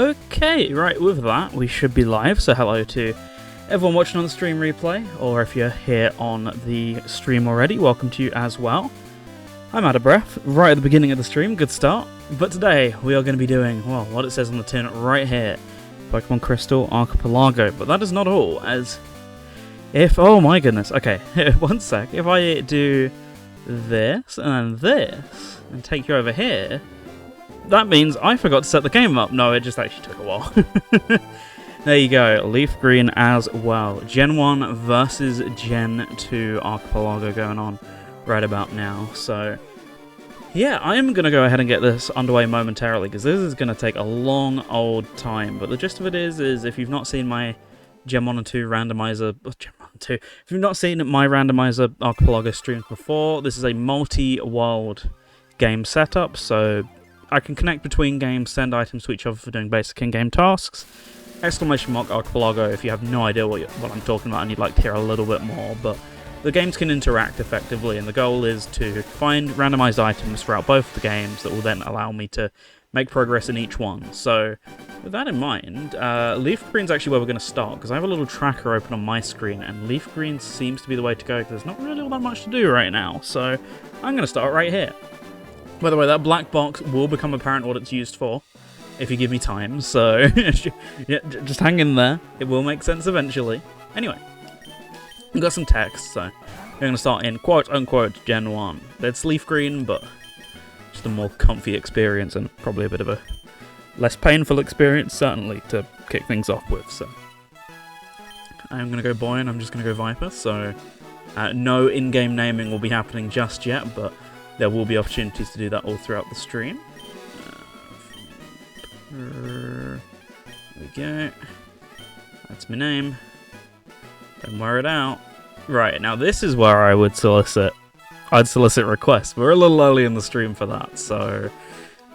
Okay, right, with that, we should be live, so hello to everyone watching on the stream replay, or if you're here on the stream already, welcome to you as well. I'm out of breath, right at the beginning of the stream, good start. But today, we are going to be doing, well, what it says on the tin right here, Pokemon Crystal Archipelago. But that is not all, as if, oh my goodness, okay, one sec, if I do this, and this, and take you over here, that means I forgot to set the game up. No, it just actually took a while. There you go, LeafGreen as well. Gen 1 versus Gen 2 Archipelago going on right about now. So, yeah, I am going to go ahead and get this underway momentarily, because this is going to take a long old time. But the gist of it is if you've not seen my Gen 1 and 2 randomizer... Gen 1 and 2. If you've not seen my randomizer Archipelago streams before, this is a multi-world game setup, so I can connect between games, send items to each other for doing basic in-game tasks. Exclamation mark Archipelago if you have no idea what I'm talking about and you'd like to hear a little bit more, but the games can interact effectively, and the goal is to find randomized items throughout both the games that will then allow me to make progress in each one. So, with that in mind, LeafGreen's actually where we're going to start, because I have a little tracker open on my screen, and LeafGreen seems to be the way to go, because there's not really all that much to do right now, so I'm going to start right here. By the way, that black box will become apparent what it's used for, if you give me time, so yeah, just hang in there. It will make sense eventually. Anyway, we've got some text, so we're going to start in quote-unquote Gen 1. It's LeafGreen, but just a more comfy experience, and probably a bit of a less painful experience, certainly, to kick things off with, so I'm going to go Boy, and I'm just going to go Viper, so no in-game naming will be happening just yet, but there will be opportunities to do that all throughout the stream. There we go. That's my name. Don't wear it out. Right, now this is where I would solicit requests. We're a little early in the stream for that, so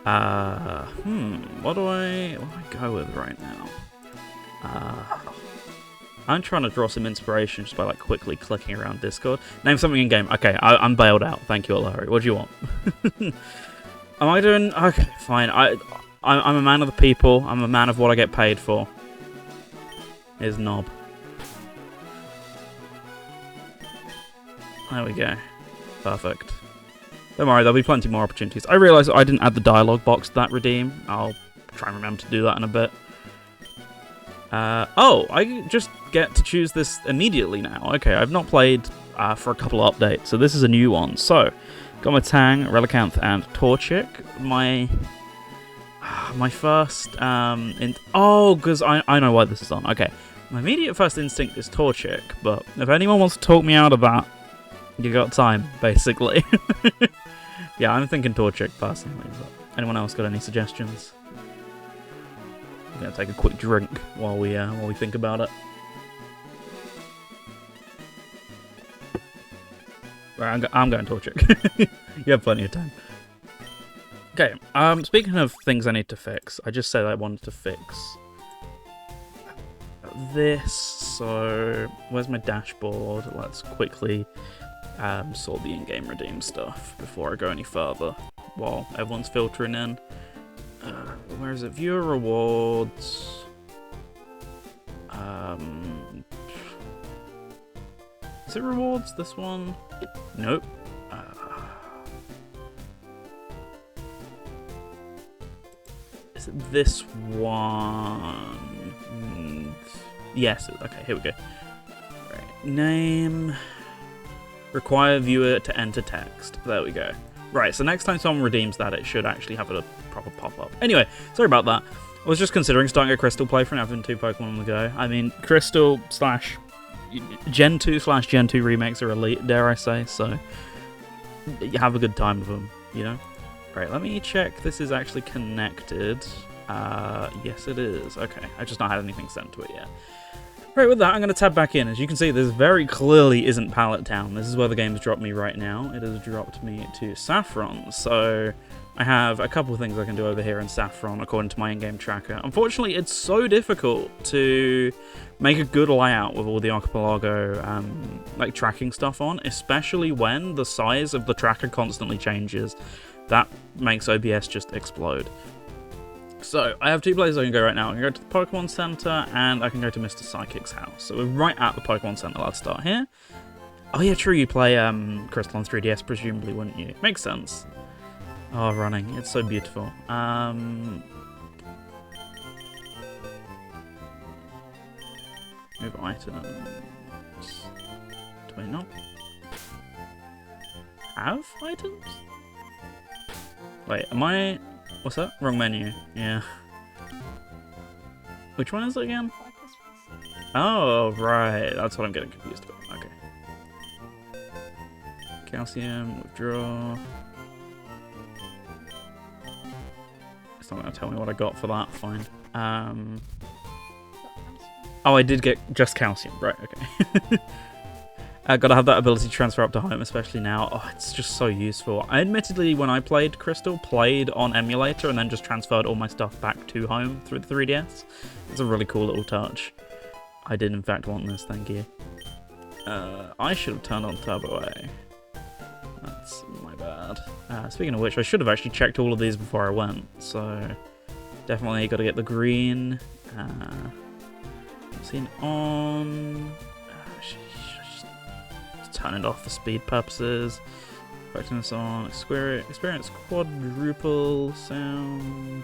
what do I go with right now? I'm trying to draw some inspiration just by like quickly clicking around Discord. Name something in game. Okay, I'm bailed out. Thank you, Larry. What do you want? Am I doing? Okay, fine. I'm a man of the people. I'm a man of what I get paid for. Here's Knob. There we go. Perfect. Don't worry, there'll be plenty more opportunities. I realise I didn't add the dialogue box to that redeem. I'll try and remember to do that in a bit. Oh, I just get to choose this immediately now. Okay, I've not played for a couple of updates, so this is a new one. So, got my Tang, Relicanth, and Torchic. My first, because I know why this is on. Okay, my immediate first instinct is Torchic, but if anyone wants to talk me out of that, you got time, basically. Yeah, I'm thinking Torchic personally, but anyone else got any suggestions? I'm gonna take a quick drink while we think about it. Right, I'm going Torchic. You have plenty of time. Okay, speaking of things I need to fix, I just said I wanted to fix this, so where's my dashboard? Let's quickly sort the in-game redeem stuff before I go any further, while everyone's filtering in. Where is it? Viewer rewards. Is it rewards, this one? Nope. Is it this one? Yes. Okay, here we go. Right. Name. Require viewer to enter text. There we go. Right, so next time someone redeems that, it should actually have a proper pop-up. Anyway, sorry about that. I was just considering starting a Crystal playthrough and having 2 Pokemon on the go. I mean, Crystal / Gen 2 / Gen 2 remakes are elite, dare I say, so you have a good time with them, you know? Right, let me check this is actually connected. Yes it is. Okay, I've just not had anything sent to it yet. Right, with that, I'm going to tab back in. As you can see, this very clearly isn't Pallet Town. This is where the game's dropped me right now. It has dropped me to Saffron, so I have a couple of things I can do over here in Saffron, according to my in-game tracker. Unfortunately, it's so difficult to make a good layout with all the Archipelago like tracking stuff on, especially when the size of the tracker constantly changes. That makes OBS just explode. So, I have two places I can go right now. I can go to the Pokemon Center, and I can go to Mr. Psychic's house. So we're right at the Pokemon Center. Let's start here. Oh yeah, true, you play Crystal on 3DS, presumably, wouldn't you? Makes sense. Oh, running. It's so beautiful. Move items. Do I not have items? Wait, am I... What's that? Wrong menu. Yeah. Which one is it again? Oh, right. That's what I'm getting confused about. Okay. Calcium, withdraw. It's not going to tell me what I got for that. Fine. Oh, I did get just calcium. Right, okay. Gotta have that ability to transfer up to home, especially now. Oh, it's just so useful. I admittedly, when I played Crystal, played on emulator and then just transferred all my stuff back to home through the 3DS. It's a really cool little touch. I did in fact want this, thank you. I should have turned on Turbo A. That's my bad. Speaking of which, I should have actually checked all of these before I went, so definitely gotta get the green. Seen on... turn it off for speed purposes. Effectiveness on. Experience quadruple sound.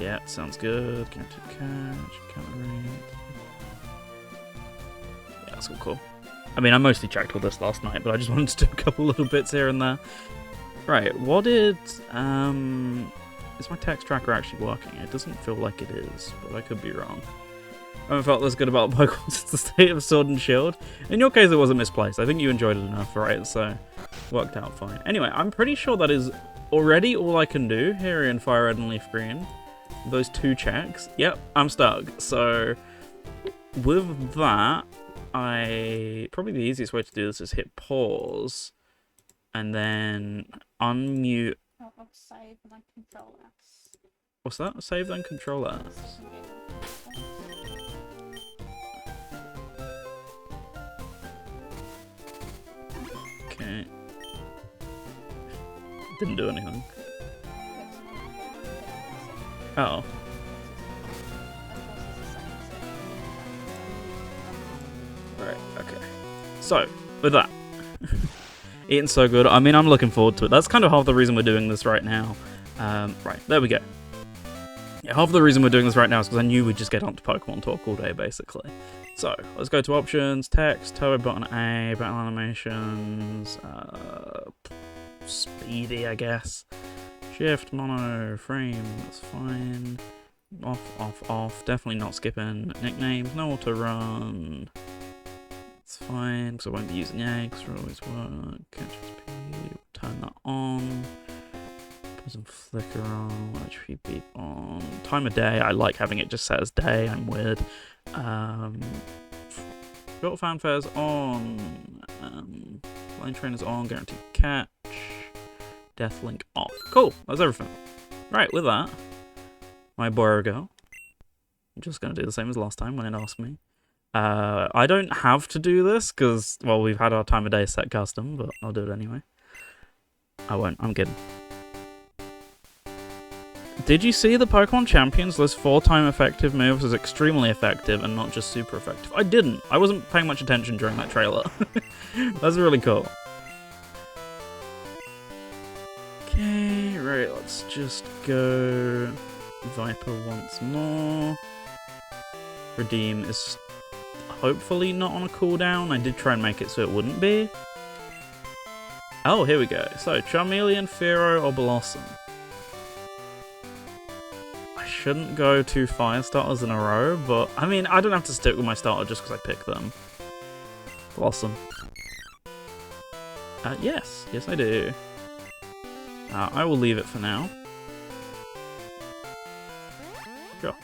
Yeah, sounds good. Guaranteed catch. Counter rate. Yeah, that's all cool. I mean, I mostly checked all this last night, but I just wanted to do a couple little bits here and there. Right, what did... is my text tracker actually working? It doesn't feel like it is, but I could be wrong. I haven't felt this good about Pokemon since the state of Sword and Shield. In your case, it wasn't misplaced. I think you enjoyed it enough, right? So, worked out fine. Anyway, I'm pretty sure that is already all I can do here in Fire Red and Leaf Green. Those two checks. Yep, I'm stuck. So, with that, probably the easiest way to do this is hit pause, and then unmute. Save and then Control S. What's that? Save then Control S. Okay. Didn't do anything. Oh. Alright, okay. So, with that. Eating so good. I mean, I'm looking forward to it. That's kind of half the reason we're doing this right now. Right, there we go. Yeah, half the reason we're doing this right now is because I knew we'd just get onto Pokemon Talk all day, basically. So, let's go to options, text, turbo button A, battle animations, speedy, I guess. Shift, mono, frame, that's fine. Off, off, off, definitely not skipping. Nicknames, no auto run. It's fine, because I won't be using A, because it'll always work. Catch speed, turn that on. Put some flicker on, HP beep on. Time of day, I like having it just set as day, I'm weird. Built fanfares on. Line trainers on, guaranteed catch. Deathlink off. Cool, that's everything. Right, with that, my borrow girl. I'm just going to do the same as last time when it asked me. I don't have to do this because, well, we've had our time of day set custom, but I'll do it anyway. I won't, I'm kidding. Did you see the Pokemon Champions list 4-time effective moves as extremely effective and not just super effective? I didn't. I wasn't paying much attention during that trailer. That's really cool. Okay, right, let's just go Viper once more. Redeem is hopefully not on a cooldown. I did try and make it so it wouldn't be. Oh, here we go. So, Charmeleon, Fearow, or Blossom? I shouldn't go 2 fire starters in a row, but I mean, I don't have to stick with my starter just because I picked them. Blossom. Yes. Yes, I do. I will leave it for now. Sure.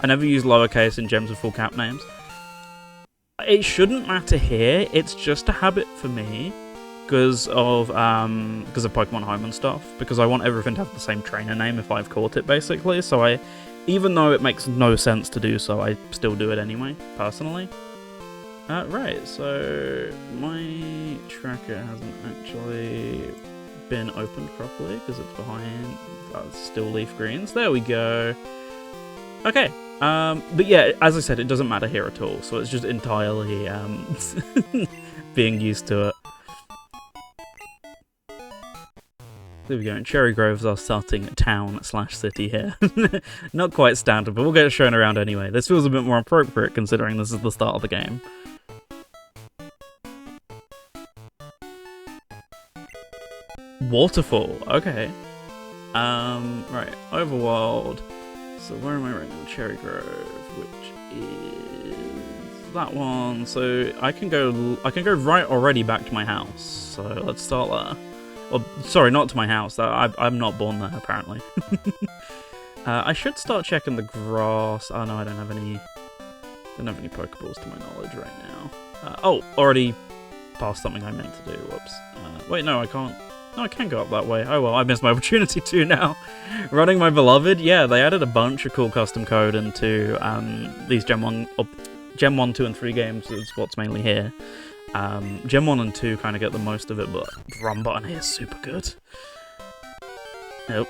I never use lowercase in gems with full cap names. It shouldn't matter here, it's just a habit for me because of Pokemon Home and stuff, because I want everything to have the same trainer name if I've caught it, basically, so even though it makes no sense to do so, I still do it anyway, personally. Right, so my tracker hasn't actually been opened properly because it's behind. Still leaf greens. There we go. Okay. But yeah, as I said, it doesn't matter here at all. So it's just entirely being used to it. There we go. And Cherry Grove's our starting town/city here. Not quite standard, but we'll get it shown around anyway. This feels a bit more appropriate considering this is the start of the game. Waterfall. Okay. Right. Overworld. So where am I right now? Cherry Grove, which is that one. So I can go right already back to my house. So let's start there. Well, sorry, not to my house. I'm not born there apparently. I should start checking the grass. Oh no, I don't have any Pokeballs to my knowledge right now. Oh, already passed something I meant to do. Whoops. Wait, no, I can't. No, I can go up that way. Oh well, I missed my opportunity to now. Running my beloved, yeah, they added a bunch of cool custom code into these Gen 1, 2, and 3 games is what's mainly here. Gen 1 and 2 kind of get the most of it, but the run button here is super good. Nope.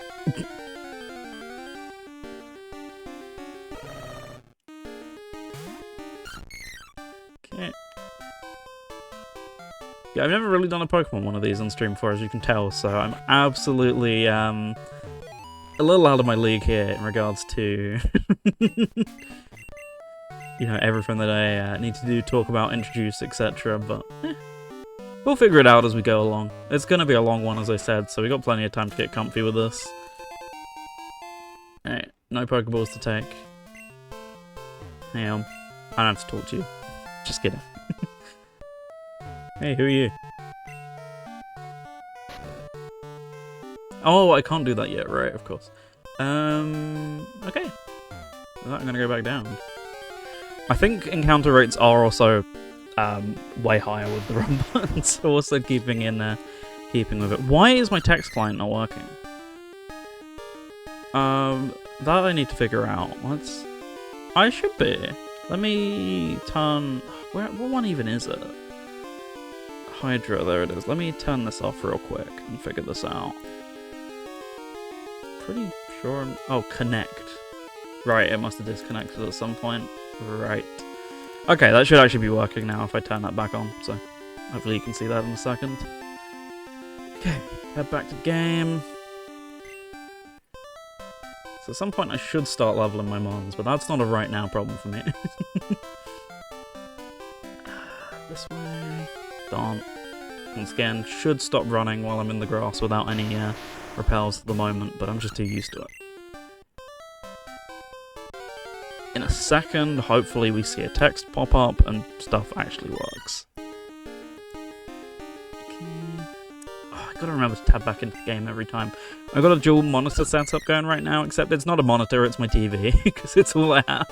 Okay. Yeah, I've never really done a Pokemon one of these on stream before, as you can tell, so I'm absolutely a little out of my league here in regards to you know, everything that I need to do, talk about, introduce, etc. But we'll figure it out as we go along. It's going to be a long one, as I said, so we got plenty of time to get comfy with this. Alright, no Pokeballs to take. Hang on, I don't have to talk to you. Just kidding. Hey, who are you? Oh, I can't do that yet, right, of course. Okay. Well, I'm gonna go back down. I think encounter rates are also way higher with the run buttons, so also keeping with it. Why is my text client not working? That I need to figure out. I should be. Let me turn... what one even is it? Hydra, there it is. Let me turn this off real quick and figure this out. Pretty sure... Oh, connect. Right, it must have disconnected at some point. Right. Okay, that should actually be working now if I turn that back on, so hopefully you can see that in a second. Okay, head back to game. So at some point I should start leveling my mons, but that's not a right now problem for me. This way. Don't. Once again, should stop running while I'm in the grass without any repels at the moment, but I'm just too used to it. In a second, hopefully we see a text pop up and stuff actually works. Oh, I gotta remember to tab back into the game every time. I've got a dual monitor setup going right now, except it's not a monitor, it's my TV, because it's all I have.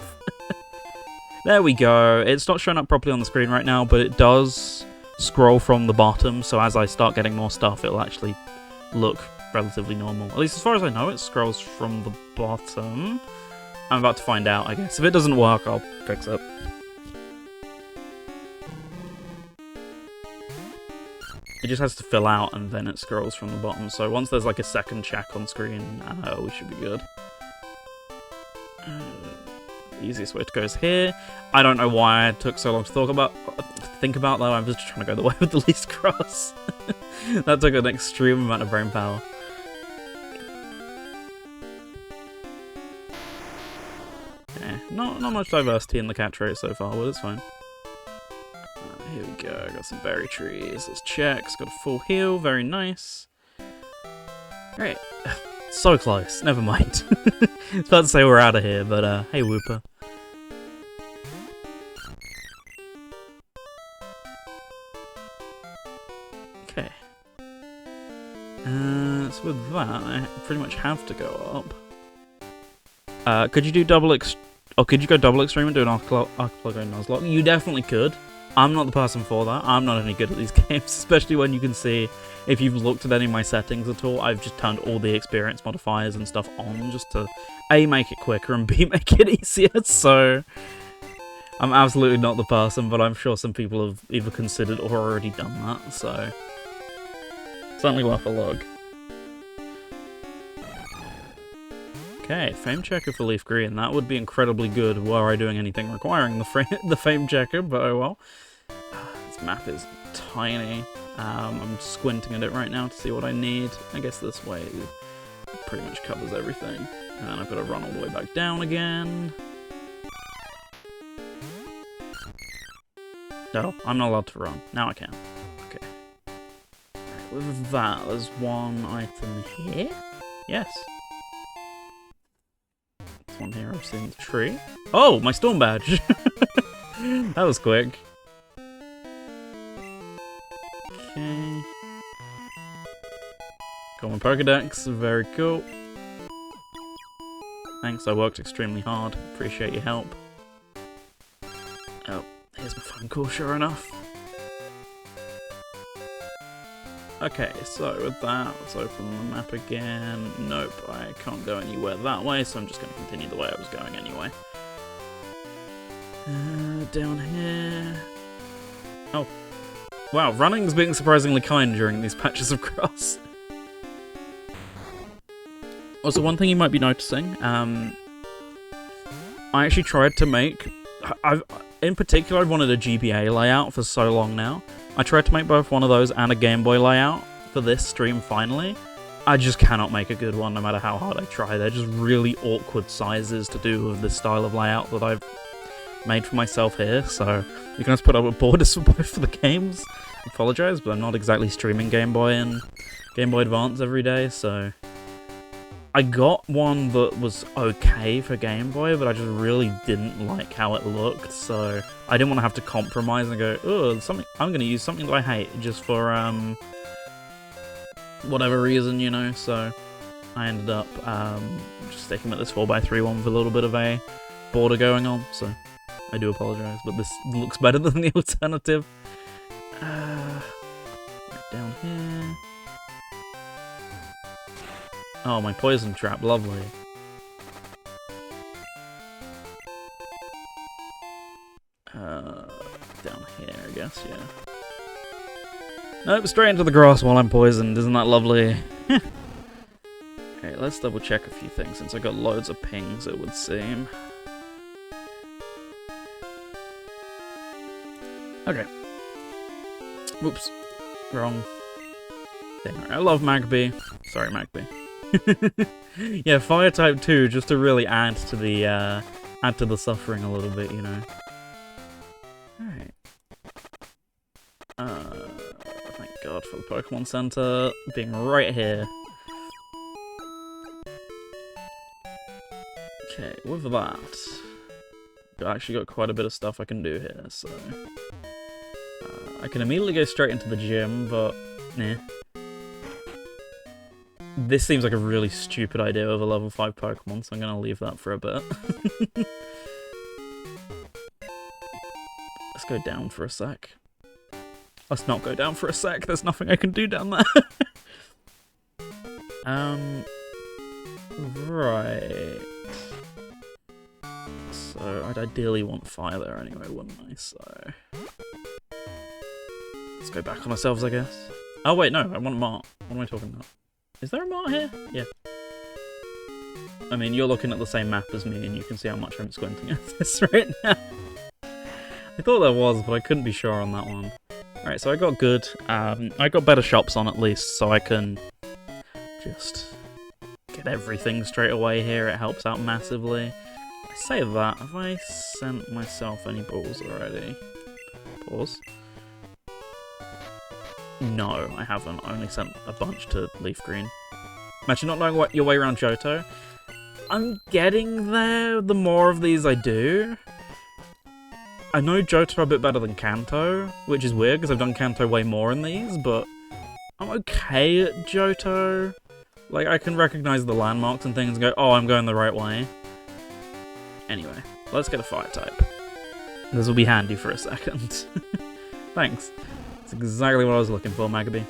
There we go. It's not showing up properly on the screen right now, but it does scroll from the bottom, so as I start getting more stuff, it'll actually look relatively normal. At least as far as I know, it scrolls from the bottom. I'm about to find out, I guess. If it doesn't work, I'll fix it. It just has to fill out, and then it scrolls from the bottom. So once there's like a second check on screen, we should be good. The easiest way to go is here. I don't know why it took so long to think about that. I'm just trying to go the way with the least cross. That took an extreme amount of brain power. Not much diversity in the catch rate so far, but it's fine. Here we go, got some berry trees, there's checks, got a full heal, very nice. Great. So close, never mind. I was about to say we're out of here, but hey Whooper. Okay. So with that, I pretty much have to go up. Could you do could you go double extreme and do an Archipelago Nuzlocke? You definitely could. I'm not the person for that. I'm not any good at these games, especially when you can see, if you've looked at any of my settings at all, I've just turned all the experience modifiers and stuff on just to A, make it quicker, and B, make it easier, so I'm absolutely not the person, but I'm sure some people have either considered or already done that, so certainly worth a look. Okay, fame checker for LeafGreen. That would be incredibly good were I doing anything requiring the fame checker, but oh well. This map is tiny. I'm squinting at it right now to see what I need. I guess this way pretty much covers everything. And then I've got to run all the way back down again. No, I'm not allowed to run. Now I can. Okay. Right, with that, there's one item here. Yes. There's one here I've seen the tree. Oh, my storm badge! That was quick. Okay. Got my Pokedex, very cool. Thanks, I worked extremely hard. Appreciate your help. Oh, here's my phone call, sure enough. Okay, so with that, let's open the map again. Nope, I can't go anywhere that way, so I'm just going to continue the way I was going anyway. Down here... Oh. Wow, running's being surprisingly kind during these patches of grass. Also, one thing you might be noticing, I actually tried to make... in particular, I've wanted a GBA layout for so long now. I tried to make both one of those and a Game Boy layout for this stream finally. I just cannot make a good one no matter how hard I try. They're just really awkward sizes to do with this style of layout that I've made for myself here, so you can just put up with borders for both of the games. I apologise, but I'm not exactly streaming Game Boy and Game Boy Advance every day, so... I got one that was okay for Game Boy, but I just really didn't like how it looked, so I didn't want to have to compromise and go, oh, I'm going to use something that I hate just for, whatever reason, you know, so I ended up just sticking with this 4x3 one with a little bit of a border going on, so I do apologise, but this looks better than the alternative. Right down here. Oh, my poison trap, lovely. Down here, I guess, yeah. Nope, straight into the grass while I'm poisoned, isn't that lovely? Okay, let's double check a few things, since I got loads of pings, it would seem. Okay. Whoops. Wrong thing. I love Magby. Sorry, Magby. Yeah, fire type 2, just to really add to the suffering a little bit, you know. Alright. Thank God for the Pokemon Center being right here. Okay, with that, I've actually got quite a bit of stuff I can do here, so... I can immediately go straight into the gym, but... nah. This seems like a really stupid idea with a level 5 Pokemon, so I'm gonna leave that for a bit. Let's go down for a sec. Let's not go down for a sec, there's nothing I can do down there. Right. So, I'd ideally want fire there anyway, wouldn't I? So... let's go back on ourselves, I guess. Oh wait, no, I want a mart. What am I talking about? Is there a mart here? Yeah. I mean, you're looking at the same map as me, and you can see how much I'm squinting at this right now. I thought there was, but I couldn't be sure on that one. Alright, so I got good. I got better shops on at least, so I can just get everything straight away here. It helps out massively. I say that, have I sent myself any balls already? Pause. No, I haven't. I only sent a bunch to LeafGreen. Imagine not knowing what your way around Johto. I'm getting there the more of these I do. I know Johto a bit better than Kanto, which is weird because I've done Kanto way more in these, but I'm okay at Johto. Like, I can recognize the landmarks and things and go, oh, I'm going the right way. Anyway, let's get a fire type. This will be handy for a second. Thanks. That's exactly what I was looking for, Magby.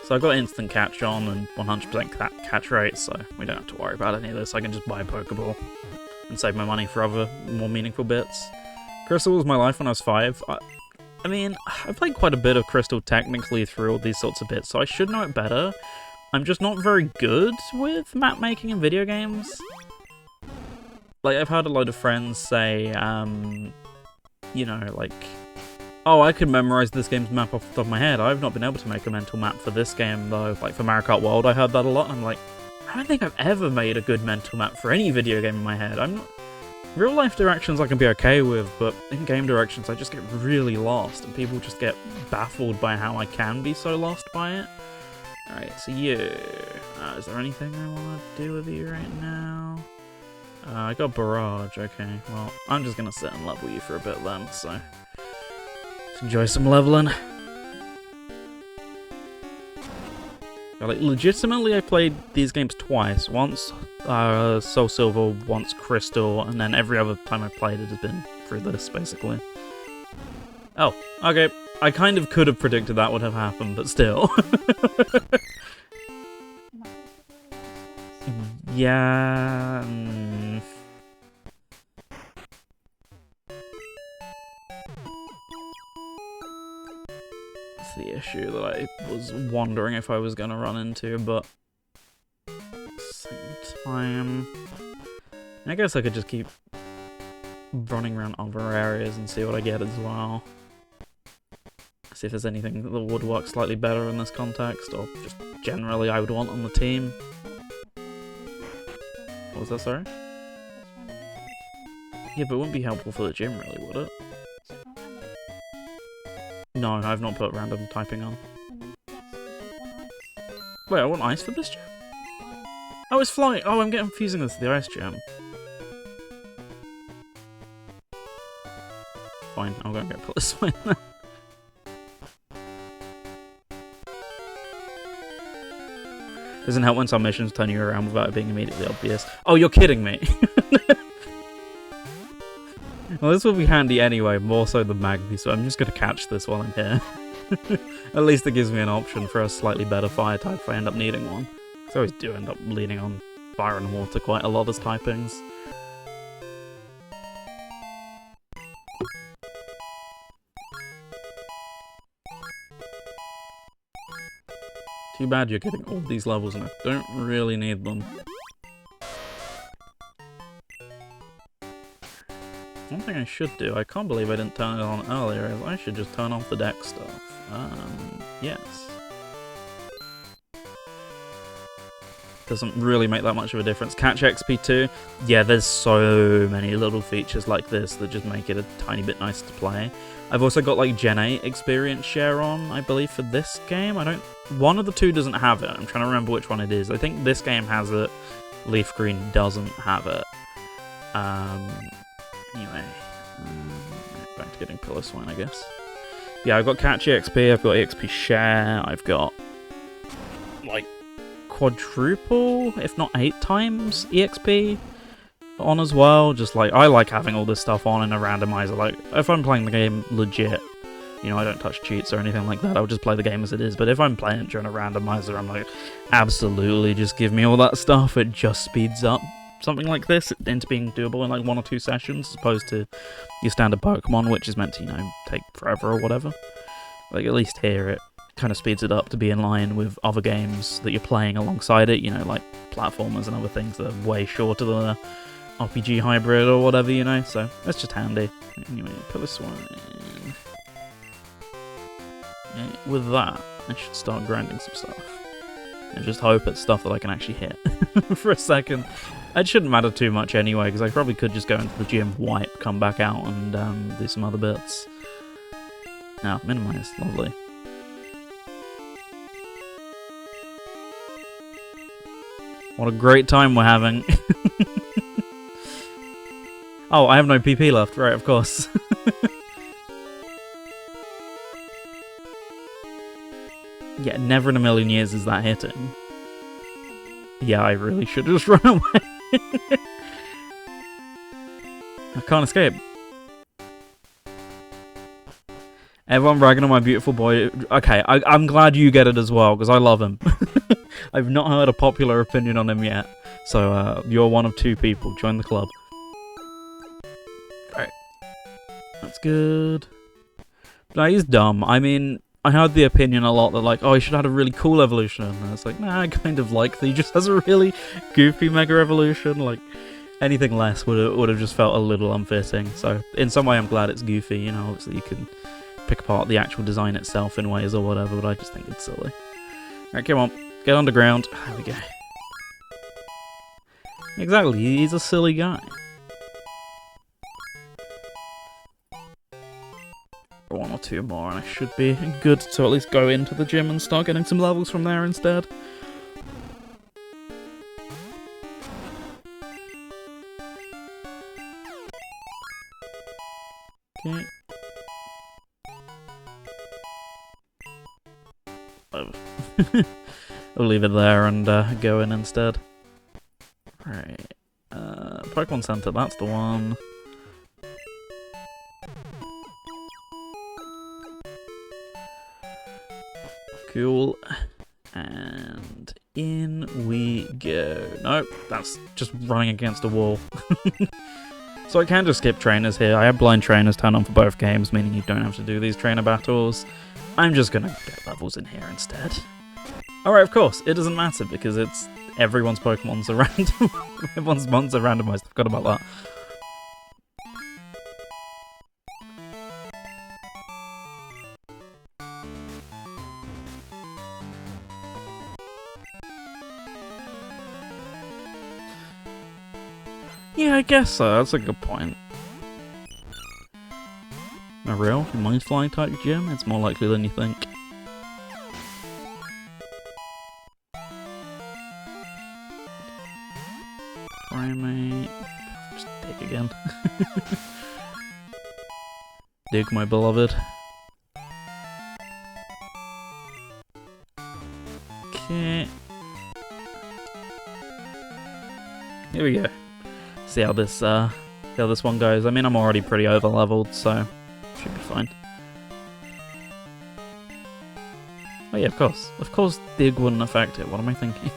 So I've got instant catch on and 100% catch rate, so we don't have to worry about any of this. I can just buy a Pokeball and save my money for other more meaningful bits. Crystal was my life when I was 5. I mean, I played quite a bit of Crystal technically through all these sorts of bits, so I should know it better. I'm just not very good with map making in video games. Like, I've had a load of friends say, you know, like, oh, I could memorize this game's map off the top of my head. I've not been able to make a mental map for this game, though. Like, for Mario Kart World, I heard that a lot, and I'm like, I don't think I've ever made a good mental map for any video game in my head. I'm not... Real-life directions I can be okay with, but in-game directions I just get really lost, and people just get baffled by how I can be so lost by it. Alright, so you... is there anything I want to do with you right now? I got Barrage, okay. Well, I'm just gonna sit and level you for a bit then, so... Let's enjoy some leveling. Like, legitimately, I played these games twice. Once Soul Silver, once Crystal, and then every other time I've played it has been through this, basically. Oh, okay. I kind of could have predicted that would have happened, but still. Yeah... That's the issue that I was wondering if I was going to run into, but... At the same time... I guess I could just keep running around other areas and see what I get as well. See if there's anything that would work slightly better in this context, or just generally I would want on the team. What was that, sorry? Yeah, but it wouldn't be helpful for the gym, really, would it? No, I've not put random typing on. Wait, I want ice for this gym? Oh, it's flying! Oh, I'm getting confusing this with the ice gym. Fine, I'll go and get put this way then. Doesn't help when some missions turn you around without it being immediately obvious. Oh, you're kidding me! Well, this will be handy anyway, more so than Magby, so I'm just going to catch this while I'm here. At least it gives me an option for a slightly better fire type if I end up needing one. Because I always do end up leaning on fire and water quite a lot as typings. Too bad you're getting all these levels and I don't really need them. One thing I should do, I can't believe I didn't turn it on earlier, is I should just turn off the deck stuff. Yes. Doesn't really make that much of a difference. Catch XP too. Yeah, there's so many little features like this that just make it a tiny bit nicer to play. I've also got like Gen 8 experience share on, I believe, for this game. One of the two doesn't have it. I'm trying to remember which one it is. I think this game has it. LeafGreen doesn't have it. Anyway, back to getting Pillar Swine, I guess. Yeah, I've got Catchy XP, I've got EXP Share, I've got, like, quadruple, if not 8 times EXP on as well. Just, like, I like having all this stuff on in a randomizer. Like, if I'm playing the game legit, you know, I don't touch cheats or anything like that, I'll just play the game as it is. But if I'm playing it during a randomizer, I'm like, absolutely, just give me all that stuff. It just speeds up something like this into being doable in like 1 or 2 sessions, as opposed to your standard Pokémon, which is meant to, you know, take forever or whatever. Like, at least here it kind of speeds it up to be in line with other games that you're playing alongside it, you know, like platformers and other things that are way shorter than a RPG hybrid or whatever, you know, so that's just handy. Anyway, put this one in. Yeah, with that, I should start grinding some stuff. And just hope it's stuff that I can actually hit for a second. It shouldn't matter too much anyway, because I probably could just go into the gym, wipe, come back out, and do some other bits. Now, minimize. Lovely. What a great time we're having. Oh, I have no PP left. Right, of course. Yeah, never in a million years is that hitting. Yeah, I really should have just run away. I can't escape. Everyone bragging on my beautiful boy. Okay, I'm glad you get it as well, because I love him. I've not heard a popular opinion on him yet. So, you're one of 2 people. Join the club. Alright. That's good. No, he's dumb. I mean, I heard the opinion a lot that like, oh, he should have had a really cool evolution, and it's like, nah, I kind of like that he just has a really goofy Mega Evolution. Like, anything less would have just felt a little unfitting. So in some way, I'm glad it's goofy. You know, obviously you can pick apart the actual design itself in ways or whatever, but I just think it's silly. Alright, come on, get underground. There we go. Exactly, he's a silly guy. One or two more and I should be good to at least go into the gym and start getting some levels from there instead. Okay. I'll leave it there and go in instead. Right. Pokemon Center, that's the one. Cool. And in we go. Nope, that's just running against a wall. So I can just skip trainers here. I have blind trainers turned on for both games, meaning you don't have to do these trainer battles. I'm just gonna get levels in here instead. Alright, of course, it doesn't matter because it's everyone's Pokemon's are random. Everyone's mons are randomized. I forgot about that. Yeah, I guess so. That's a good point. A real mind flying type gym? It's more likely than you think. Primate. Just dig again. Dig, my beloved. Okay. Here we go. See how this one goes. I mean, I'm already pretty over leveled, so should be fine. Oh yeah, of course. Of course dig wouldn't affect it. What am I thinking?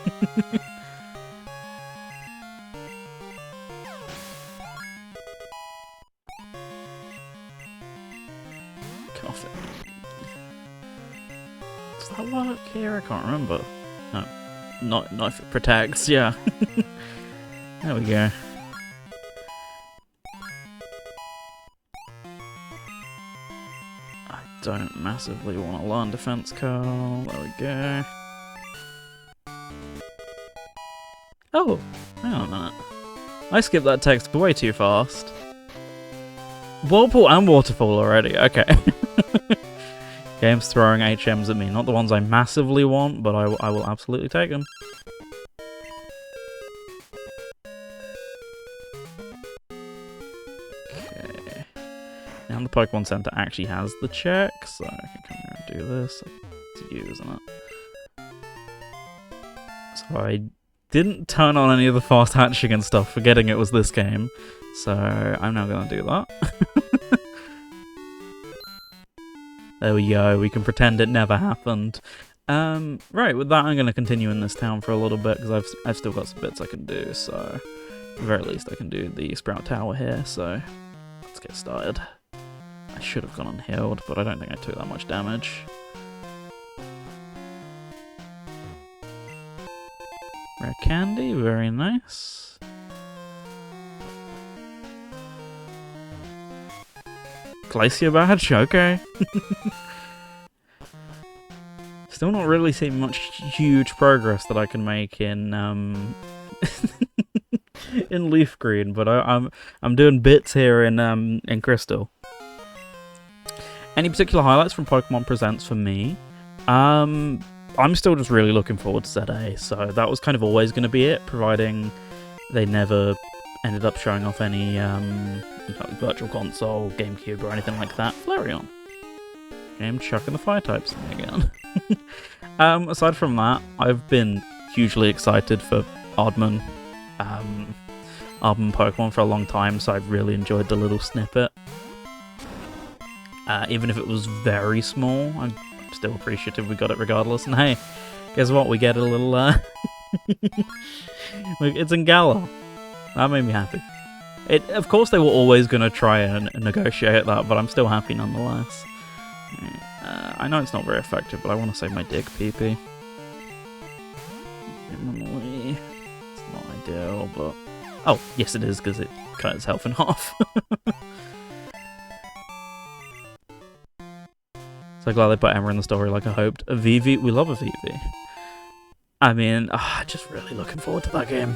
Coffee. Does that work here? I can't remember. No. Not if it protects, yeah. There we go. Don't massively want to learn Defense Curl. There we go. Oh, hang on a minute. I skipped that text way too fast. Whirlpool and Waterfall already, okay. Game's throwing HMs at me. Not the ones I massively want, but I will absolutely take them. Now the Pokemon Center actually has the check, so I can come here and do this. It's you, isn't it? So I didn't turn on any of the fast hatching and stuff, forgetting it was this game. So I'm now going to do that. There we go, we can pretend it never happened. Right, with that I'm going to continue in this town for a little bit, because I've still got some bits I can do, so at the very least I can do the Sprout Tower here, so let's get started. I should have gone unhealed, but I don't think I took that much damage. Rare candy, very nice. Glacier badge, okay. Still not really seeing much huge progress that I can make in in LeafGreen, but I'm doing bits here in Crystal. Any particular highlights from Pokemon Presents for me? I'm still just really looking forward to ZA, so that was kind of always going to be it, providing they never ended up showing off any Virtual Console, GameCube, or anything like that. Flareon. I'm chucking the fire types in again. Aside from that, I've been hugely excited for Aardman Pokemon for a long time, so I've really enjoyed the little snippet. Even if it was very small, I'm still appreciative we got it regardless. And hey, guess what? We get a little, it's in Galar. That made me happy. Of course they were always going to try and negotiate that, but I'm still happy nonetheless. I know it's not very effective, but I want to save my dick PP. It's not ideal, but... Oh, yes it is, because it cut its health in half. So glad they put Emma in the story like I hoped. A Vivi, we love a Vivi. I mean, just really looking forward to that game.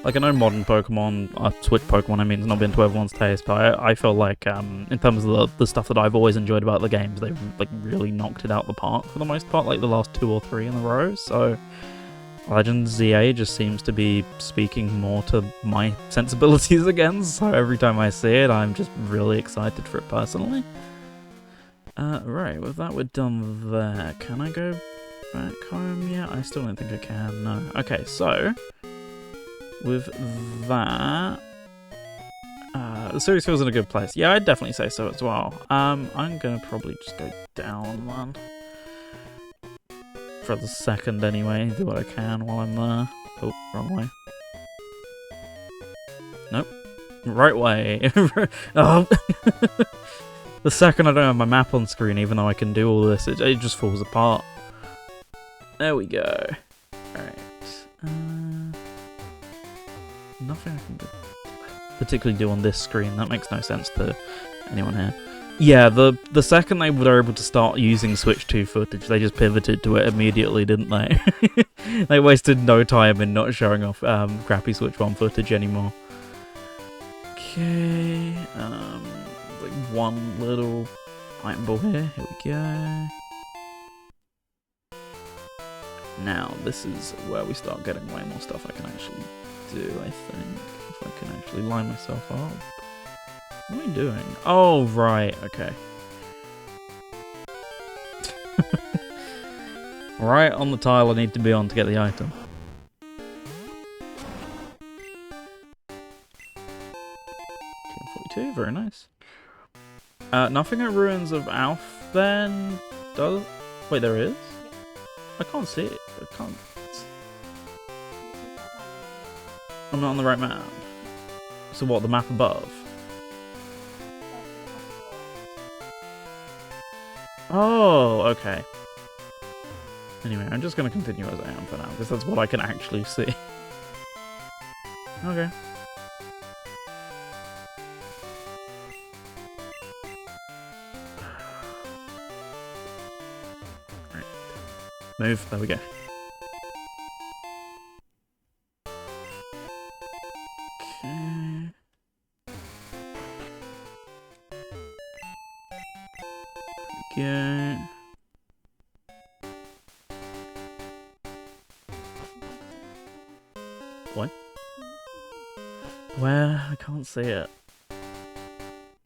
Like, I know modern Pokemon, Switch Pokemon, I mean, it's not been to everyone's taste, but I feel like, in terms of the stuff that I've always enjoyed about the games, they've, like, really knocked it out the park for the most part, like the last 2 or 3 in a row, so... Legends ZA just seems to be speaking more to my sensibilities again, so every time I see it, I'm just really excited for it personally. Right, with that we're done there. Can I go back home yet? I still don't think I can, no. Okay, so... With that... the series feels in a good place. Yeah, I'd definitely say so as well. I'm gonna probably just go down, man. For the second anyway, do what I can while I'm there. Oh, wrong way. Nope. Right way. Oh. The second I don't have my map on screen, even though I can do all this, it just falls apart. There we go. Right. Nothing I can particularly do on this screen. That makes no sense to anyone here. Yeah, the second they were able to start using Switch 2 footage, they just pivoted to it immediately, didn't they? They wasted no time in not showing off crappy Switch 1 footage anymore. Okay, like one little item ball here. Here we go. Now, this is where we start getting way more stuff I can actually do, I think. If I can actually line myself up. What am I doing? Oh, right, okay. Right on the tile I need to be on to get the item. $242, very nice. Nothing at Ruins of Alph then does... Wait, there is? I can't see it. I can't... I'm not on the right map. So what, the map above? Oh, okay. Anyway, I'm just going to continue as I am for now, because that's what I can actually see. Okay. Right. Move, there we go. Okay. Go. What? Where? I can't see it.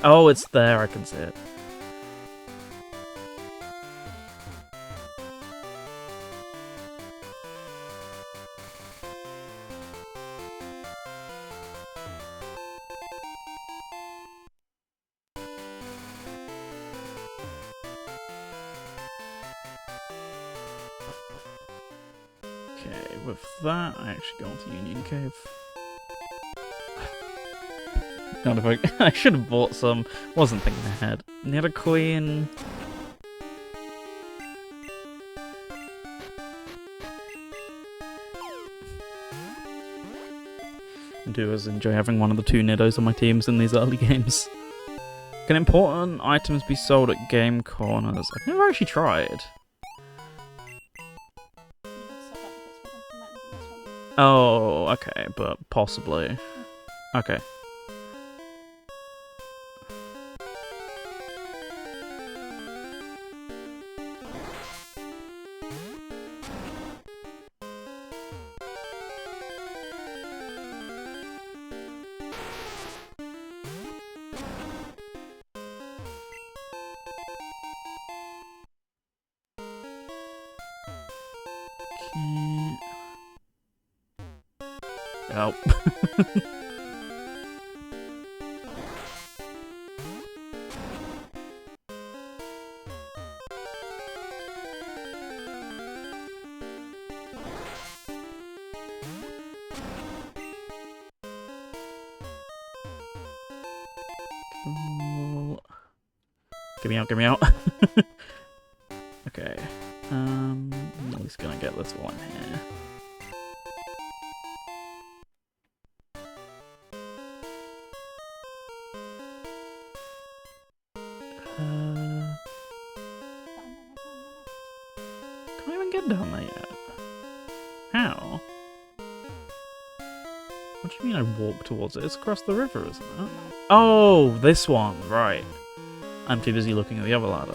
Oh, it's there, I can see it. Okay, with that, I actually go into Union Cave. God, if I should have bought some. Wasn't thinking ahead. Need a queen. I do as enjoy having one of the 2 Nidos on my teams in these early games. Can important items be sold at game corners? I've never actually tried. Oh, okay, but possibly. Okay. Oh. Cool. Get me out, get me out. Okay. I'm at least gonna get this while I'm here. Can't even get down there yet. How? What do you mean I walk towards it? It's across the river, isn't it? Oh, this one, right. I'm too busy looking at the other ladder.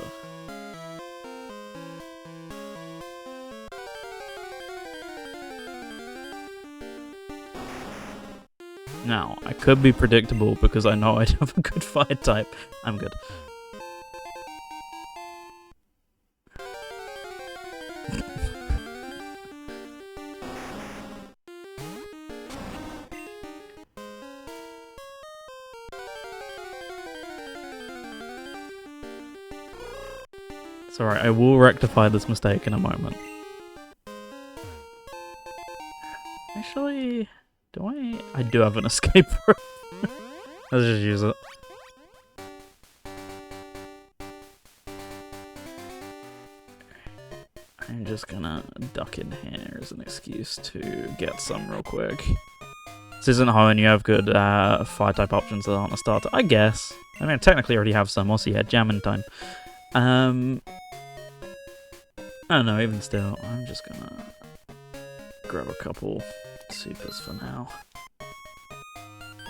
Now, I could be predictable because I know I'd have a good fire type. I'm good. It's alright, I will rectify this mistake in a moment. Actually, do I? I do have an escape rope. Let's just use it. I'm just gonna duck in here as an excuse to get some real quick. This isn't home and you have good fire type options that aren't a starter. I guess. I mean, I technically already have some. Also, yeah, jamming time. I don't know, even still, I'm just gonna grab a couple supers for now.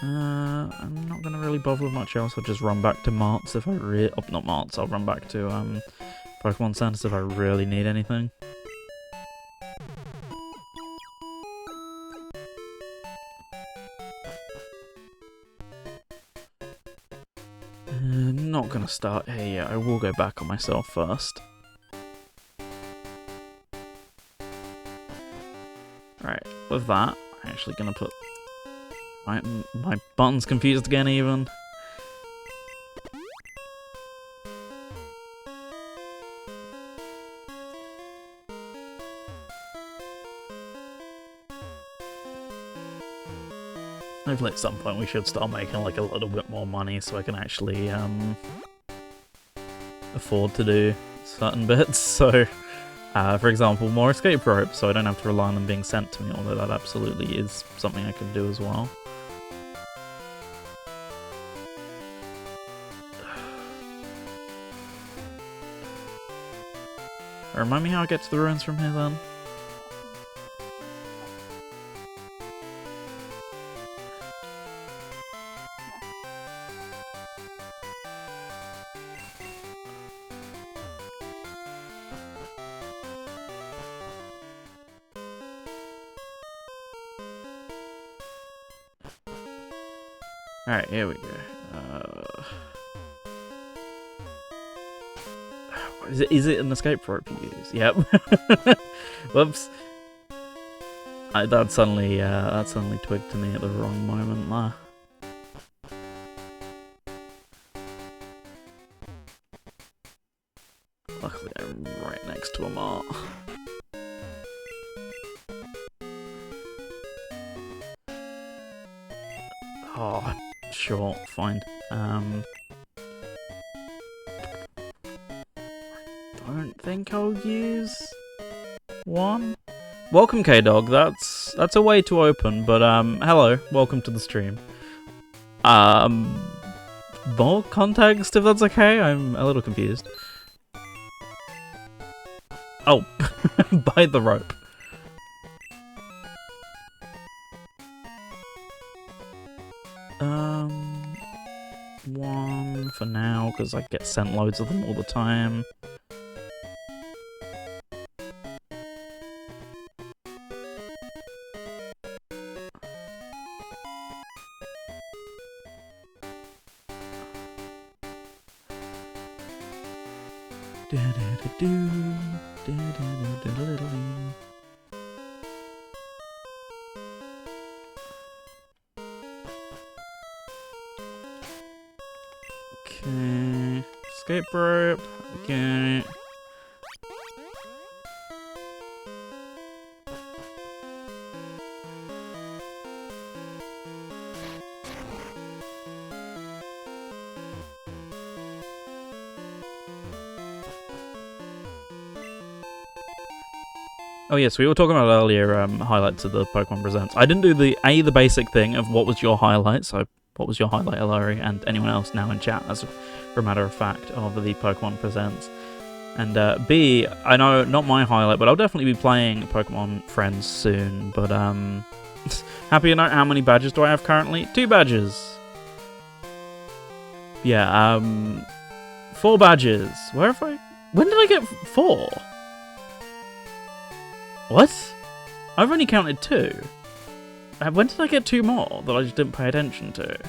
I'm not gonna really bother with much else. I'll just run back to Mart's if I not Mart's, I'll run back to Pokemon Centers if I really need anything. Not gonna start here yet. I will go back on myself first. Right, with that, I'm actually gonna put my button's confused again even. Hopefully at some point we should start making like a little bit more money so I can actually afford to do certain bits. So for example, more escape ropes, so I don't have to rely on them being sent to me, although that absolutely is something I could do as well. Remind me how I get to the ruins from here then? Alright, here we go. Is it an escape rope you use? Yep. Whoops. That suddenly twigged to me at the wrong moment there. Luckily I'm right next to a mart. Oh, sure, fine. Don't think I'll use one. Welcome, K-Dog. That's a way to open, but hello, welcome to the stream. More context if that's okay. I'm a little confused. Oh, by the rope. One for now, because I get sent loads of them all the time. Okay, escape rope, okay. Oh yes, we were talking about earlier highlights of the Pokemon Presents. I didn't do the basic thing of what was your highlight, so what was your highlight, Hilary, and anyone else now in chat, as for a matter of fact, of the Pokemon Presents. And B, I know, not my highlight, but I'll definitely be playing Pokemon Friends soon, but happy to know how many badges do I have currently? 2 badges! Yeah, 4 badges. Where have I... When did I get 4? What? I've only counted 2. When did I get 2 more that I just didn't pay attention to?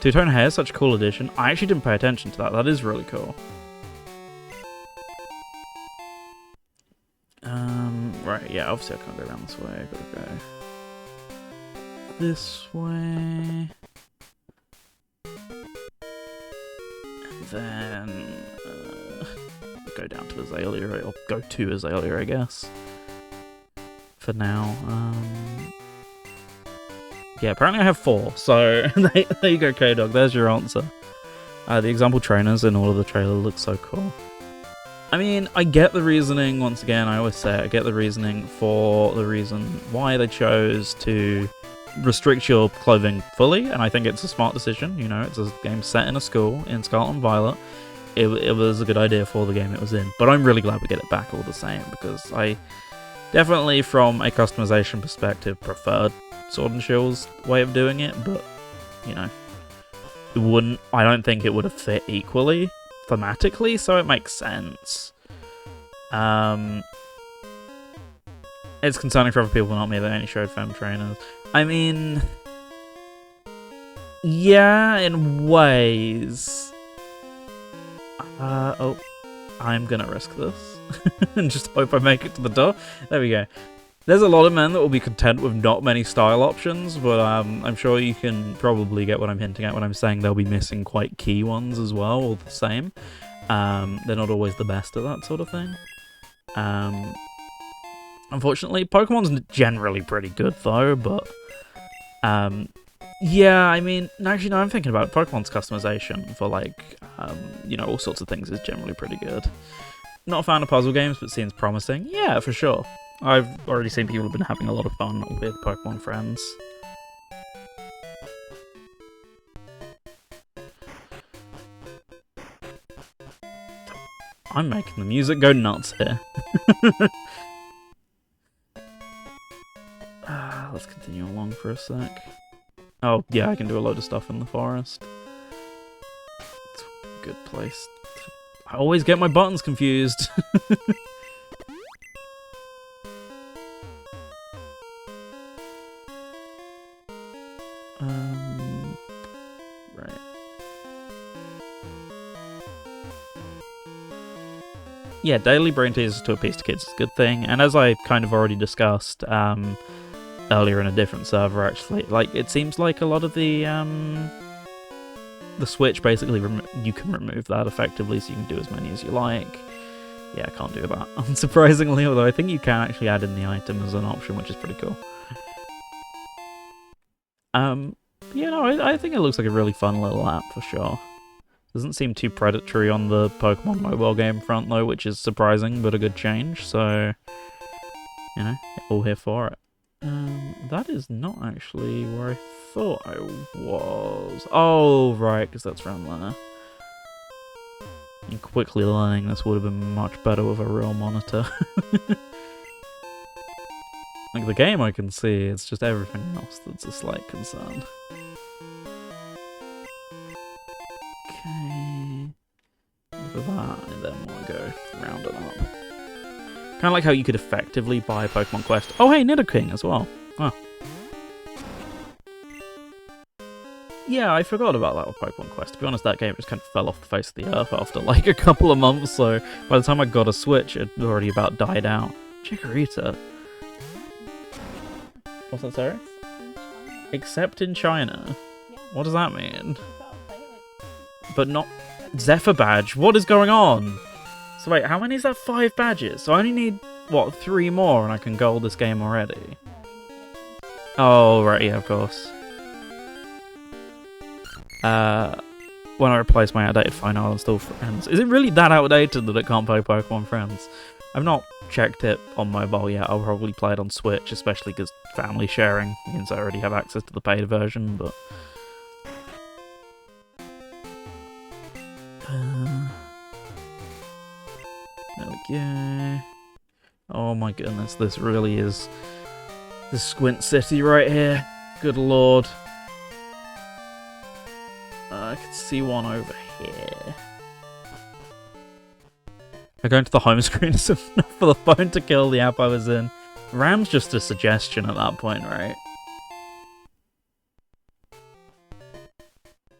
Two-tone hair, such a cool addition. I actually didn't pay attention to that. That is really cool. Right, yeah, obviously I can't go around this way. I gotta go this way. And then go down to Azalea, or go to Azalea, I guess. For now. Yeah, apparently I have 4, so there you go, K-Dog, there's your answer. The example trainers in all of the trailer look so cool. I mean, I get the reasoning, once again, I always say it, I get the reasoning for the reason why they chose to restrict your clothing fully, and I think it's a smart decision, you know, it's a game set in a school in Scarlet and Violet. It was a good idea for the game it was in, but I'm really glad we get it back all the same, because I definitely, from a customization perspective, preferred Sword and Shield's way of doing it, but, you know, I don't think it would have fit equally thematically, so it makes sense. It's concerning for other people, not me, they only showed femme trainers. I mean, yeah, in ways. Oh, I'm gonna risk this and just hope I make it to the door. There we go. There's a lot of men that will be content with not many style options, but I'm sure you can probably get what I'm hinting at when I'm saying they'll be missing quite key ones as well, all the same. They're not always the best at that sort of thing. Unfortunately, Pokemon's generally pretty good though, but yeah, I mean, actually no, I'm thinking about it. Pokemon's customization for like, you know, all sorts of things is generally pretty good. Not a fan of puzzle games, but seems promising. Yeah, for sure. I've already seen people have been having a lot of fun with Pokemon Friends. I'm making the music go nuts here. Let's continue along for a sec. Oh, yeah, I can do a load of stuff in the forest. It's a good place. I always get my buttons confused. Right. Yeah, daily brain teasers to appease to kids is a good thing, and as I kind of already discussed earlier in a different server, actually, like, it seems like a lot of the Switch, basically, you can remove that effectively, so you can do as many as you like. Yeah, I can't do that, unsurprisingly, although I think you can actually add in the item as an option, which is pretty cool. Yeah, no, I think it looks like a really fun little app, for sure. Doesn't seem too predatory on the Pokemon mobile game front, though, which is surprising, but a good change, so, you know, all here for it. That is not actually where I thought I was. Oh, right, because that's around there. And quickly learning this would have been much better with a real monitor. Like, the game I can see, it's just everything else that's a slight concern. Okay. Look at that, and then we'll go round it up. Kind of like how you could effectively buy Pokemon Quest. Oh, hey, Nidoking as well. Oh. Yeah, I forgot about that with Pokemon Quest. To be honest, that game just kind of fell off the face of the earth after like a couple of months, so by the time I got a Switch, it had already about died out. Chikorita. What's that, sorry? Except in China. Yeah. What does that mean? You gotta play it. But not Zephyr Badge. What is going on? So wait, how many is that? 5 badges? So I only need, what, 3 more and I can gold this game already? No, you need it. Oh, right, yeah, of course. When I replace my outdated phone, I'll install Friends. Is it really that outdated that it can't play Pokemon Friends? I've not checked it on mobile yet. I'll probably play it on Switch, especially because family sharing means I already have access to the paid version, but... there we go. Oh my goodness, this really is the Squint City right here. Good lord. I can see one over here. Going to the home screen is enough for the phone to kill the app I was in. RAM's just a suggestion at that point, right?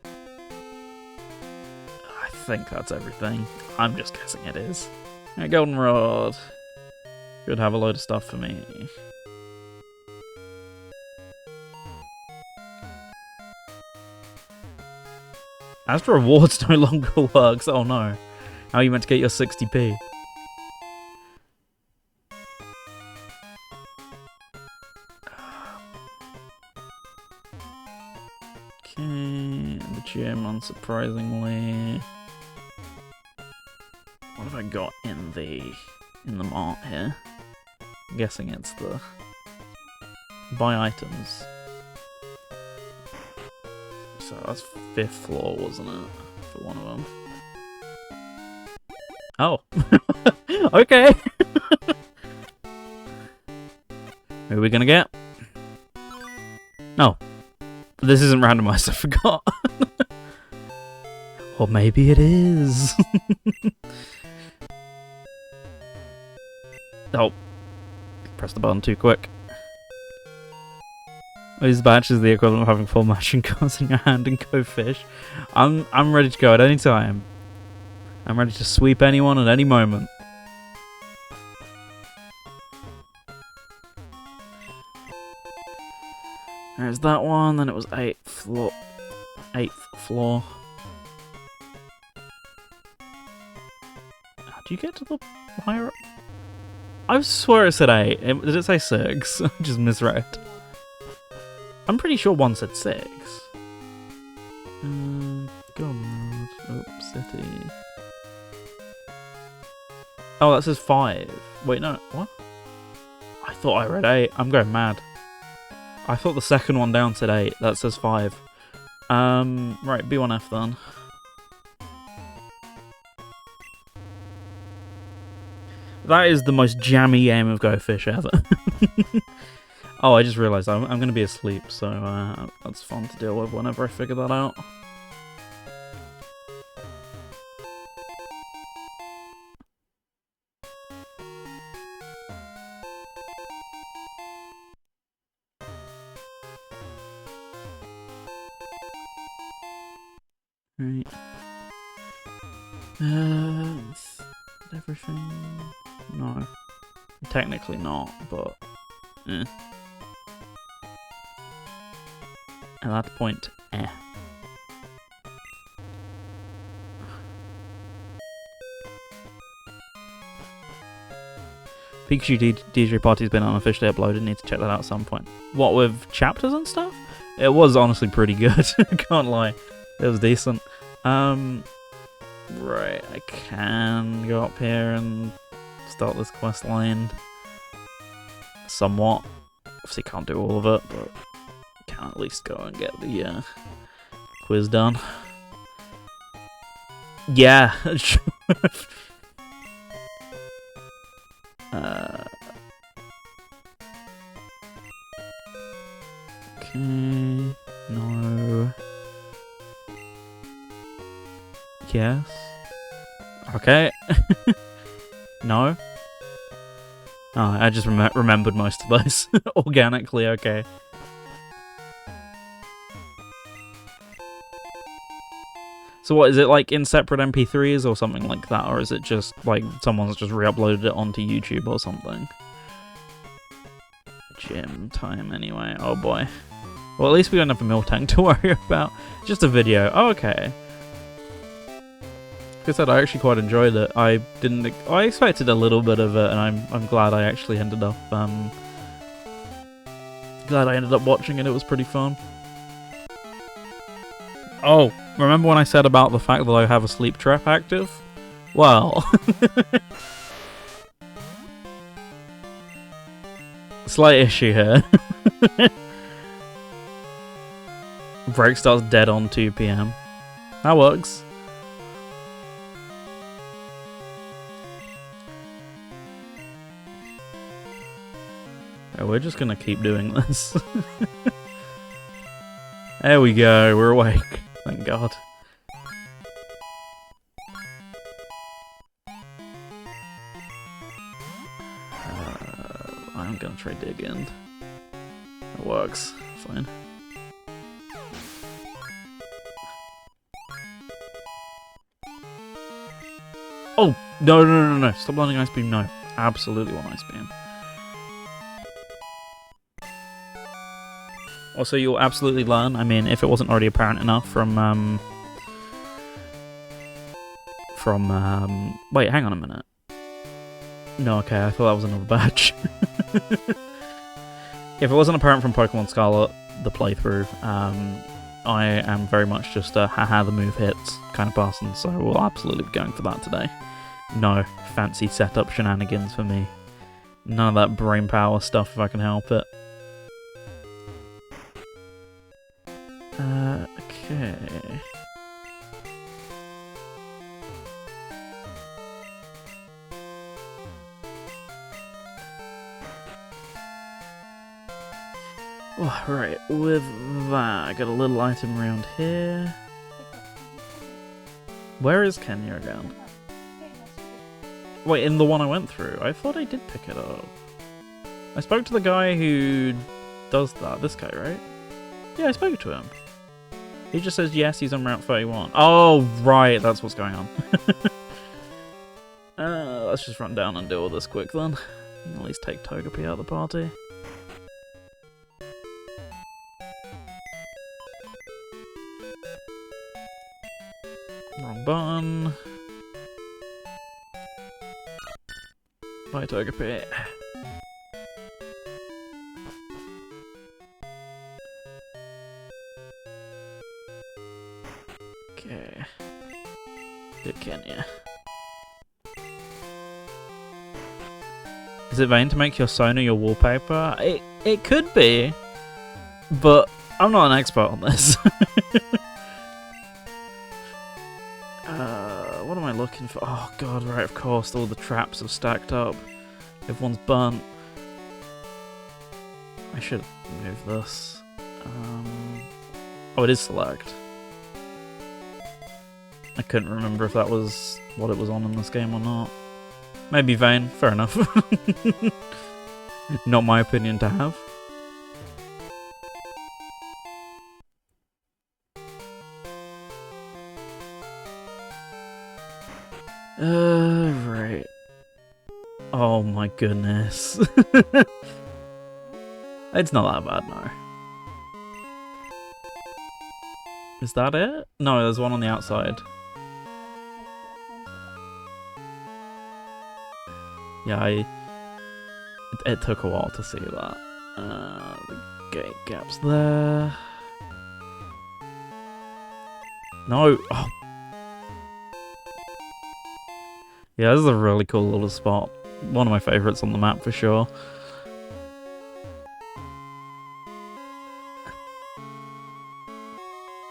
I think that's everything. I'm just guessing it is. Alright, Goldenrod. Should have a load of stuff for me. As for rewards no longer works, oh no. How are you meant to get your 60p? Okay, the gym, unsurprisingly. What have I got in the mart here? I'm guessing it's the buy items. So that's 5th floor, wasn't it? For one of them. Oh. Okay. Who are we gonna get? No. This isn't randomized, I forgot. Or maybe it is. Oh. Press the button too quick. This batch is the equivalent of having 4 matching cards in your hand and go fish. I'm ready to go at any time. I'm ready to sweep anyone at any moment. There's that one, then it was 8th floor. 8th floor. How do you get to the higher up? I swear it said 8. Did it say 6? I just misread. I'm pretty sure one said 6. God. Oops, city. Oh, that says 5. Wait, no, what? I thought I read 8. I'm going mad. I thought the second one down said 8. That says 5. Right, B1F then. That is the most jammy game of Go Fish ever. Oh, I just realised I'm going to be asleep, so that's fun to deal with whenever I figure that out. Right. Is everything? No. Technically not, but... eh. At that point, eh. Pikachu DJ Party's been unofficially uploaded, need to check that out at some point. What, with chapters and stuff? It was honestly pretty good, can't lie. It was decent. Right, I can go up here and start this quest line. Somewhat. Obviously can't do all of it, but can at least go and get the quiz done. Yeah, sure. Okay, no. Yes. Okay. No. Oh, I just remembered most of those organically. Okay. So what, is it like in separate MP3s or something like that, or is it just like someone's just re-uploaded it onto YouTube or something? Gym time anyway. Oh boy. Well, at least we don't have a milk tank to worry about. Just a video. Oh, okay. Like I said, I actually quite enjoyed it. I expected a little bit of it, and I'm glad I actually ended up watching it. It was pretty fun. Oh, remember when I said about the fact that I have a sleep trap active? Well, Slight issue here. Break starts dead on 2 PM. That works. Oh, we're just gonna keep doing this. There we go, we're awake. Thank God. I'm gonna try dig in. It works. Fine. Oh! No. Stop landing Ice Beam, no. Absolutely want Ice Beam. Also, you'll absolutely learn. I mean, if it wasn't already apparent enough from wait, hang on a minute. No, okay, I thought that was another badge. If it wasn't apparent from Pokemon Scarlet, the playthrough, I am very much just a haha the move hits kind of person, so we'll absolutely be going for that today. No fancy setup shenanigans for me. None of that brain power stuff if I can help it. Okay. Oh, right, with that, I got a little item around here. Where is Kenya again? Wait, in the one I went through? I thought I did pick it up. I spoke to the guy who does that. This guy, right? Yeah, I spoke to him. He just says yes, he's on Route 31. Oh, right, that's what's going on. Let's just run down and do all this quick then. At least take Togepi out of the party. Wrong button. Bye, Togepi. Okay. Did Kenya. Is it vain to make your Sona your wallpaper? It could be, but I'm not an expert on this. What am I looking for? Oh god, right, of course, all the traps have stacked up. Everyone's burnt. I should move this. Oh, it is select. I couldn't remember if that was what it was on in this game or not. Maybe vain, fair enough. Not my opinion to have. Right. Oh my goodness. It's not that bad, no. Is that it? No, there's one on the outside. Yeah, it took a while to see that. The gate gap's there. No! Oh. Yeah, this is a really cool little spot. One of my favourites on the map for sure.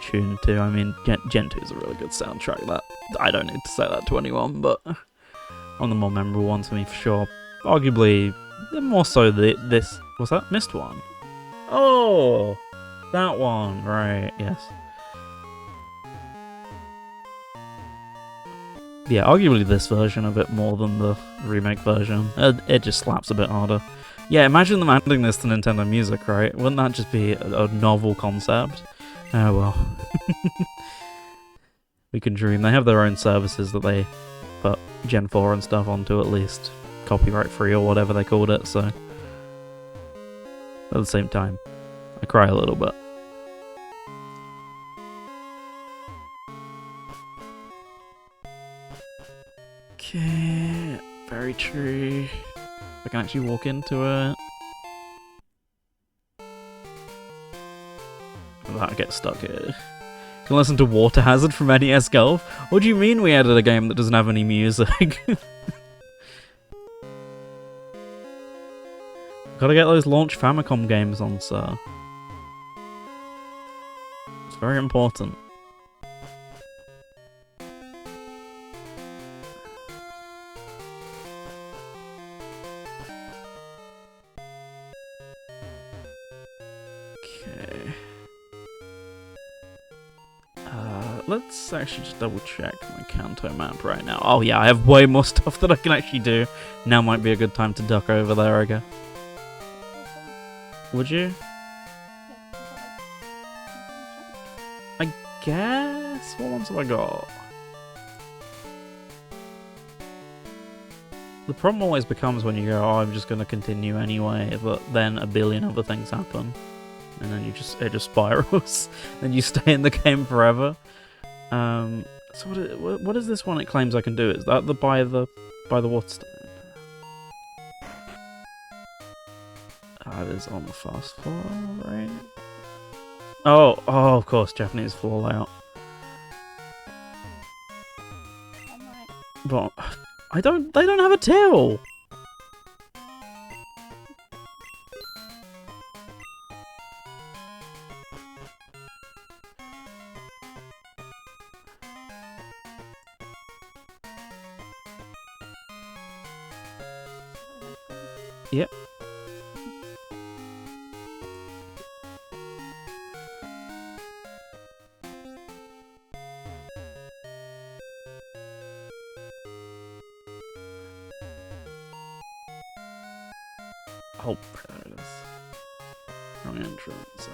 Tune 2, I mean, Gen 2 is a really good soundtrack. That I don't need to say that to anyone, but one of the more memorable ones for me for sure. Arguably, more so this... What's that? Missed one. Oh! That one, right, yes. Yeah, arguably this version of it more than the remake version. It just slaps a bit harder. Yeah, imagine them adding this to Nintendo Music, right? Wouldn't that just be a novel concept? Oh well. We can dream. They have their own services that they put Gen 4 and stuff onto, at least. Copyright free or whatever they called it, so... At the same time, I cry a little bit. Okay, berry tree. I can actually walk into it. That gets stuck here. You can listen to Water Hazard from NES Golf. What do you mean we added a game that doesn't have any music? Gotta get those launch Famicom games on, sir. It's very important. Okay. Let's actually just double check my Kanto map right now. Oh yeah, I have way more stuff that I can actually do. Now might be a good time to duck over there, I guess. Would you? I guess? What ones have I got? The problem always becomes when you go, oh, I'm just going to continue anyway, but then a billion other things happen. And then it just spirals. Then you stay in the game forever. So what is this one it claims I can do? Is that by the Waterstone? That is on the fast floor, right? Oh, of course, Japanese floor layout. But they don't have a till. Yep. Oh, there it is. Wrong entrance.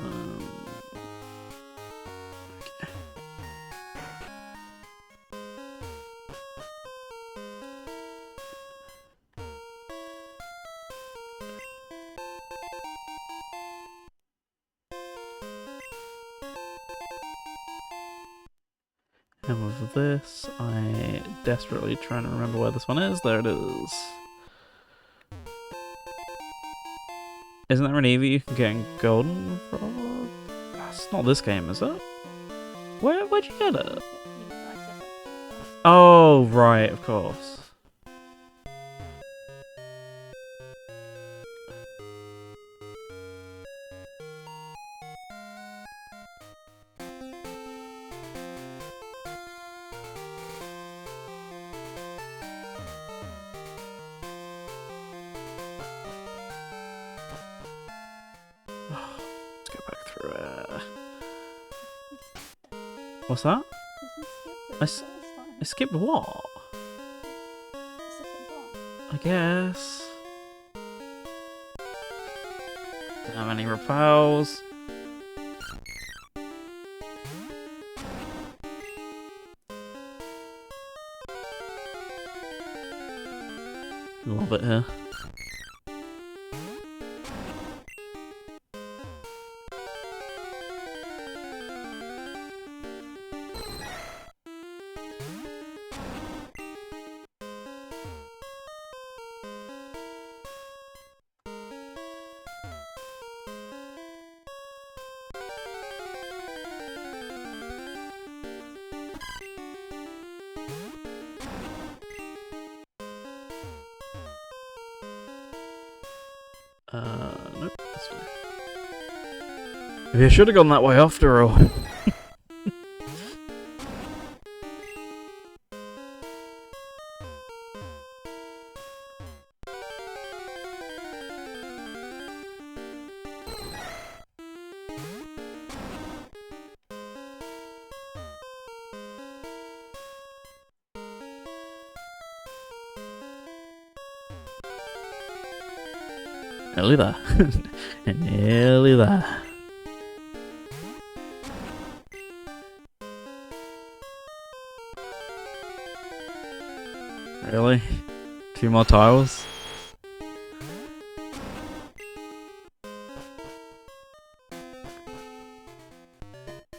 Okay. And with this, I desperately trying to remember where this one is. There it is. Isn't there an Eevee you can get in Golden Frog? That's not this game, is it? Where'd you get it? Oh, right, of course. Let's go back through it. What's that? I skipped what? I guess. Don't have any repels. Love it here. Nope, this way. Maybe I should have gone that way after all. Nearly there. Nearly there. Really? 2 more tiles?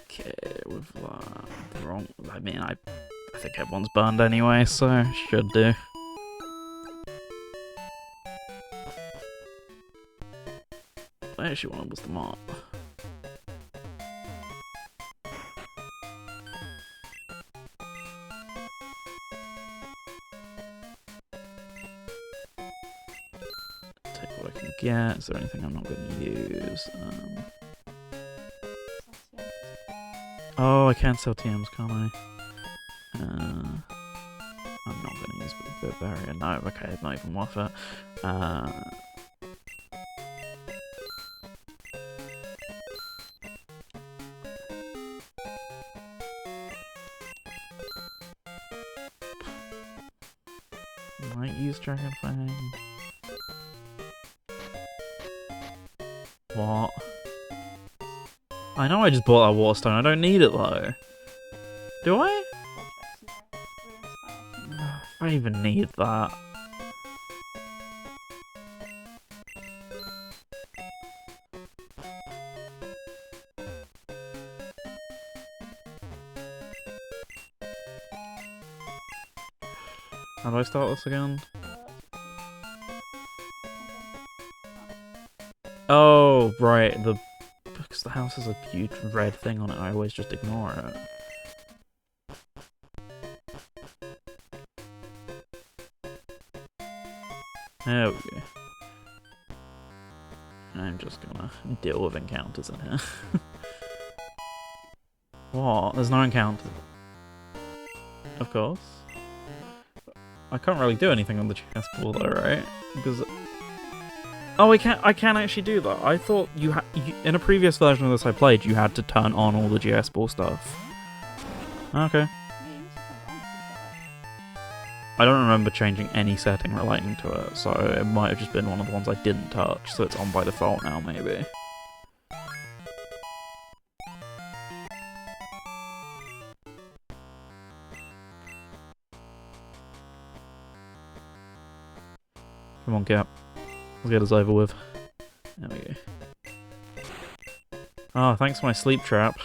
Okay, with the wrong... I mean, I think everyone's burned anyway, so should do. I actually wanted was the mop. take what I can get. Is there anything I'm not going to use? Oh, I can sell TMs, can't I? I'm not going to use the barrier. No, okay, it's not even worth it. Might use Dragon Fang. What? I know I just bought that water stone. I don't need it though. Do I? I don't even need that. How do I start this again? Oh, right, because the house has a huge red thing on it, I always just ignore it. There we go. I'm just gonna deal with encounters in here. What? There's no encounter. Of course. I can't really do anything on the GS ball though, right? Because oh, I can actually do that. I thought you in a previous version of this I played, you had to turn on all the GS ball stuff. Okay. I don't remember changing any setting relating to it, so it might have just been one of the ones I didn't touch, so it's on by default now, maybe. Come on, Cap. Let's get this over with. There we go. Oh, thanks for my sleep trap.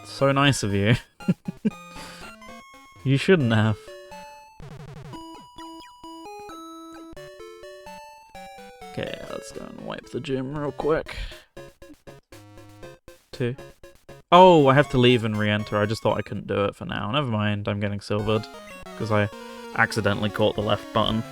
So nice of you. You shouldn't have. Okay, let's go and wipe the gym real quick. 2. Oh, I have to leave and re-enter. I just thought I couldn't do it for now. Never mind, I'm getting silvered. Because I accidentally caught the left button.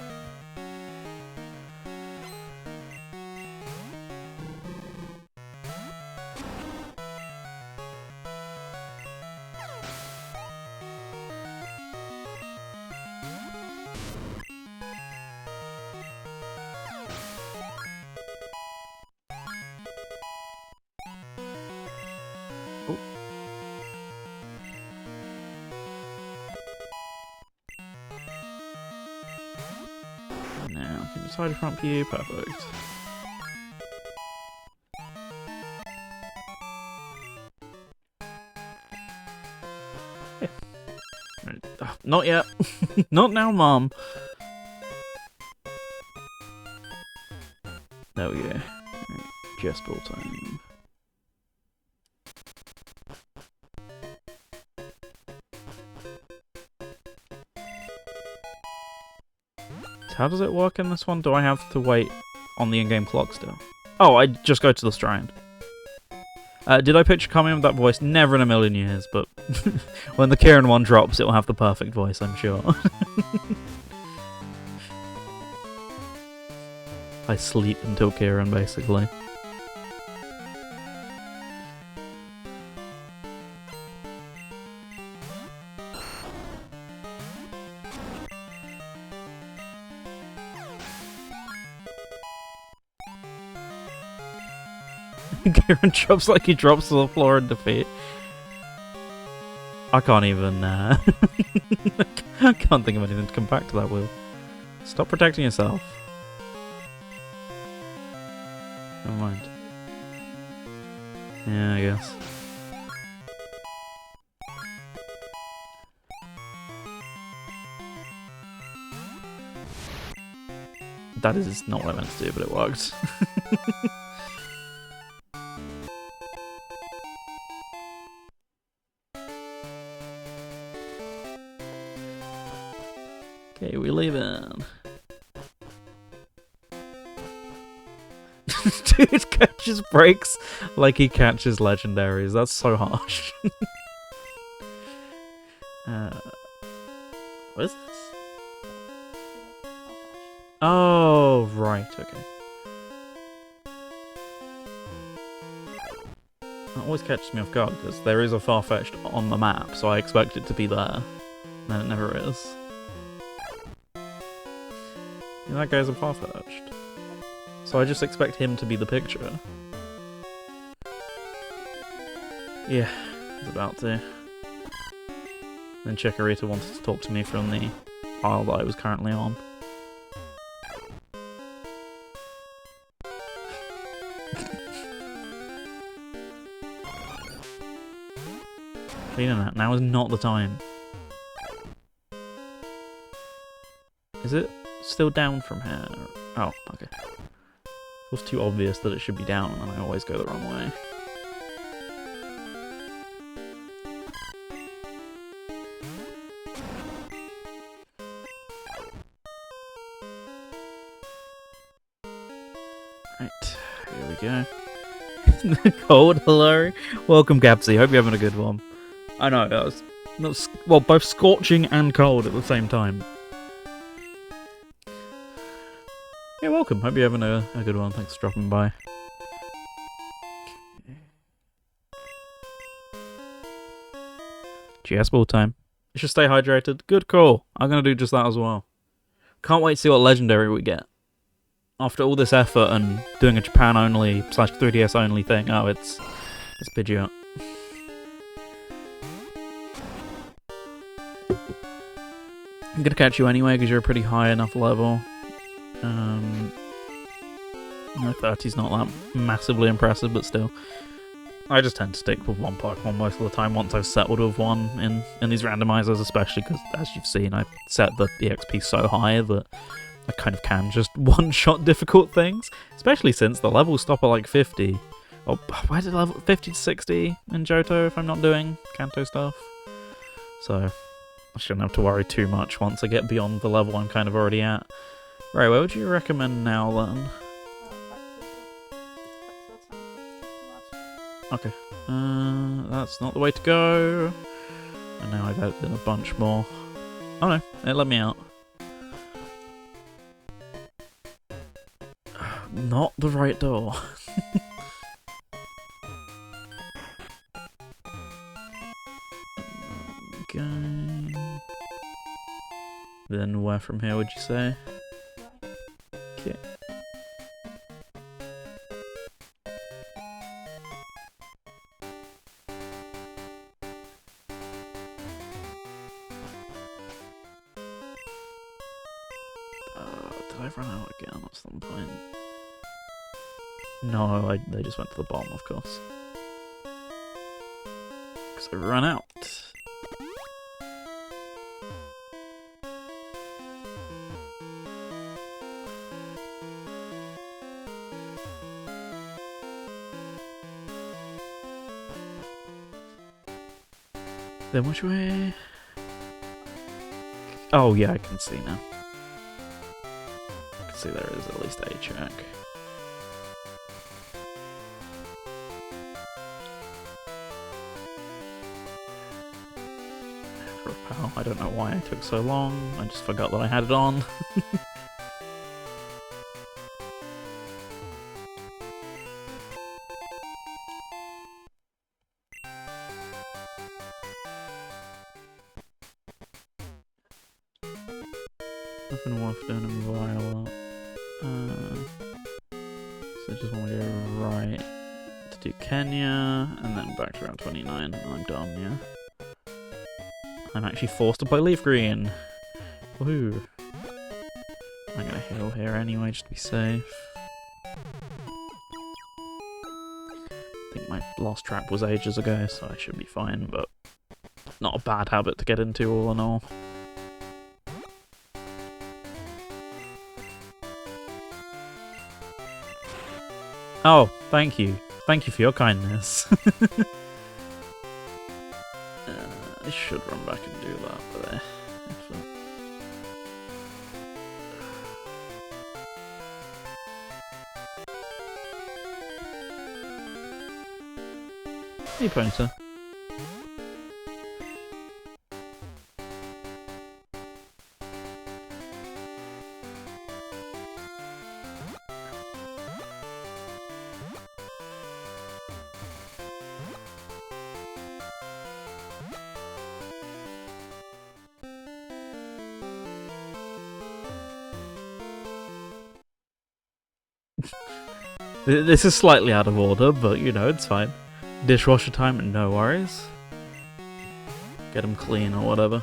Now, I can just hide in front of you. Perfect. Yeah. Not yet. Not now, Mom. There we go. Just ball time. How does it work in this one? Do I have to wait on the in-game clock still? Oh, I just go to the shrine. Did I picture coming with that voice? Never in a million years, but when the Kieran one drops, it will have the perfect voice, I'm sure. I sleep until Kieran, basically. Kieran drops like he drops to the floor in defeat. I can't even, I can't think of anything to come back to that with. Stop protecting yourself. Never mind. Yeah, I guess. That is not what I meant to do, but it worked. Okay, we leaving. Dude catches breaks like he catches legendaries. That's so harsh. What is this? Oh, right, okay. That always catches me off guard, because there is a Farfetch'd on the map, so I expect it to be there. And then it never is. Yeah, that guy's a Farfetch'd. So I just expect him to be the picture. Yeah, he's about to. Then Chikorita wanted to talk to me from the isle that I was currently on. Internet, now is not the time. Is it still down from here? Oh, okay. It was too obvious that it should be down, and I always go the wrong way. Right, here we go. Cold, hello. Welcome, Gabsy. Hope you're having a good one. I know, that was well, both scorching and cold at the same time. Yeah, welcome. Hope you're having a good one. Thanks for dropping by. GS ball time. You should stay hydrated. Good call. I'm going to do just that as well. Can't wait to see what legendary we get. After all this effort and doing a Japan only / 3DS only thing, oh, it's Pidgeot. I'm gonna catch you anyway because you're a pretty high enough level. No, 30's not that massively impressive, but still. I just tend to stick with one Pokemon most of the time once I've settled with one in these randomizers, especially because, as you've seen, I set the EXP so high that I kind of can just one-shot difficult things, especially since the levels stop at like 50. Or where did level 50 to 60 in Johto if I'm not doing Kanto stuff? So I shouldn't have to worry too much once I get beyond the level I'm kind of already at. Right, where would you recommend now then? Okay, that's not the way to go. And now I've added in a bunch more. Oh no, it let me out. Not the right door. Okay. Then where from here would you say? Okay. Did I run out again at some point? No, they just went to the bottom, of course. Because I ran out. Then which way? Oh yeah, I can see now. I can see there is at least a check. For a pal, I don't know why it took so long. I just forgot that I had it on. Nothing worth doing in Violet. So I just want to go right to do Kenya, and then back to round 29, and I'm done, yeah? I'm actually forced to play LeafGreen! Woohoo! I'm gonna heal here anyway, just to be safe. I think my last trap was ages ago, so I should be fine, but not a bad habit to get into all in all. Oh, thank you. Thank you for your kindness. I should run back and do that, but Hey, Ponyta. This is slightly out of order, but you know, it's fine. Dishwasher time, no worries. Get them clean or whatever.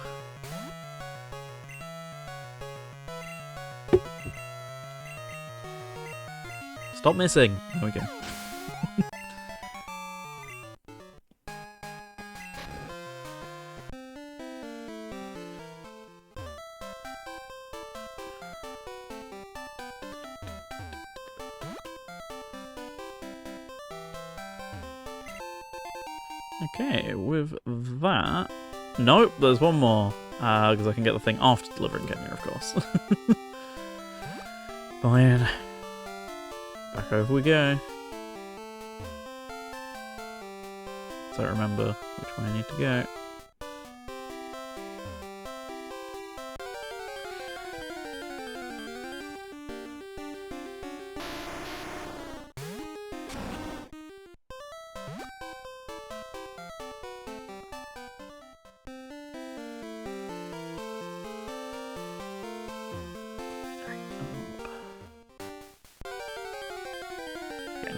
Stop missing. There we go. Okay, with that... Nope, there's one more. Because I can get the thing after delivering Kenya, of course. Fine. Back over we go. So I remember which way I need to go.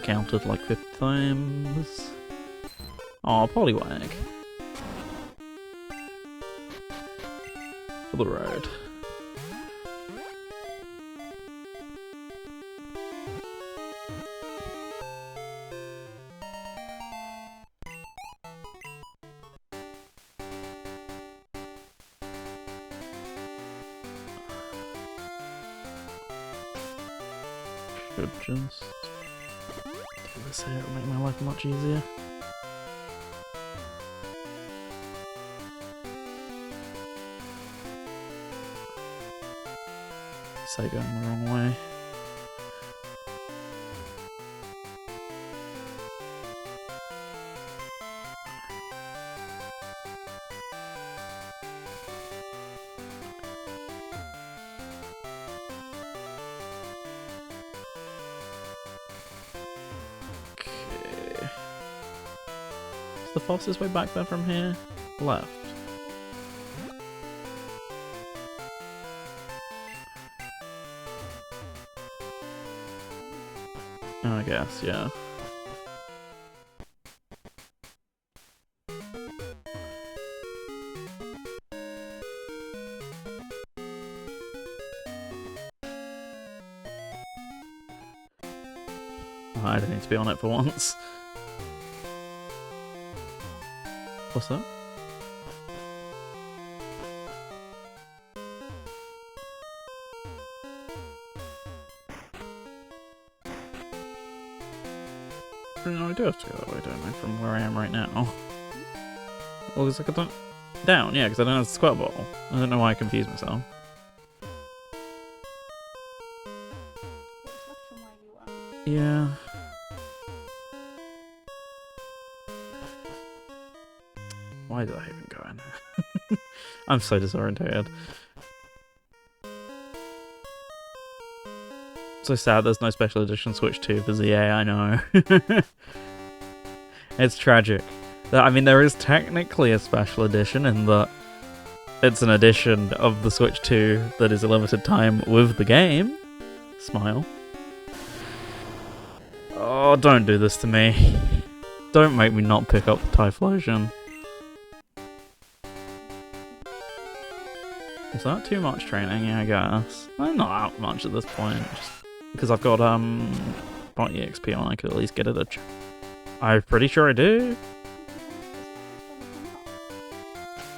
Counted like 50 times. Oh, Poliwag. For the road. Should just... this here, it'll make my life much easier. Say going the wrong way. The fastest way back there from here? Left. I guess, yeah. I didn't need to be on it for once. What's that? No, I do have to go that way, don't I? From where I am right now. Well, because I don't... Down, yeah, because I don't have the squirt bottle. I don't know why I confused myself. Yeah. Why did I even go in there? I'm so disorientated. So sad there's no special edition Switch 2 for ZA, I know. It's tragic. I mean, there is technically a special edition in that it's an edition of the Switch 2 that is a limited time with the game. Smile. Oh, don't do this to me. Don't make me not pick up the Typhlosion. Is that too much training? Yeah, I guess. Well, not out much at this point. Just because I've got Party XP on, I could at least get it I'm pretty sure I do.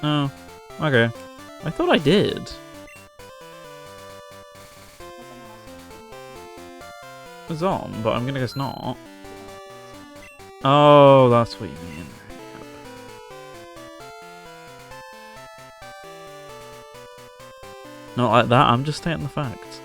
Oh, okay. I thought I did. It's on, but I'm gonna guess not. Oh, that's what you mean. Not like that, I'm just stating the facts.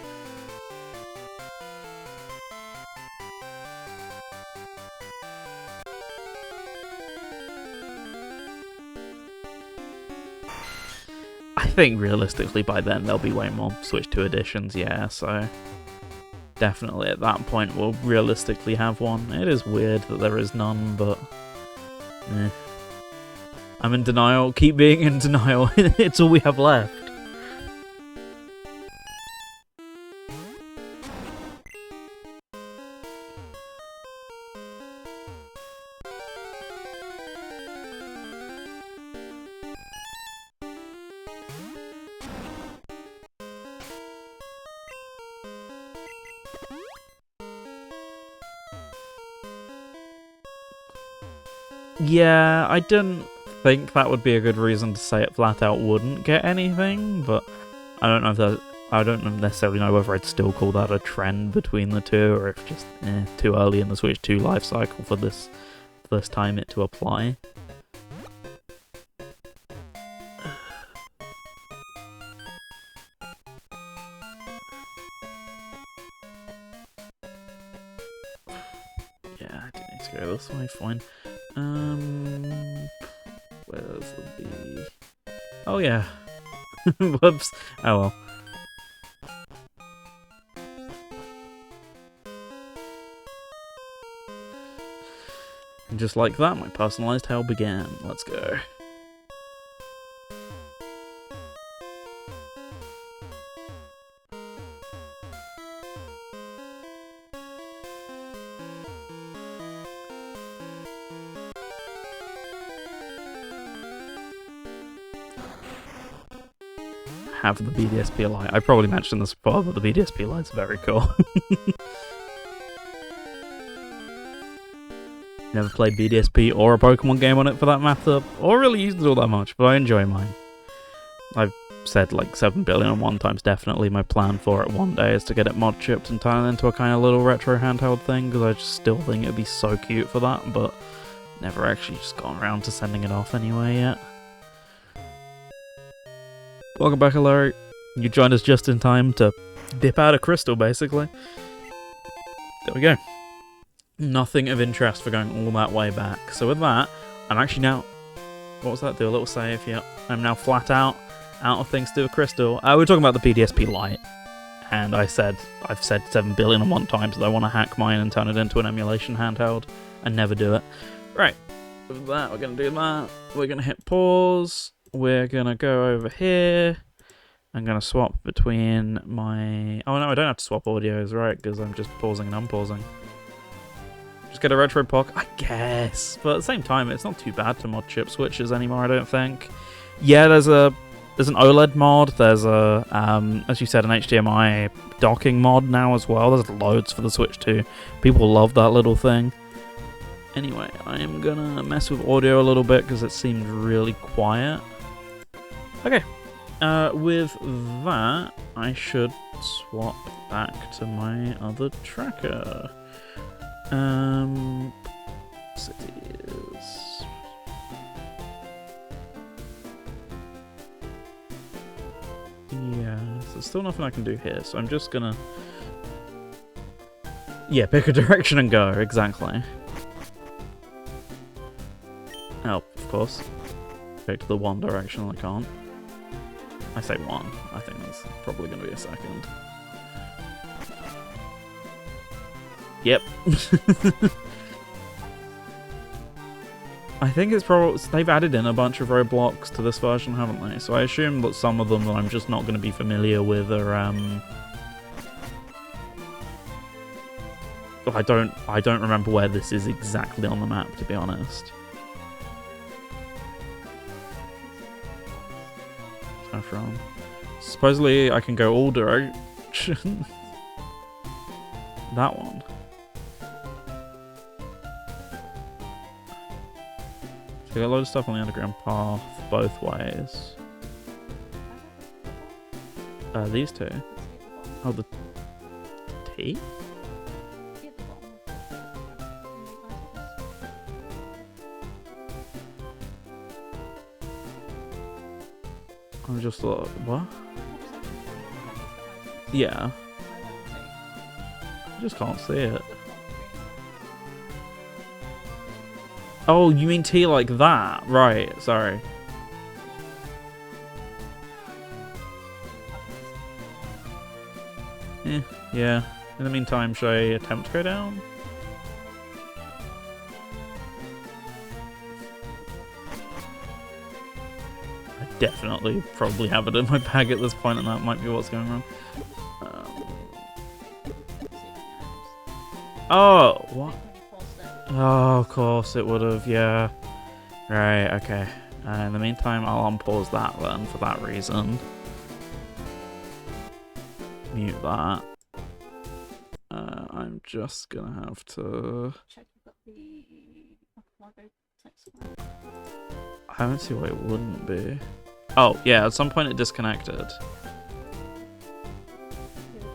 I think realistically by then there'll be way more Switch 2 editions, yeah, so definitely at that point we'll realistically have one. It is weird that there is none, but eh. I'm in denial, keep being in denial, it's all we have left. Yeah, I didn't think that would be a good reason to say it flat out wouldn't get anything, but I don't know if that. I don't necessarily know whether I'd still call that a trend between the two, or if just too early in the Switch 2 life cycle for this time it to apply. Yeah, I didn't need to go this way. Fine. Where's the bee? Oh yeah. Whoops. Oh well. And just like that, my personalised hell began. Let's go. Have the BDSP light. I probably mentioned this before, but the BDSP light's very cool. Never played BDSP or a Pokemon game on it for that matter, or really used it all that much, but I enjoy mine. I've said like 7 billion and one times definitely my plan for it one day is to get it mod chipped and turn it into a kind of little retro handheld thing, because I just still think it'd be so cute for that, but never actually just gotten around to sending it off anyway yet. Welcome back, Larry. You joined us just in time to dip out a crystal, basically. There we go. Nothing of interest for going all that way back. So with that, I'm actually now... What was that? Do a little save, yep. I'm now flat out of things to do with crystal. We're talking about the PDSP Lite. And I've said 7 billion and one times that I want to hack mine and turn it into an emulation handheld. And never do it. Right. With that, we're going to do that. We're going to hit pause. We're going to go over here. I'm going to swap between my... Oh no, I don't have to swap audios, right? Because I'm just pausing and unpausing. Just get a retro Pock, I guess. But at the same time, it's not too bad to mod chip switches anymore, I don't think. Yeah, there's an OLED mod. There's a, as you said, an HDMI docking mod now as well. There's loads for the Switch too. People love that little thing. Anyway, I'm gonna mess with audio a little bit because it seemed really quiet. Okay. With that, I should swap back to my other tracker. Cities. Yeah, so there's still nothing I can do here, so I'm just gonna... Yeah, pick a direction and go, exactly. Oh, of course. Pick the one direction I can't. I say one, I think that's probably gonna be a second. Yep. I think it's probably... They've added in a bunch of roadblocks to this version, haven't they? So I assume that some of them that I'm just not going to be familiar with are... I don't remember where this is exactly on the map, to be honest. Saffron. Supposedly I can go all directions. That one. So I got a load of stuff on the underground path both ways. These two. Oh, the T? I'm just like, what? Yeah. I just can't see it. Oh, you mean T like that? Right, sorry. Yeah. In the meantime, should I attempt to go down? I definitely probably have it in my bag at this point, and that might be what's going wrong. Oh, what? Oh, of course it would have, yeah. Right, okay. In the meantime, I'll unpause that then for that reason. Mute that. I'm just gonna have to... Check you've got the Archipelago I don't see why it wouldn't be. Oh, yeah, at some point it disconnected. Do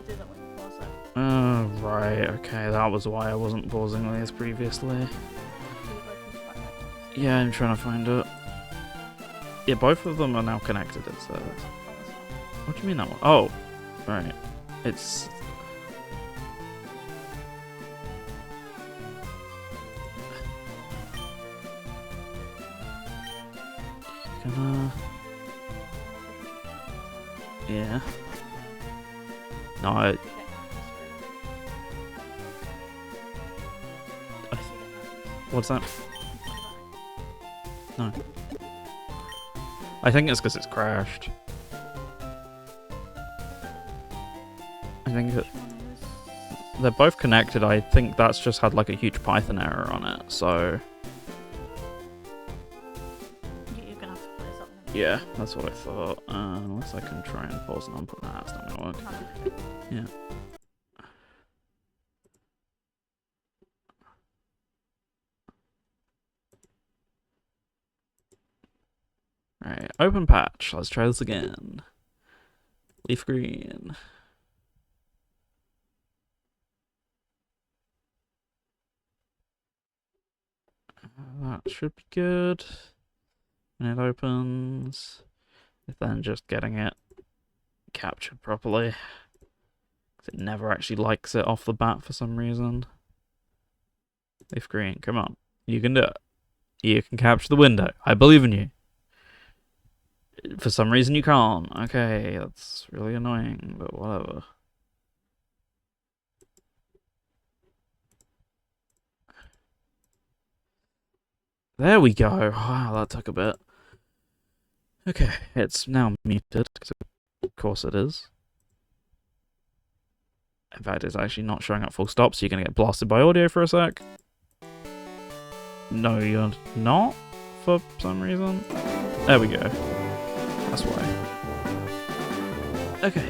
that when you pause it. Oh, right, okay, that was why I wasn't pausing these previously. Yeah, I'm trying to find it. Yeah, both of them are now connected, it says. What do you mean that one? Oh, right. It's... Gonna... Yeah. No, what's that? No. I think it's because it's crashed. I think that they're both connected. I think that's just had like a huge Python error on it, so... You're gonna have to play something. Yeah, that's what I thought. Unless I can try and pause and unput that, that's not gonna work. Yeah. Right, open patch. Let's try this again. LeafGreen. That should be good. When it opens, then just getting it captured properly. It never actually likes it off the bat for some reason. LeafGreen, come on. You can do it. You can capture the window. I believe in you. For some reason you can't. Okay, that's really annoying, but whatever. There we go. Wow, that took a bit. Okay, it's now muted, because of course it is. In fact, it's actually not showing up full stop, so you're going to get blasted by audio for a sec. No, you're not, for some reason. There we go. That's why. Okay,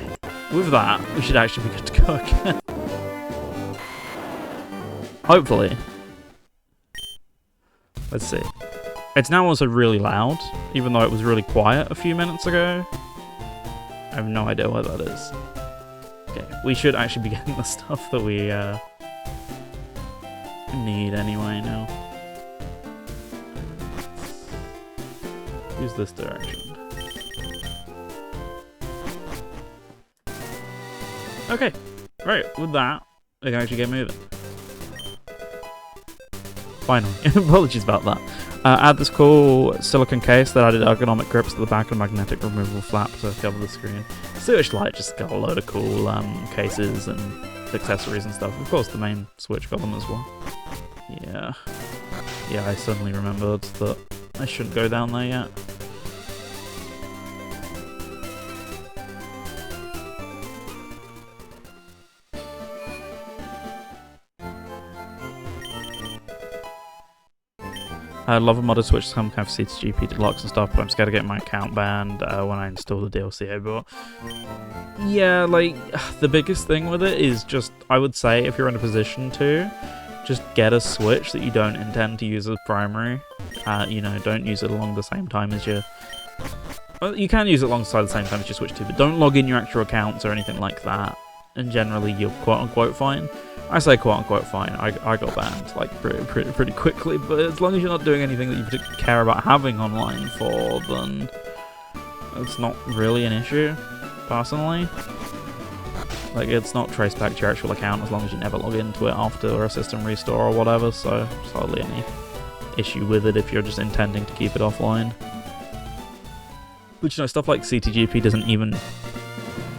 with that, we should actually be good to go again. Hopefully. Let's see. It's now also really loud, even though it was really quiet a few minutes ago. I have no idea what that is. Okay, we should actually be getting the stuff that we need anyway now. Use this direction. Okay, right, with that, we can actually get moving. Finally. Apologies about that. Add this cool silicone case that added ergonomic grips to the back and magnetic removable flap to cover the screen. Switch Lite just got a load of cool cases and accessories and stuff. Of course, the main Switch got them as well. Yeah. Yeah, I suddenly remembered that I shouldn't go down there yet. I love a modded Switch to come kind of CTGP Deluxe and stuff, but I'm scared of getting my account banned when I install the DLC I bought. Yeah, like, the biggest thing with it is just, I would say, if you're in a position to, just get a Switch that you don't intend to use as primary. You know, don't use it along the same time as your... Well, you can use it alongside the same time as your Switch 2, but don't log in your actual accounts or anything like that. And generally, you're quote-unquote fine. I say quote-unquote fine. I got banned like pretty quickly, but as long as you're not doing anything that you particularly care about having online for, then it's not really an issue, personally. Like, it's not traced back to your actual account as long as you never log into it after a system restore or whatever, so there's hardly any issue with it if you're just intending to keep it offline. But, you know, stuff like CTGP doesn't even...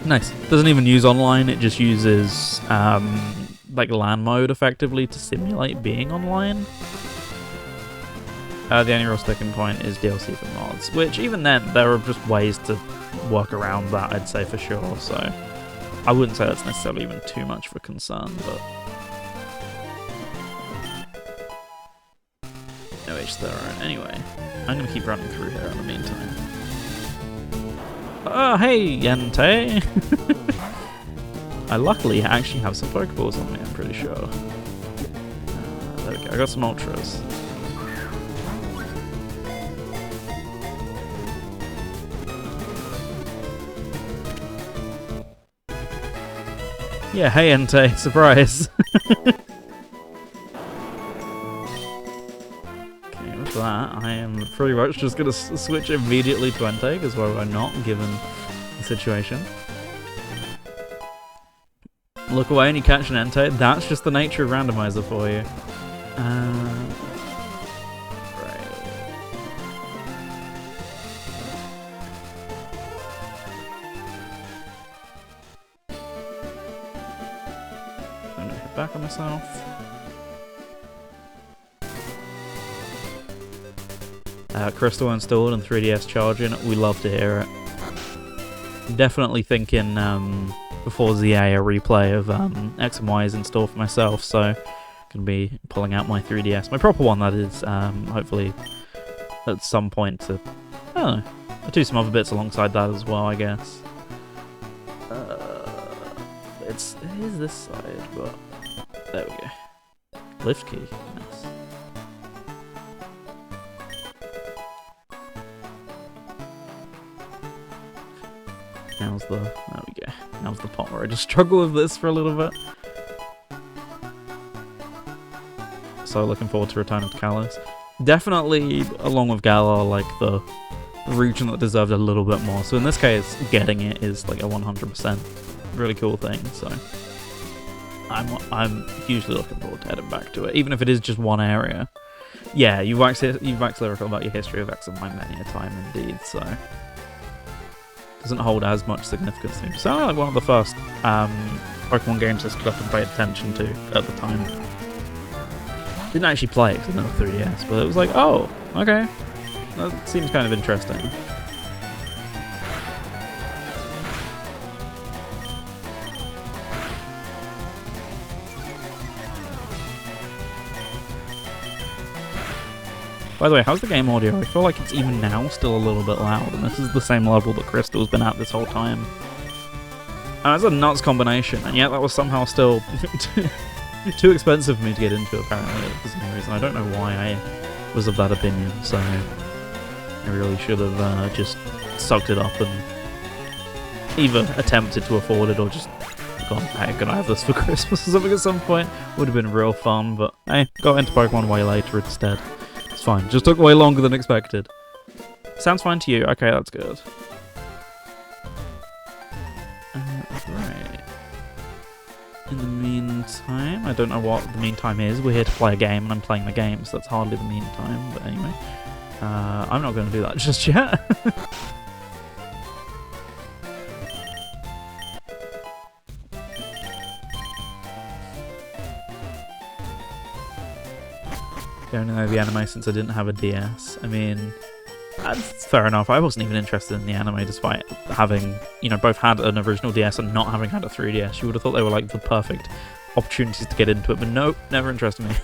Nice. Doesn't even use online, it just uses, like, LAN mode, effectively, to simulate being online. The only real sticking point is DLC for mods, which, even then, there are just ways to work around that, I'd say, for sure, so... I wouldn't say that's necessarily even too much of a concern, but... No H there. Anyway, I'm going to keep running through here in the meantime. Oh, hey, Yente! I luckily actually have some Pokeballs on me, I'm pretty sure. There we go, I got some Ultras. Yeah, hey Entei, surprise! Okay, with that, I am pretty much just gonna switch immediately to Entei, because why would I not, given the situation. Look away and you catch an Entei, that's just the nature of randomizer for you. Back on myself. Crystal installed and 3DS charging. We love to hear it. Definitely thinking before ZA a replay of X and Y is in store for myself, so gonna be pulling out my 3DS, my proper one that is. Hopefully at some point to, I don't know, I'll do some other bits alongside that as well, I guess. It is this side, but. There we go. Lift key. Nice. There we go. Now's the part where I just struggle with this for a little bit. So looking forward to Return of Kalos. Definitely, along with Galar, like the region that deserved a little bit more. So in this case, getting it is like a 100% really cool thing, so. I'm hugely looking forward to heading back to it, even if it is just one area. Yeah, you've waxed lyrical about your history of X and Y many a time indeed, so doesn't hold as much significance to me. So like one of the first Pokemon games I stood up and paid attention to at the time. Didn't actually play it because I didn't have a 3DS, but it was like, oh, okay, that seems kind of interesting. By the way, how's the game audio? I feel like it's even now still a little bit loud, and this is the same level that Crystal's been at this whole time. And that's a nuts combination, and yet that was somehow still too expensive for me to get into, apparently, for some reason. I don't know why I was of that opinion, so I really should have just sucked it up and either attempted to afford it or just gone, hey, can I have this for Christmas or something at some point? Would have been real fun, but hey, got into Pokemon way later instead. Fine, just took way longer than expected. Sounds fine to you? Okay, that's good. Right. In the meantime, I don't know what the meantime is. We're here to play a game, and I'm playing the game, so that's hardly the meantime. But anyway, I'm not going to do that just yet. I only know the anime since I didn't have a DS. I mean, that's fair enough. I wasn't even interested in the anime despite having, you know, both had an original DS and not having had a 3DS. You would have thought they were like the perfect opportunities to get into it, but nope, never interested me.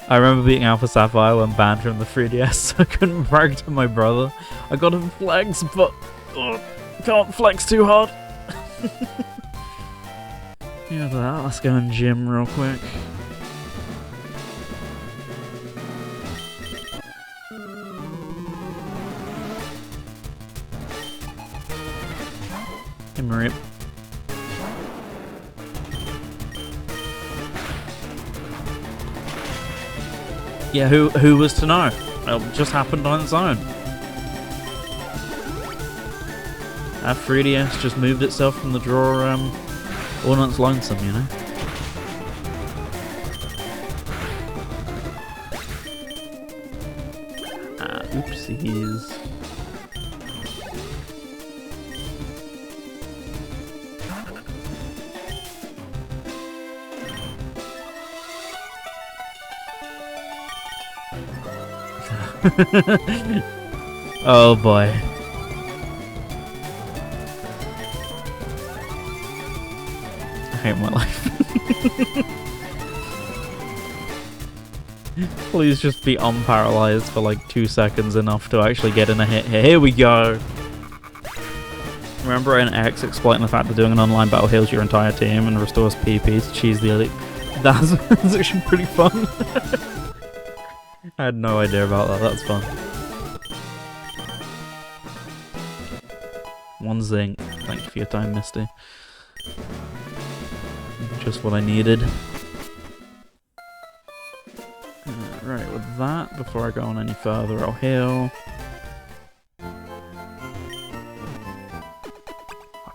I remember beating Alpha Sapphire when banned from the 3DS, so I couldn't brag to my brother. I got him flex, but can't flex too hard. Yeah, that. Let's go in gym real quick. Hey, Marie. Yeah, who was to know? It just happened on its own. Our 3DS just moved itself from the drawer, all on its lonesome, you know? Oopsies. Oh boy. I hate my life. Please just be unparalyzed for like 2 seconds, enough to actually get in a hit here. Here we go. Remember in X exploiting the fact that doing an online battle heals your entire team and restores PP to cheese the elite? That's actually pretty fun. I had no idea about that. That's fun. 1 zinc. Thank you for your time, Misty. Just what I needed. Right, with that, before I go on any further, I'll heal.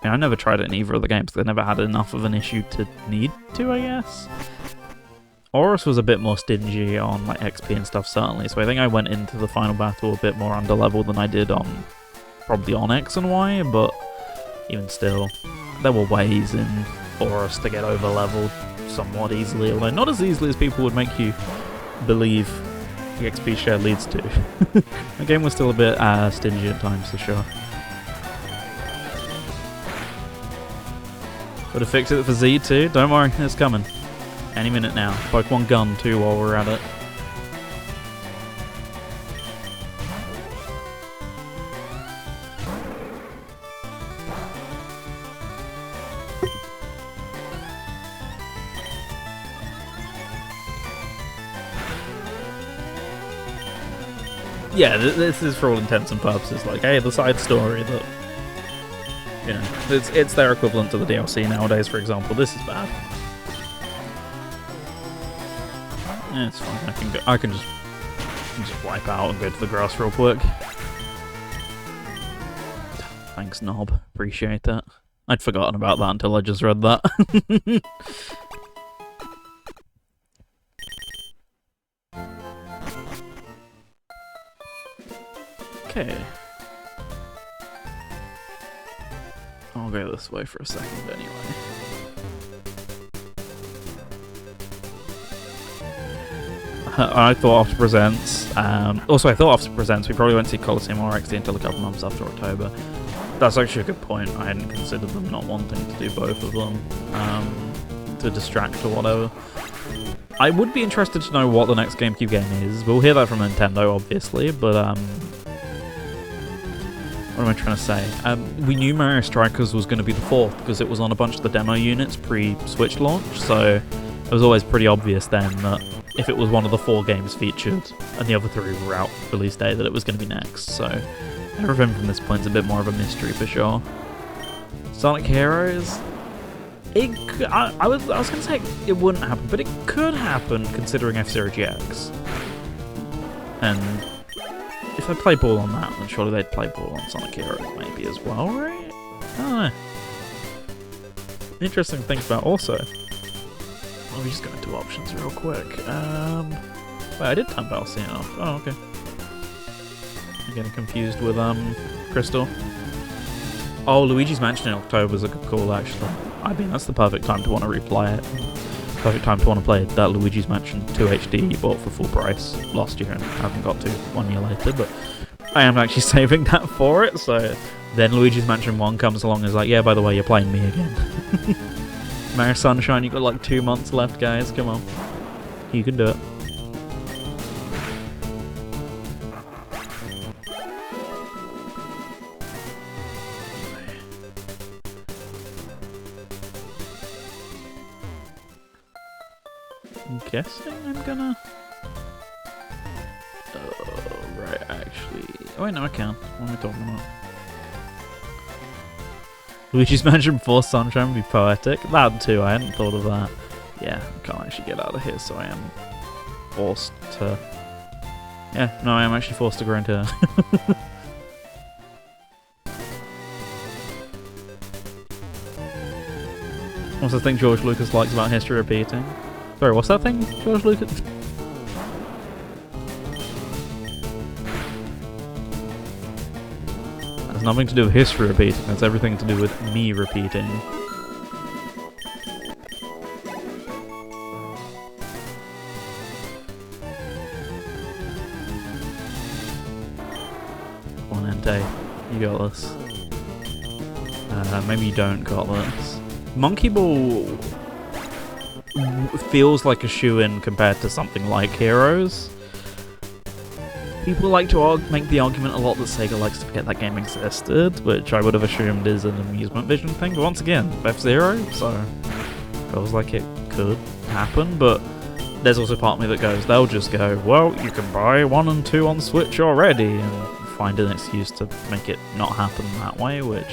I never tried it in either of the games, because I never had enough of an issue to need to, I guess. Horus was a bit more stingy on like XP and stuff, certainly, so I think I went into the final battle a bit more under level than I did on probably on X and Y, but even still, there were ways in Horus to get over leveled somewhat easily, although not as easily as people would make you believe the XP share leads to. The game was still a bit stingy at times, for sure. Would have fixed it for Z too. Don't worry, it's coming. Any minute now. Pokemon Gun too while we're at it. Yeah, this is for all intents and purposes like, hey, the side story that, you know, it's their equivalent to the DLC nowadays, for example. This is bad. Yeah, it's fine. I can just wipe out and go to the grass real quick. Thanks, Knob. Appreciate that. I'd forgotten about that until I just read that. Okay. I'll go this way for a second anyway. I thought after Presents, also I thought after Presents we probably won't see Colosseum or XD until a couple months after October. That's actually a good point. I hadn't considered them not wanting to do both of them, to distract or whatever. I would be interested to know what the next GameCube game is. We'll hear that from Nintendo, obviously, but what am I trying to say? We knew Mario Strikers was going to be the 4th because it was on a bunch of the demo units pre-Switch launch, so it was always pretty obvious then that if it was one of the 4 games featured and the other 3 were out release day, that it was going to be next. So everything from this point is a bit more of a mystery for sure. Sonic Heroes? I was going to say it wouldn't happen, but it could happen considering F-Zero GX. And if I play ball on that, then surely they'd play ball on Sonic Heroes maybe as well, right? I don't know. Interesting to think about also. Let me just go into options real quick. Wait, I did turn Battle Scene off. Oh, okay. I'm getting confused with Crystal. Oh, Luigi's Mansion in October is a good call, actually. I mean, that's the perfect time to want to replay it. Perfect time to want to play that Luigi's Mansion 2 HD you bought for full price last year and haven't got to 1 year later, but I am actually saving that for it, so then Luigi's Mansion 1 comes along and is like, yeah, by the way, you're playing me again. Mario Sunshine, you've got like 2 months left, guys, come on. You can do it. I'm guessing I'm gonna... Oh, right, actually... Oh wait, no, I can. What am I talking about? Luigi's Mansion 4 Sunshine would be poetic. That too, I hadn't thought of that. Yeah, I can't actually get out of here, so I am forced to... Yeah, no, I am actually forced to grind here. What's the thing George Lucas likes about history repeating? Sorry, what's that thing, George Lucas? Has nothing to do with history repeating, that's everything to do with me repeating. Come on, Entei, you got this. Maybe you don't got this. Monkey Ball feels like a shoe-in compared to something like Heroes. People like to make the argument a lot that Sega likes to forget that game existed, which I would have assumed is an Amusement Vision thing, but once again, F-Zero, so feels like it could happen, but there's also part of me that goes, they'll just go, well, you can buy 1 and 2 on Switch already, and find an excuse to make it not happen that way, which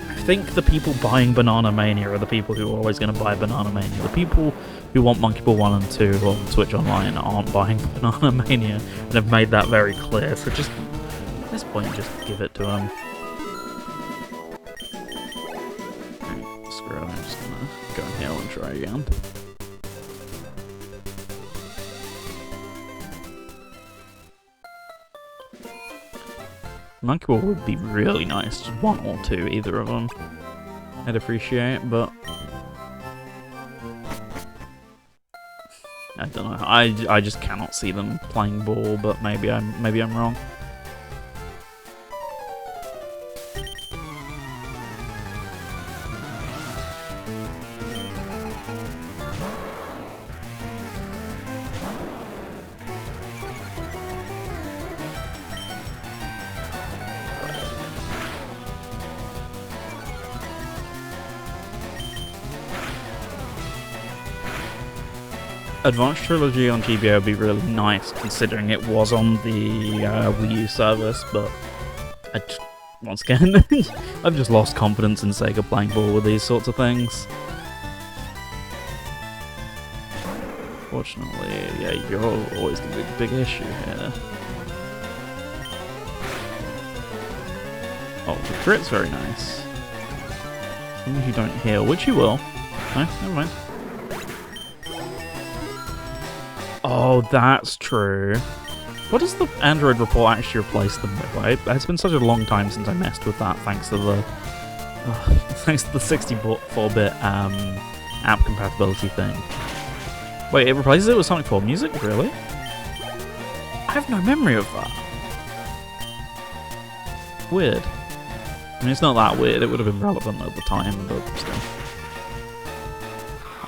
I think the people buying Banana Mania are the people who are always going to buy Banana Mania. The people who want Monkey Ball 1 and 2 on Switch Online aren't buying Banana Mania, and have made that very clear, so just, at this point, just give it to them. Right, screw it, I'm just going to go in here and try again. Monkey Ball would be really nice, just 1 or 2, either of them. I'd appreciate, but I don't know. I just cannot see them playing ball, but maybe I'm wrong. Advanced Trilogy on GBA would be really nice, considering it was on the Wii U service, but once again, I've just lost confidence in Sega playing ball with these sorts of things. Fortunately, yeah, you're always going to be the big issue here. Oh, the crit's very nice. As long as you don't heal, which you will. No, never mind. Oh, that's true. What does the Android report actually replace them with? It's been such a long time since I messed with that, thanks to the 64-bit app compatibility thing. Wait, it replaces it with Sonic 4 music? Really? I have no memory of that. Weird. I mean, it's not that weird. It would have been relevant at the time, but still.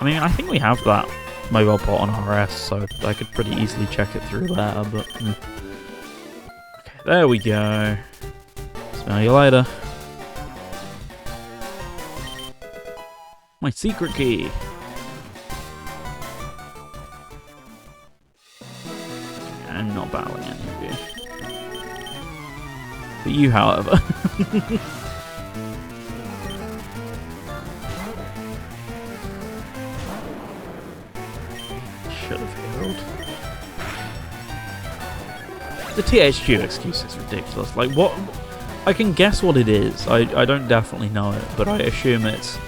I mean, I think we have that mobile port on RS, so I could pretty easily check it through there, but okay, there we go. Smell you later. My secret key. Okay, I'm not battling any of you. But you, however. Should have healed. The THQ excuse is ridiculous. Like, what? I can guess what it is. I don't definitely know it, but I assume it's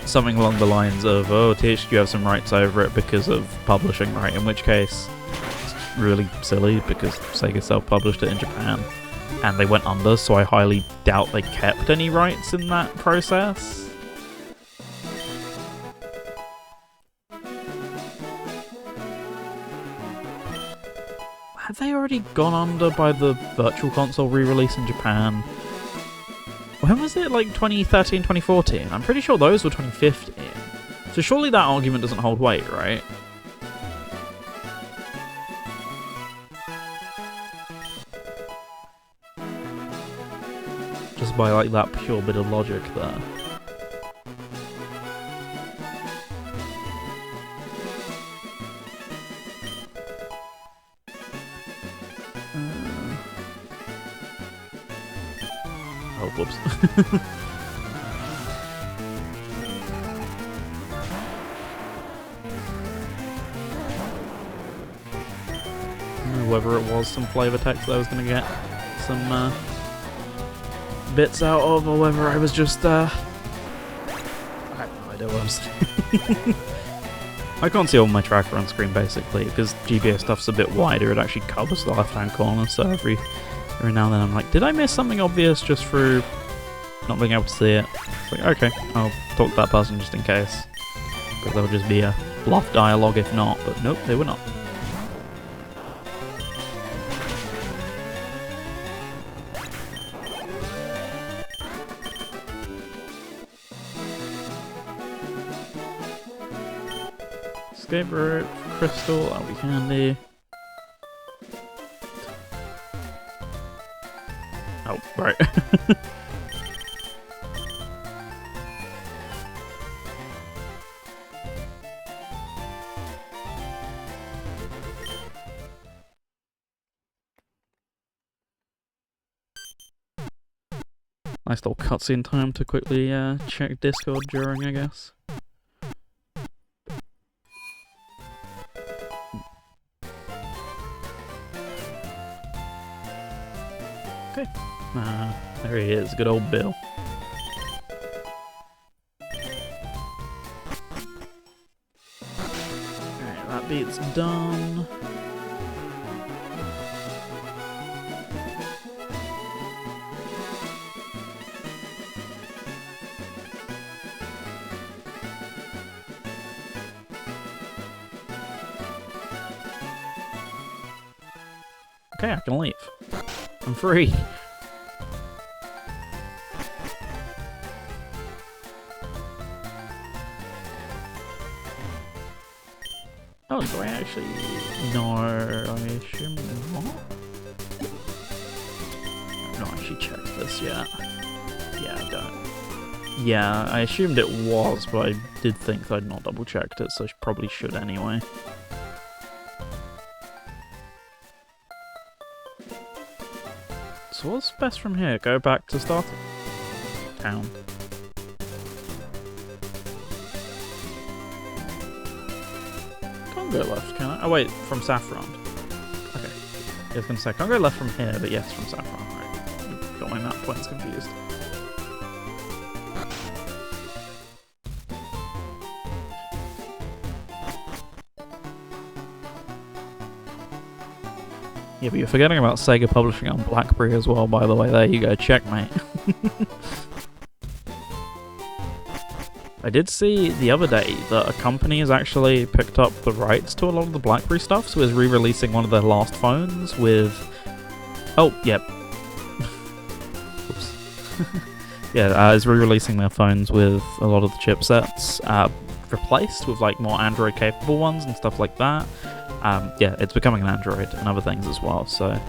something along the lines of, oh, THQ have some rights over it because of publishing, right? In which case, it's really silly because Sega self-published it in Japan, and they went under, so I highly doubt they kept any rights in that process. Have they already gone under by the Virtual Console re-release in Japan? When was it, like 2013, 2014? I'm pretty sure those were 2015. So surely that argument doesn't hold weight, right? Just by like that pure bit of logic there. Oh, whoops. Whether it was some flavor text that I was going to get some bits out of, or whether I was just I have no idea what I'm saying. I can't see all my tracker on screen basically, because GBA stuff's a bit wider, it actually covers the left hand corner, so every now and then I'm like, did I miss something obvious just through not being able to see it? It's like, okay, I'll talk to that person just in case, because that'll just be a bluff dialogue if not, but nope, they were not. Escape rope, crystal, that'll be handy. Oh, right. Nice little cutscene time to quickly check Discord during, I guess. Okay. There he is, good old Bill. Alright, that beat's done. Okay, I can leave. I'm free. Oh, do I actually... No, I assume not? I've not actually checked this yet. Yeah, I don't. Yeah, I assumed it was, but I did think I'd not double checked it, so I probably should anyway. So what's best from here? Go back to start town. Can't go left, can I? Oh wait, from Saffron. Okay. I was gonna say, can't go left from here, but yes, from Saffron. Right. Got my map points confused. Yeah, but you're forgetting about Sega publishing on BlackBerry as well, by the way. There you go, checkmate. I did see the other day that a company has actually picked up the rights to a lot of the BlackBerry stuff, so is re-releasing one of their last phones with... Oh, yep. Oops. Yeah, is re-releasing their phones with a lot of the chipsets replaced with like more Android-capable ones and stuff like that. Yeah, it's becoming an Android and other things as well, so it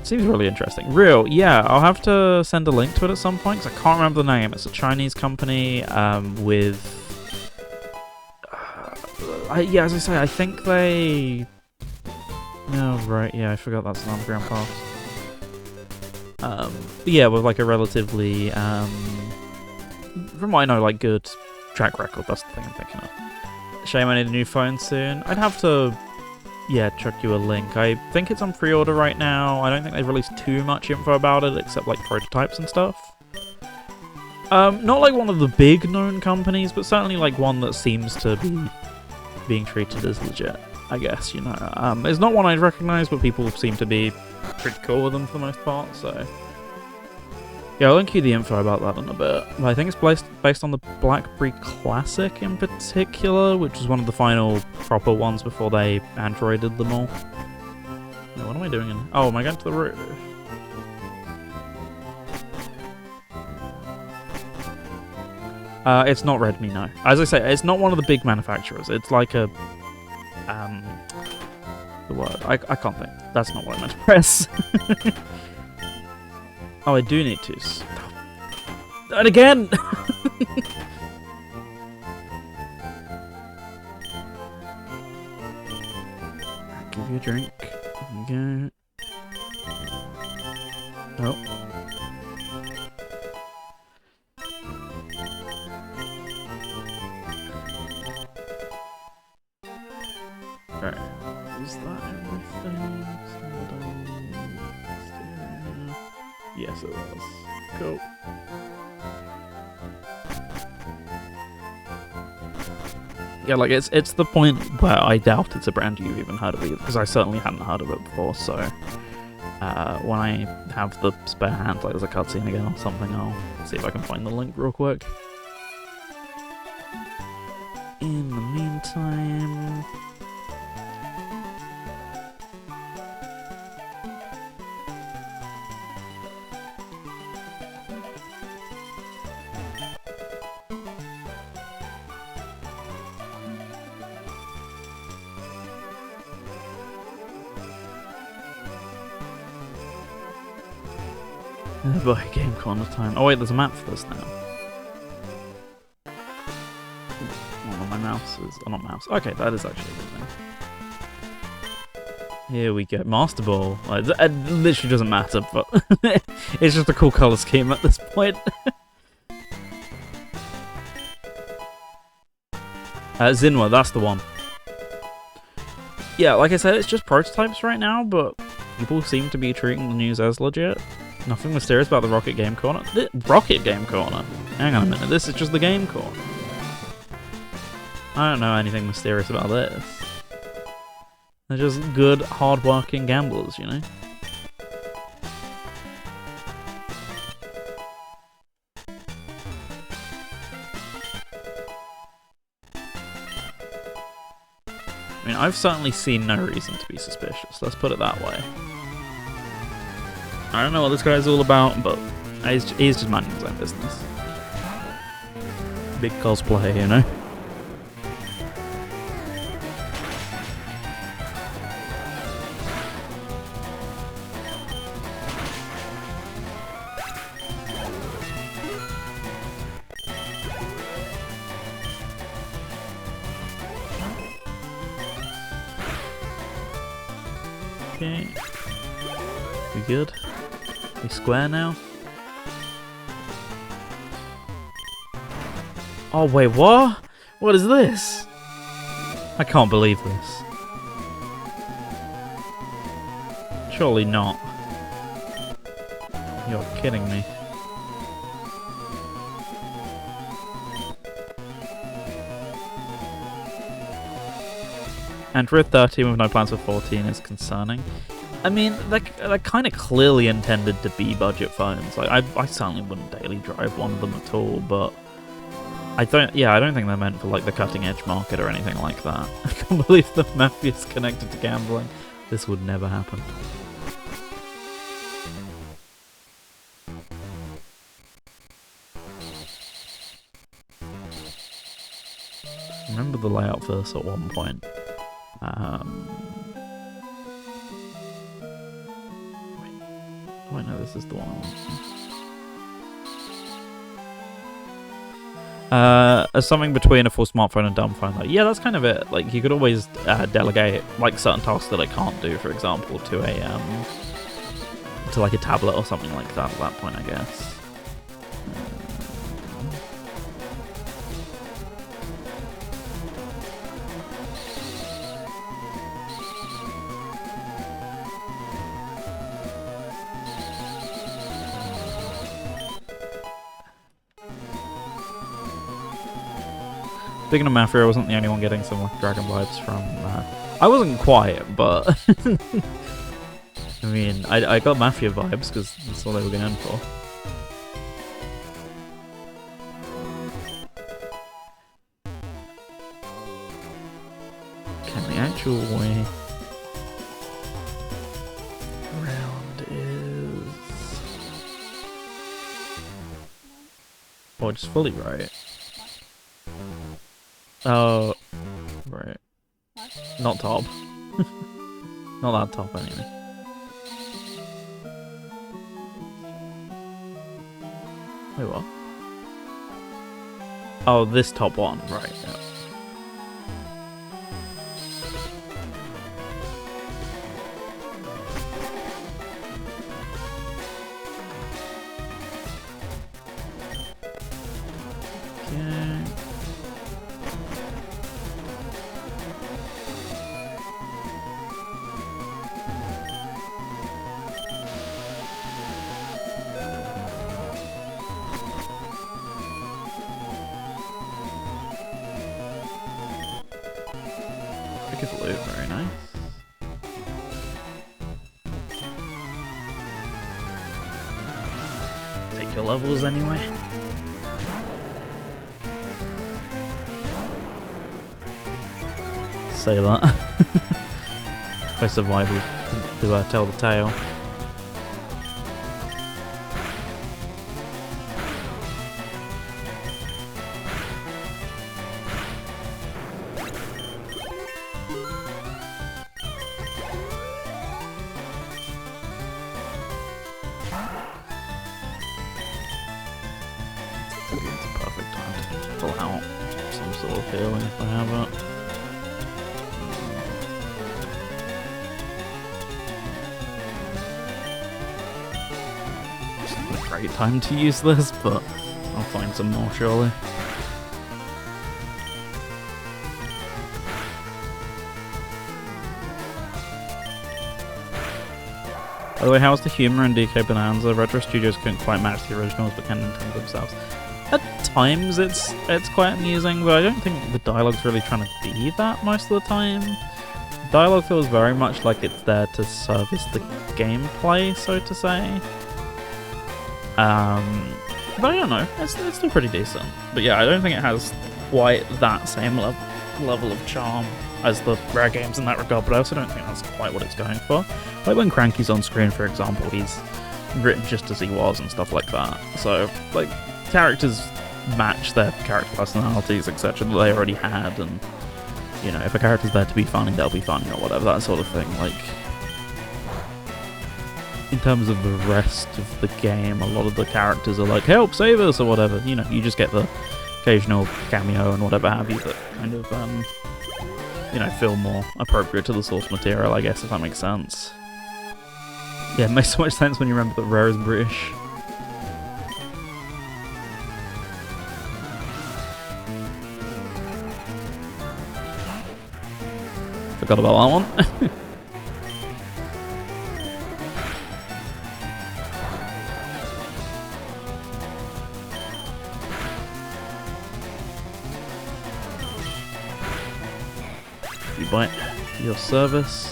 seems really interesting. Yeah, I'll have to send a link to it at some point, because I can't remember the name. It's a Chinese company with... yeah, as I say, I think they... Oh, right, yeah, I forgot that's an underground pass. Yeah, with like a relatively, from what I know, like good track record, that's the thing I'm thinking of. Shame I need a new phone soon. I'd have to... Yeah, chuck you a link. I think it's on pre-order right now. I don't think they've released too much info about it, except like prototypes and stuff. Not like one of the big known companies, but certainly like one that seems to be being treated as legit, I guess, you know. It's not one I'd recognize, but people seem to be pretty cool with them for the most part, so... Yeah, I'll link you the info about that in a bit. But I think it's based on the BlackBerry Classic in particular, which was one of the final proper ones before they Androided them all. Yeah, what am I doing in... Oh, am I going to the roof? It's not Redmi, no. As I say, it's not one of the big manufacturers. It's like a... The word. I can't think. That's not what I meant to press. Oh, I do need to. And again! Give you a drink. There you go. Oh. Alright. Was that everything? Yes, it was. Cool. Yeah, like, it's the point where I doubt it's a brand you've even heard of either, because I certainly hadn't heard of it before, so... when I have the spare hand, like there's a cutscene again or something, I'll see if I can find the link real quick. In the meantime... By game corner time. Oh wait, there's a map for this now. Oh, my mouse is... Oh, not mouse. Okay, that is actually a good thing. Here we go. Master Ball. It literally doesn't matter, but... It's just a cool color scheme at this point. Zinwa, that's the one. Yeah, like I said, it's just prototypes right now, but people seem to be treating the news as legit. Nothing mysterious about the Rocket Game Corner. The Rocket Game Corner? Hang on a minute, this is just the Game Corner. I don't know anything mysterious about this. They're just good, hard-working gamblers, you know? I mean, I've certainly seen no reason to be suspicious, let's put it that way. I don't know what this guy's all about, but he's just minding his own business. Big cosplay, you know? Okay. We good? We square now? Oh wait, what? What is this? I can't believe this. Surely not. You're kidding me. Android 13 with no plans for 14 is concerning. I mean, they're kind of clearly intended to be budget phones. Like, I certainly wouldn't daily drive one of them at all, but I don't think they're meant for like the cutting edge market or anything like that. I can't believe the mafia's connected to gambling. This would never happen. Remember the layout for this at one point. Wait, no, this is the one I want. As something between a full smartphone and dumb phone. Like, yeah, that's kind of it. Like, you could always delegate like certain tasks that I can't do, for example, to like a tablet or something like that. At that point, I guess. Speaking of Mafia, I wasn't the only one getting some like Dragon vibes from I wasn't quite, but I mean, I got Mafia vibes because that's what they were going for. Can the actual way around is... Oh, just fully right. Oh, right. Not top. Not that top, anyway. Wait, what? Oh, this top one, right, yeah. Very nice. Take your levels anyway. Say that. If I survive to tell the tale. great time to use this, but I'll find some more surely. By the way, how's the humour in DK Bonanza? Retro Studios couldn't quite match the originals, but can intend themselves. At times, it's quite amusing, but I don't think the dialogue's really trying to be that most of the time. Dialogue feels very much like it's there to service the gameplay, so to say. But I don't know, it's still pretty decent. But yeah, I don't think it has quite that same level of charm as the rare games in that regard, but I also don't think that's quite what it's going for. Like when Cranky's on screen, for example, he's written just as he was and stuff like that. So, like, characters match their character personalities, etc. that they already had, and, you know, if a character's there to be funny, they'll be funny or whatever, that sort of thing. Like, in terms of the rest of the game, a lot of the characters are like, help, save us, or whatever. You know, you just get the occasional cameo and whatever have you that kind of, you know, feel more appropriate to the source material, I guess, if that makes sense. Yeah, it makes so much sense when you remember that Rare is British. Forgot about that one. You buy your service.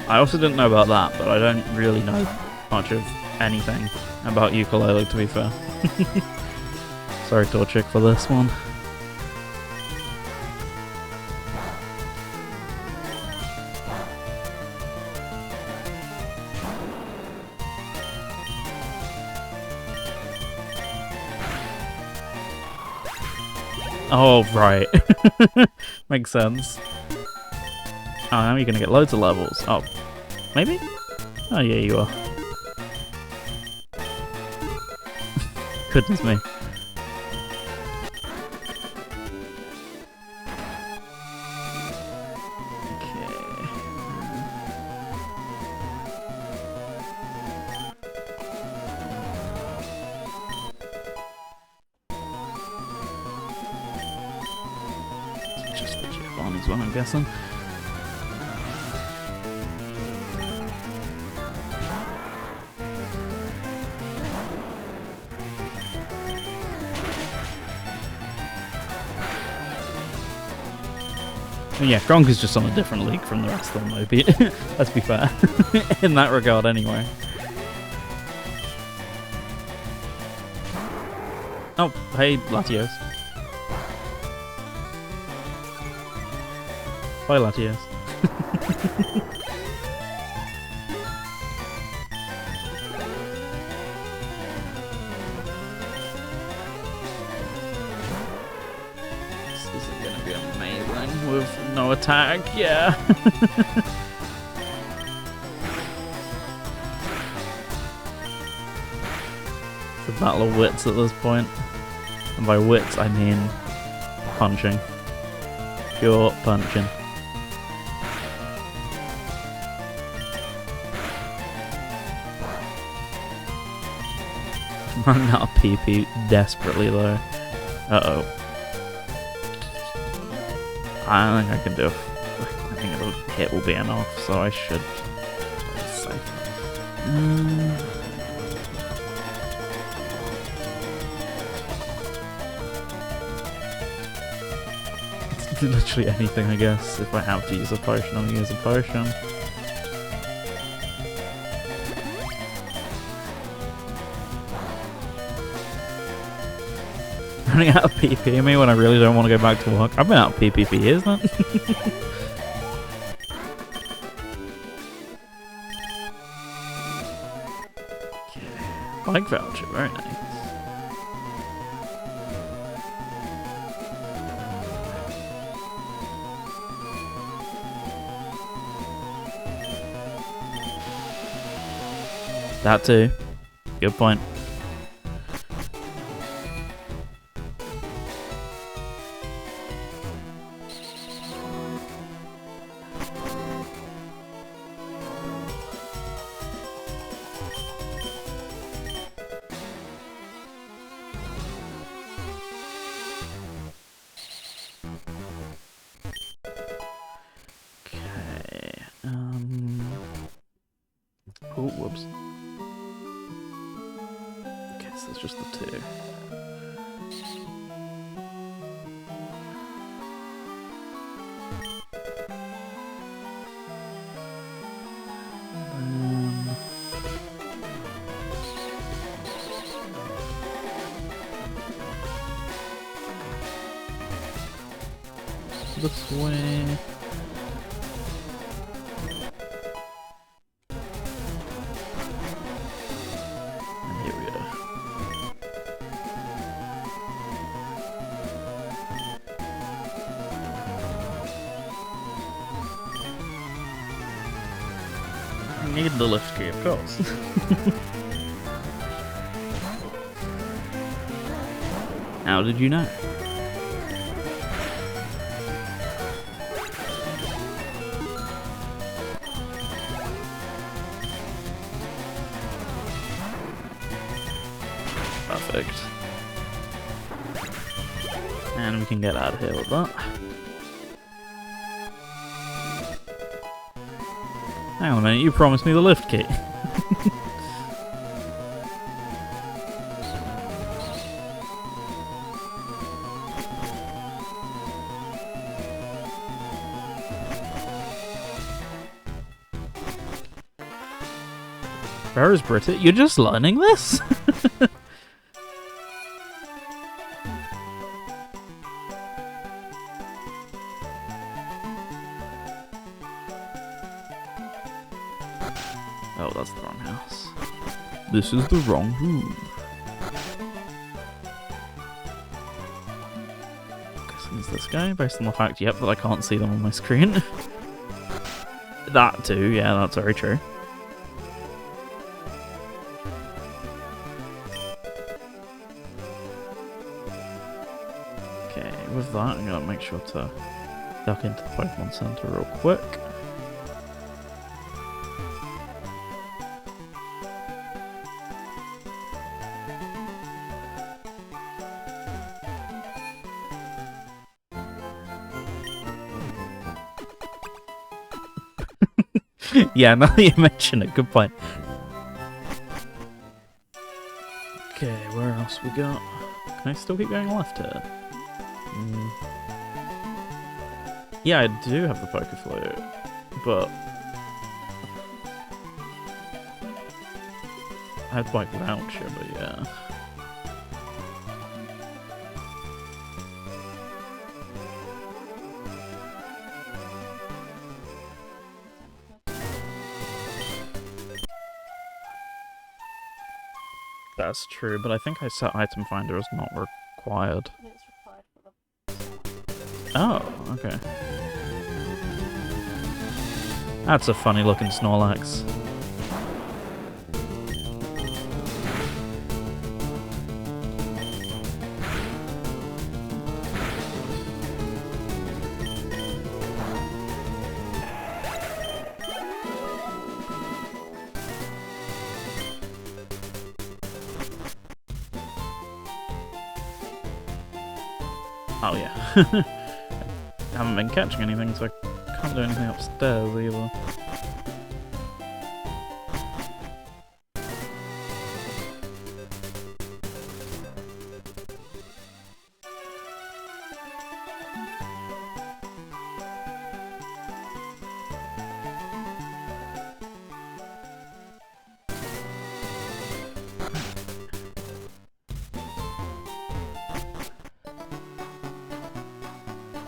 I also didn't know about that, but I don't really know much of anything about ukulele, to be fair. Sorry, Torchic, for this one. Oh, right. Makes sense. Oh, now you're gonna get loads of levels. Oh, maybe? Oh, yeah, you are. Goodness me. Just for Giovanni's one, I'm guessing. Yeah, Gronk is just on a different league from the rest of them, maybe. Let's be fair. In that regard, anyway. Oh, hey, Latios. Bye, Latios. This isn't gonna be amazing with no attack, yeah. It's a battle of wits at this point. And by wits, I mean punching. Pure punching. Running out of PP desperately though. Uh-oh. I don't think I can do it. I think a hit will be enough, so I should play it safe. It's literally anything, I guess. If I have to use a potion, I'll use a potion. Running out of PP me when I really don't want to go back to work. I've been out of PP for years now. Bike voucher, very nice. That too. Good point. Oh, whoops. Okay, so it's just the two. This way. Need the lift key, of course. How did you know? Perfect. And we can get out of here with that. Hang on a minute, you promised me the lift key. Where is Brittit? You're just learning this? Oh, that's the wrong house. This is the wrong room. Guessing it's this guy, based on the fact, yep, that I can't see them on my screen. That too, yeah, that's very true. Okay, with that, I'm gonna make sure to duck into the Pokemon Center real quick. Yeah, now that you mention it, good point. Okay, where else we got? Can I still keep going left here? Yeah, I do have the Pokeflute, but I had Bike Voucher, but yeah. That's true, but I think I set Item Finder as not required. It's required for the... Oh, okay. That's a funny looking Snorlax. Oh yeah. I haven't been catching anything, so I can't do anything upstairs either.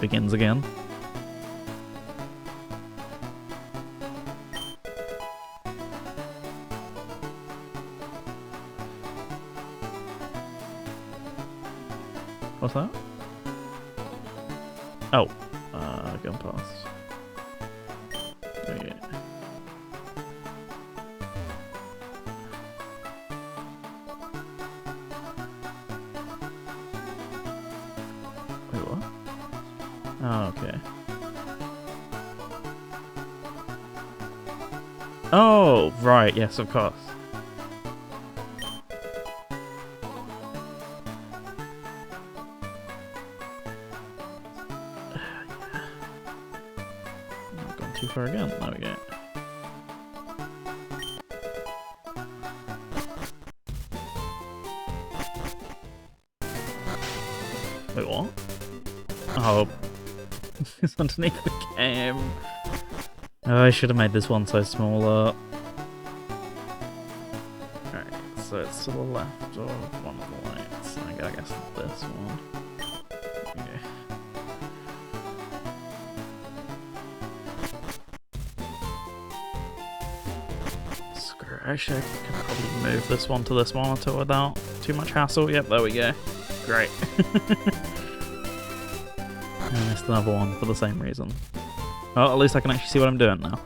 Begins again. What's that? Oh, going past. There you go. Oh, okay. Oh, right, yes, of course. Not gone too far again. There we go. Wait, what? Oh. It's underneath the game. Oh, I should have made this one size smaller. Alright, so it's to the left of one of the lights. I guess this one. Okay. Screw it. Actually, I can probably move this one to this monitor without too much hassle. Yep, there we go. Great. I missed another one for the same reason. Well, at least I can actually see what I'm doing now.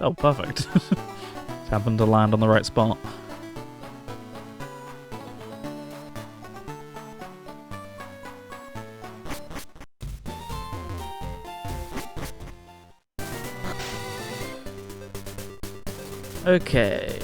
Oh, perfect. Just happened to land on the right spot. Okay.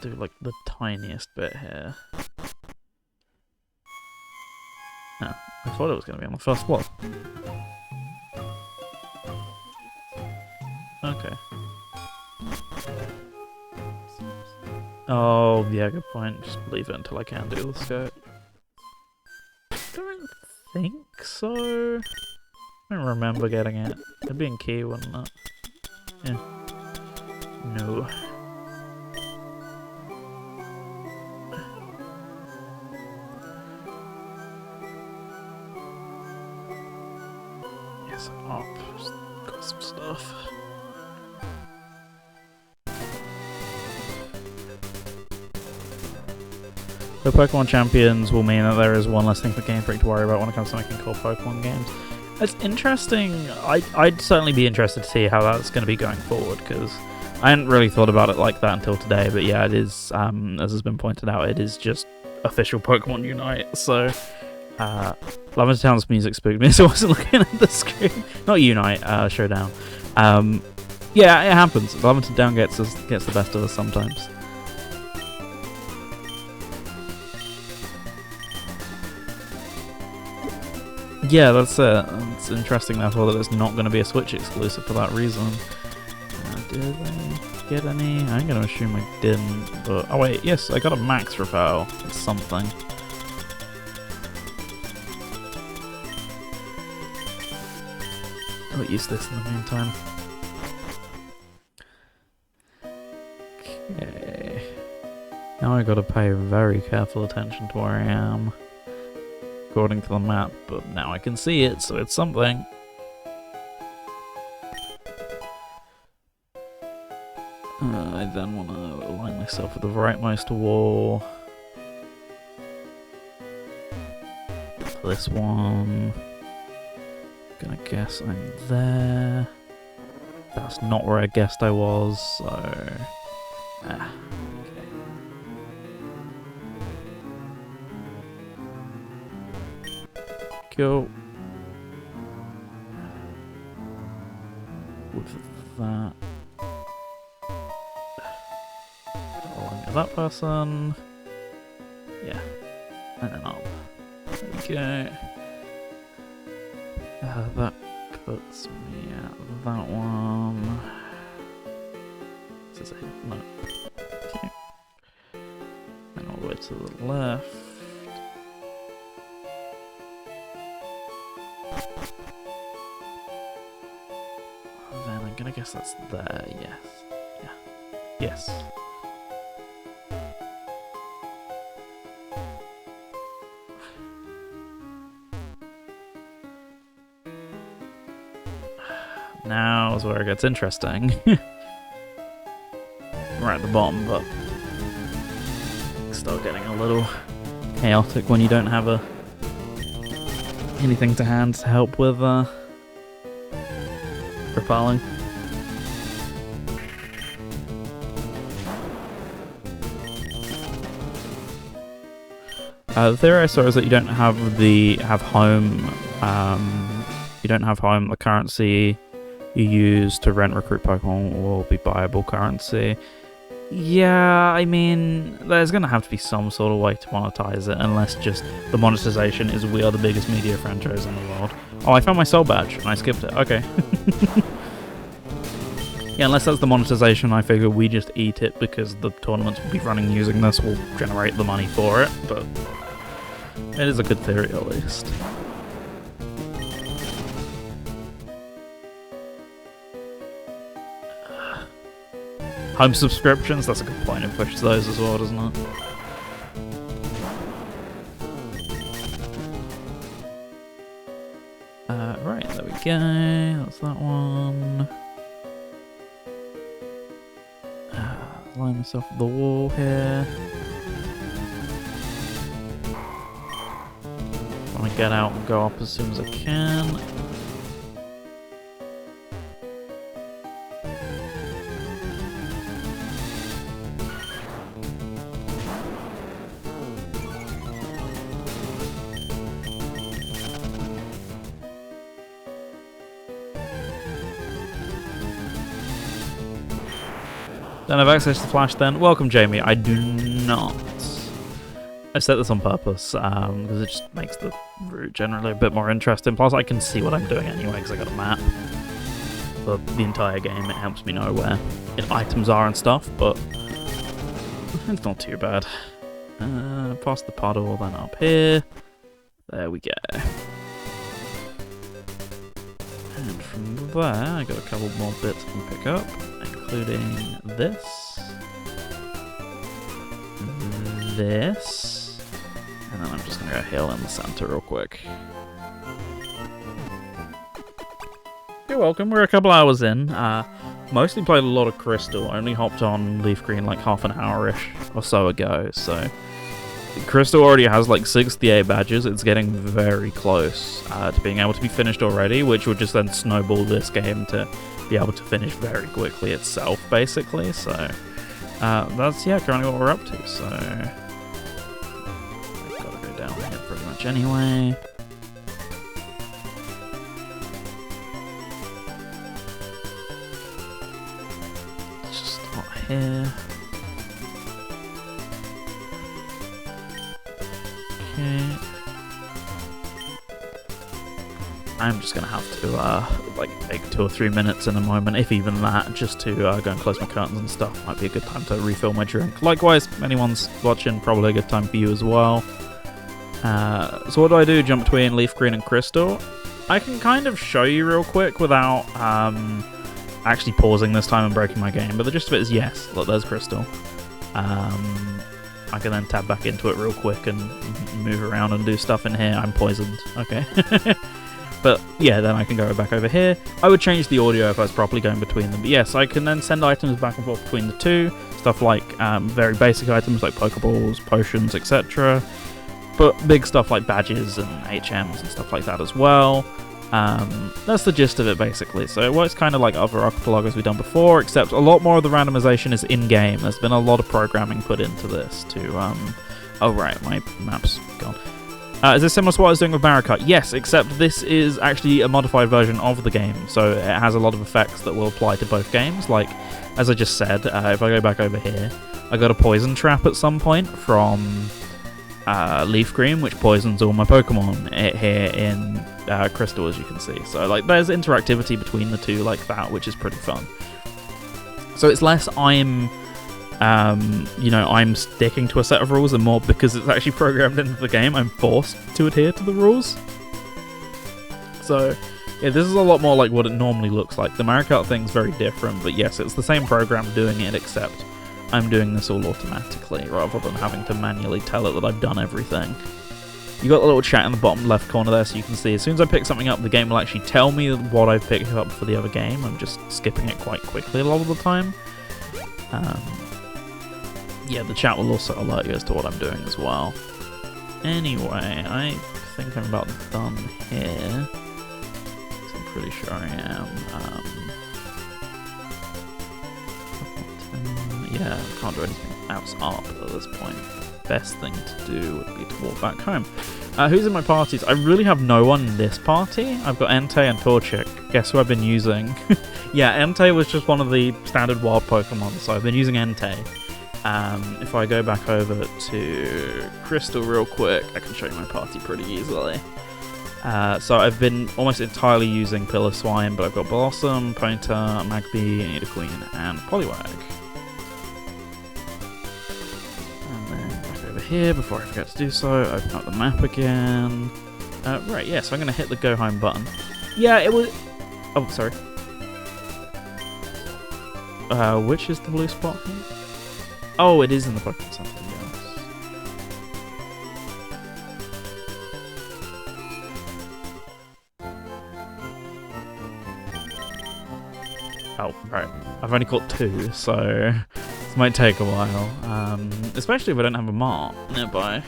Do like the tiniest bit here. Oh, I thought it was going to be on the first block. Okay. Oh, yeah, good point. Just leave it until I can do the scope. Don't think so. I don't remember getting it. It'd be in key, wouldn't it? Yeah. No. Yes, up. Just got some stuff. The Pokemon Champions will mean that there is one less thing for Game Freak to worry about when it comes to making cool Pokemon games. It's interesting. I'd certainly be interested to see how that's going to be going forward, because I hadn't really thought about it like that until today. But yeah, it is, as has been pointed out, it is just official Pokemon Unite. So, Lavender Town's music spooked me, so I wasn't looking at the screen. Not Unite, Showdown. Yeah, it happens. Lavender Town gets the best of us sometimes. Yeah, that's it. It's interesting, therefore, that it's not going to be a Switch exclusive for that reason. Did I get any? I'm going to assume I didn't, but... Oh wait, yes, I got a max repel. It's something. I'll use this in the meantime. Okay. Now I got to pay very careful attention to where I am, according to the map, but now I can see it, so it's something. I then want to align myself with the rightmost wall. This one. Gonna guess I'm there. That's not where I guessed I was, so... Ah, okay. Go. With that. Along with that person. Yeah. And then up. There we go. That puts me at that one. Is this a hit? No. Okay. And all the way to the left. Then I'm gonna guess that's there, yes. Yeah. Yes. Now is where it gets interesting. right at the bottom, but start getting a little chaotic when you don't have anything to hand to help with repelling. The theory I saw is that you don't have home. You don't have home. The currency you use to rent recruit Pokemon will be buyable currency. Yeah, I mean, there's going to have to be some sort of way to monetize it, unless just the monetization is we are the biggest media franchise in the world. Oh, I found my soul badge, and I skipped it. Okay. Yeah, unless that's the monetization, I figure we just eat it because the tournaments will be running using this will generate the money for it, but it is a good theory at least. Home subscriptions, that's a good point. It pushes those as well, doesn't it? Right, there we go. That's that one. Line myself at the wall here. Want to get out and go up as soon as I can. Don't have access to Flash then? Welcome, Jamie. I do not. I set this on purpose because it just makes the route generally a bit more interesting. Plus, I can see what I'm doing anyway because I got a map for the entire game. It helps me know where items are and stuff, but it's not too bad. Past the puddle, then up here. There we go. And from there, I got a couple more bits I can pick up, including this, and then I'm just going to go heal in the center real quick. You're welcome, we're a couple hours in. Mostly played a lot of Crystal, I only hopped on LeafGreen like half an hour-ish or so ago, so Crystal already has like 68 badges. It's getting very close to being able to be finished already, which would just then snowball this game to be able to finish very quickly itself, basically. So that's currently what we're up to. So I've got to go down here pretty much anyway. Let's just start here. Okay. I'm just gonna have to like take 2 or 3 minutes in a moment, if even that, just to go and close my curtains and stuff. Might be a good time to refill my drink. Likewise, anyone's watching, probably a good time for you as well. So what do? Jump between LeafGreen and Crystal? I can kind of show you real quick without actually pausing this time and breaking my game, but the gist of it is yes, look, there's Crystal. I can then tab back into it real quick and move around and do stuff in here. I'm poisoned. Okay. But yeah, then I can go back over here. I would change the audio if I was properly going between them. But yes, I can then send items back and forth between the two. Stuff like very basic items like Pokeballs, potions, etc. But big stuff like badges and HMs and stuff like that as well. That's the gist of it, basically. So it works kind of like other Archipelagos we've done before, except a lot more of the randomization is in-game. There's been a lot of programming put into this to... Oh, right, my map's gone. Is this similar to what I was doing with Mario Kart? Yes, except this is actually a modified version of the game, so it has a lot of effects that will apply to both games. Like, as I just said, if I go back over here, I got a poison trap at some point from LeafGreen, which poisons all my Pokemon here in Crystal, as you can see. So, like, there's interactivity between the two like that, which is pretty fun. So it's less I'm sticking to a set of rules, and more because it's actually programmed into the game, I'm forced to adhere to the rules. So, yeah, this is a lot more like what it normally looks like. The Mario Kart thing's very different, but yes, it's the same program doing it, except I'm doing this all automatically, rather than having to manually tell it that I've done everything. You got the little chat in the bottom left corner there, so you can see as soon as I pick something up, the game will actually tell me what I've picked up for the other game. I'm just skipping it quite quickly a lot of the time. yeah, the chat will also alert you as to what I'm doing as well. Anyway, I think I'm about done here. So I'm pretty sure I am. Yeah, I can't do anything else up at this point. Best thing to do would be to walk back home. Who's in my parties? I really have no one in this party. I've got Entei and Torchic. Guess who I've been using? Yeah, Entei was just one of the standard wild Pokemon, so I've been using Entei. If I go back over to Crystal real quick, I can show you my party pretty easily. So I've been almost entirely using Piloswine, but I've got Blossom, Ponyta, Magby, Nidoqueen, and Poliwag. Here before I forget to do so, open up the map again. Right, yeah, so I'm going to hit the go home button. Yeah, it was... Oh, sorry. Which is the blue spot here? Oh, it is in the Pokemon Center, yes. Oh, right. I've only caught 2, so... This might take a while, especially if I don't have a mart nearby.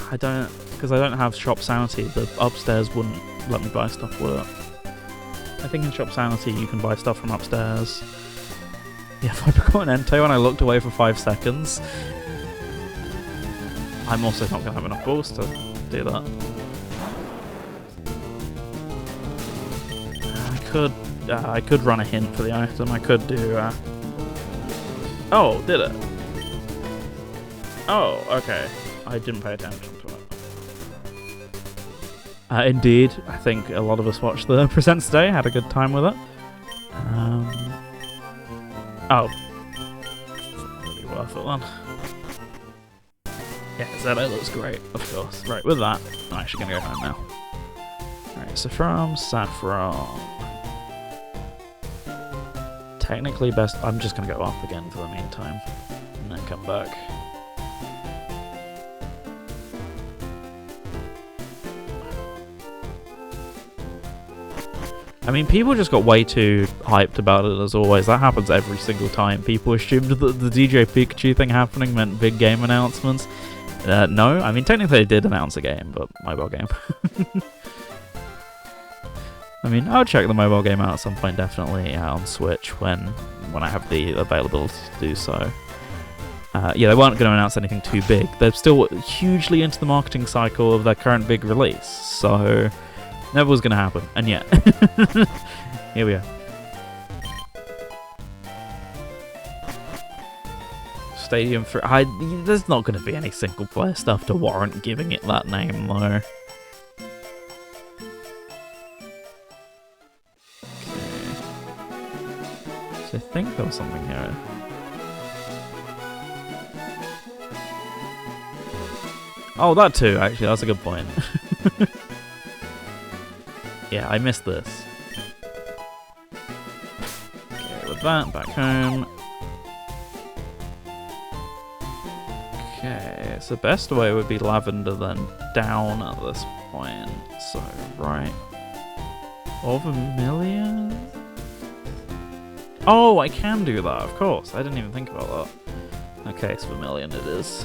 Because I don't have Shop Sanity, the upstairs wouldn't let me buy stuff with it. I think in Shop Sanity you can buy stuff from upstairs. Yeah, if I become an Entei when I looked away for 5 seconds, I'm also not going to have enough balls to do that. I could run a hint for the item. I could do... Oh, did it? Oh, okay. I didn't pay attention to it. Indeed, I think a lot of us watched the Presents today, had a good time with it. Oh. It's not really worth it then. Yeah, Zeto looks great, of course. Right, with that, I'm actually going to go home now. Alright, so from Saffron... Technically best... I'm just going to go up again for the meantime, and then come back. I mean, people just got way too hyped about it, as always. That happens every single time. People assumed that the DJ Pikachu thing happening meant big game announcements. No, I mean, technically they did announce a game, but mobile game. I mean, I'll check the mobile game out at some point, definitely, on Switch when I have the availability to do so. Yeah, they weren't going to announce anything too big. They're still hugely into the marketing cycle of their current big release, so never was going to happen. And yet, here we are. Stadium 3. There's not going to be any single player stuff to warrant giving it that name, though. I think there was something here. Oh, that too, actually. That's a good point. Yeah, I missed this. Okay, with that, back home. Okay, so best way would be Lavender, then down at this point. So, right. Of a million? Oh, I can do that, of course. I didn't even think about that. Okay, so Vermilion it is.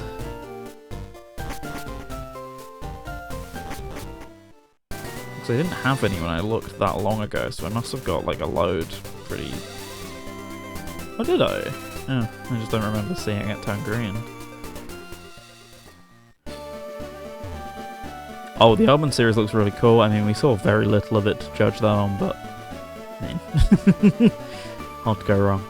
Because I didn't have any when I looked that long ago, so I must have got like a load pretty... Or did I? Oh, I just don't remember seeing it turn green. Oh, the Urban series looks really cool. I mean, we saw very little of it to judge that on, but... I mean... Hard to go wrong.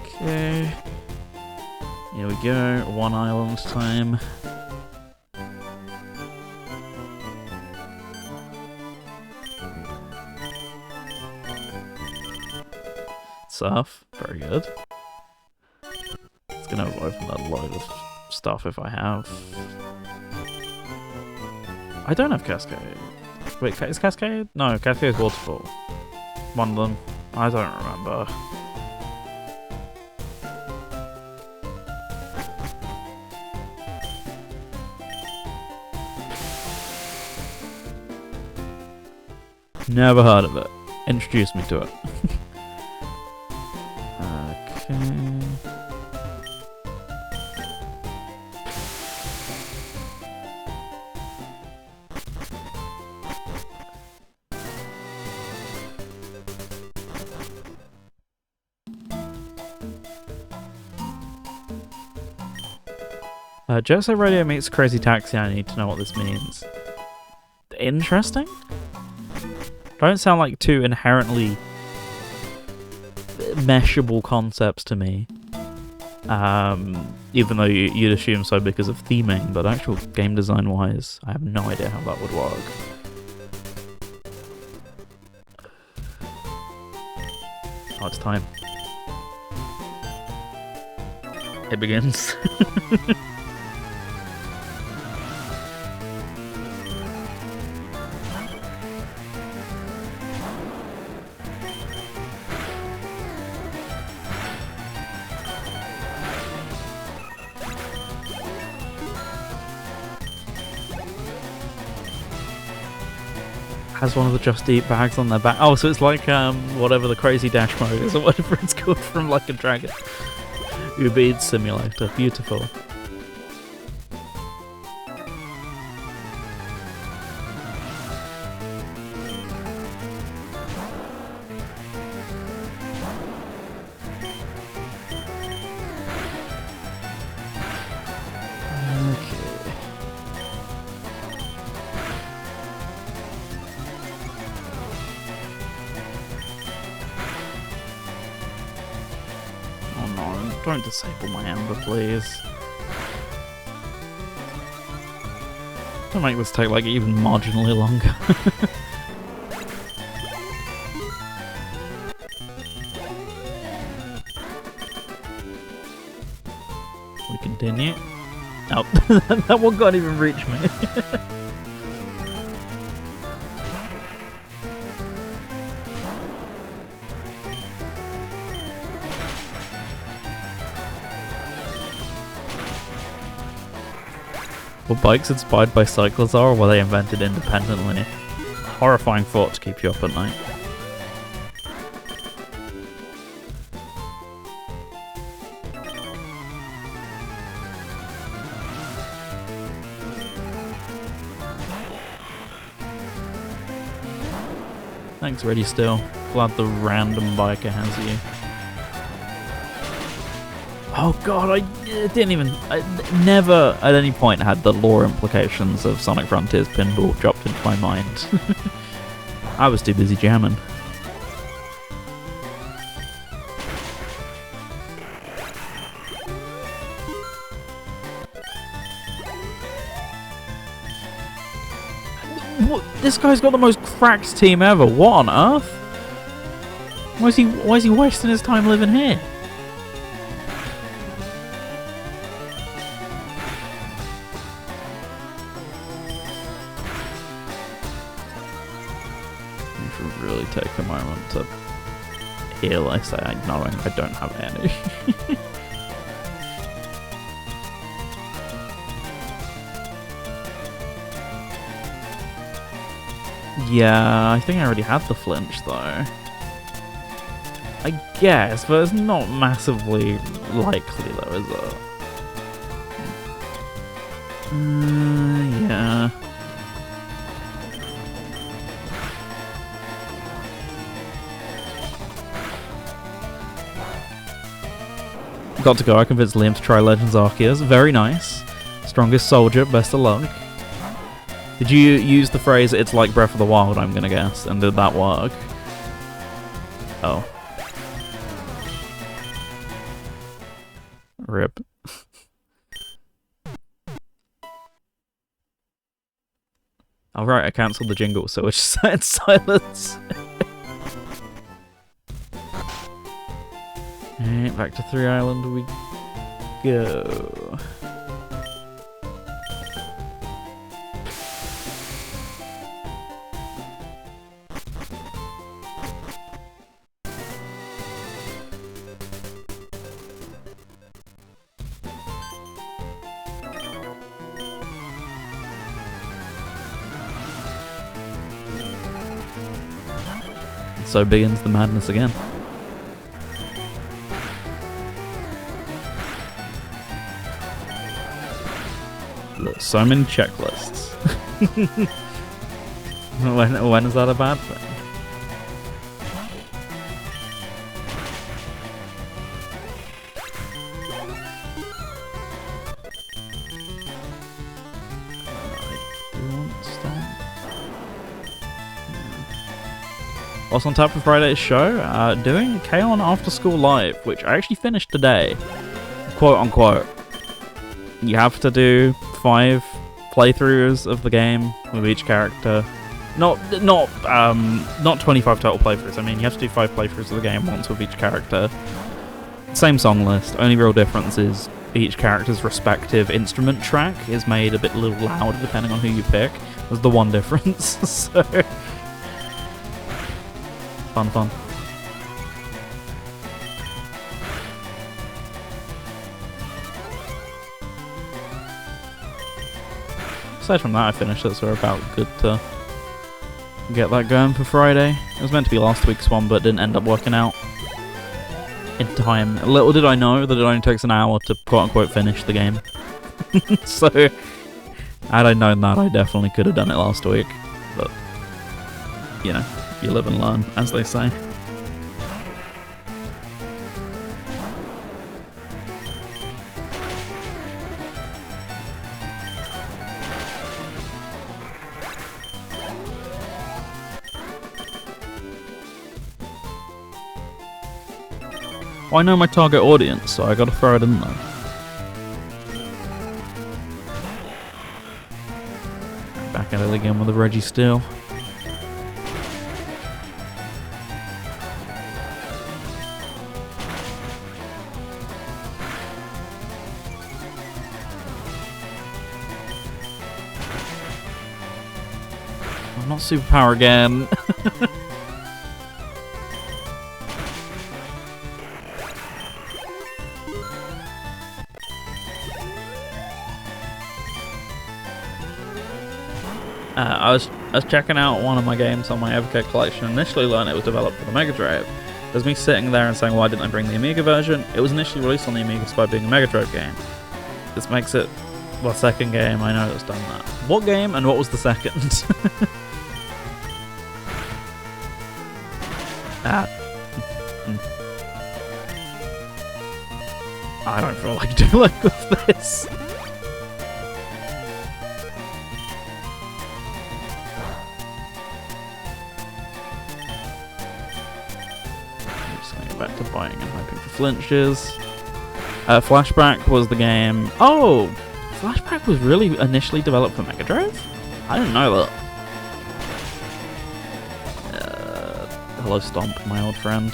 Okay. Here we go. One island time. Surf. Very good. It's gonna open a load of stuff if I have. I don't have Cascade. Wait, is Cascade? No, Cascade is Waterfall. One of them. I don't remember. Never heard of it. Introduce me to it. Okay. Jose Radio meets Crazy Taxi. I need to know what this means. Interesting? Don't sound like two inherently meshable concepts to me. Even though you'd assume so because of theming, but actual game design wise, I have no idea how that would work. Oh, it's time. It begins. Has one of the Just Eat bags on their back. Oh, so it's like whatever the Crazy Dash mode is, or whatever it's called from Like a Dragon. Uber Eats Simulator. Beautiful. Don't disable my Ember, please. Don't make this take, like, even marginally longer. We continue. Oh, that one can't even reach me. Were bikes inspired by cycles or were they invented independently? Horrifying thought to keep you up at night. Thanks, Ready Still. Glad the random biker has you. Oh god, I never at any point had the lore implications of Sonic Frontiers Pinball dropped into my mind. I was too busy jamming. What? This guy's got the most cracked team ever. What on earth? Why is he wasting his time living here? Take a moment to heal, I say, knowing I don't have any. Yeah, I think I already had the flinch though. I guess, but it's not massively likely though, is it? Yeah. Got to go, I convinced Liam to try Legends Arceus. Very nice. Strongest soldier, best of luck. Did you use the phrase, it's like Breath of the Wild, I'm gonna guess, and did that work? Oh. Rip. Alright, I cancelled the jingle, so it's just in silence. Alright, back to 3 Island we go. So begins the madness again. Look, so many checklists. when is that a bad thing? What's on tap for Friday's show? Doing K-On! After School Live, which I actually finished today. Quote unquote. You have to do 5 playthroughs of the game with each character. Not 25 total playthroughs. I mean, you have to do 5 playthroughs of the game once with each character. Same song list. Only real difference is each character's respective instrument track is made a little louder depending on who you pick. That's the one difference. So fun. Aside from that, I finished it, so we're about good to get that going for Friday. It was meant to be last week's one, but didn't end up working out in time. Little did I know that it only takes an hour to quote-unquote finish the game. So, had I known that, I definitely could have done it last week. But, you know, you live and learn, as they say. I know my target audience, so I gotta throw it in there. Back at it again with the Reggie Steel. I'm not superpower again. I was checking out one of my games on my Evercade collection. Initially learned it was developed for the Mega Drive. There's me sitting there and saying, why didn't I bring the Amiga version? It was initially released on the Amiga despite being a Mega Drive game. This makes it the second game I know that's done that. What game and what was the second? I don't feel like doing with this. Back to buying and hoping for flinches. Flashback was the game. Oh! Flashback was really initially developed for Mega Drive? I didn't know that. Hello Stomp, my old friend.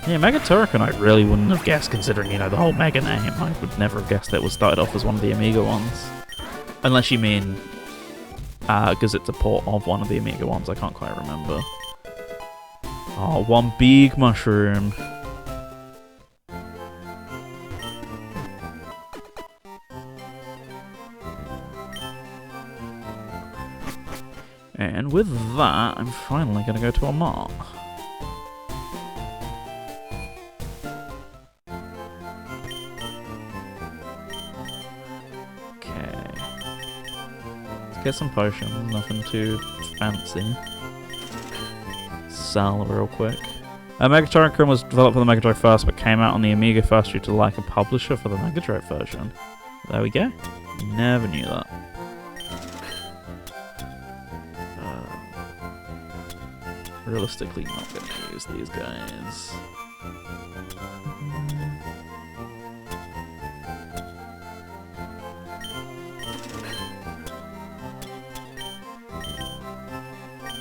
Yeah, Mega Turrican I really wouldn't have guessed considering, you know, the whole Mega name. I would never have guessed it was started off as one of the Amiga ones. Unless you mean because it's a port of one of the Amiga ones, I can't quite remember. Oh, one big mushroom. And with that, I'm finally going to go to a mart. Get some potions, nothing too fancy. Sell real quick. Mega Turrican was developed for the Mega Drive first, but came out on the Amiga first due to lack of publisher for the Mega Drive version. There we go. Never knew that. Realistically, not going to use these guys.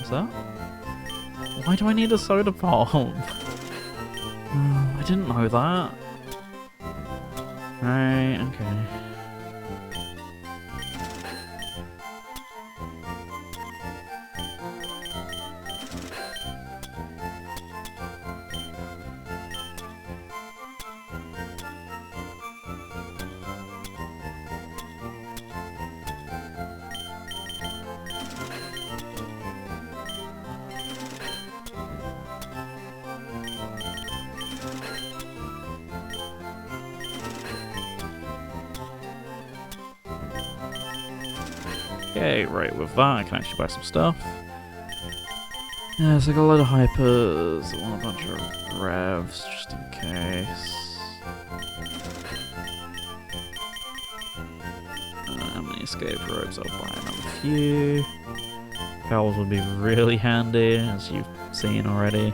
That? Why do I need a soda pop? I didn't know that. Right, okay. Okay, right, with that I can actually buy some stuff. Yeah, so I got a load of hypers, I want a bunch of revs, just in case. How many escape ropes? I'll buy another few. Pals would be really handy, as you've seen already.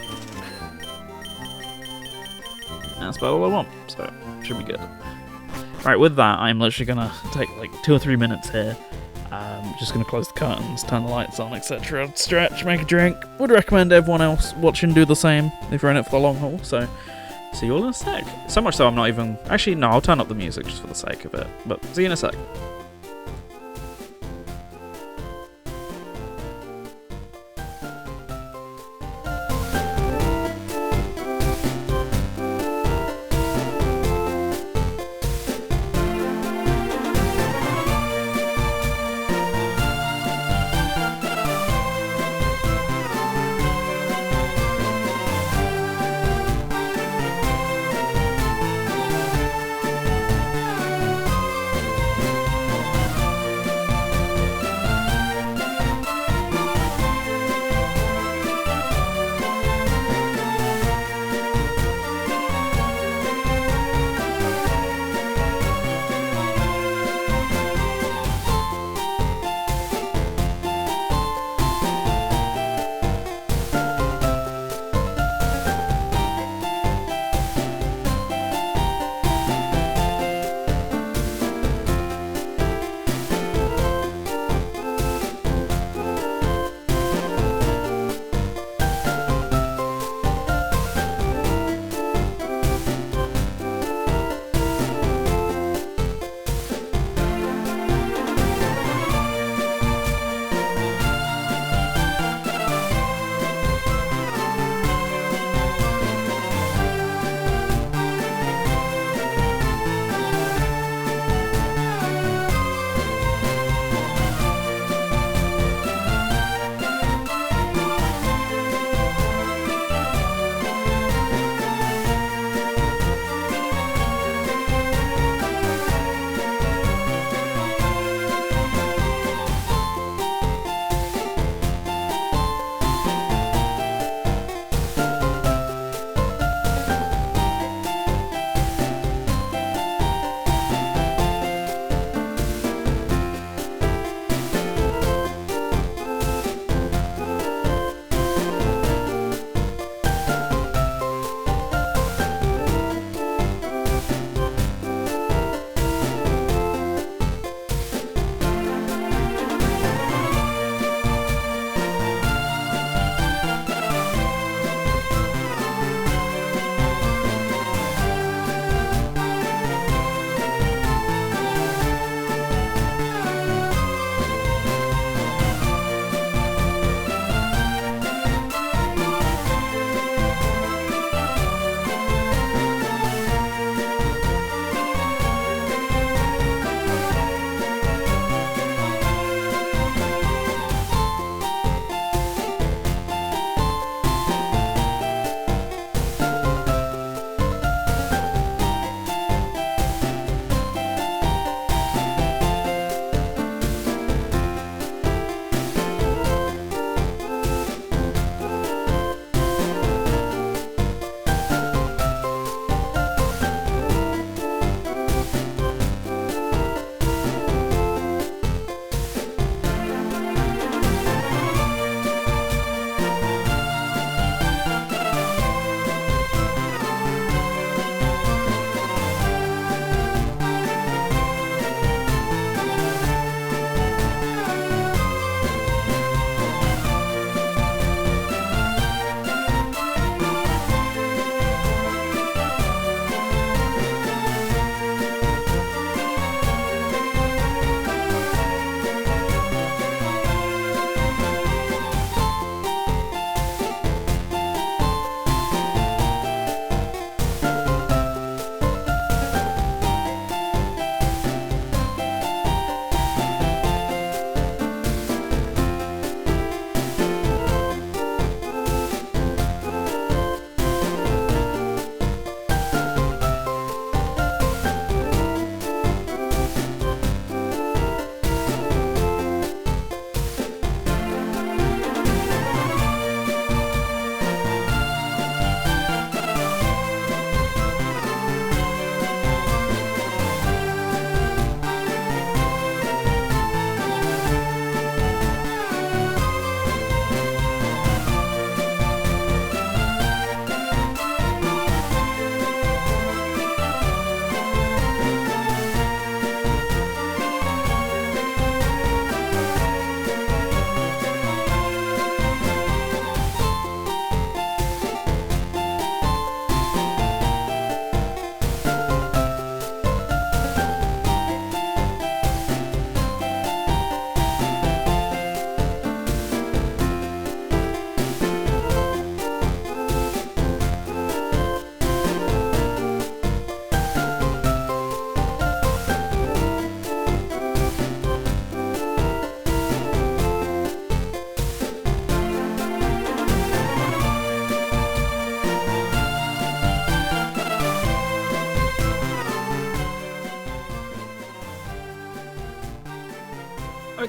That's about all I want, so should be good. Right, with that, I'm literally gonna take like 2 or 3 minutes here. Just gonna close the curtains, turn the lights on, etc. Stretch, make a drink. Would recommend everyone else watching do the same if you're in it for the long haul. So, see you all in a sec. So much so I'm not even... Actually, no, I'll turn up the music just for the sake of it. But see you in a sec.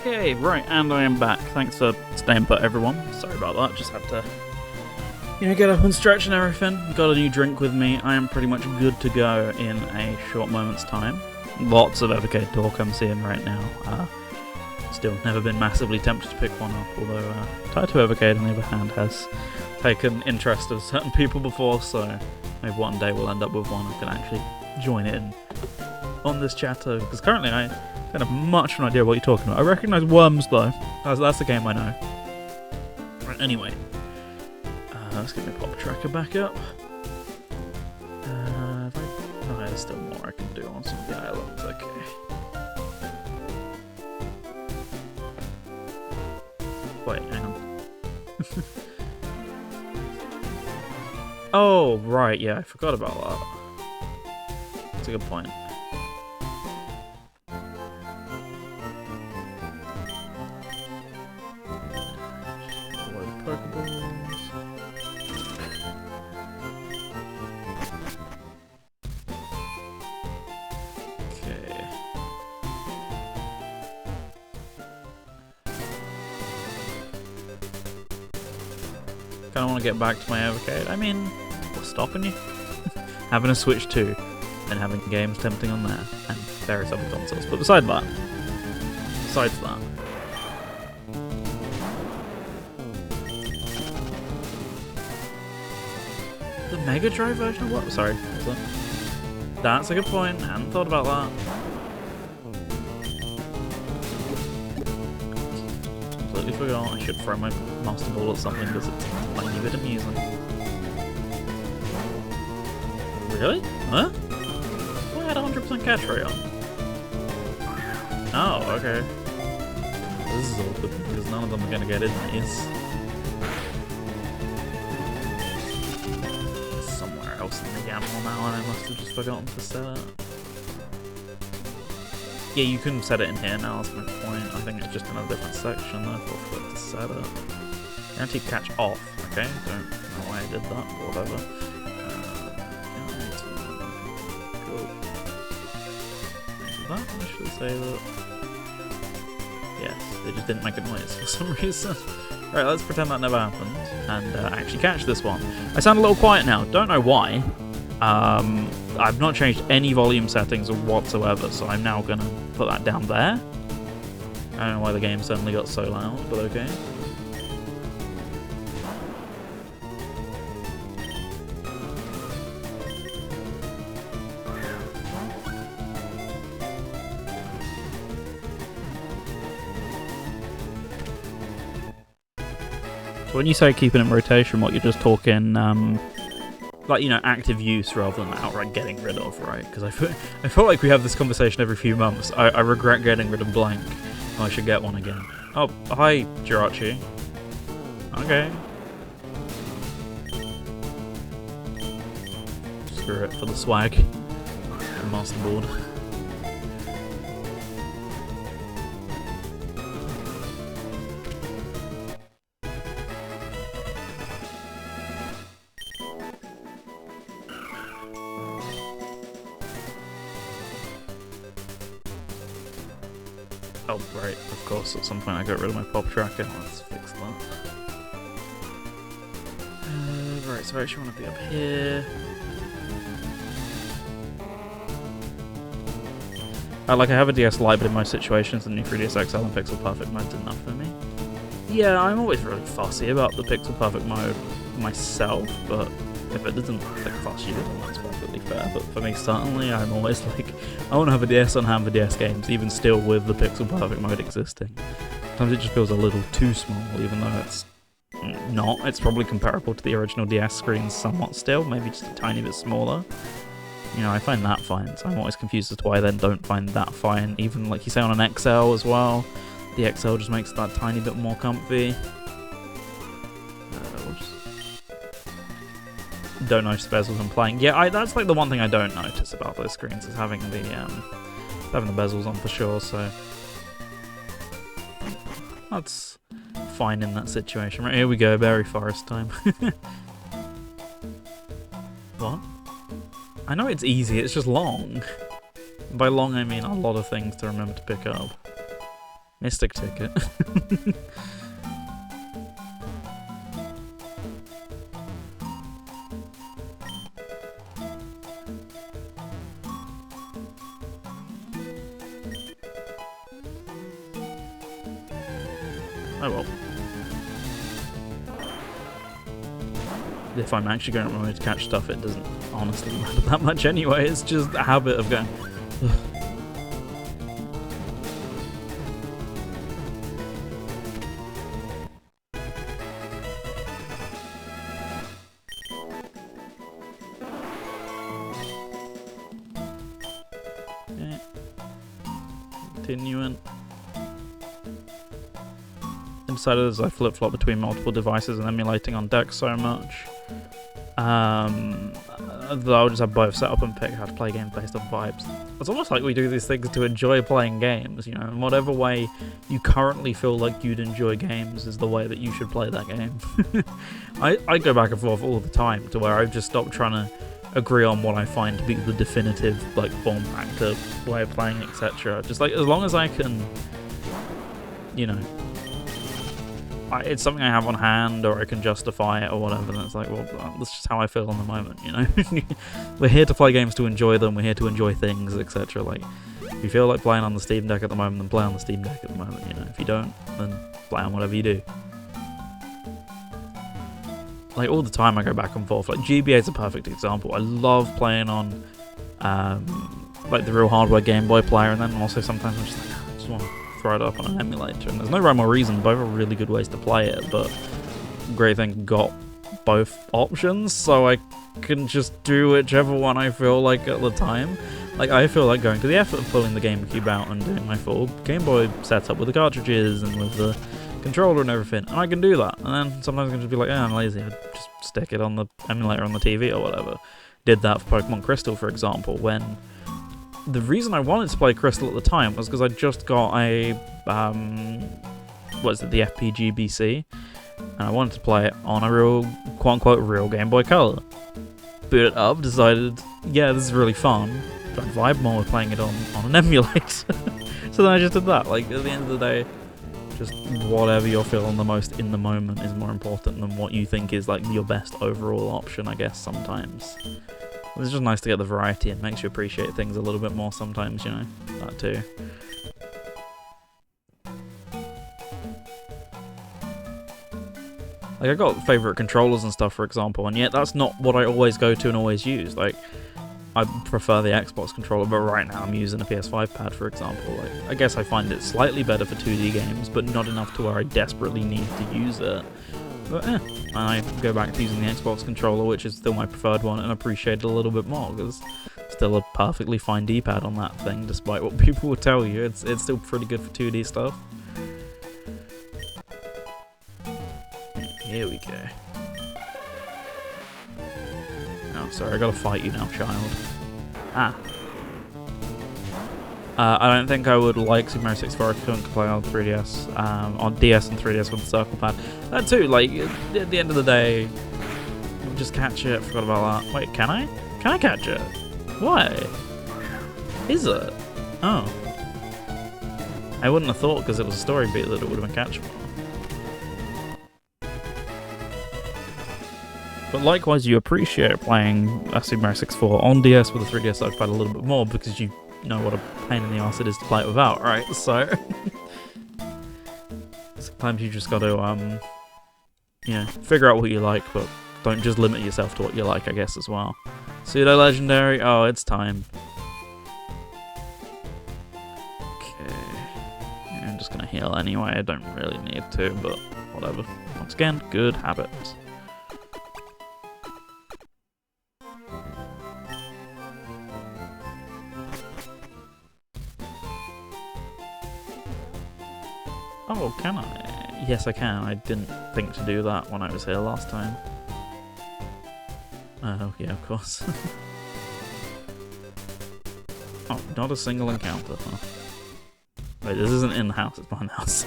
Okay, right, and I am back. Thanks for staying put, everyone. Sorry about that, just had to, get up and stretch and everything. Got a new drink with me. I am pretty much good to go in a short moment's time. Lots of Evercade talk I'm seeing right now. Still never been massively tempted to pick one up, although Taito Evercade, on the other hand, has taken interest of certain people before, so maybe one day we'll end up with one I can actually join in on this chatter, because currently I don't have much of an idea what you're talking about. I recognise Worms, though. That's the game I know. Right, anyway. Let's get my pop tracker back up. There's still more I can do on some of the islands, okay. Wait, hang on. Oh, right, yeah, I forgot about that. That's a good point. Kind of want to get back to my Evercade. I mean, what's stopping you? Having a Switch 2 and having games tempting on there and various other consoles. But besides that, the Mega Drive version of what? Sorry, what was that? That's a good point. I hadn't thought about that. Completely forgot. I should throw my Master Ball at something because it's a tiny bit amusing. Really? Huh? Well, I had 100% catch rate on. Oh, okay. This is awkward because none of them are going to get in these. Somewhere else in the gamble now, and I must have just forgotten to set it. Yeah, you couldn't set it in here now, that's my point. I think it's just in a different section, therefore I forgot to set it. Guaranteed catch off, okay? Don't know why I did that, but whatever. Cool. That, I should say that. Yes, they just didn't make a noise for some reason. Alright, let's pretend that never happened, and actually catch this one. I sound a little quiet now, don't know why. I've not changed any volume settings whatsoever, so I'm now going to put that down there. I don't know why the game suddenly got so loud, but okay. So when you say keep it in rotation, what you're just talking, like, active use rather than outright getting rid of, right? Because I feel like we have this conversation every few months. I regret getting rid of blank. I should get one again. Oh, hi, Jirachi. Okay. Screw it for the swag. And Master Board. Oh, right, of course, at some point I got rid of my pop tracker. Let's fix that. Right, so I actually want to be up here. I have a DS Lite, but in most situations, the new 3DS XL and Pixel Perfect mode's enough for me. Yeah, I'm always really fussy about the Pixel Perfect mode myself, but if it doesn't fuss you, then that's perfectly fair. But for me, certainly, I'm always like, I want to have a DS on hand for DS games, even still with the Pixel Perfect mode existing. Sometimes it just feels a little too small, even though it's not. It's probably comparable to the original DS screens somewhat still, maybe just a tiny bit smaller. I find that fine, so I'm always confused as to why I then don't find that fine. Even, like you say, on an XL as well, the XL just makes it that tiny bit more comfy. Don't notice bezels when playing. Yeah, that's like the one thing I don't notice about those screens is having the bezels on for sure. So that's fine in that situation. Right, here we go, Berry Forest time. What? I know it's easy. It's just long. By long, I mean a lot of things to remember to pick up. Mystic Ticket. Oh well. If I'm actually going to to catch stuff, it doesn't honestly matter that much anyway. It's just a habit of going. Ugh. Okay. Continuing. Decided as I flip-flop between multiple devices and emulating on deck so much, that I'll just have both set up and pick how to play games based on vibes. It's almost like we do these things to enjoy playing games, you know, in whatever way you currently feel like you'd enjoy games is the way that you should play that game. I go back and forth all the time to where I've just stopped trying to agree on what I find to be the definitive, like, form factor, way of playing, etc. Just, like, as long as I can, you know, it's something I have on hand, or I can justify it, or whatever, and it's like, well, that's just how I feel in the moment, you know? We're here to play games to enjoy them, we're here to enjoy things, etc. Like, if you feel like playing on the Steam Deck at the moment, then play on the Steam Deck at the moment, you know? If you don't, then play on whatever you do. Like, all the time I go back and forth. Like, GBA is a perfect example. I love playing on, like, the real hardware Game Boy player, and then also sometimes I'm just like, I just want to throw it up on an emulator, and there's no rhyme or reason. Both are really good ways to play it, but great thing got both options, so I can just do whichever one I feel like at the time. Like, I feel like going to the effort of pulling the GameCube out and doing my full Game Boy setup with the cartridges and with the controller and everything, and I can do that. And then sometimes I can just be like, I'm lazy, I just stick it on the emulator on the TV or whatever. Did that for Pokemon Crystal, for example, when the reason I wanted to play Crystal at the time was because I just got a, what is it, the FPG BC, and I wanted to play it on a real, quote-unquote, real Game Boy Color. Boot it up, decided, yeah, this is really fun, but I vibe more with playing it on an emulator. So then I just did that. Like, at the end of the day, just whatever you're feeling the most in the moment is more important than what you think is, like, your best overall option, I guess, sometimes. It's just nice to get the variety, and makes you appreciate things a little bit more sometimes, you know, that too. Like, I got favourite controllers and stuff, for example, and yet that's not what I always go to and always use. Like, I prefer the Xbox controller, but right now I'm using a PS5 pad, for example. Like, I guess I find it slightly better for 2D games, but not enough to where I desperately need to use it. But and I go back to using the Xbox controller, which is still my preferred one, and appreciate it a little bit more, because still a perfectly fine D-pad on that thing, despite what people will tell you. It's still pretty good for 2D stuff. Here we go. Oh, sorry, I gotta fight you now, child. Ah. I don't think I would like Super Mario 64 if I couldn't play on 3DS, on DS and 3DS with the circle pad. That too, like, at the end of the day, just catch it, forgot about that. Wait, can I? Can I catch it? Why? Is it? Oh. I wouldn't have thought, because it was a story beat, that it would have been catchable. But likewise, you appreciate playing Super Mario 64 on DS with a 3DS circle pad a little bit more, because you know what a pain in the arse it is to play it without, right? So sometimes you just got to, you know, figure out what you like, but don't just limit yourself to what you like, I guess, as well. Pseudo Legendary, oh, it's time. Okay, I'm just gonna heal anyway. I don't really need to, but whatever. Once again, good habits. Oh, can I? Yes, I can. I didn't think to do that when I was here last time. Oh, yeah, of course. Oh, not a single encounter, huh? Wait, this isn't in the house, it's behind the house.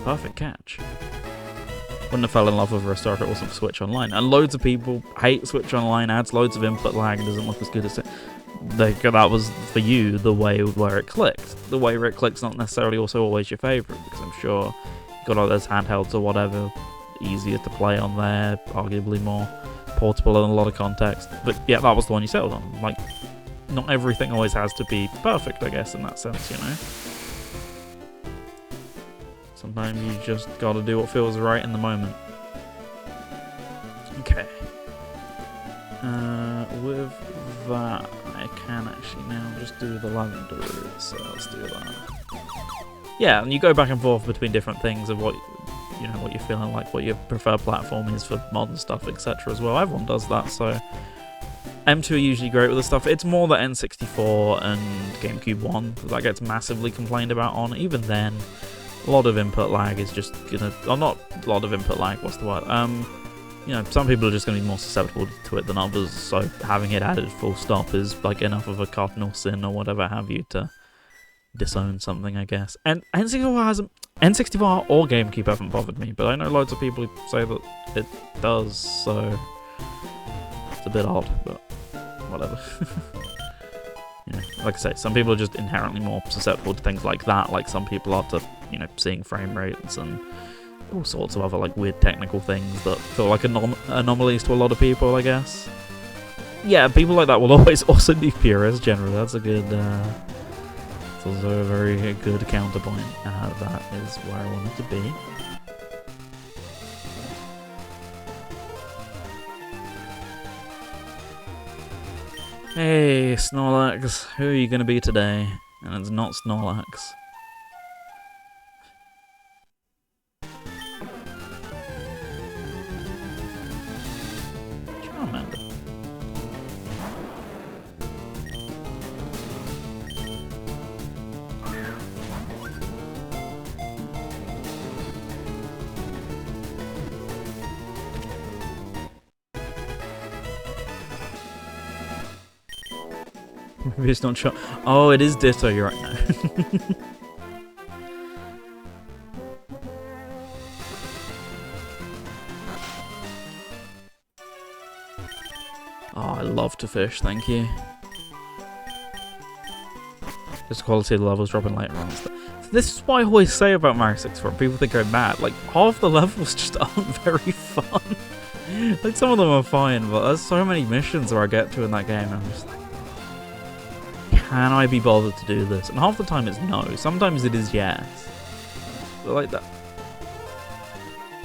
Perfect catch. Wouldn't have fell in love with Restore if it wasn't for Switch Online. And loads of people hate Switch Online, adds loads of input lag, and doesn't look as good as it. That was, for you, the way where it clicked. The way where it clicks not necessarily also always your favourite, because I'm sure you got all those handhelds or whatever, easier to play on there, arguably more portable in a lot of context. But yeah, that was the one you settled on. Like, not everything always has to be perfect, I guess, in that sense, you know? Sometimes you just gotta do what feels right in the moment. Okay. With that, I can actually now just do the lavender route, so let's do that. Yeah, and you go back and forth between different things of what, you know, what you're feeling like, what your preferred platform is for modern stuff, etc. as well. Everyone does that, so M2 are usually great with the stuff. It's more the N64 and GameCube 1 that gets massively complained about on. Even then, a lot of input lag is just gonna... Or not a lot of input lag, what's the word? You know, some people are just gonna be more susceptible to it than others, so having it added full stop is like enough of a cardinal sin or whatever have you to disown something, I guess. And N64 or GameCube haven't bothered me, but I know loads of people who say that it does, so it's a bit odd, but whatever. You know, like I say, some people are just inherently more susceptible to things like that, like some people are to, you know, seeing frame rates and all sorts of other like weird technical things that feel like anomalies to a lot of people, I guess. Yeah, people like that will always also be purists generally. That's a good, it's also a very good counterpoint. That is where I wanted to be. Hey, Snorlax, who are you going to be today? And it's not Snorlax. Charmander. Maybe it's not sure. Oh, it is Ditto, you're right now. Oh, I love to fish, thank you. Just quality of the levels dropping later on. This is what I always say about Mario 64. People think I'm mad. Like, half the levels just aren't very fun. Like, some of them are fine, but there's so many missions where I get to in that game, and I'm just like, can I be bothered to do this? And half the time it's no. Sometimes it is yes. But like that.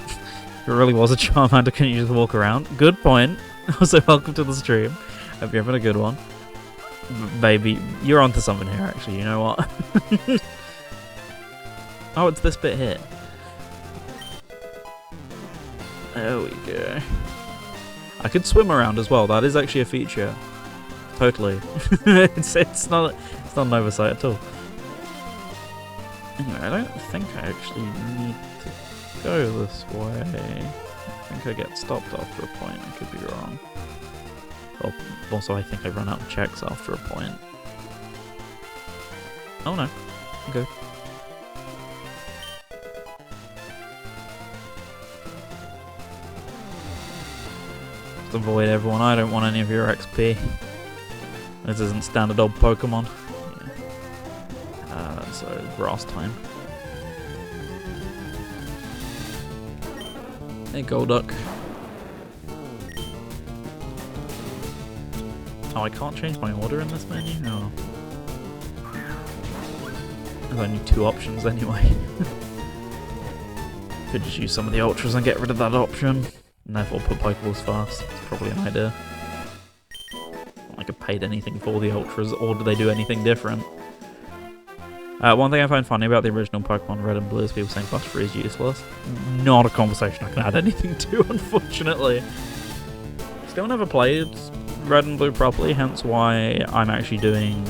If it really was a Charmander, can you just walk around? Good point. Also, welcome to the stream. Hope you're having a good one. Baby, you're onto something here, actually. You know what? Oh, it's this bit here. There we go. I could swim around as well. That is actually a feature. Totally. it's not an oversight at all. Anyway, I don't think I actually need to go this way. I think I get stopped after a point. I could be wrong. Well, also, I think I run out of checks after a point. Oh no. Okay. Just avoid everyone. I don't want any of your XP. This isn't standard old Pokémon. Yeah. So, grass time. Hey, Golduck. Oh, I can't change my order in this menu? No. There's only 2 options anyway. Could just use some of the Ultras and get rid of that option. And therefore put Pokeballs first. It's probably an idea. Not like I paid anything for the Ultras, or do they do anything different? One thing I find funny about the original Pokemon Red and Blue is people saying Buster is useless. Not a conversation I can add anything to, unfortunately. Still never played Red and Blue properly, hence why I'm actually doing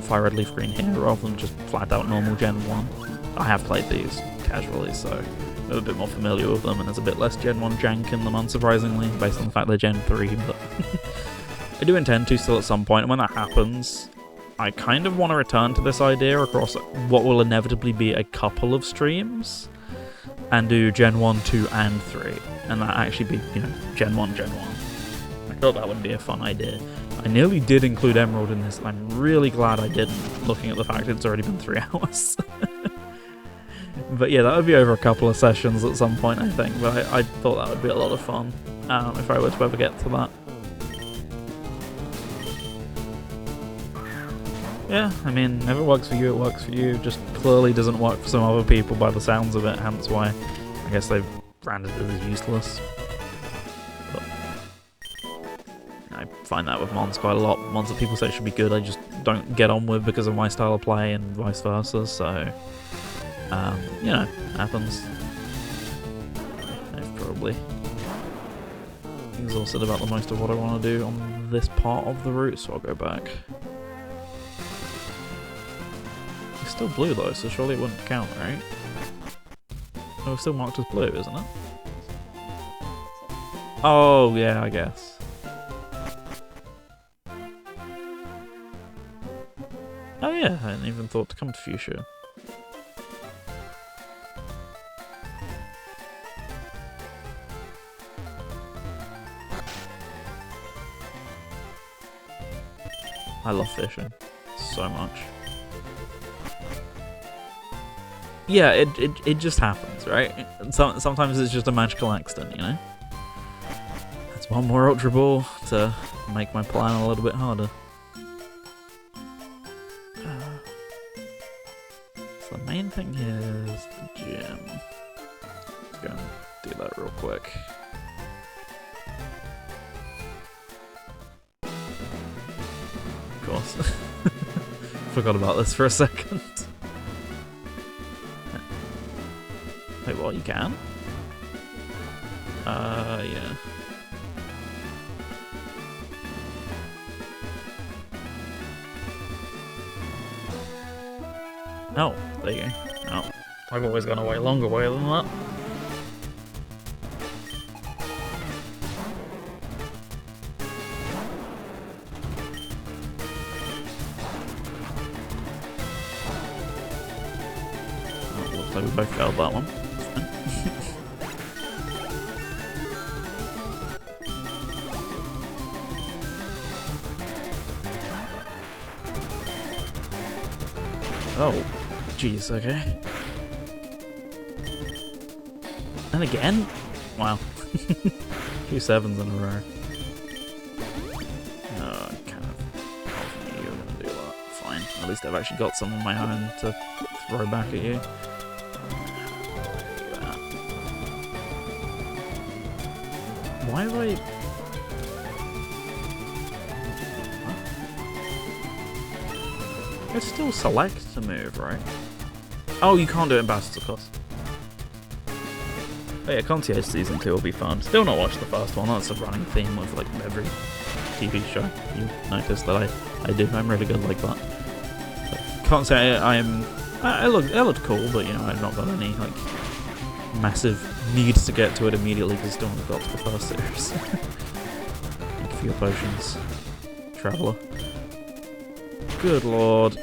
Fire Red, Leaf Green here rather than just flat out normal Gen 1. I have played these casually, so I'm a bit more familiar with them, and there's a bit less Gen 1 jank in them, unsurprisingly, based on the fact they're Gen 3, but I do intend to still at some point, and when that happens, I kind of want to return to this idea across what will inevitably be a couple of streams, and do Gen 1, 2, and 3, and that actually be, you know, Gen 1, Gen 1. I thought that would be a fun idea. I nearly did include Emerald in this, and I'm really glad I didn't, looking at the fact it's already been 3 hours. But yeah, that would be over a couple of sessions at some point, I think, but I thought that would be a lot of fun, if I were to ever get to that. Yeah, I mean, if it works for you, it works for you. Just clearly doesn't work for some other people by the sounds of it, hence why I guess they've branded it as useless. But I find that with Mons quite a lot. Mons that people say should be good, I just don't get on with because of my style of play and vice versa, so... you know, happens. I've probably exhausted about the most of what I want to do on this part of the route, so I'll go back. It's still blue though, so surely it wouldn't count, right? Oh, it's still marked as blue, isn't it? Oh, yeah, I guess. Oh yeah, I hadn't even thought to come to Fuchsia. I love fishing so much. Yeah, it just happens, right? And sometimes it's just a magical accident, you know? That's one more Ultra Ball to make my plan a little bit harder. So the main thing here is the gym. Let's go and do that real quick. Of course. Forgot about this for a second. Wait, what? You can? Yeah. Oh, there you go. Oh, I've always gone a way longer way than that. Oh, looks like we both failed that one. Oh, jeez, okay. And again? Wow. 2 sevens in a row. Oh, I kind of knew you were going to do that. Fine. At least I've actually got some of my own to throw back at you. Why have I... It's still select to move, right? Oh, you can't do it in battles, of course. Oh yeah, Concierge Season 2 will be fun. Still not watched the first one. That's a running theme of like every TV show. You notice that I do. I'm really good like that. But can't say it looked cool, but you know, I've not got any like massive need to get to it immediately because I still haven't got to the first series. Thank you for your potions, Traveller. Good lord.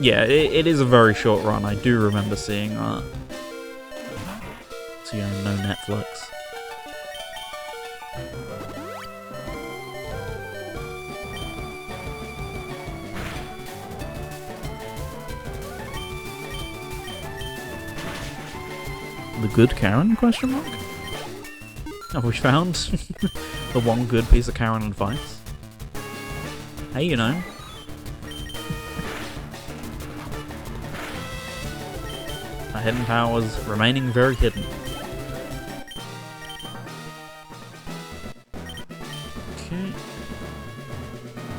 Yeah, it is a very short run. I do remember seeing that. So yeah, no Netflix. The good Karen, question mark? Have we found the one good piece of Karen advice? Hey, you know. Our hidden powers remaining very hidden. Okay.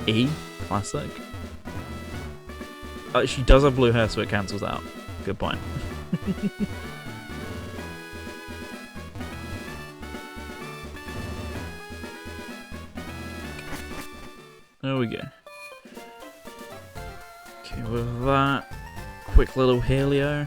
E, classic. She does have blue hair, so it cancels out. Good point. There we go. Okay, with that, quick little Helio.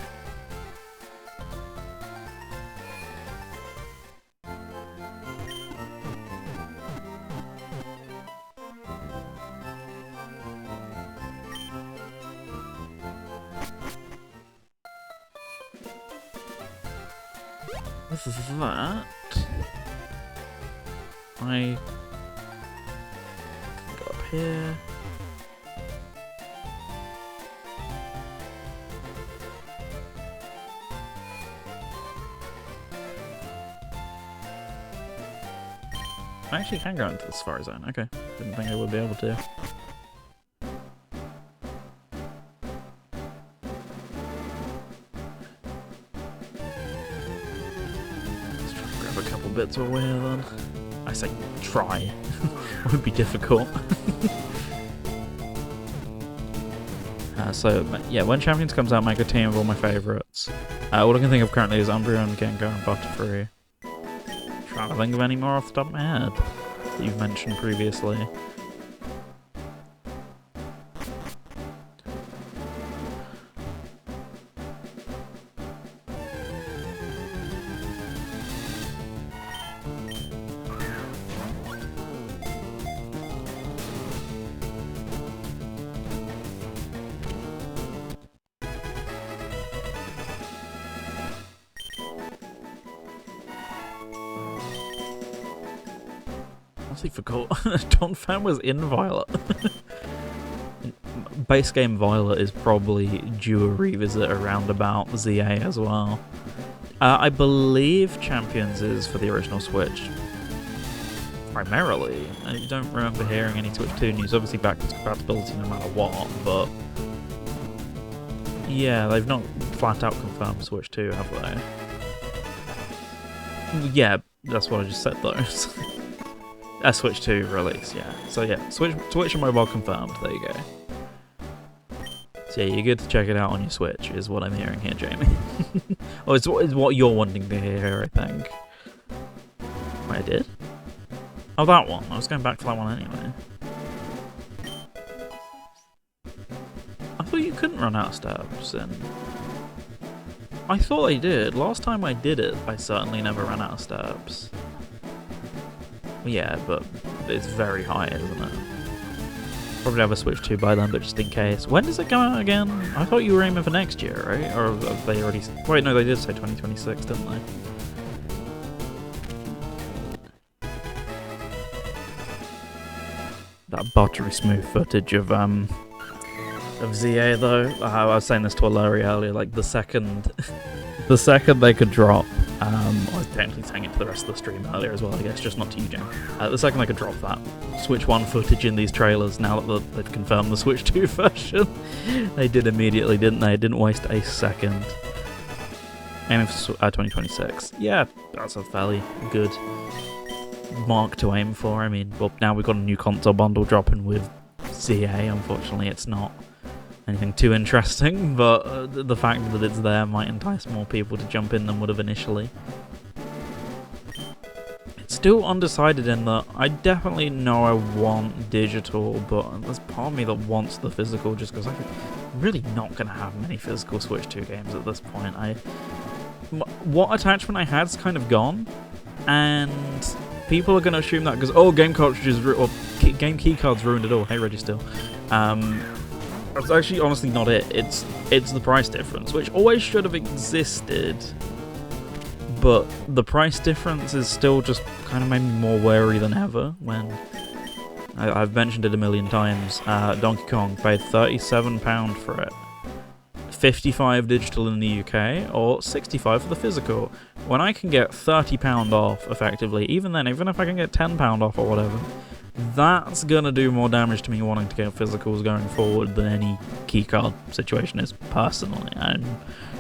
With that, I can go up here. I actually can go into the Safari Zone. Okay, didn't think I would be able to. Let's try and grab a couple bits while we're here then. I say try. It would be difficult. So, yeah, when Champions comes out, make a team of all my favourites. All I can think of currently is Umbreon, Gengar, and Butterfree. Trying to think of any more off the top of my head that you've mentioned previously. I forgot. Donphan was in Violet. Base game Violet is probably due a revisit around about ZA as well. I believe Champions is for the original Switch. Primarily. I don't remember hearing any Switch 2 news. Obviously backwards compatibility no matter what, but... yeah, they've not flat out confirmed Switch 2, have they? Yeah, that's what I just said though. Switch 2 release, yeah. So yeah, Switch and mobile confirmed. There you go. So yeah, you're good to check it out on your Switch, is what I'm hearing here, Jamie. Oh, it's what you're wanting to hear, I think. Wait, I did? Oh, that one. I was going back to that one anyway. I thought you couldn't run out of steps, and... I thought I did. Last time I did it, I certainly never ran out of steps. Yeah, but it's very high, isn't it? Probably have a Switch 2 by then, but just in case. When does it come out again? I thought you were aiming for next year, right? Or have they already... wait, no, they did say 2026, didn't they? That buttery smooth footage of ZA, though. I was saying this to Alari earlier, like, the second... the second they could drop... I was technically saying it to the rest of the stream earlier as well, I guess, just not to you, Jen. The second they could drop that Switch 1 footage in these trailers, now that they've confirmed the Switch 2 version, they did immediately, didn't they? Didn't waste a second. Aiming for 2026. Yeah, that's a fairly good mark to aim for. I mean, well, now we've got a new console bundle dropping with ZA. Unfortunately, it's not anything too interesting, but the fact that it's there might entice more people to jump in than would have initially. It's still undecided in that I definitely know I want digital, but there's part of me that wants the physical just because I'm really not going to have many physical Switch 2 games at this point. What attachment I had's kind of gone, and people are going to assume that because, oh, game cartridges or game keycards ruined it all. Hey, Reggie still. That's actually honestly not it. It's the price difference, which always should have existed, but the price difference is still just kind of made me more wary than ever. When I've mentioned it a million times, Donkey Kong paid £37 for it, 55 digital in the UK, or 65 for the physical. When I can get £30 off, effectively, even then, even if I can get £10 off or whatever, that's gonna do more damage to me wanting to get physicals going forward than any keycard situation is, personally. I'm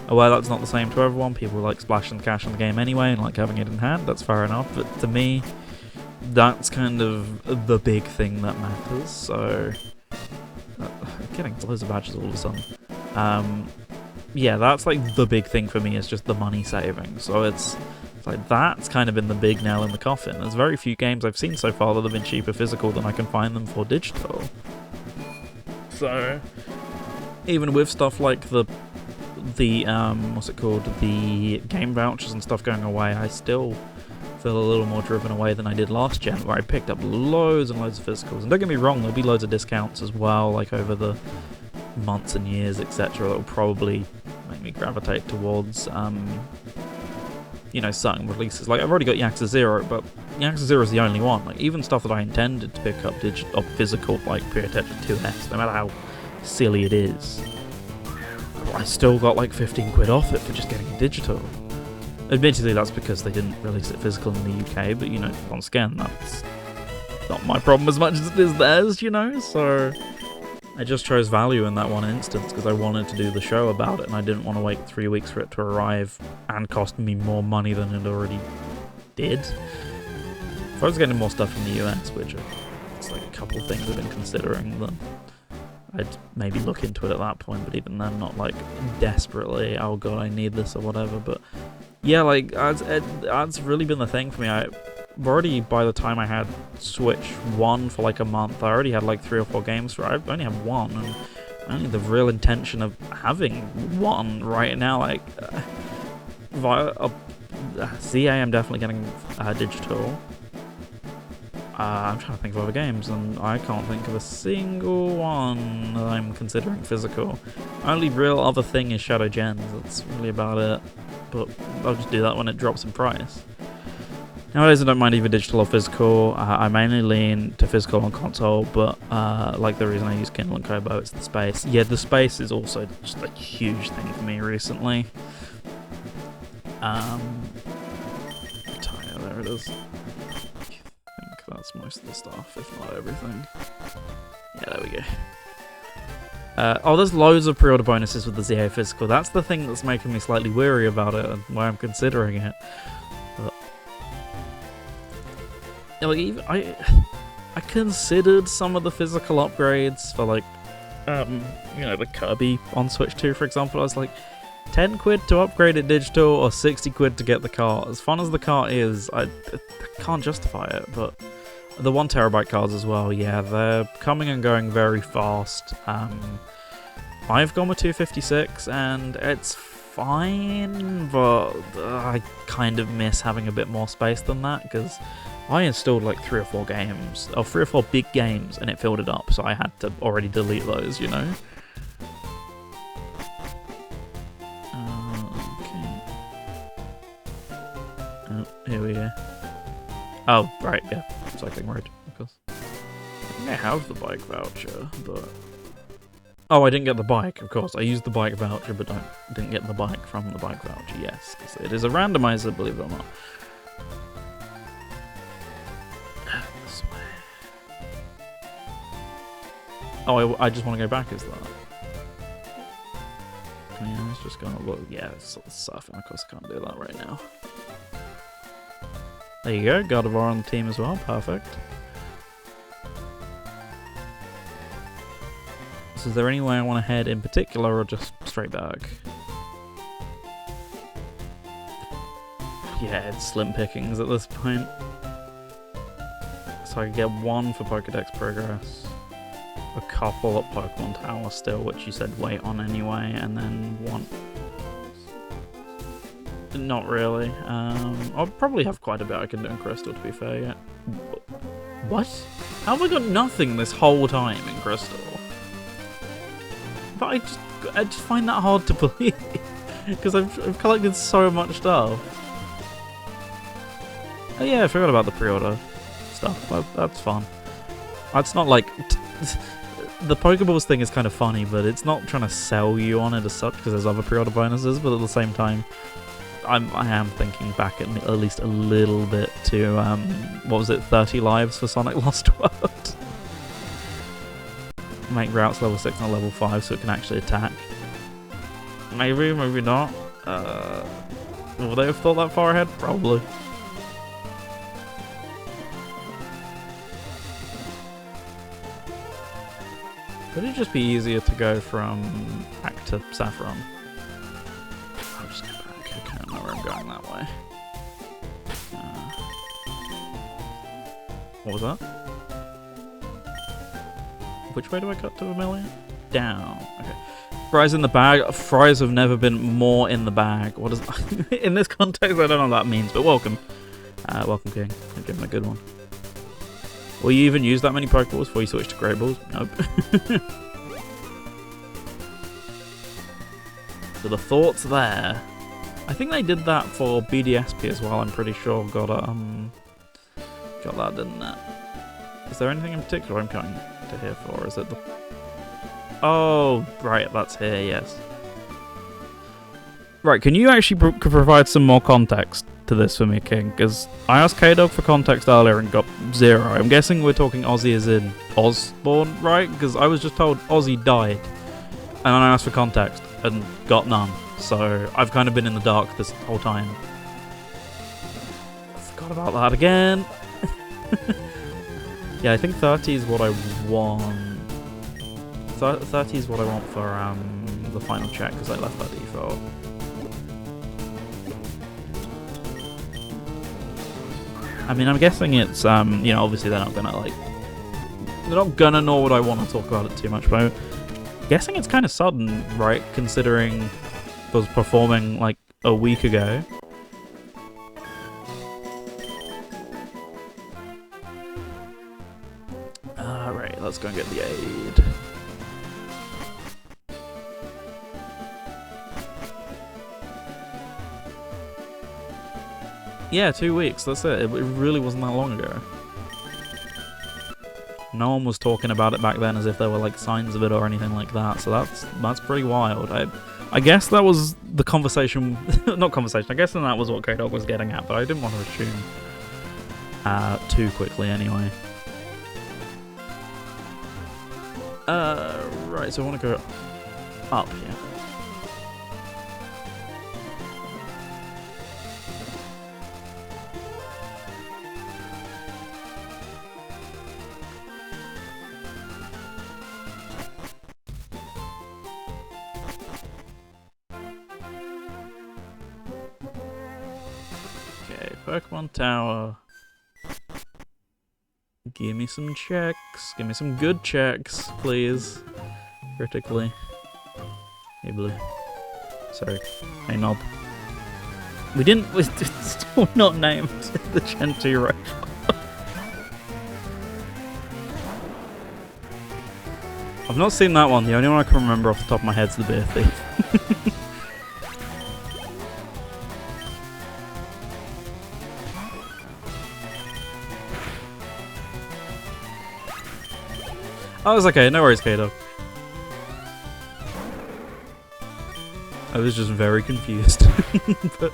aware that's not the same to everyone. People like splashing the cash on the game anyway and like having it in hand, that's fair enough, but to me, that's kind of the big thing that matters. So, getting loads of badges all of a sudden. Yeah, that's like the big thing for me, is just the money saving. So it's like that's kind of been the big nail in the coffin. There's very few games I've seen so far that have been cheaper physical than I can find them for digital. So even with stuff like the what's it called, the game vouchers and stuff going away, I still feel a little more driven away than I did last gen, where I picked up loads and loads of physicals. And don't get me wrong, there'll be loads of discounts as well, like over the months and years, etc. that will probably make me gravitate towards you know, certain releases. Like, I've already got Yakuza 0, but Yakuza 0 is the only one. Like, even stuff that I intended to pick up or physical, like Pure Tetris 2S, no matter how silly it is, I still got like 15 quid off it for just getting it digital. Admittedly, that's because they didn't release it physical in the UK, but, you know, once again, that's not my problem as much as it is theirs, you know, so I just chose value in that one instance because I wanted to do the show about it and I didn't want to wait 3 weeks for it to arrive and cost me more money than it already did. If I was getting more stuff from the US, which it's like a couple of things I've been considering, then I'd maybe look into it at that point, but even then, not like desperately, oh god, I need this or whatever. But yeah, like, that's really been the thing for me. I've already, by the time I had Switch 1 for like a month, I already had like 3 or 4 games for it. I only have one, and only the real intention of having one right now. Like, ZA, I'm definitely getting digital. I'm trying to think of other games, and I can't think of a single one that I'm considering physical. Only real other thing is Shadow Gens. That's really about it. But I'll just do that when it drops in price. Nowadays I don't mind either digital or physical. I mainly lean to physical on console, but like the reason I use Kindle and Kobo, it's the space. Yeah, the space is also just a huge thing for me recently. Tire, there it is. I think that's most of the stuff, if not everything. Yeah, there we go. Oh, there's loads of pre-order bonuses with the ZA physical. That's the thing that's making me slightly weary about it and why I'm considering it. But, like, even I considered some of the physical upgrades for, like, you know, the Kirby on Switch 2, for example. I was like, 10 quid to upgrade it digital or 60 quid to get the cart. As fun as the cart is, I can't justify it, but the 1 terabyte cards as well, yeah, they're coming and going very fast. I've gone with 256 and it's fine, but I kind of miss having a bit more space than that because I installed like 3 or 4 games, or 3 or 4 big games, and it filled it up, so I had to already delete those, you know? Okay. Oh, here we go. Oh, right, yeah. Cycling road, of course. I think I have the bike voucher, but... Oh, I didn't get the bike, of course. I used the bike voucher, but didn't get the bike from the bike voucher, yes. Because it is a randomizer, believe it or not. This way. Oh, I just want to go back, is that? Yeah, it's just going to look... Yeah, it's surfing, of course I can't do that right now. There you go, God of War on the team as well, perfect. So is there anywhere I want to head in particular, or just straight back? Yeah, it's slim pickings at this point. So I could get 1 for Pokédex progress, a couple at Pokemon Tower still, which you said wait on anyway, and then 1... Not really. I'll probably have quite a bit I can do in Crystal, to be fair, yeah. What? How have I got nothing this whole time in Crystal? But I just find that hard to believe, because I've collected so much stuff. Oh yeah, I forgot about the pre-order stuff. Well, that's fun. It's not like... the Pokeballs thing is kind of funny, but it's not trying to sell you on it as such, because there's other pre-order bonuses, but at the same time, I am thinking back at least a little bit to, what was it, 30 lives for Sonic Lost World? Make routes level 6 and level 5 so it can actually attack. Maybe, maybe not. Would they have thought that far ahead? Probably. Would it just be easier to go from back to Saffron? I'll just go back. I can't know where I'm going that way. What was that? Which way do I cut to Vermilion? Down. Okay. Fries in the bag. Fries have never been more in the bag. What is... in this context, I don't know what that means, but welcome. Welcome, King. You're doing a good one. Will you even use that many Pokeballs before you switch to Great Balls? Nope. So the thought's there. I think they did that for BDSP as well. I'm pretty sure got that, didn't it? Is there anything in particular I'm going to here for? Is it the... Oh, right, that's here, yes. Right, can you actually provide some more context to this for me, King? Because I asked K-Dog for context earlier and got 0. I'm guessing we're talking Ozzy as in Osborne, right? Because I was just told Ozzy died. And then I asked for context and got none. So I've kind of been in the dark this whole time. I forgot about that again. Yeah, I think 30 is what I want. 30 is what I want for the final check, because I left that default. I mean, I'm guessing it's, you know, obviously they're not gonna know what I want to talk about it too much, but I'm guessing it's kind of sudden, right, considering I was performing, like, a week ago. Right, let's go and get the aid. Yeah, 2 weeks, that's it. It really wasn't that long ago. No one was talking about it back then as if there were like signs of it or anything like that, so that's pretty wild. I guess that was the conversation, not conversation, I guess that was what K-Dog was getting at, but I didn't want to assume too quickly anyway. Right, so I want to go up here. Okay, Pokemon Tower. Give me some checks. Give me some good checks, please. Critically. Hey, Blue. Sorry. Hey, Knob. We're still not named the Gen 2 rifle. I've not seen that one. The only one I can remember off the top of my head is the Beer Thief. Oh, it's okay, no worries, K-Dog. I was just very confused. But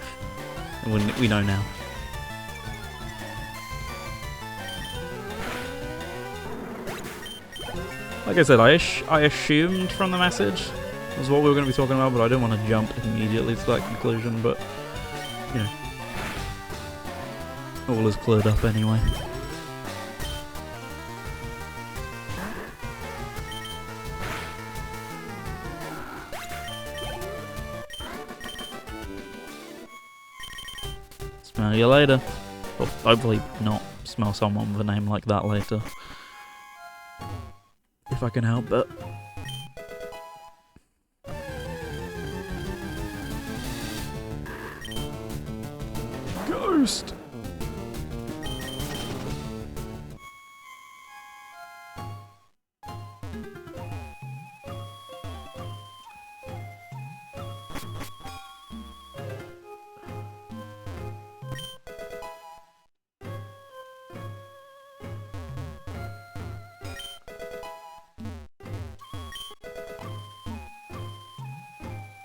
we know now. Like I said, I assumed from the message was what we were going to be talking about, but I didn't want to jump immediately to that conclusion, but, you know. All is cleared up anyway. Smell you later. Well, hopefully not smell someone with a name like that later. If I can help it. Ghost!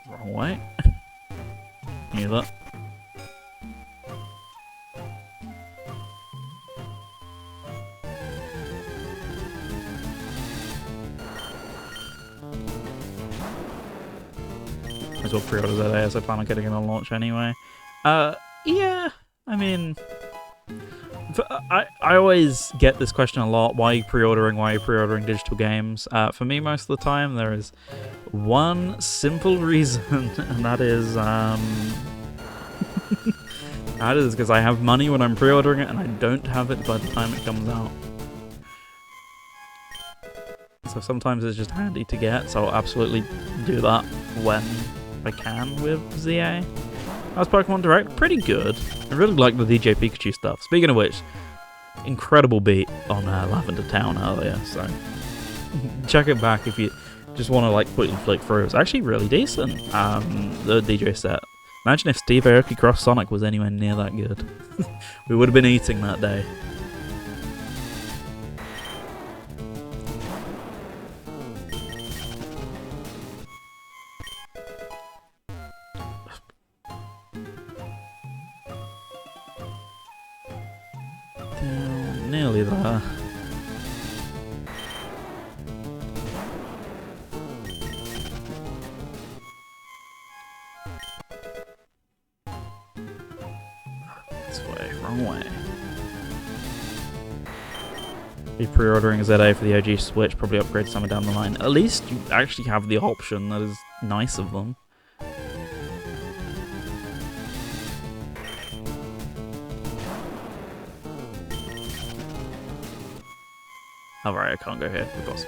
Wrong way. Knew that. Might as well pre-order that as I plan on getting it on launch anyway. Yeah, I mean... I always get this question a lot, why are you pre-ordering digital games? For me, most of the time, there is one simple reason, and that is, that is because I have money when I'm pre-ordering it, and I don't have it by the time it comes out. So sometimes it's just handy to get, so I'll absolutely do that when I can with ZA. How's Pokemon Direct? Pretty good. I really like the DJ Pikachu stuff. Speaking of which, incredible beat on Lavender Town earlier, so check it back if you just want to like quickly flick through. It's actually really decent, the DJ set. Imagine if Steve Aoki Cross Sonic was anywhere near that good. We would have been eating that day. Nearly there. This way, wrong way. Be pre-ordering ZA for the OG Switch, probably upgrade somewhere down the line. At least you actually have the option, that is nice of them. Oh right, I can't go here, of course.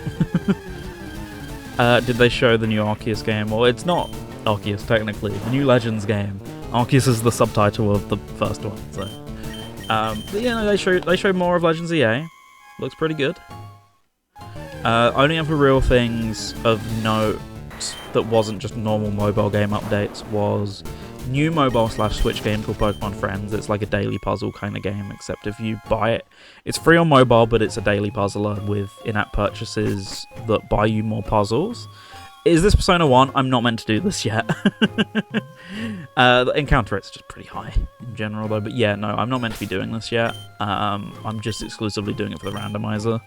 Did they show the new Arceus game? Well, it's not Arceus technically, the new Legends game. Arceus is the subtitle of the first one, so. But yeah, no, they showed more of Legends EA. Looks pretty good. Only of the real things of note that wasn't just normal mobile game updates was new mobile/Switch game called Pokémon Friends. It's like a daily puzzle kind of game, except if you buy it, it's free on mobile, but it's a daily puzzler with in-app purchases that buy you more puzzles. Is this Persona 1? I'm not meant to do this yet. The encounter rate's just pretty high in general, though. But yeah, no, I'm not meant to be doing this yet. I'm just exclusively doing it for the randomizer.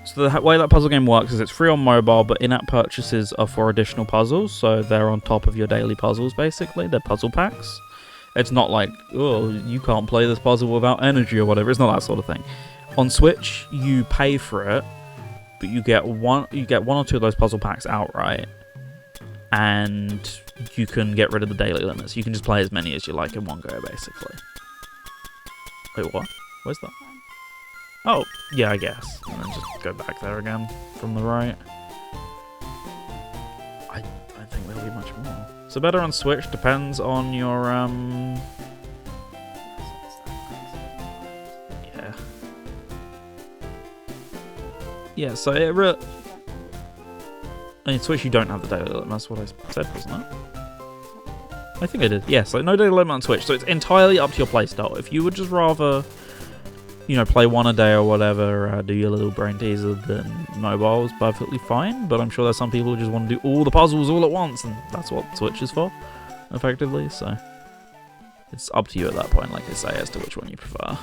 So the way that puzzle game works is it's free on mobile, but in-app purchases are for additional puzzles, so they're on top of your daily puzzles, basically. They're puzzle packs. It's not like, oh, you can't play this puzzle without energy or whatever. It's not that sort of thing. On Switch, you pay for it, but you get one or two of those puzzle packs outright, and you can get rid of the daily limits. You can just play as many as you like in one go, basically. Wait, what? Where's that? Oh, yeah, I guess. And then just go back there again from the right. I don't think there'll be much more. So better on Switch, depends on your, yeah. Yeah, so it really... I mean, Switch you don't have the daily limit, that's what I said, wasn't it? I think I did. Yeah, so no daily limit on Switch, so it's entirely up to your playstyle. If you would just rather, you know, play one a day or whatever, do your little brain teaser, then mobile is perfectly fine, but I'm sure there's some people who just want to do all the puzzles all at once, and that's what Switch is for, effectively, so it's up to you at that point, like I say, as to which one you prefer.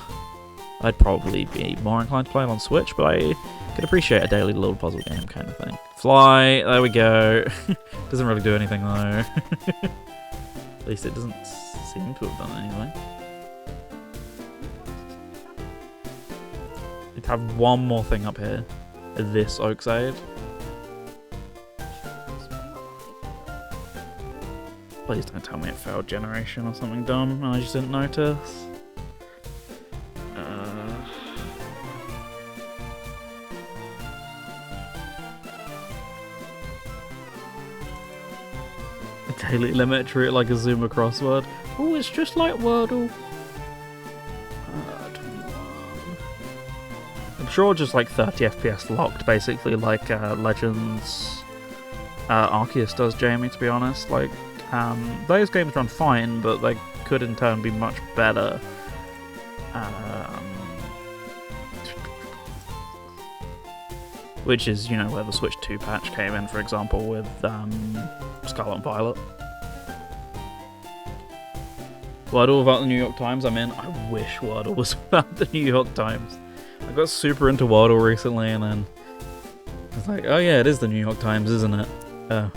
I'd probably be more inclined to play it on Switch, but I could appreciate a daily little puzzle game kind of thing. Fly, there we go. Doesn't really do anything though. At least it doesn't seem to have done anyway. It'd have one more thing up here. This Oakside. Please don't tell me it failed generation or something dumb and I just didn't notice. Daily limit, treat it like a Zuma crossword. Oh, it's just like Wordle. 21. I'm sure just like 30 FPS locked, basically, like Legends Arceus does, Jamie, to be honest. Like, those games run fine, but they could in turn be much better. Which is, you know, where the Switch 2 patch came in, for example, with Scarlet and Violet. Wordle without the New York Times, I'm in. I wish Wordle was without the New York Times. I got super into Wordle recently, and then I was like, oh yeah, it is the New York Times, isn't it? Oh.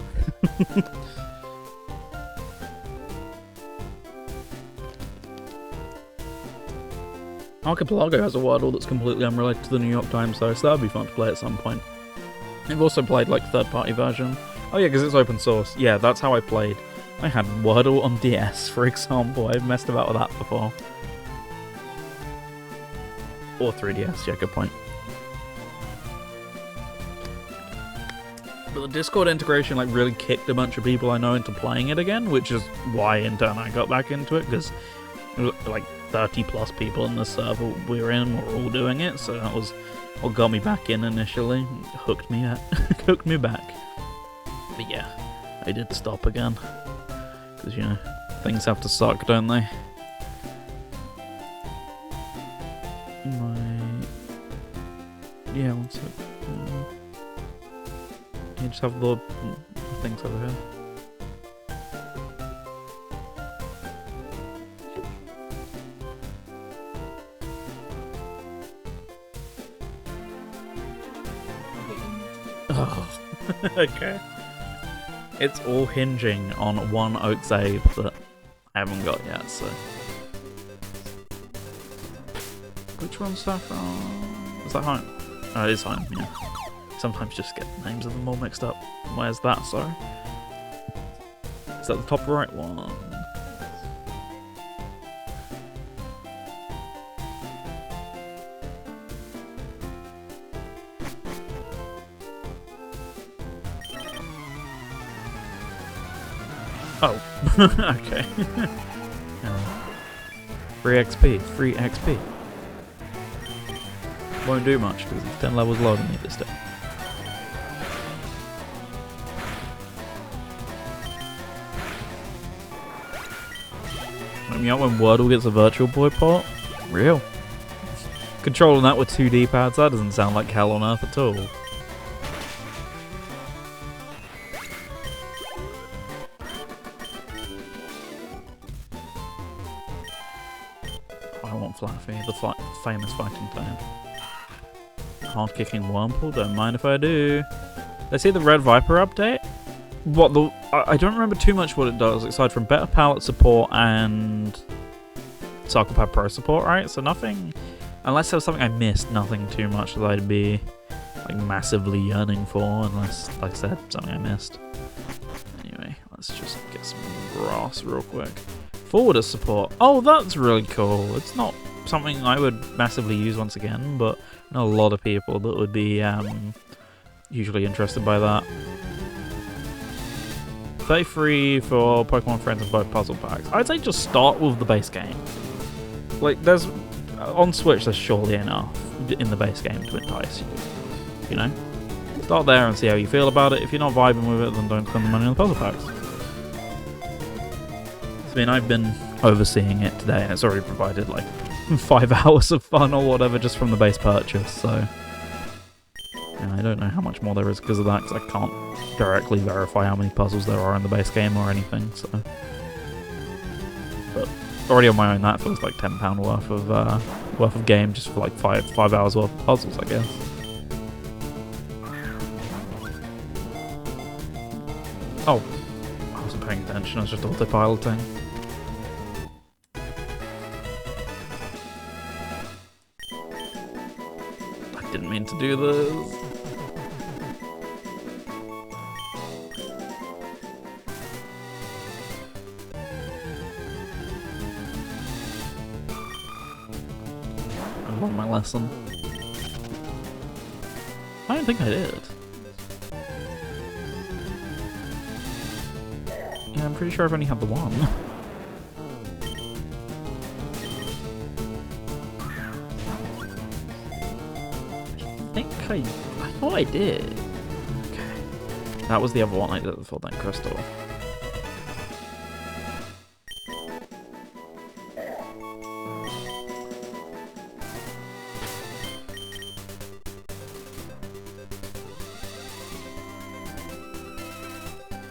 Archipelago has a Wordle that's completely unrelated to the New York Times, though, so that would be fun to play at some point. I've also played, like, third-party version. Oh yeah, because it's open source. Yeah, that's how I played. I had Wordle on DS, for example. I've messed about with that before. Or 3DS, yeah, good point. But the Discord integration, like, really kicked a bunch of people I know into playing it again, which is why, in turn, I got back into it, because, like, 30 plus people in the server we were in. We're all doing it, so that was what got me back in initially. Hooked me hooked me back. But yeah, I did stop again because you know things have to suck, don't they? Yeah, one sec. You just have the things over here. Oh, okay. It's all hinging on one Oak's Abe that I haven't got yet, so. Which one's Saffron? Is that home? Oh, it is home, yeah. Sometimes just get the names of them all mixed up. Where's that, sorry? Is that the top right one? Oh, okay. Free XP, free XP. Won't do much because it's 10 levels lower than me this day. I mean, when Wordle gets a Virtual Boy port? Real. Controlling that with 2 D-pads, that doesn't sound like hell on earth at all. I want Flaffy, the famous fighting fan. Hard kicking Wurmple, don't mind if I do. Let's see the Red Viper update. What the? I don't remember too much what it does, aside from better palette support and Psychopath Pro support, right? So nothing, unless there was something I missed, nothing too much that I'd be like massively yearning for, unless, like I said, something I missed. Anyway, let's just get some grass real quick. Forwarder support. Oh, that's really cool. It's not something I would massively use once again, but I know a lot of people that would be usually interested by that. Play free for Pokemon Friends and both puzzle packs. I'd say just start with the base game. Like, there's on Switch, there's surely enough in the base game to entice you. You know, start there and see how you feel about it. If you're not vibing with it, then don't spend the money on the puzzle packs. I mean, I've been overseeing it today, and it's already provided like 5 hours of fun or whatever just from the base purchase. So, yeah, I don't know how much more there is because of that, because I can't directly verify how many puzzles there are in the base game or anything. So, but already on my own, that feels like £10 worth of game just for like 5 hours worth of puzzles, I guess. Oh, I wasn't paying attention. I was just autopiloting. I didn't mean to do this. I learned my lesson. I don't think I did. Yeah, I'm pretty sure I've only had the one. I thought I did. Okay. That was the other one I did for that crystal.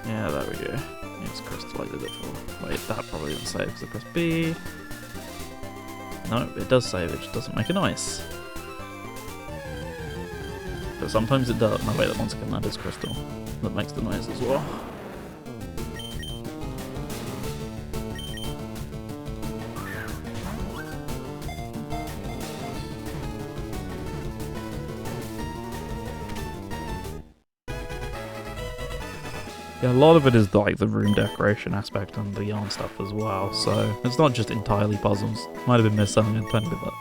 Yeah, there we go. It's crystal I did it for. Wait, that probably didn't save because I pressed B. No, it does save, it just doesn't make a noise. But sometimes it does. No, wait, once again, that is crystal. That makes the noise as well. Yeah, a lot of it is like the room decoration aspect and the yarn stuff as well, so it's not just entirely puzzles. Might have been misselling it, trying to do that.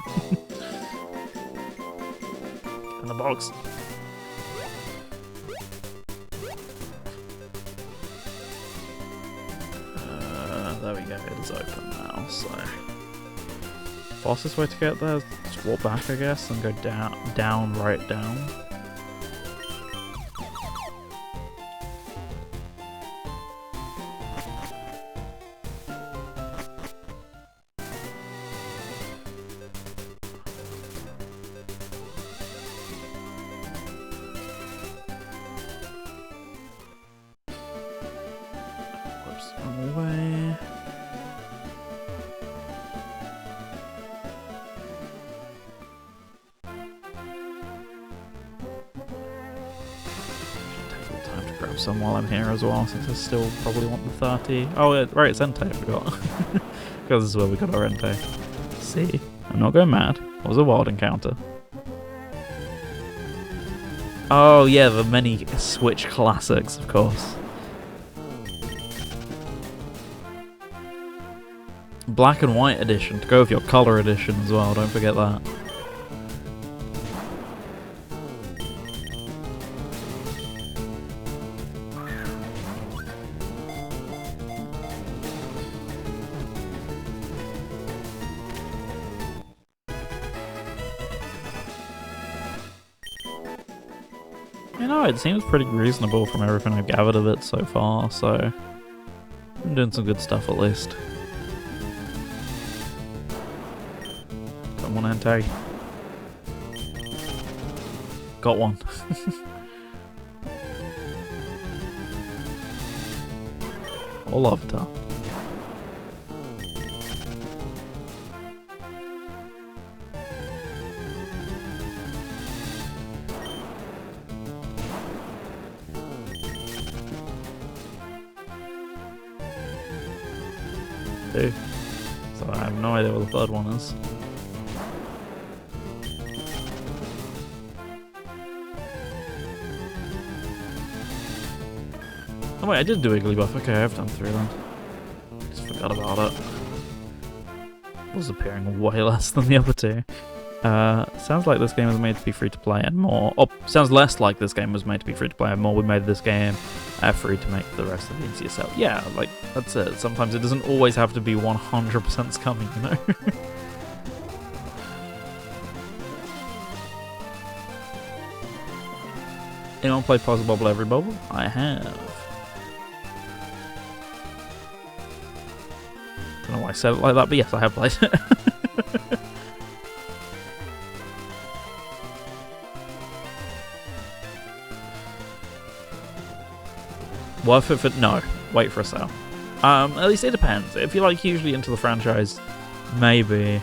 In the box. There we go, it is open now, so fastest way to get there is just walk back, I guess, and go down, right down. Whoops, wrong way. Grab some while I'm here as well, since I still probably want the 30. Oh, right, it's Entei, I forgot. Because this is where we got our Entei. See, I'm not going mad. It was a wild encounter. Oh, yeah, the many Switch classics, of course. Black and white edition, to go with your color edition as well, don't forget that. You know, it seems pretty reasonable from everything I've gathered of it so far, so I'm doing some good stuff at least. Come on, Entei. Got one. All Avatar. So I have no idea what the third one is. Oh wait, I did do Igglybuff. Okay, I've done 3 then. Just forgot about it. It was appearing way less than the other 2. Sounds like this game was made to be free to play and more. Oh, sounds less like this game was made to be free to play and more. We made this game free to make the rest of the easier yourself. Yeah, like, that's it. Sometimes it doesn't always have to be 100% scummy, you know? Anyone played Puzzle Bobble Every Bubble? I have. Don't know why I said it like that, but yes, I have played it. Worth it for... No. Wait for a sale. At least it depends. If you're like hugely into the franchise, maybe.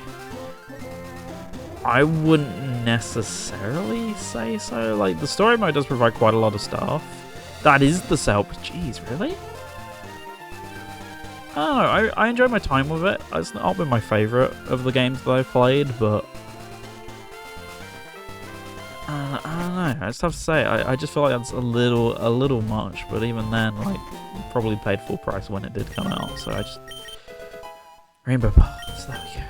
I wouldn't necessarily say so. Like, the story mode does provide quite a lot of stuff. That is the sale. But jeez, really? I don't know. I enjoy my time with it. It's not been my favourite of the games that I've played, but... I don't know. I just have to say, I just feel like that's a little much. But even then, like, probably paid full price when it did come out. So I just Rainbow Paths. There we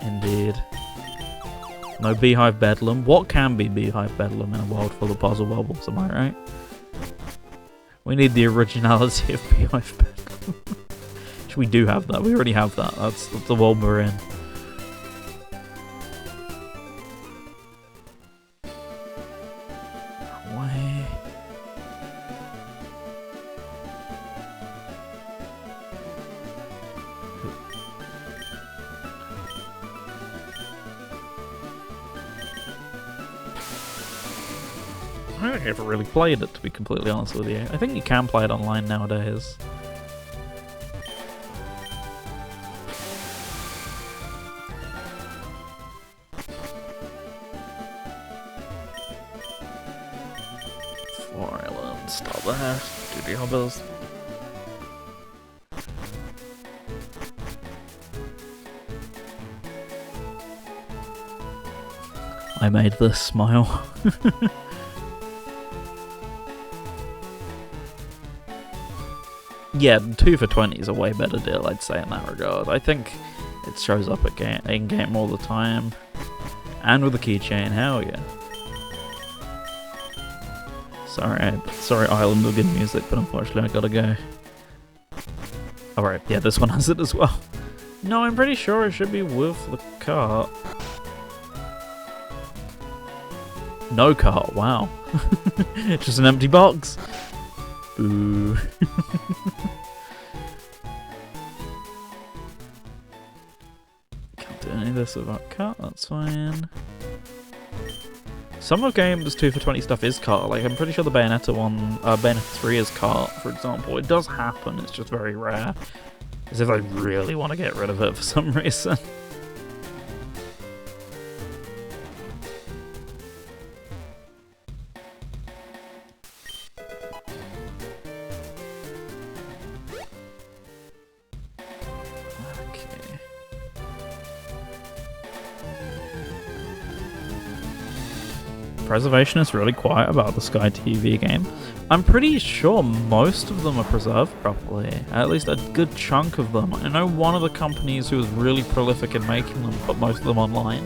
go. Indeed. No Beehive Bedlam. What can be Beehive Bedlam in a world full of puzzle bubbles? Am I right? We need the originality of Beehive Bedlam. Which we do have that. We already have that. That's the world we're in. I don't ever really played it, to be completely honest with you. I think you can play it online nowadays. Four Islands, stop there. Do the others. I made this smile. Yeah, 2 for 20 is a way better deal, I'd say, in that regard. I think it shows up in-game all the time. And with the keychain, hell yeah. Sorry, Island of Good Music, but unfortunately I gotta go. Alright, yeah, this one has it as well. No, I'm pretty sure it should be with the cart. No cart, wow. Just an empty box. Boo. Can't do any of this without cart, that's fine. Some of games 2 for 20 stuff is cart. Like, I'm pretty sure the Bayonetta one, Bayonetta 3 is cart, for example. It does happen, it's just very rare. As if I really want to get rid of it for some reason. Okay. Preservation is really quiet about the Sky TV game. I'm pretty sure most of them are preserved properly, at least a good chunk of them. I know one of the companies who was really prolific in making them put most of them online,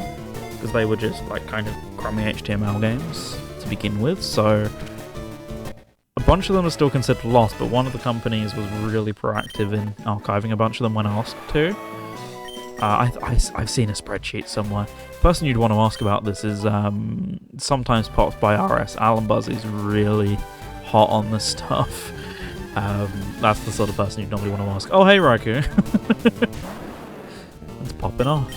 because they were just like kind of crummy HTML games to begin with, so a bunch of them are still considered lost, but one of the companies was really proactive in archiving a bunch of them when asked to. I've seen a spreadsheet somewhere. The person you'd want to ask about this is sometimes pops by RS. Alan Buzz is really hot on this stuff. That's the sort of person you'd normally want to ask. Oh, hey, Raikou. It's popping off.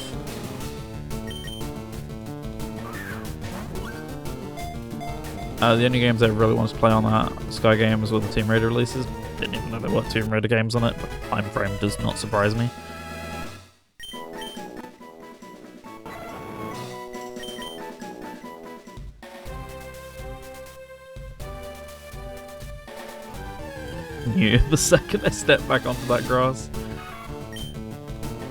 The only games I really wanted to play on that Sky Games were the Tomb Raider releases. Didn't even know there were Tomb Raider games on it, but time frame does not surprise me. Knew the second I stepped back onto that grass.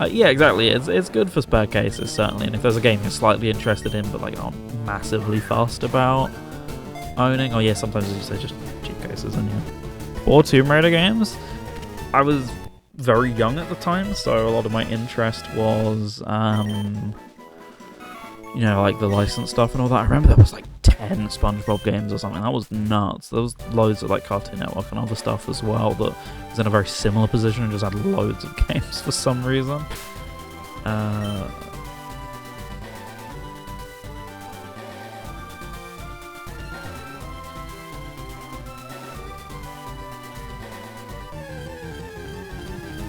Yeah, exactly. It's good for spare cases, certainly. And if there's a game you're slightly interested in, but like aren't massively fussed about owning, or yeah, sometimes as you say, just cheap cases. And yeah, or Tomb Raider games. I was very young at the time, so a lot of my interest was, you know, like the licensed stuff and all that. I remember there was like 10 SpongeBob games or something. That was nuts. There was loads of like Cartoon Network and other stuff as well that was in a very similar position and just had loads of games for some reason.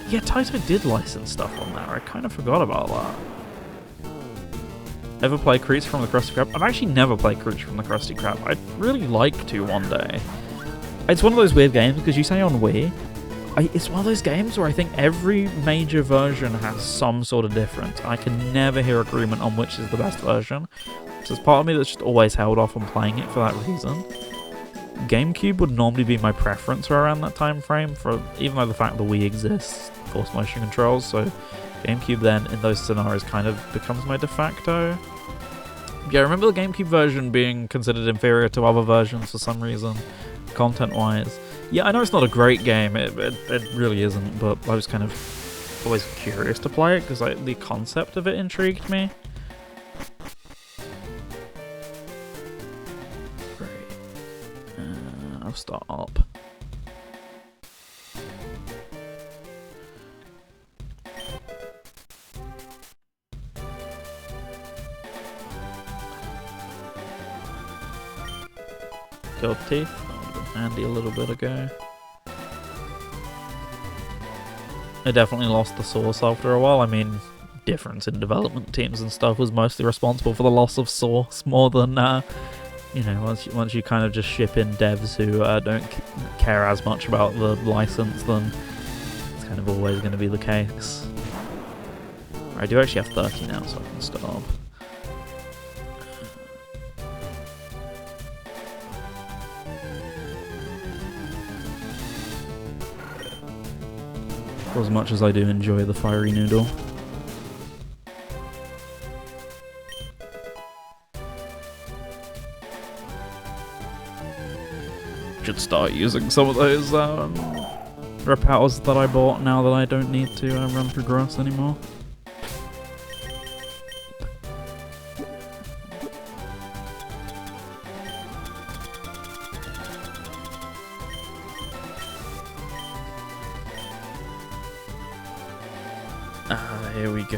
Yeah, Taito did license stuff on there. I kind of forgot about that. Ever play Creature from the Krusty Krab? I've actually never played Creature from the Krusty Krab. I'd really like to one day. It's one of those weird games, because you say on Wii, it's one of those games where I think every major version has some sort of difference. I can never hear agreement on which is the best version. So there's part of me that's just always held off on playing it for that reason. GameCube would normally be my preference for around that time frame, for even though the fact the Wii exists, force motion controls, so GameCube then in those scenarios kind of becomes my de facto. Yeah, I remember the GameCube version being considered inferior to other versions for some reason, content-wise. Yeah, I know it's not a great game, it really isn't, but I was kind of always curious to play it, because like, the concept of it intrigued me. Great. I'll start up. Gold teeth, that would have been handy a little bit ago. I definitely lost the source after a while. I mean, difference in development teams and stuff was mostly responsible for the loss of source more than, you know, once you kind of just ship in devs who don't care as much about the license, then it's kind of always going to be the case. I do actually have 30 now, so I can stop. For as much as I do enjoy the fiery noodle. Should start using some of those repels that I bought now that I don't need to run through grass anymore.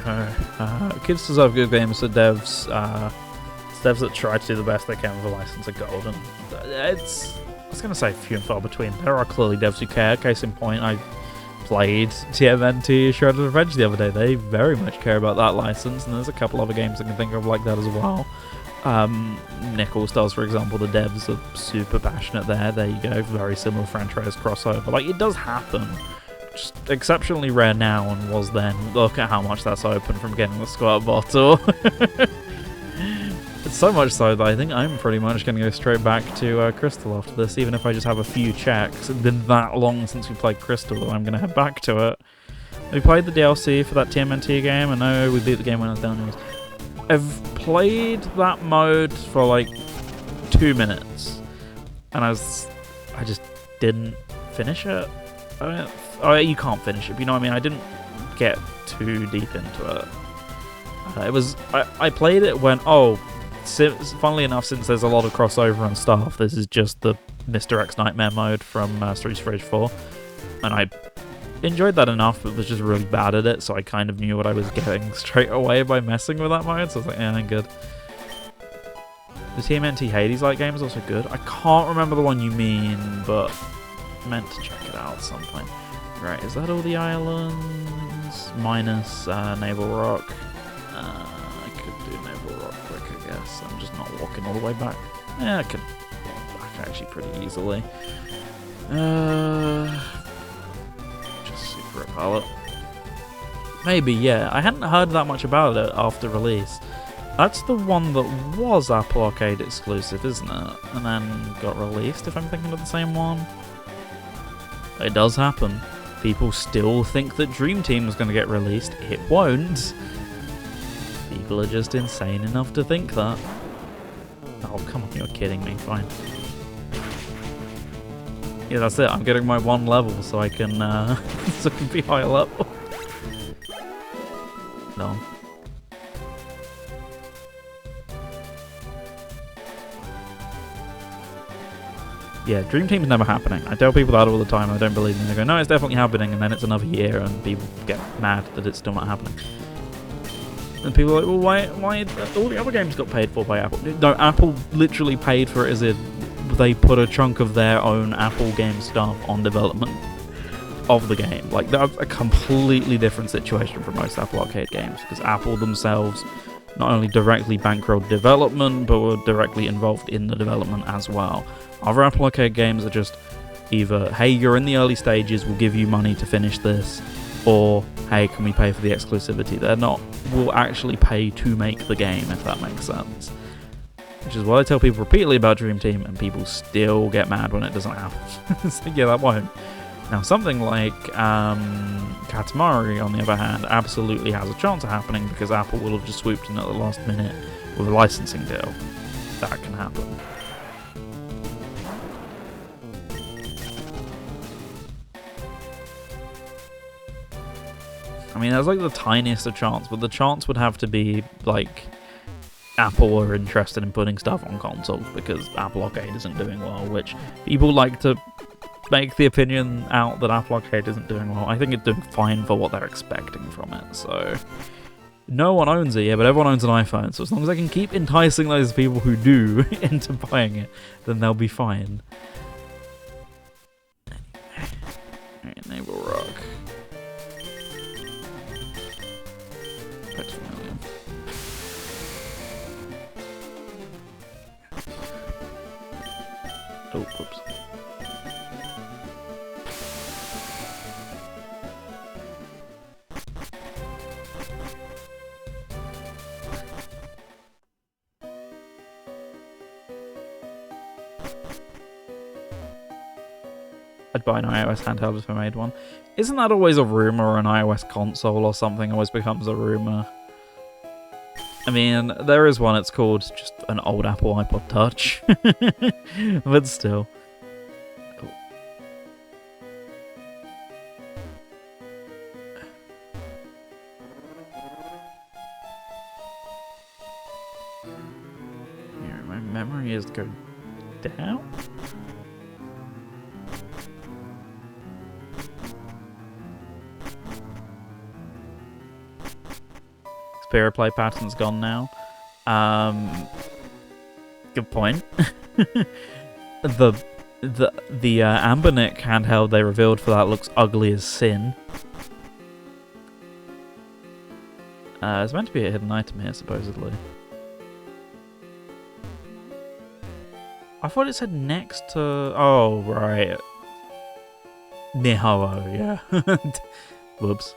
go. Kids deserve good games, so devs that try to do the best they can with a license are golden. I was going to say few and far between. There are clearly devs who care. Case in point, I played TMNT Shredder's Revenge the other day. They very much care about that license, and there's a couple other games I can think of like that as well. Nickel Stars, for example, the devs are super passionate there. There you go, very similar franchise crossover. Like, it does happen. Just exceptionally rare now and was then. Look at how much that's open from getting the squirt bottle. It's so much so that I think I'm pretty much going to go straight back to Crystal after this, even if I just have a few checks. It's been that long since we played Crystal that I'm going to head back to it. We played the DLC for that TMNT game. I know we beat the game when I was down here. I've played that mode for like 2 minutes, and I just didn't finish it. You can't finish it, but you know what I mean? I didn't get too deep into it. I played it when, funnily enough, since there's a lot of crossover and stuff, this is just the Mr. X Nightmare mode from Streets of Rage 4, and I enjoyed that enough, but was just really bad at it, so I kind of knew what I was getting straight away by messing with that mode, so I was like, yeah, I'm good. The TMNT Hades-like game is also good. I can't remember the one you mean, but I meant to check it out at some point. Right, is that all the islands? Minus Naval Rock. I could do Naval Rock quick, I guess. I'm just not walking all the way back. Yeah, I could walk back actually pretty easily. Just Super Palette. Maybe, yeah. I hadn't heard that much about it after release. That's the one that was Apple Arcade exclusive, isn't it? And then got released, if I'm thinking of the same one. It does happen. People still think that Dream Team is going to get released. It won't. People are just insane enough to think that. Oh, come on, you're kidding me. Fine. Yeah, that's it. I'm getting my one level so I can, so I can be higher level. No. Yeah, Dream Team's never happening. I tell people that all the time, I don't believe them. They go, no, it's definitely happening, and then it's another year, and people get mad that it's still not happening. And people are like, well, why all the other games got paid for by Apple? No, Apple literally paid for it as if they put a chunk of their own Apple game stuff on development of the game. Like, that's a completely different situation from most Apple Arcade games, because Apple themselves not only directly bankrolled development, but were directly involved in the development as well. Other Apple Arcade games are just either, hey, you're in the early stages, we'll give you money to finish this, or, hey, can we pay for the exclusivity? They're not, we'll actually pay to make the game, if that makes sense. Which is what I tell people repeatedly about Dream Team, and people still get mad when it doesn't happen. So yeah, that won't. Now, something like Katamari, on the other hand, absolutely has a chance of happening because Apple will have just swooped in at the last minute with a licensing deal. That can happen. I mean, there's like the tiniest of chance, but the chance would have to be like Apple are interested in putting stuff on consoles because Apple Arcade isn't doing well, which people like to make the opinion out that Apple Arcade isn't doing well. I think it's doing fine for what they're expecting from it, so no one owns it yet, but everyone owns an iPhone, so as long as I can keep enticing those people who do into buying it, then they'll be fine. Anyway, Naval Rock. That's familiar. Oh, whoops. I'd buy an iOS handheld if I made one. Isn't that always a rumour, or an iOS console or something always becomes a rumour? I mean, there is one, it's called just an old Apple iPod Touch. But still. Oh. Here, my memory is going down? Spirit play pattern's gone now. Good point. the Ambernick handheld they revealed for that looks ugly as sin. It's meant to be a hidden item here, supposedly. I thought it said next to... Oh, right. Near Ho-Oh, yeah. Whoops.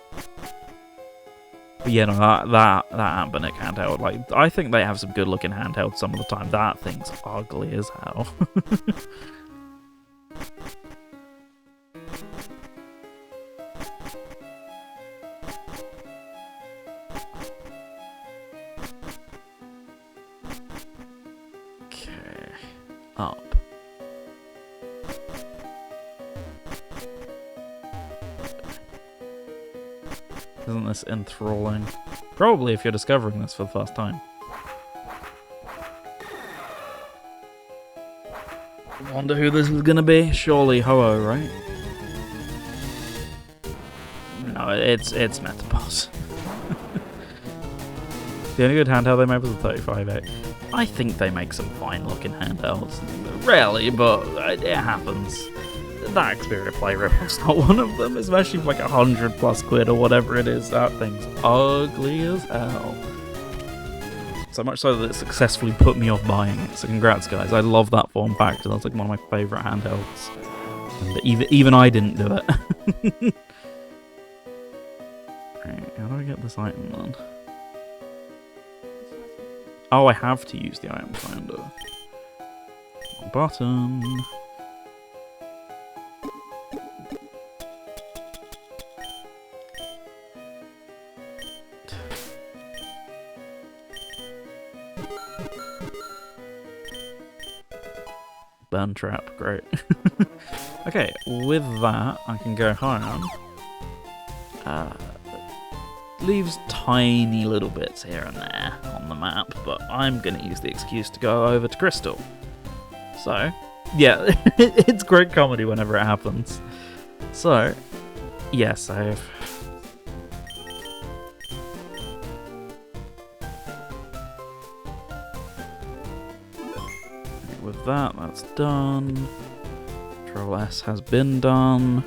But yeah, no, that Ambernick handheld, like, I think they have some good-looking handhelds some of the time. That thing's ugly as hell. Okay. Up. Isn't this enthralling? Probably if you're discovering this for the first time. Wonder who this is gonna be? Surely Ho-Oh, right? No, it's Metaboss. The only good handheld they made was the 35A. I think they make some fine looking handhelds. Rarely, but it happens. That Xperia Play Ripple's not one of them, especially for like £100+ quid or whatever it is. That thing's ugly as hell. So much so that it successfully put me off buying it. So congrats, guys. I love that form factor. That's like one of my favourite handhelds. And even I didn't do it. Right, how do I get this item then? Oh, I have to use the item finder. Button. Burn trap, great. Okay, with that, I can go home. Leaves tiny little bits here and there on the map, but I'm going to use the excuse to go over to Crystal. So, yeah, it's great comedy whenever it happens. So, yeah, save. With that, that's done. Control S has been done.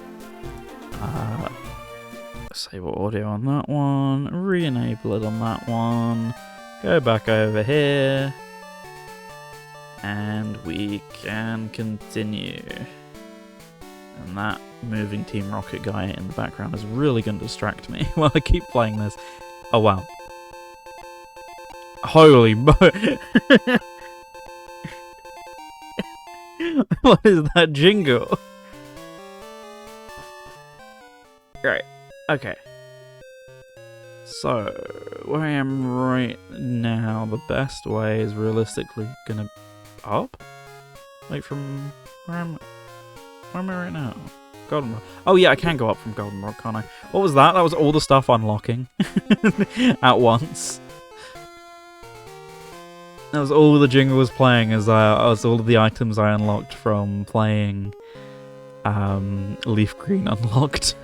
Disable audio on that one. Re-enable it on that one. Go back over here. And we can continue. And that moving Team Rocket guy in the background is really going to distract me while I keep playing this. Oh, wow. Holy mo... What is that jingle? Right, okay. So, where I am right now, the best way is realistically gonna... Up? Like from... Where am I right now? Goldenrod. Oh yeah, I can go up from Goldenrod, can't I? What was that? That was all the stuff unlocking at once. That was all the jingle was playing as all of the items I unlocked from playing LeafGreen unlocked.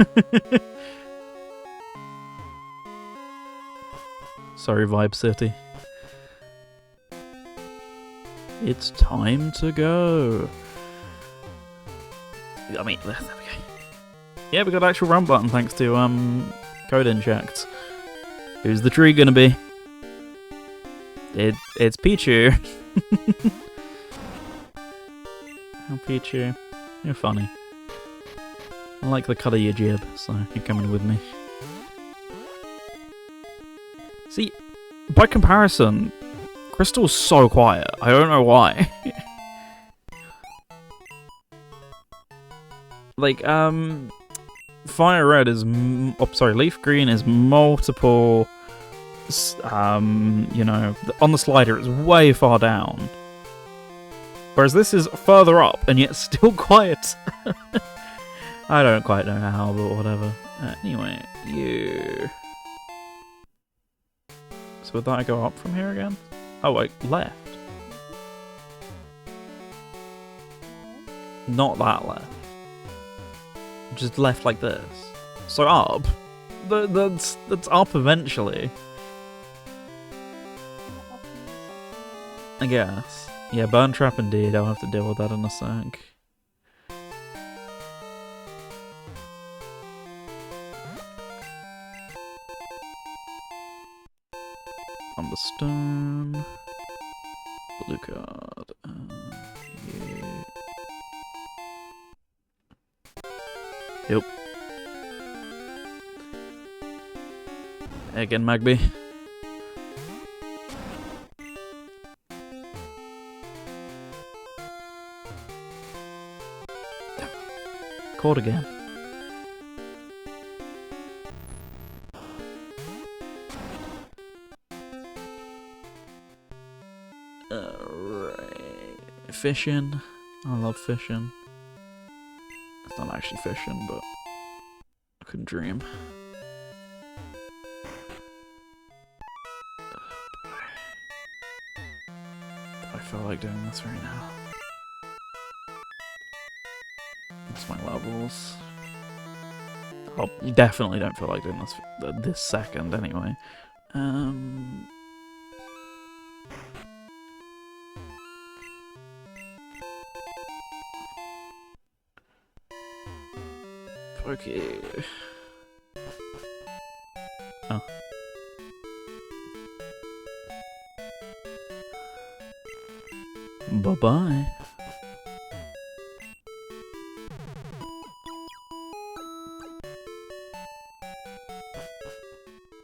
Sorry, Vibe City. It's time to go. I mean, there we go. Yeah, we got an actual run button thanks to code inject. Who's the tree gonna be? It's Pichu. Oh, Pichu, you're funny. I like the cut of your jib, so you're coming with me. See, by comparison, Crystal's so quiet. I don't know why. Like, Fire Red is... sorry, Leaf Green is multiple... you know, on the slider it's way far down. Whereas this is further up, and yet still quiet. I don't quite know how, but whatever. Anyway, you... So would that go up from here again? Oh, wait, left. Not that left. Just left like this. So up. That's up eventually. I guess. Yeah, burn trap indeed. I'll have to deal with that in a sec. Thunderstone. Blue card. Yeah. Yep. Again, Magby. Caught again. Alright. Fishing. I love fishing. It's not actually fishing, but I couldn't dream. I feel like doing this right now. What's my levels? I definitely don't feel like doing this this second anyway. Okay. Oh. Bye-bye.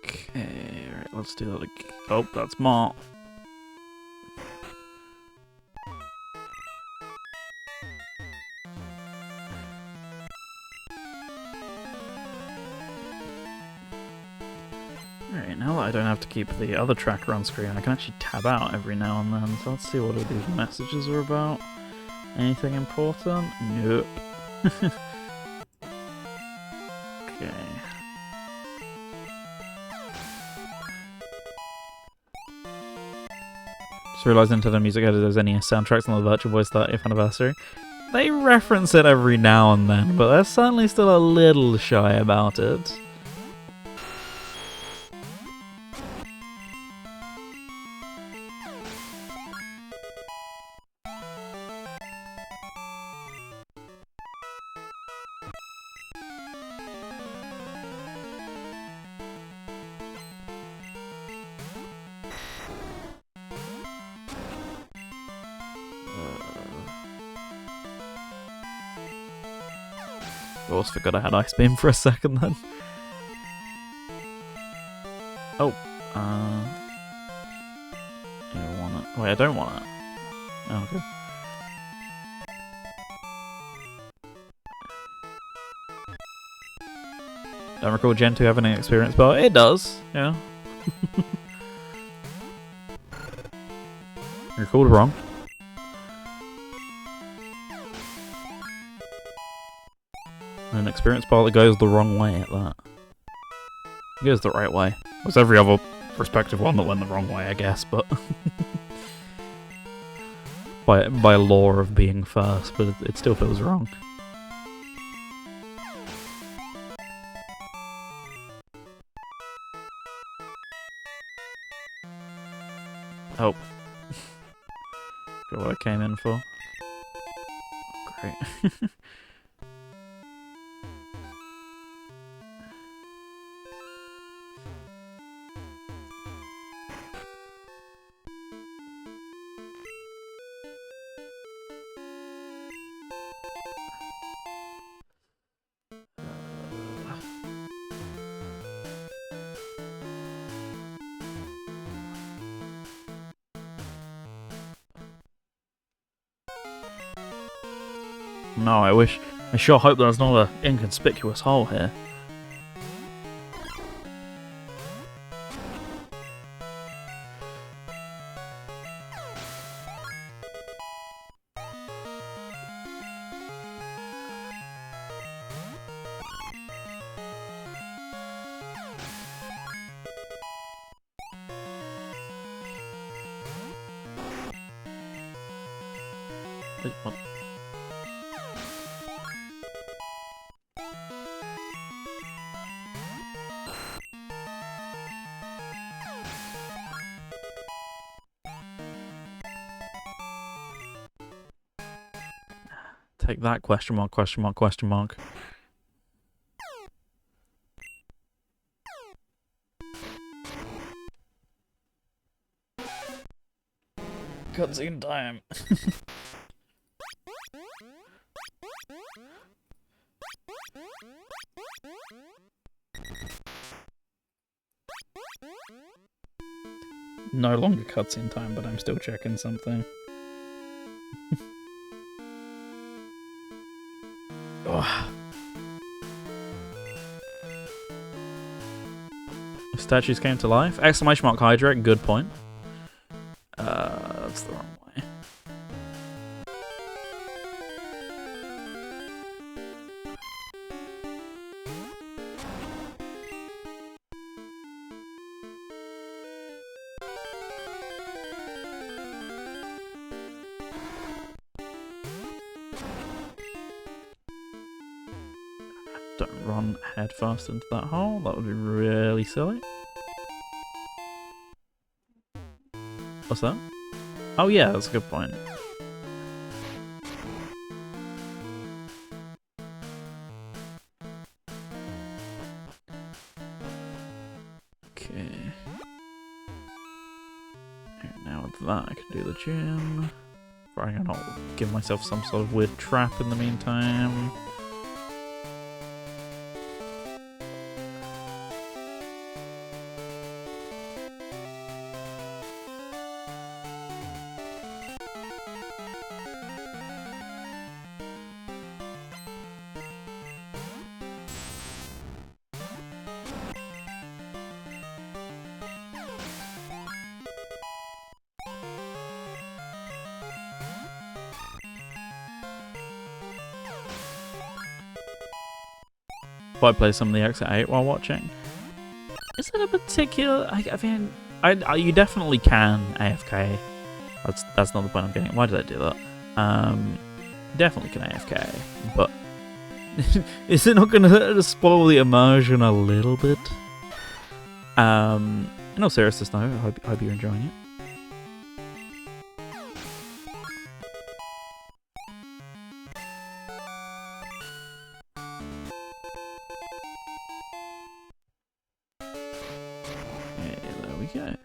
Okay, right, let's do that again. Oh, that's Mart. Alright, now that I don't have to keep the other tracker on screen, I can actually tab out every now and then. So let's see what all these messages are about. Anything important? Nope. Okay. Just realised into the music editor there's any soundtracks on the Virtual Boy's 30th anniversary. They reference it every now and then, but they're certainly still a little shy about it. I almost forgot I had Ice Beam for a second then. Oh, I don't want it. Wait, I don't want it. Oh, okay. Don't recall Gen 2 having an experience bar. It does, yeah. Recalled wrong. An experience bar that goes the wrong way at that. It goes the right way. There's every other respective one that went the wrong way, I guess, but by law of being first, but it still feels wrong. Oh. Got what I came in for. Great. No, I sure hope there's not an inconspicuous hole here. Wait, what? Take that, question mark, question mark, question mark. Cutscene time. No longer cutscene time, but I'm still checking something. Oh. Statues came to life. Exclamation mark Hydra. Good point. That's the wrong way. Don't run head first into that hole. That would be really silly. What's that? Oh yeah, that's a good point. Okay. Now with that I can do the gym. Probably gonna not give myself some sort of weird trap in the meantime. I play some of the Exit 8 while watching. Is it a particular... I mean, you definitely can AFK. That's not the point I'm getting. Why did I do that? Definitely can AFK, but is it not going to spoil the immersion a little bit? In all seriousness, though, I hope you're enjoying it. Okay.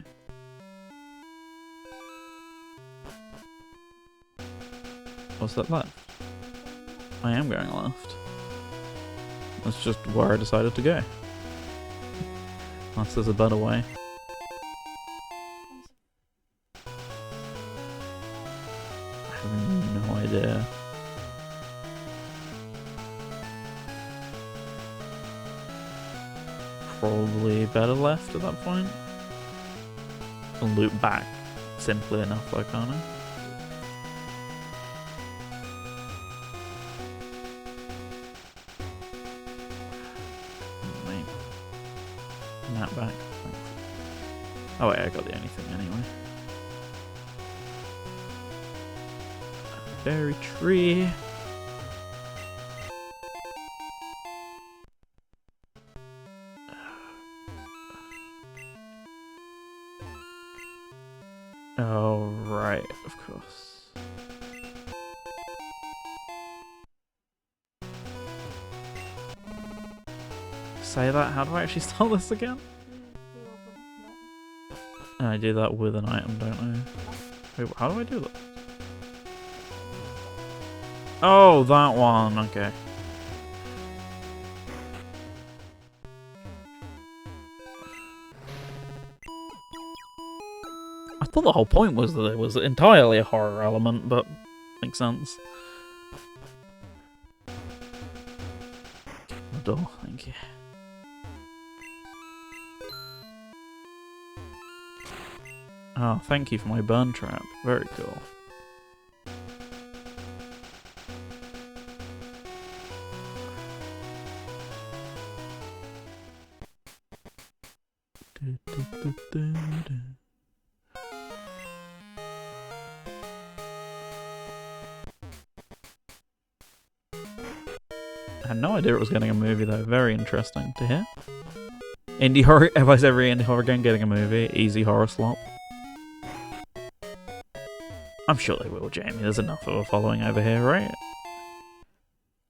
What's that left? I am going left. That's just where I decided to go. Unless there's a better way. I have no idea. Probably better left at that point. Can loop back simply enough, though, can't I? Wait. That back. Oh wait, I got the anything anyway. Berry tree. Oh, right, of course. Say that? How do I actually start this again? And I do that with an item, don't I? Wait, how do I do that? Oh, that one, okay. I thought the whole point was that it was entirely a horror element, but makes sense. The door, thank you. Oh, thank you for my burn trap. Very cool. I had no idea it was getting a movie though. Very interesting to hear. Indie horror, advise every indie horror game getting a movie. Easy horror slop. I'm sure they will, Jamie. There's enough of a following over here, right?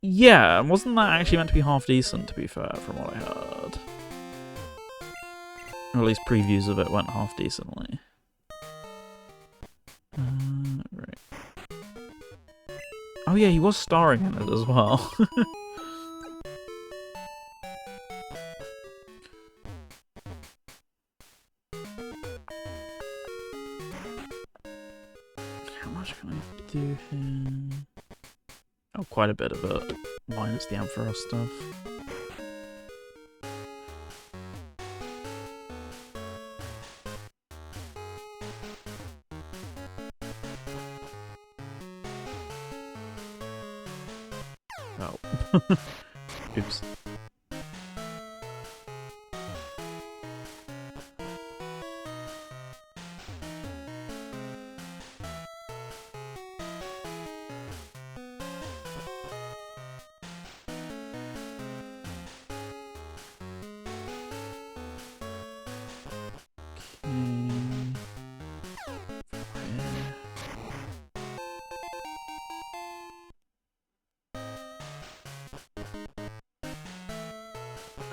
Yeah, wasn't that actually meant to be half decent, to be fair, from what I heard? That actually meant to be half decent, to be fair, from what I heard? Or at least previews of it went half decently. Right. Oh yeah, he was starring in it as well. How much can I do here? Oh, quite a bit of it, minus the Ampharos stuff. Oh. Oops.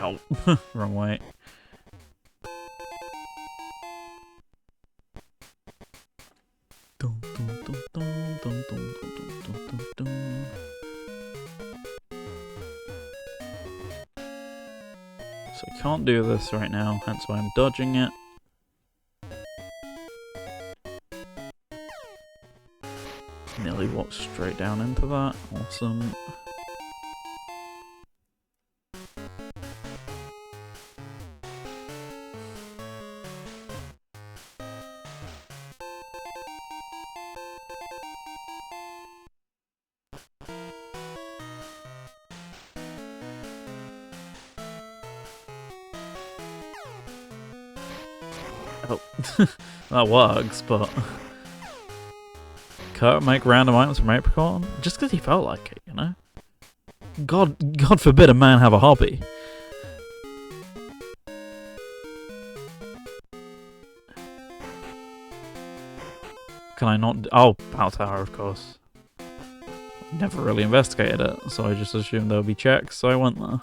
Oh, wrong way. So I can't do this right now, hence why I'm dodging it. Nearly walked straight down into that. Awesome. Oh, that works, but... Can't make random items from Apricot? Just because he felt like it, you know? God forbid a man have a hobby. Can I not... Oh, Power Tower, of course. Never really investigated it, so I just assumed there would be checks, so I went there.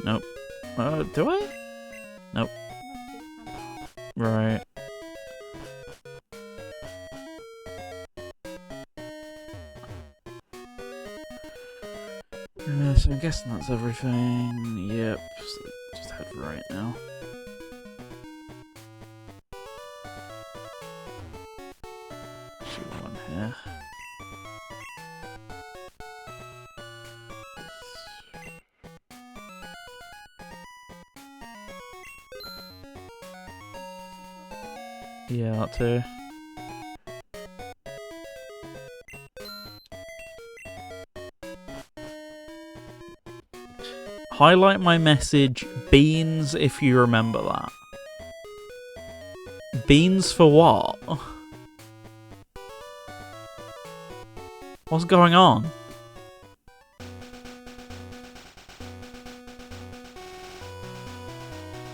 Nope. Do I? Nope. Right. So I'm guessing that's everything. Yep. So just head right now. Actually, one here. Yeah, that too. Highlight my message, beans, if you remember that. Beans for what? What's going on?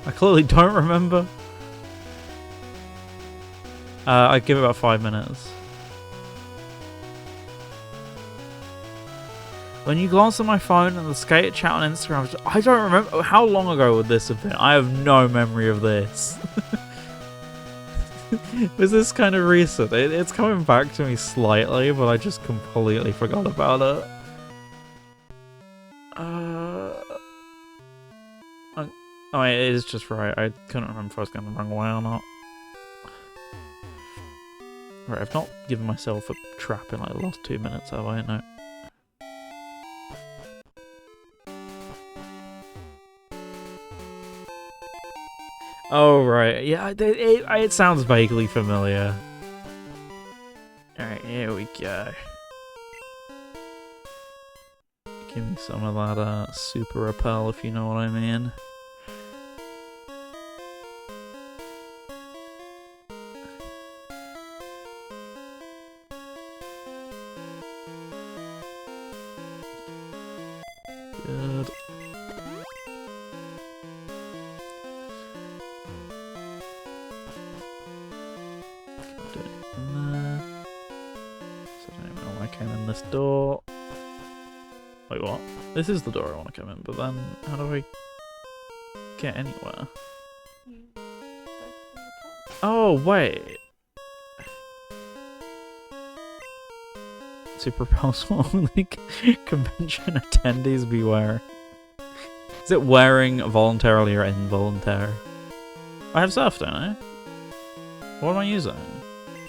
I clearly don't remember. I'd give it about 5 minutes. When you glance at my phone and the skater chat on Instagram, I don't remember. How long ago would this have been? I have no memory of this. Was this kind of recent? It's coming back to me slightly, but I just completely forgot about it. Oh, it is just right. I couldn't remember if I was going the wrong way or not. Right, I've not given myself a trap in like the last 2 minutes, have I? No. Oh, right. Yeah, it sounds vaguely familiar. Alright, here we go. Give me some of that super repel, if you know what I mean. Good. this door. Wait, what? This is the door I want to come in, but then how do I get anywhere? You go to the top. Oh, wait. To propose what will the convention attendees be wearing? Is it wearing voluntarily or involuntary? I have surf, don't I? What am I using?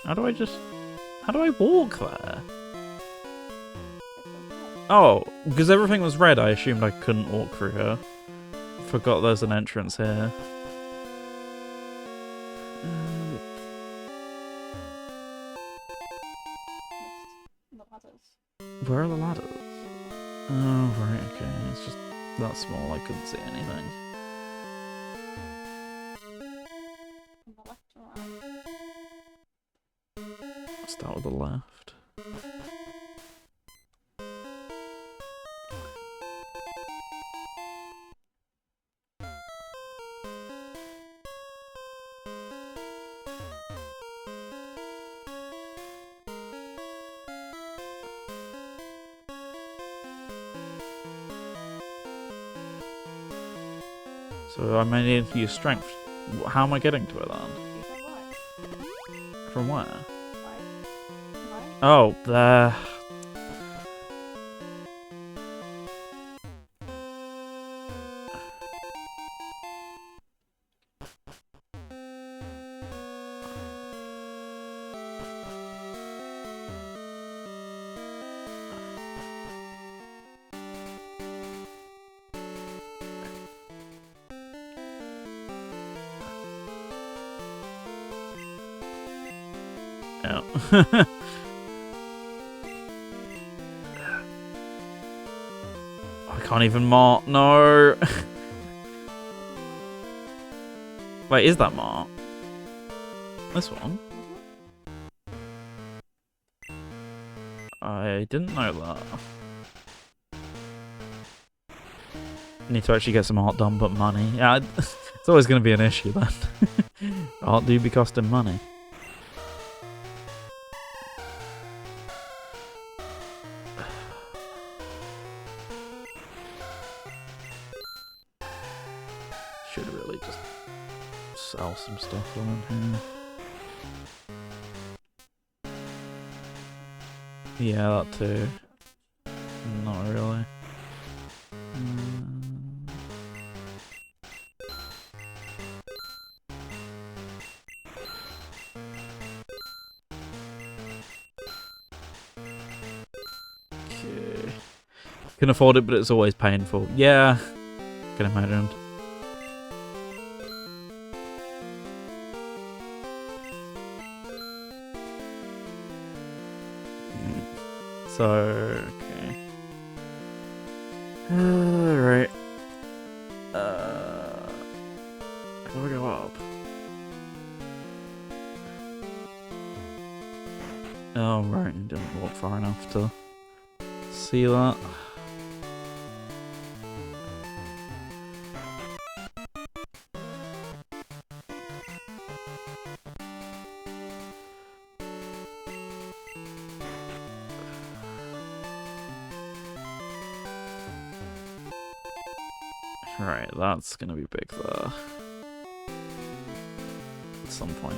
How do I walk there? Oh, because everything was red, I assumed I couldn't walk through here. Forgot there's an entrance here. The ladders. Where are the ladders? Oh, right, okay. It's just that small, I couldn't see anything. From the left to right. Start with the left. So I may need to use strength. How am I getting to it then? You go right. From where? Right. Right. Oh, there. Yeah. I can't even mark. No. Wait, is that mark? This one? I didn't know that. Need to actually get some art done, but money. Yeah, it's always going to be an issue then. Art do be costing money. Should really just sell some stuff around here. Yeah, that too. Not really. Okay. Can afford it, but it's always painful. Yeah, can imagine. So, okay. Alright. How do I go up? Oh, right. Didn't walk far enough to see that. Right, that's gonna be big there. At some point.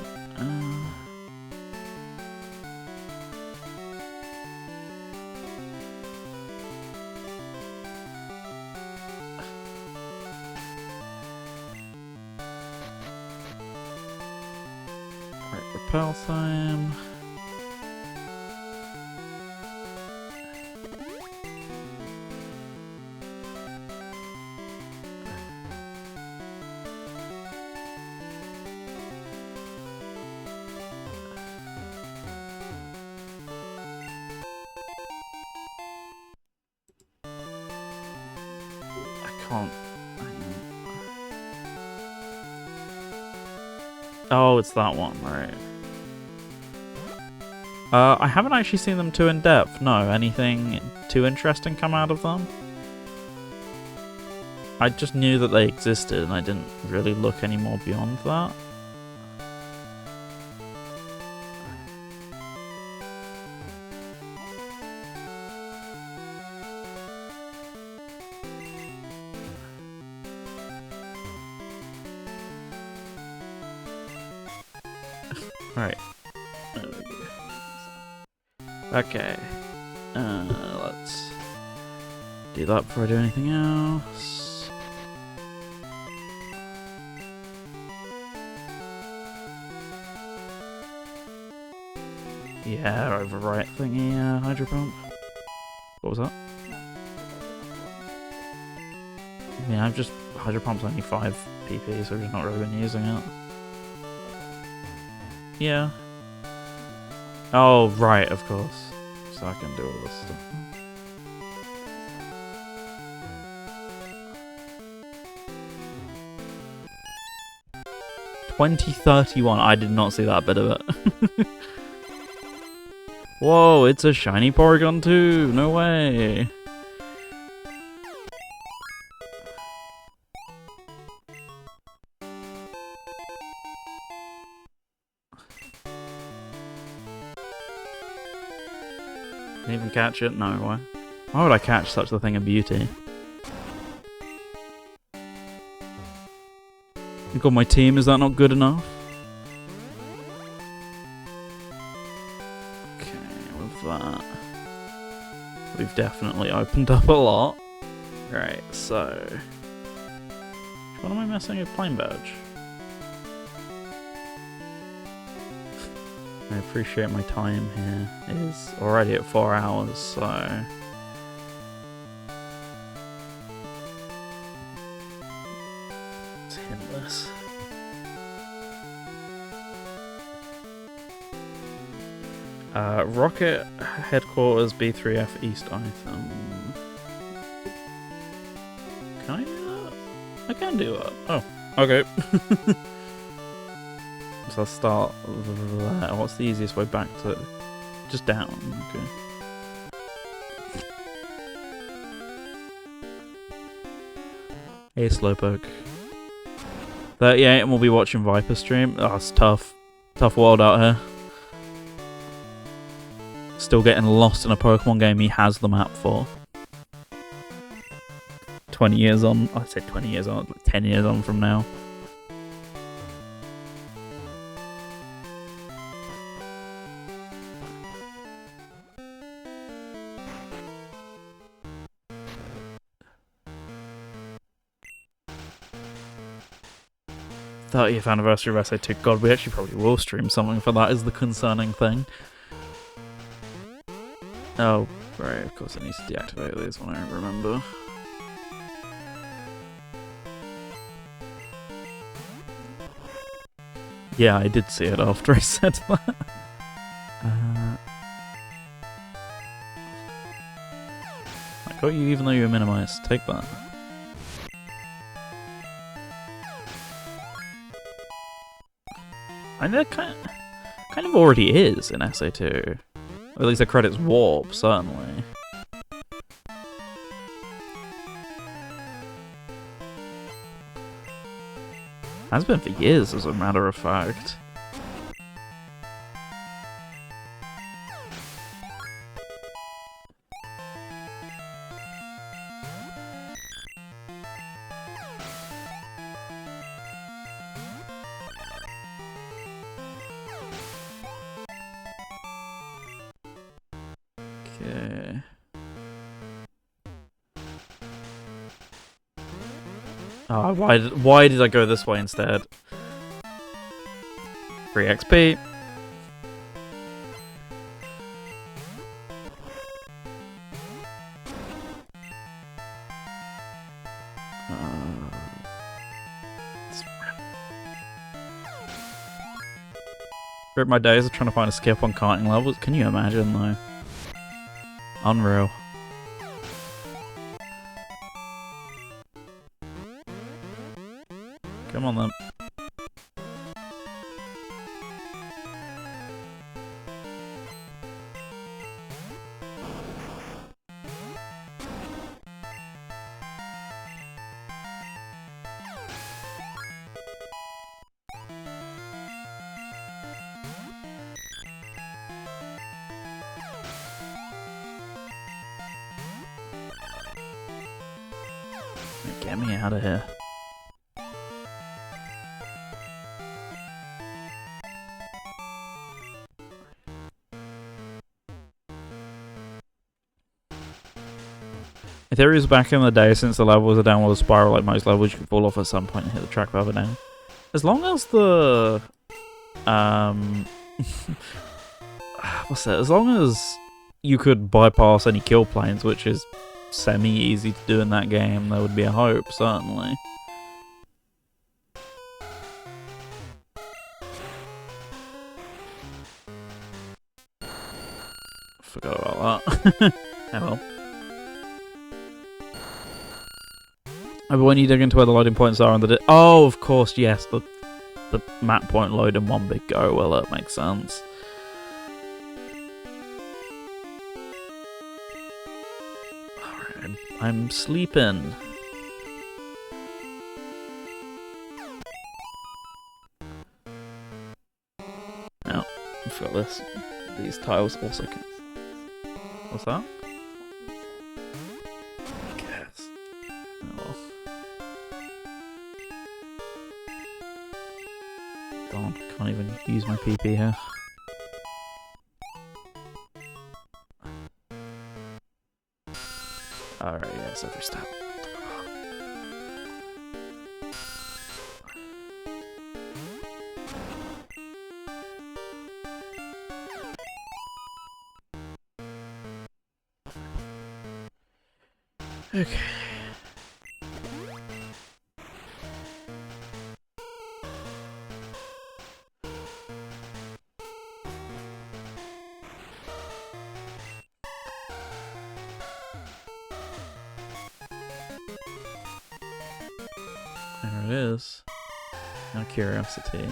Right, repel time. Can't. Oh, it's that one, right. I haven't actually seen them too in depth. No, anything too interesting come out of them? I just knew that they existed and I didn't really look any more beyond that. Right. There we go. Okay. Let's do that before I do anything else. Yeah, overwrite thingy, hydro pump. What was that? Yeah, I've just hydro pump's only 5 PP, so I've just not really been using it. Yeah. Oh, right, of course. So I can do all this stuff. 2031. I did not see that bit of it. Whoa, it's a shiny Porygon too. No way. Didn't even catch it? No way. Why would I catch such a thing of beauty? You got my team, is that not good enough? Okay, with that, we've definitely opened up a lot. Right, so... What am I missing? A plain badge. I appreciate my time here. It is already at 4 hours, so... It's hintless. Rocket Headquarters B3F East item. Can I do that? I can do that. Oh, okay. So I'll start there. What's the easiest way back to... Just down, okay. Hey, Slowpoke. 38 and we'll be watching Viper stream. Oh, it's tough. Tough world out here. Still getting lost in a Pokemon game he has the map for. 20 years on. I said 20 years on. 10 years on from now. '30th anniversary of SA2. God, we actually probably will stream something for that, is the concerning thing. Oh, right, of course I need to deactivate these when I remember. Yeah, I did see it after I said that. I got you even though you were minimized. Take that. I know kind of already is in SA2. Or at least the credits warp, certainly. Has been for years, as a matter of fact. Okay. Oh, why did I go this way instead? Free XP. Rip my days of trying to find a skip on karting levels. Can you imagine though? Unreal. Come on then. Get me out of here. There is back in the day, since the levels are downward spiral like most levels, you can fall off at some point and hit the track further down. As long as the... what's that? As long as you could bypass any kill planes, which is semi-easy to do in that game, there would be a hope, certainly. Forgot about that. Oh well. But when you dig into where the loading points are on the... Oh, of course, yes. The map point load in one big go. Well, that makes sense. Alright, I'm sleeping. Now, I forgot this. These tiles also can... What's that? I guess. Oh. Darn, can't even use my PP here. Alright, yes, every step. Okay. There it is. Now curiosity.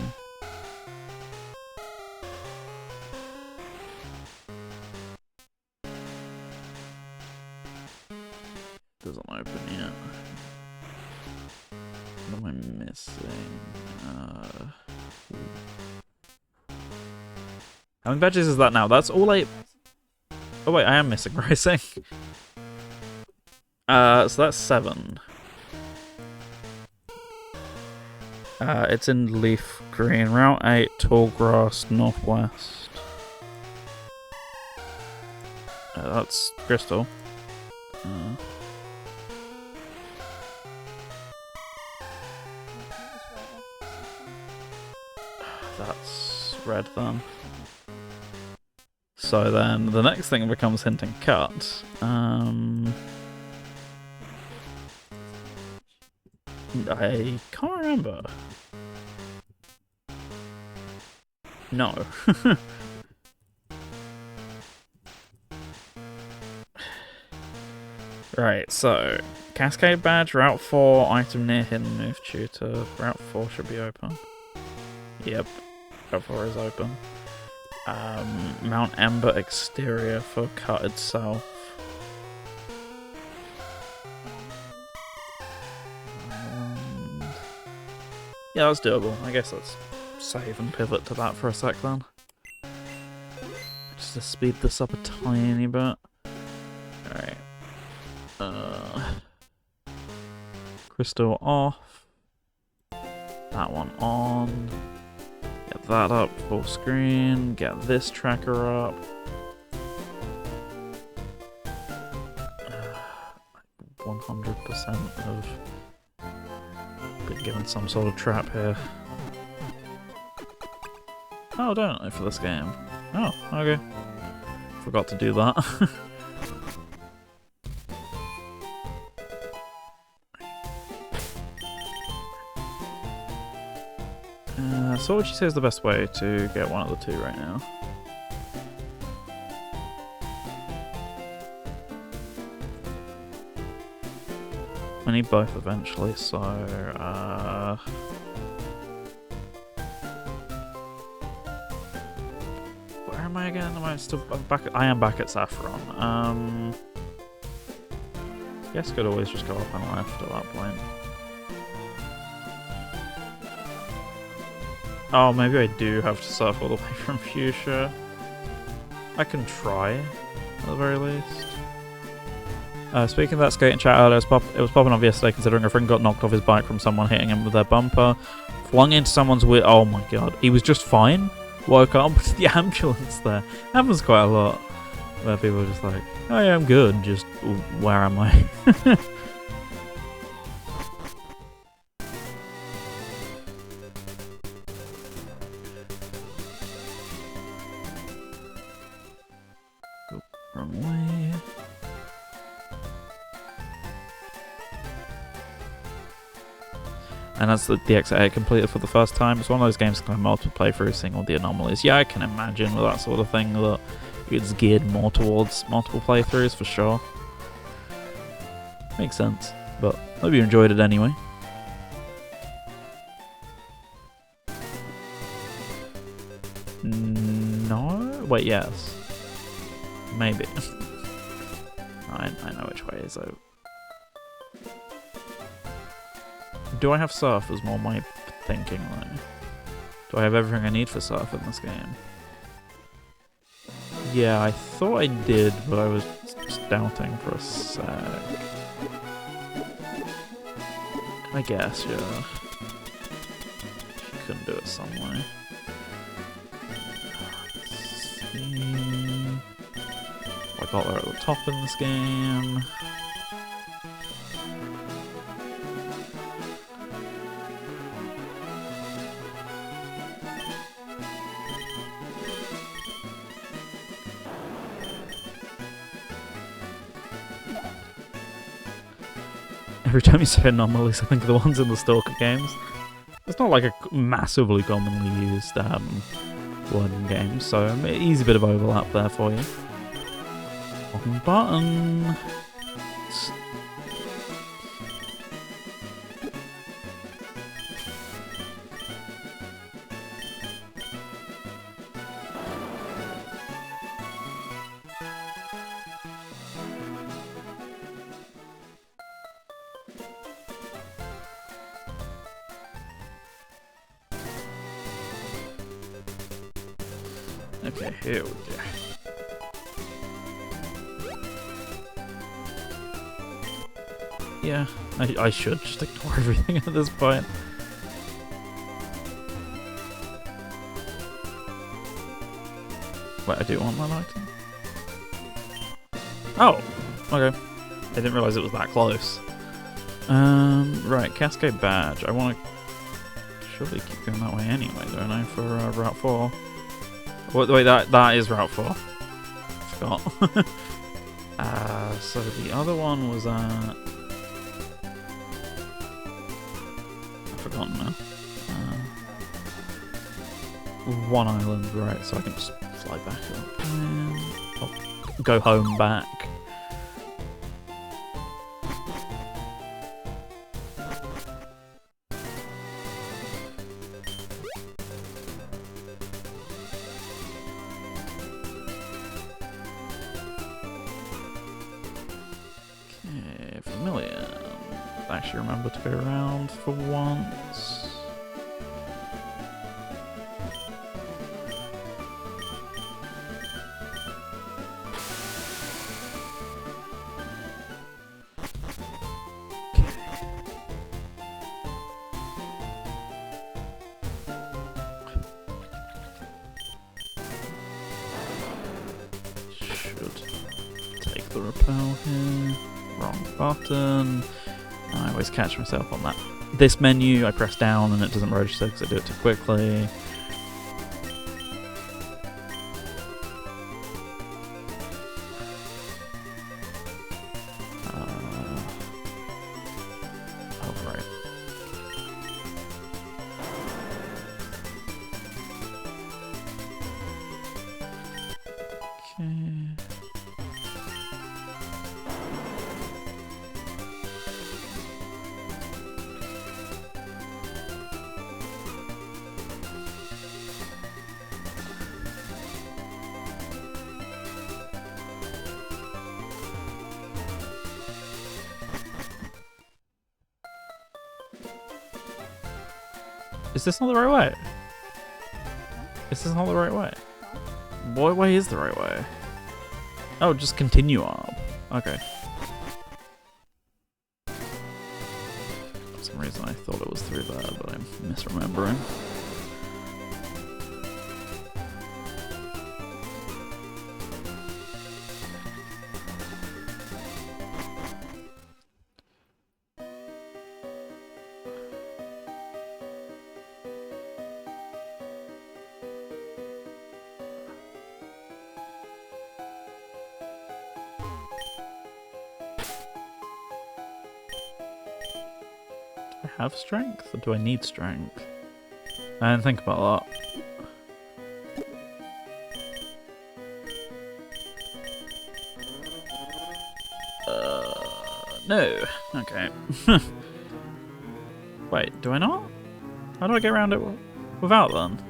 Doesn't open yet. What am I missing? How many badges is that now? That's all I... Oh wait, I am missing racing. So that's 7. It's in LeafGreen. Route 8, Tallgrass, Northwest. That's Crystal. That's red then. So then the next thing becomes hint and cut. I can't remember. No. Right, so Cascade Badge, Route 4, item near hidden move tutor. Route 4 should be open. Yep, Route 4 is open. Mount Ember exterior for cut itself. Yeah, that's doable. I guess let's save and pivot to that for a sec then. Just to speed this up a tiny bit. Alright. Crystal off. That one on. Get that up full screen. Get this tracker up. 100% of been given some sort of trap here. Oh, don't I, for this game? Oh, okay. Forgot to do that. So what would you say is the best way to get one of the two right now? I need both eventually, so where am I again? Am I still back? I am back at Saffron. I guess could always just go up and left at that point. Oh, maybe I do have to surf all the way from Fuchsia. I can try, at the very least. Speaking of that skating chat earlier, it was popping off yesterday considering a friend got knocked off his bike from someone hitting him with their bumper. Flung into someone's wheel. Oh my god. He was just fine. Woke up with the ambulance there. Happens quite a lot. where people are just like, oh yeah, I'm good, just where am I? Go wrong way. And that's the exit I completed for the first time. It's one of those games kind of multiple playthroughs, seeing all the anomalies. Yeah, I can imagine with that sort of thing that it's geared more towards multiple playthroughs for sure. Makes sense, but hope you enjoyed it anyway. No? Wait, yes. Maybe. I know which way is though. Do I have surf is more my thinking, like. Do I have everything I need for surf in this game? Yeah, I thought I did, but I was just doubting for a sec. I guess, yeah. Couldn't do it some way. I got there at the top in this game. Every time you say anomalies, I think of the ones in the Stalker games. It's not like a massively commonly used word in games, so easy bit of overlap there for you. Wrong button. Okay, here we go. Yeah, I should just ignore everything at this point. Wait, I do want that item? Oh! Okay. I didn't realise it was that close. Right, Cascade Badge. I want to surely keep going that way anyway, don't I, for Route 4? Wait, that is Route 4. Forgot. So the other one was at... I've forgotten now. One island, right, so I can just fly back up and... Oh, go home back. Actually remember to go around for once. Should take the repel here. Wrong button. I always catch myself on that. This menu, I press down and it doesn't register because I do it too quickly. Oh, right. Okay. Is this not the right way? Is this not the right way? What way is the right way? Oh, just continue up. Okay. For some reason I thought it was through there, but I'm misremembering. I have strength, or do I need strength? I didn't think about that. No. Okay. Wait, do I not? How do I get around it without then?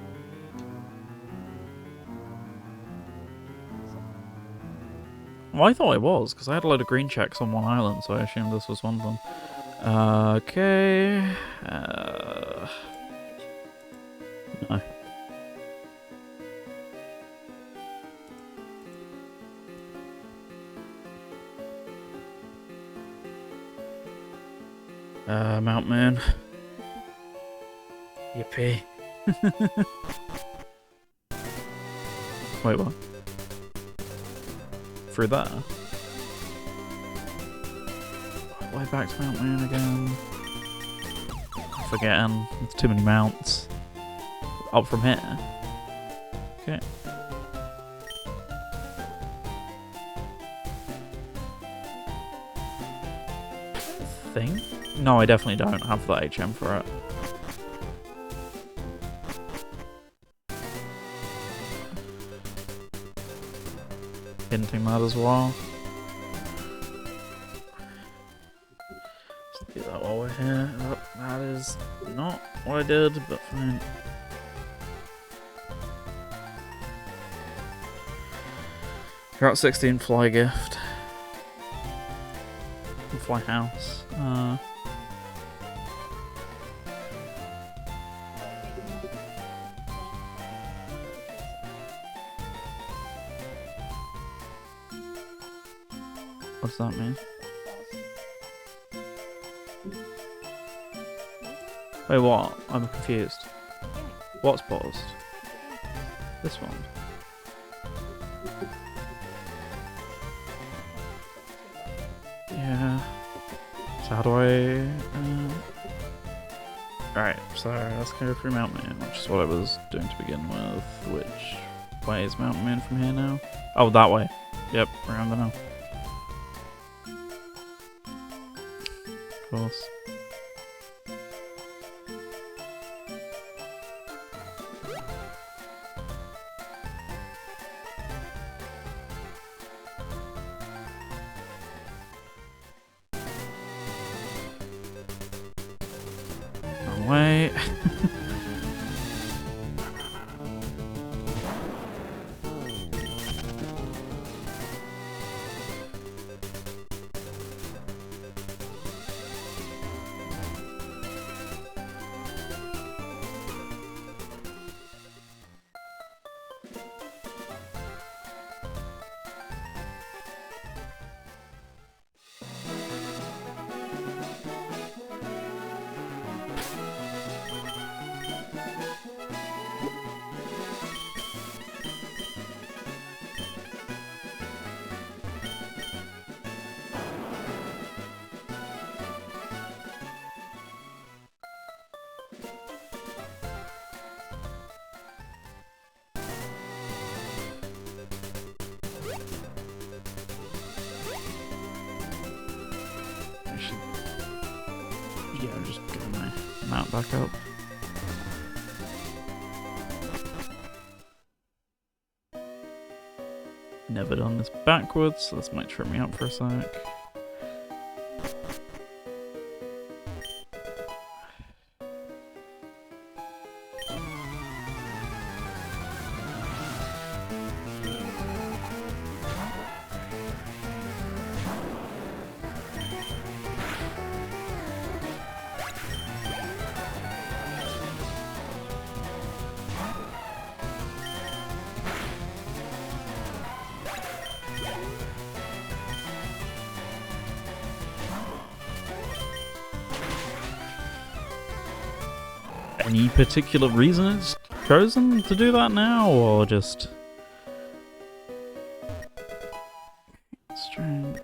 Well, I thought I was, because I had a load of green checks on one island, so I assumed this was one of them. Okay. No. Mount Moon. Yippee. Wait, what? Through there? Way back to Mount Moon again. I'm forgetting. There's too many mounts. Up from here. Okay. Think? No, I definitely don't have the HM for it. Hinting that as well. Let's do that while we're here. Oh, that is not what I did, but fine. Route 16 fly gift. Fly house. What's that mean? Wait, what? I'm confused. What's paused? This one. Yeah. So how do I... Right, so let's go through Mount Moon, which is what I was doing to begin with. Which way is Mount Moon from here now? Oh, that way. Yep, remember now. Of course. Wrong way. Yeah, I'm just getting my mount back up. Never done this backwards, so this might trip me up for a sec. Any particular reason it's chosen to do that now, or just strength?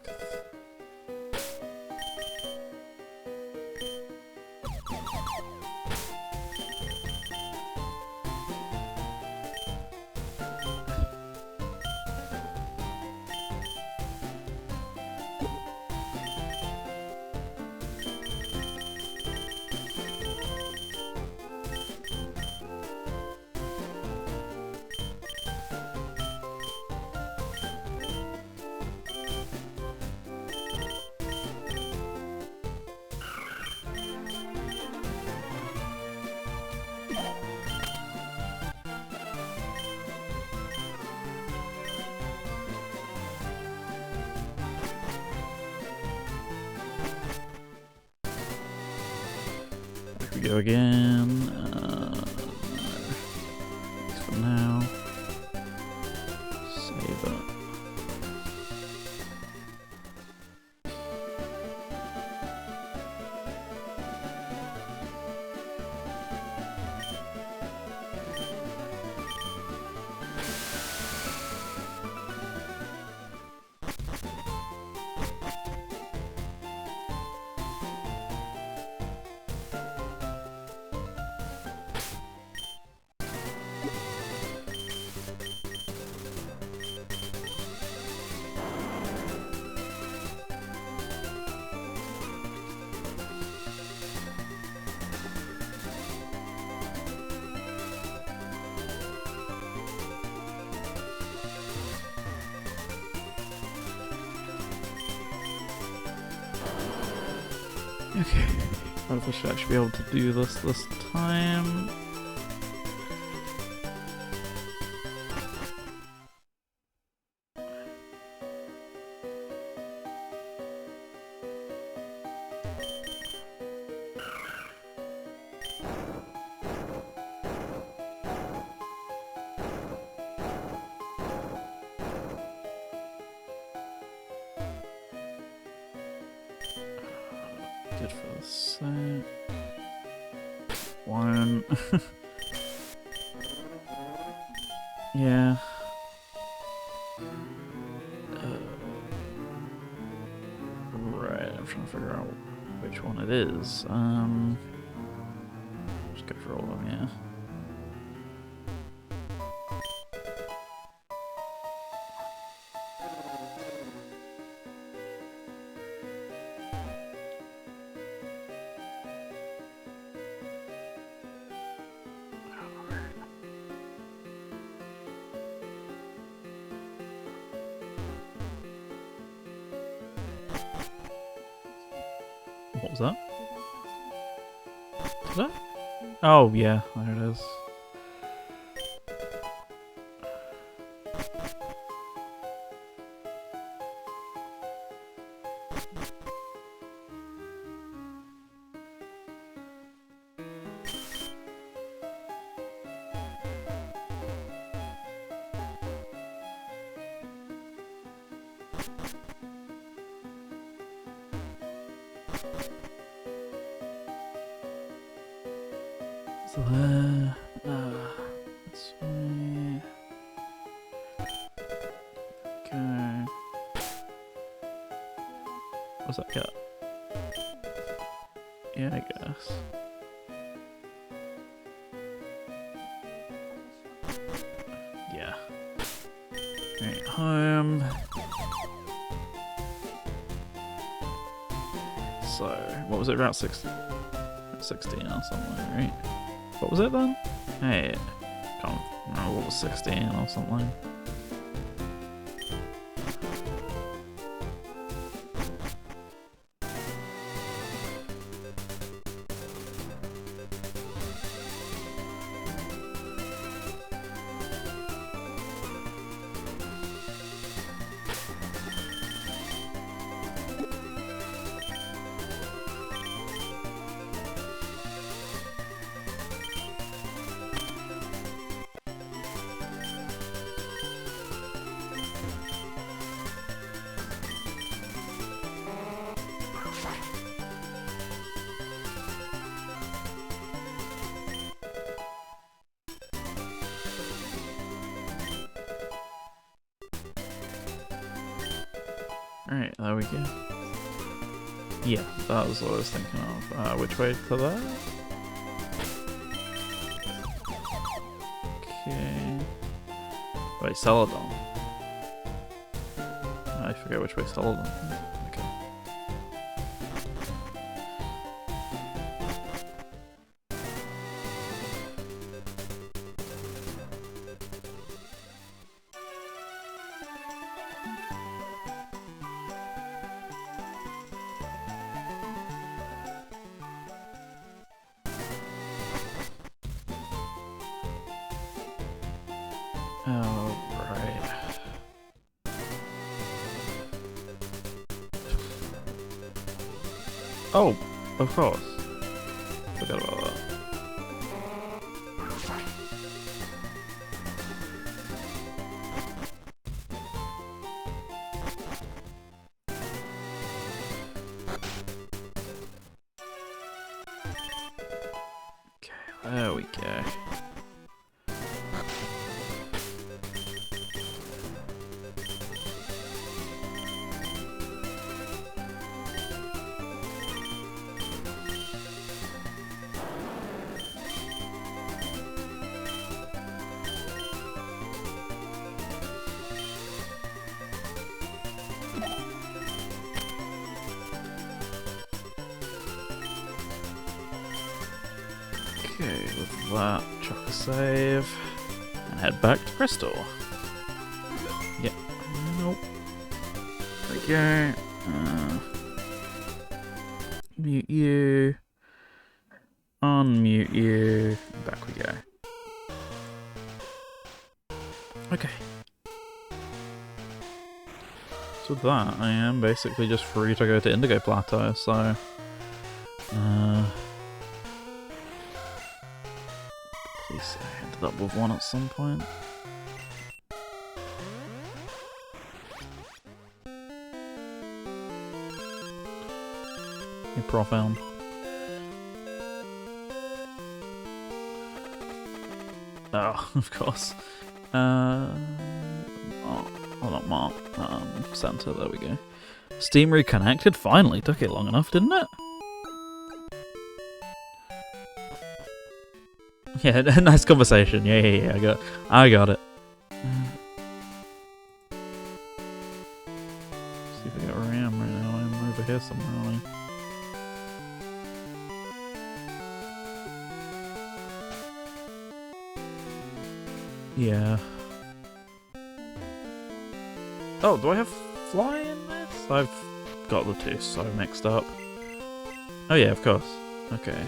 Should we go again? No. At least for now. Save it. Okay, hopefully I should actually be able to do this time. Good for the set. One. Yeah. Right, I'm trying to figure out which one it is. Just go for all of them, yeah. What was that? Is that? Oh, yeah, there it is. So that's way. Okay. What's that got? Yeah, I guess. Yeah. Right, home. So, what was it, Route 16? 16 or something, right? What was it then? Hey, can't remember what was 16 or something. Alright, there we go. Yeah, that was what I was thinking of. Which way to that? Okay. Wait, Celadon. I forget which way Celadon. Okay. Oh, right. Oh, of course. Forgot about that. There we go. Okay, with that, chuck a save, and head back to Crystal. Yep. Nope. There we go. Mute you. Unmute you. Back we go. Okay. So with that, I am basically just free to go to Indigo Plateau, so... please I ended up with one at some point. You're profound. Oh, of course. Oh, not Mark. Santa, there we go. Steam reconnected? Finally, took it long enough, didn't it? Yeah, nice conversation. Yeah, I got it. See if I got where I am right now. I'm over here somewhere, aren't I? Yeah. Oh, do I have fly in this? I've got the two so mixed up. Oh yeah, of course. Okay,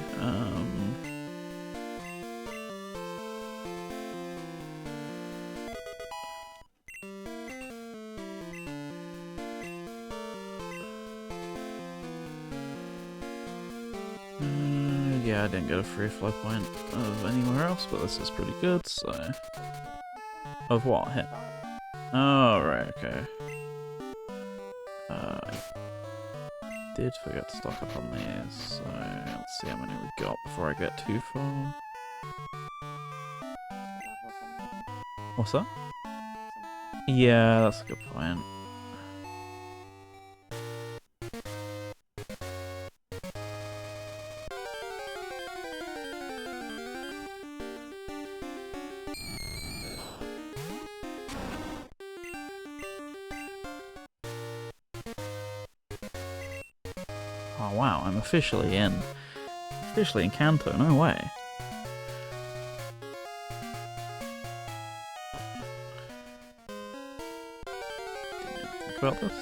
yeah, I didn't get a free fly point of anywhere else, but this is pretty good, so... Of what? Hit? Oh, right, okay. I did forget to stock up on these, so let's see how many we got before I get too far. What's that? Yeah, that's a good point. Oh wow, I'm officially in Kanto, no way. Didn't even think about this.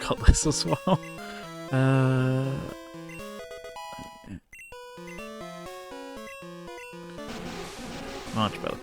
Got this as well. Much better.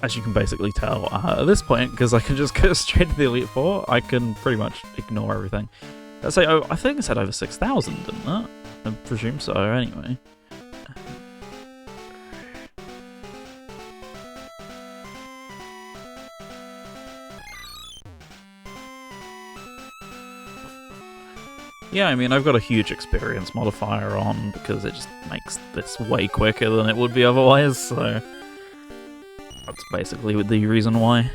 as you can basically tell at this point, because I can just go straight to the Elite Four, I can pretty much ignore everything. Let's say, oh, I think I said over 6,000, didn't it? I presume so, anyway. Yeah, I mean, I've got a huge experience modifier on because it just makes this way quicker than it would be otherwise, so that's basically the reason why.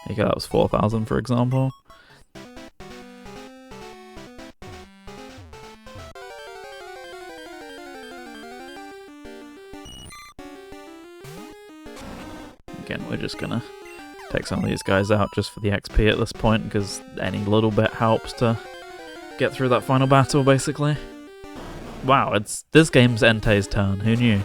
Okay, that was 4,000, for example. Again, we're just gonna take some of these guys out just for the XP at this point, because any little bit helps to get through that final battle, basically. Wow, it's this game's Entei's turn, who knew?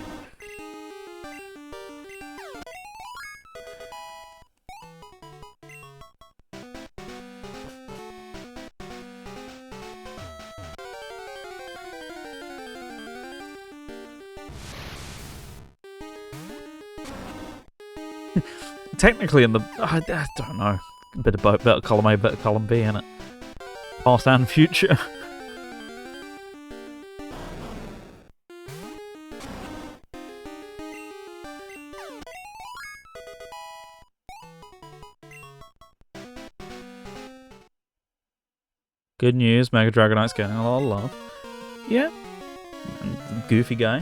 Technically in the... I don't know. A bit of both, bit of column A, bit of column B in it. Past and future. Good news, Mega Dragonite's getting a lot of love. Yeah. And goofy guy.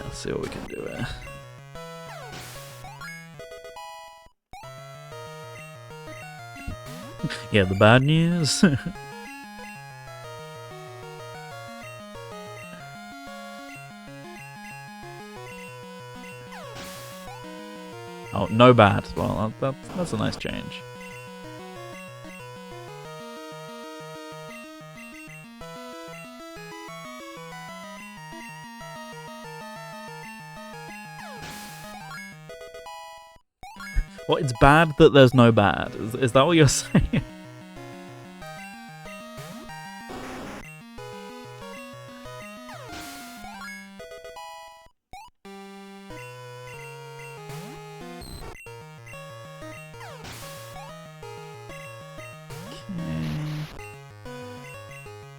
Let's see what we can do here. Yeah, the bad news. Oh, no bad. Well, that's a nice change. What, it's bad that there's no bad? Is that what you're saying?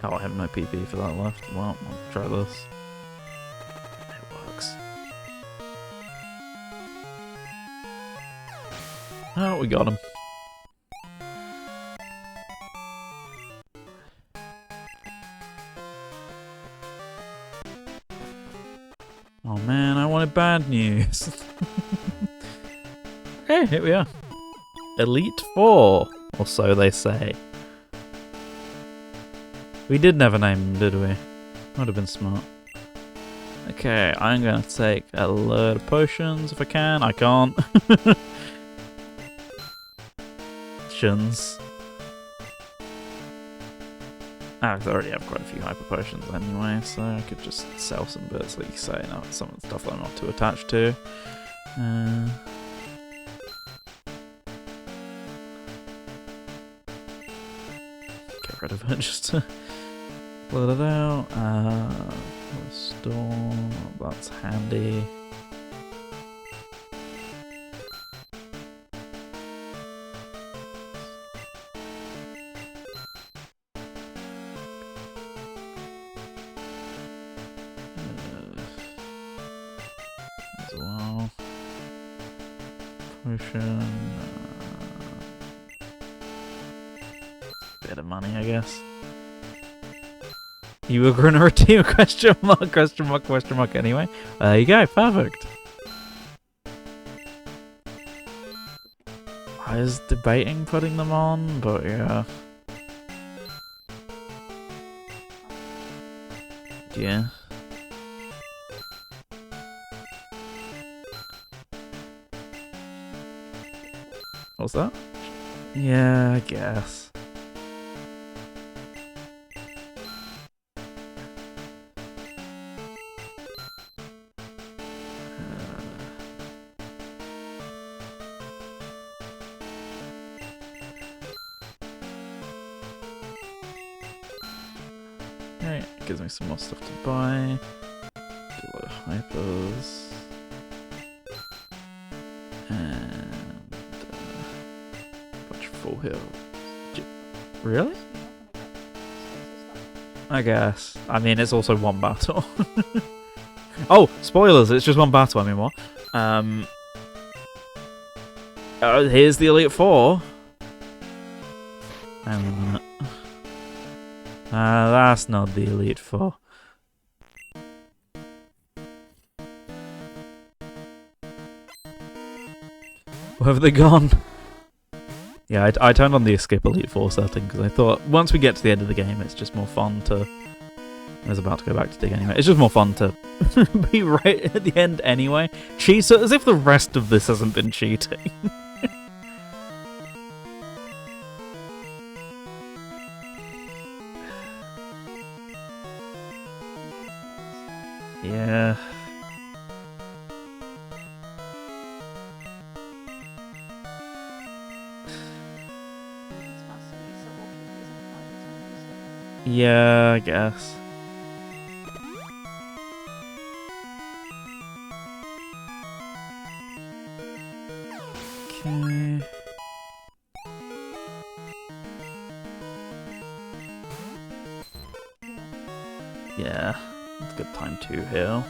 Oh, I have no PP for that left. Well, I'll try this. It works. Oh, we got him. Oh man, I wanted bad news. Hey, here we are. Elite Four, or so they say. We did never name him, did we? Would have been smart. Okay, I'm gonna take a load of potions if I can. I can't. Potions. I already have quite a few hyper potions anyway, so I could just sell some bits, like you say. No, some of the stuff that I'm not too attached to. Get rid of it just to let it out. Restore, that's handy. As well. Potion. Bit of money, I guess. You were going to redeem question mark anyway. There you go, perfect. I was debating putting them on, but yeah. Yeah. What's that? Yeah, I guess. Okay, it gives me some more stuff to buy. Do a lot of hypers. And a bunch of full heal. Really? I guess. I mean, it's also one battle. Oh, spoilers! It's just one battle. I mean, what? Here's the Elite Four. Hang on a minute. That's not the Elite Four. Where have they gone? Yeah, I turned on the Escape Elite Four setting because I thought once we get to the end of the game, it's just more fun to. I was about to go back to dig anyway. It's just more fun to be right at the end anyway. Cheater, as if the rest of this hasn't been cheating. Yeah. Yeah, I guess. Okay. Yeah, it's a good time to heal.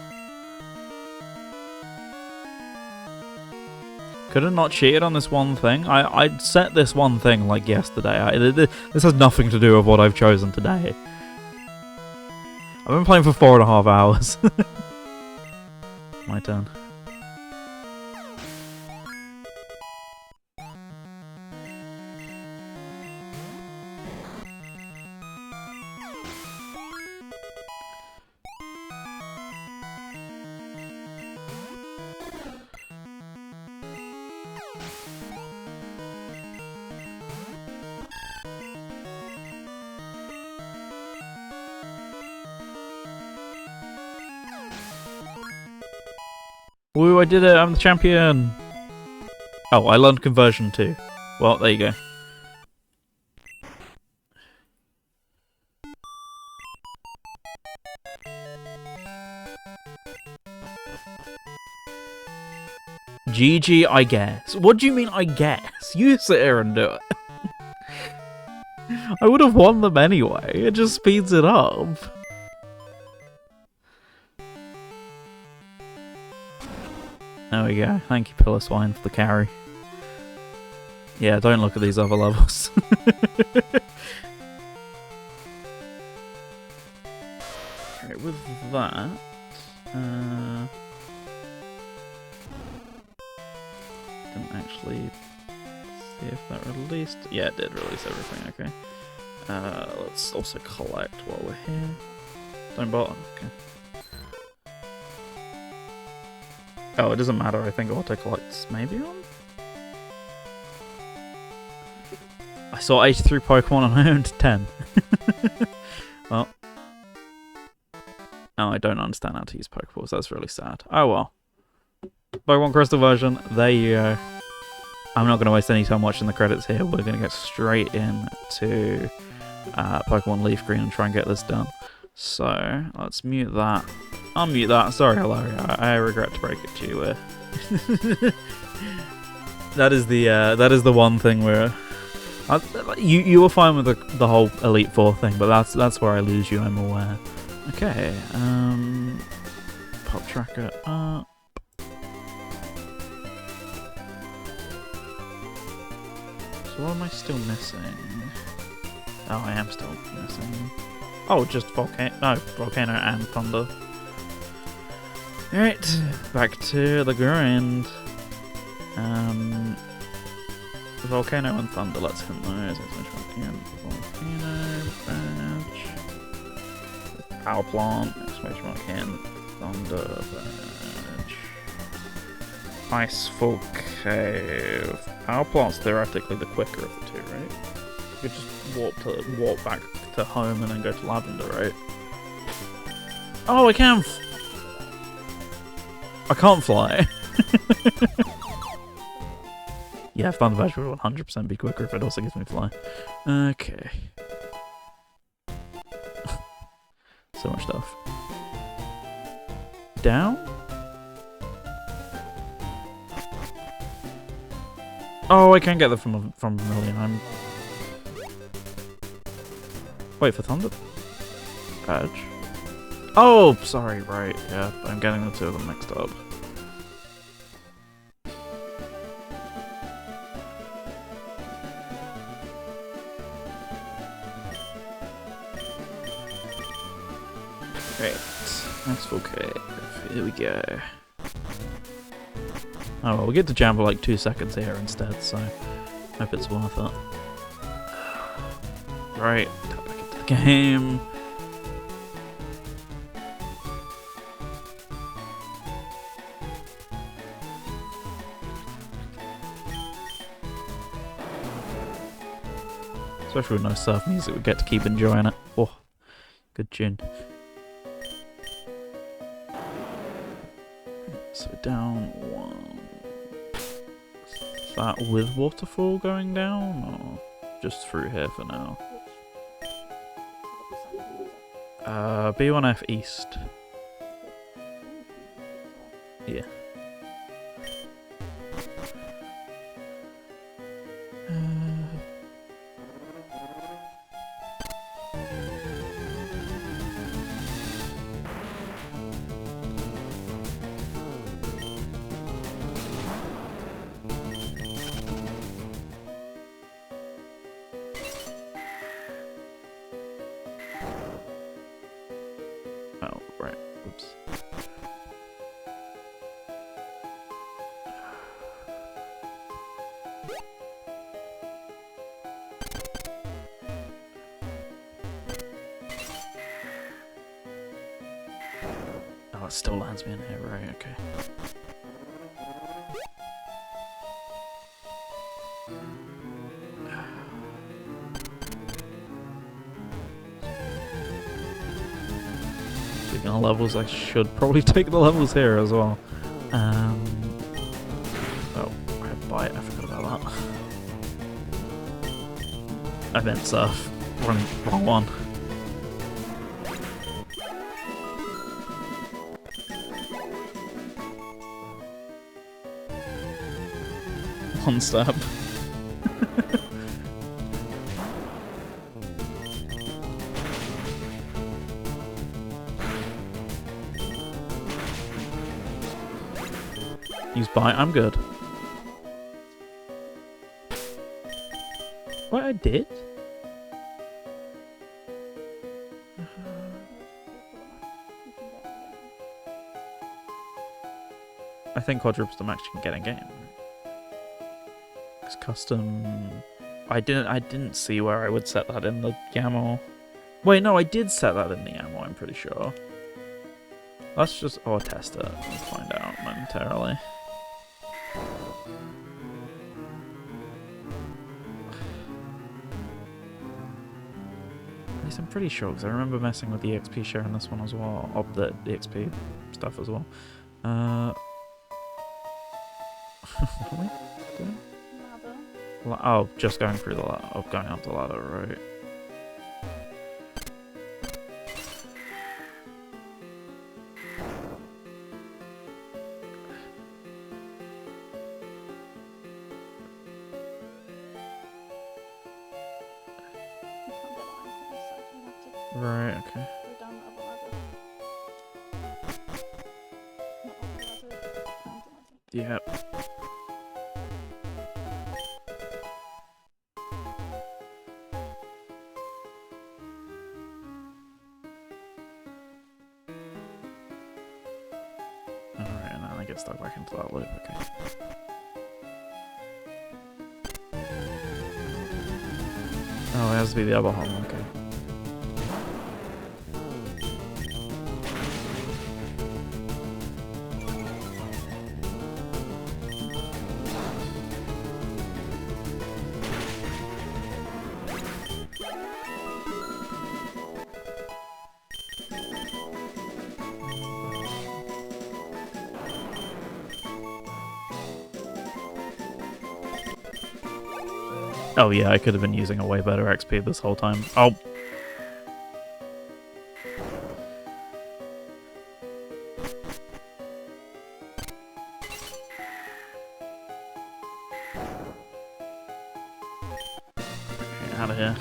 Could have not cheated on this one thing. I'd set this one thing like yesterday. This has nothing to do with what I've chosen today. I've been playing for 4.5 hours. My turn. Woo, I did it! I'm the champion! Oh, I learned conversion too. Well, there you go. GG, I guess. What do you mean, I guess? You sit here and do it. I would have won them anyway. It just speeds it up. There we go. Thank you, Pillar Swine, for the carry. Yeah, don't look at these other levels. Okay, with that... didn't actually see if that released... Yeah, it did release everything, okay. Let's also collect while we're here. Don't bother, okay. Oh, it doesn't matter, I think auto-collects maybe on? I saw 83 Pokemon and I owned 10. Well. Oh, I don't understand how to use Pokeballs, that's really sad. Oh well. Pokemon Crystal version, there you go. I'm not going to waste any time watching the credits here, we're going to get straight into Pokemon LeafGreen and try and get this done. So, let's mute that. Unmute that. Sorry, hello. I regret to break it to you. That is the one thing where you were fine with the whole Elite Four thing, but that's where I lose you. I'm aware. Okay. Pop tracker up. So what am I still missing? Oh, I am still missing. Oh, just Volcano and Thunder. Alright, back to the grind. Volcano and Thunder, let's hit those. Volcano, badge. Power Plant, exclamation mark in. Thunder, badge. Icefall Cave. Power Plant's theoretically the quicker of the two, right? You could just warp back to home and then go to Lavender, right? Oh, I can! I can't fly. Yeah, Thunder Badge would 100% be quicker if it also gives me fly. Okay. So much stuff. Down? Oh, I can get that from Vermilion. Wait for Thunder Badge. Oh, sorry, right, yeah, I'm getting the two of them mixed up. Great. Next full cave. Here we go. Oh well, we get to jam for like 2 seconds here instead, so hope it's worth it. Right, tap back into the game. Especially with no surf music, we get to keep enjoying it. Oh, good tune. So down one. Is that with waterfall going down, or just through here for now? B1F east. Yeah. Oh, right. Oops. Oh, it still lands me in here, right, okay. Speaking of levels, I should probably take the levels here as well. Oh, I have bite, I forgot about that. I meant surf. Wrong one. One stab. Use bite, I'm good. What I did? I think quadruple's the max you can get in game. It's custom. I didn't see where I would set that in the YAML. Wait, no, I did set that in the YAML, I'm pretty sure. Let's just test it and find out momentarily. At least I'm pretty sure, because I remember messing with the EXP share in this one as well. Or the EXP stuff as well. What are we doing? Oh, just going through the ladder. Oh, going up the ladder, right. Right, okay. Yep. Alright, and then I get stuck back into that loop, okay. Oh, it has to be the other hole, okay. Oh yeah, I could have been using a way better XP this whole time. Oh! out of here.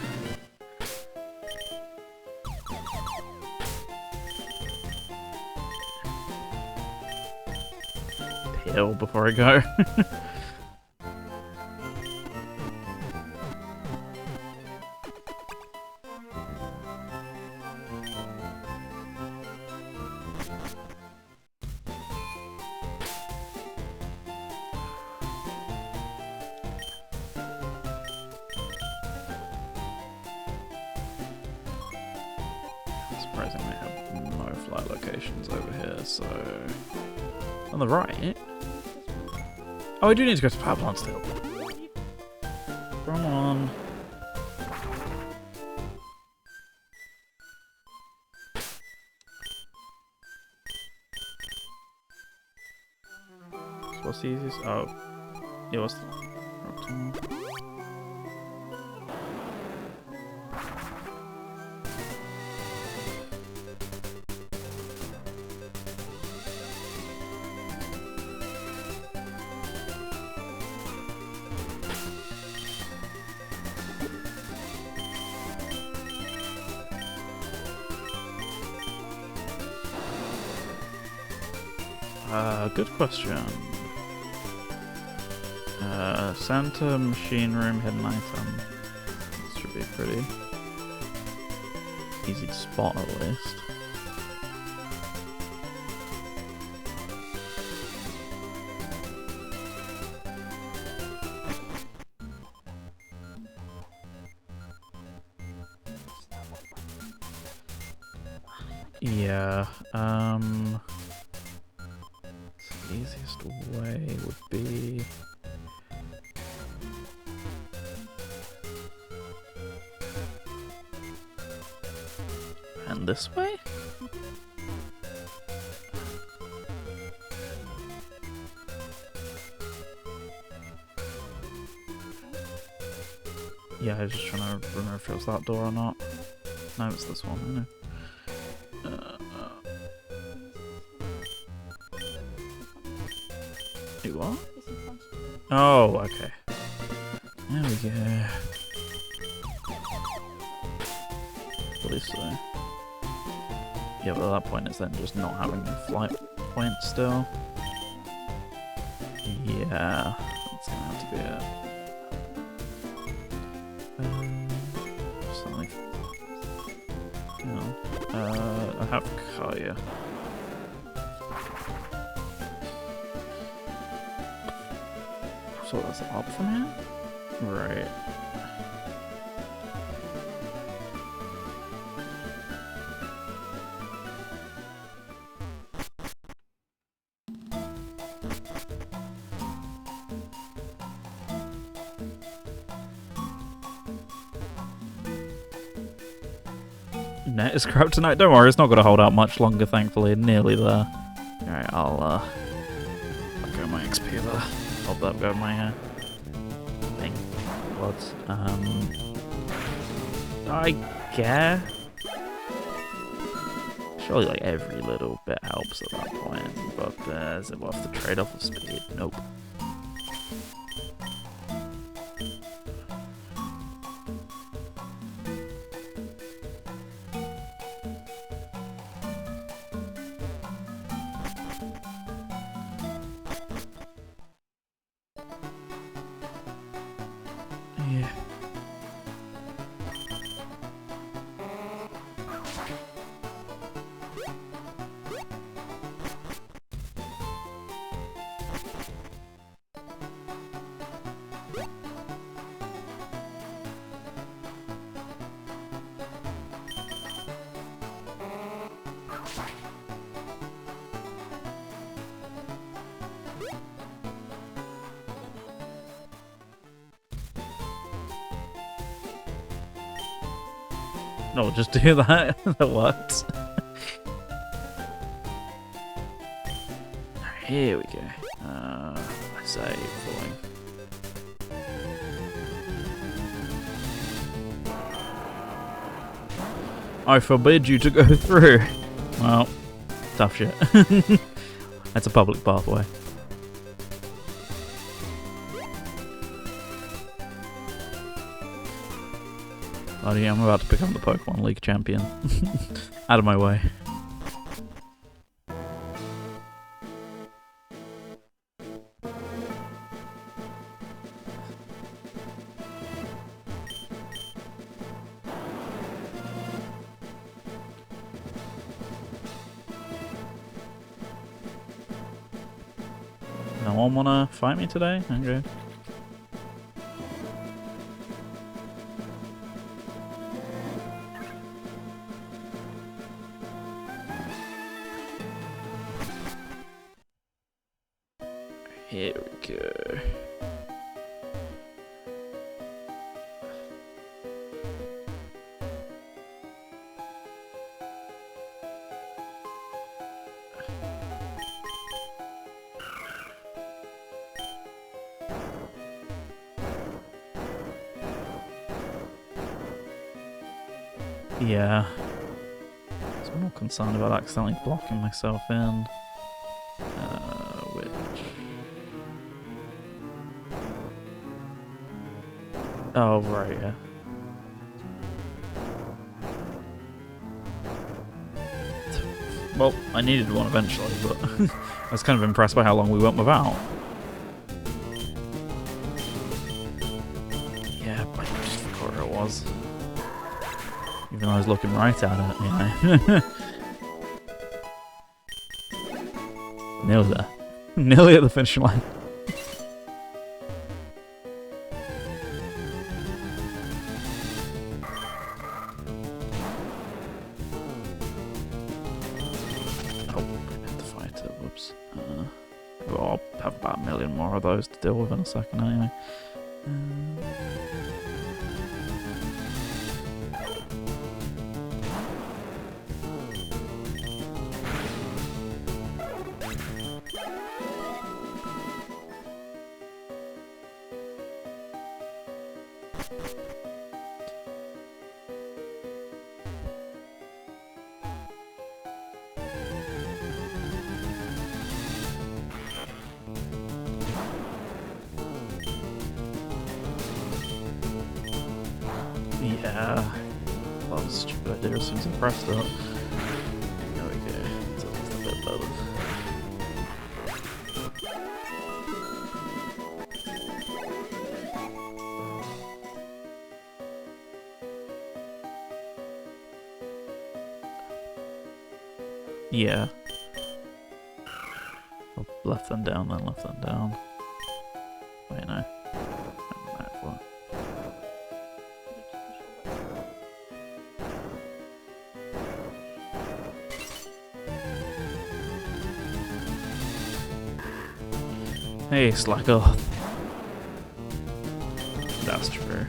Heal before I go. Surprisingly, I have no flight locations over here, so... On the right? Oh, I do need to go to the power plant still. Come on. So what's the easiest? Oh. Yeah, what's the... Good question. Santa machine room, hidden item. This should be pretty easy to spot at least. Yeah, the easiest way would be... And this way? Yeah, I was just trying to remember if it was that door or not. No, it's this one, isn't it? What? Oh, okay. There we go. At least so. Yeah, but at that point it's then just not having the flight point still. Yeah, that's gonna have to be it. Something. No. I have Kaya. So that's up from here? Right. Net is crap tonight. Don't worry, it's not going to hold out much longer, thankfully. Nearly there. Alright, I'll go my XP there. Hold that, go my thing. Bloods. I guess. Surely, like, every little bit helps at that point. But is it worth the trade-off of speed? Nope. Yeah. No, just do that. That works. Here we go. I say falling. I forbid you to go through. Well, tough shit. That's a public pathway. Oh yeah, I'm about to become the Pokemon League champion. Out of my way. No one wanna fight me today? Okay. Here we go. Yeah. I was more concerned about accidentally blocking myself in. Which... Oh, right, yeah. Well, I needed one eventually, but I was kind of impressed by how long we went without. Yeah, I just forgot where it was. Even though I was looking right at it, you know. Nearly there. Nearly at the finish line. Whoops. Well, I'll have about a million more of those to deal with in a second anyway. Yeah, that was a stupid idea as soon as I pressed it. There we go, it's at least a bit better. Yeah. Oh, left then down, then left then down. Wait, no. What? Hey, slacker. That's true.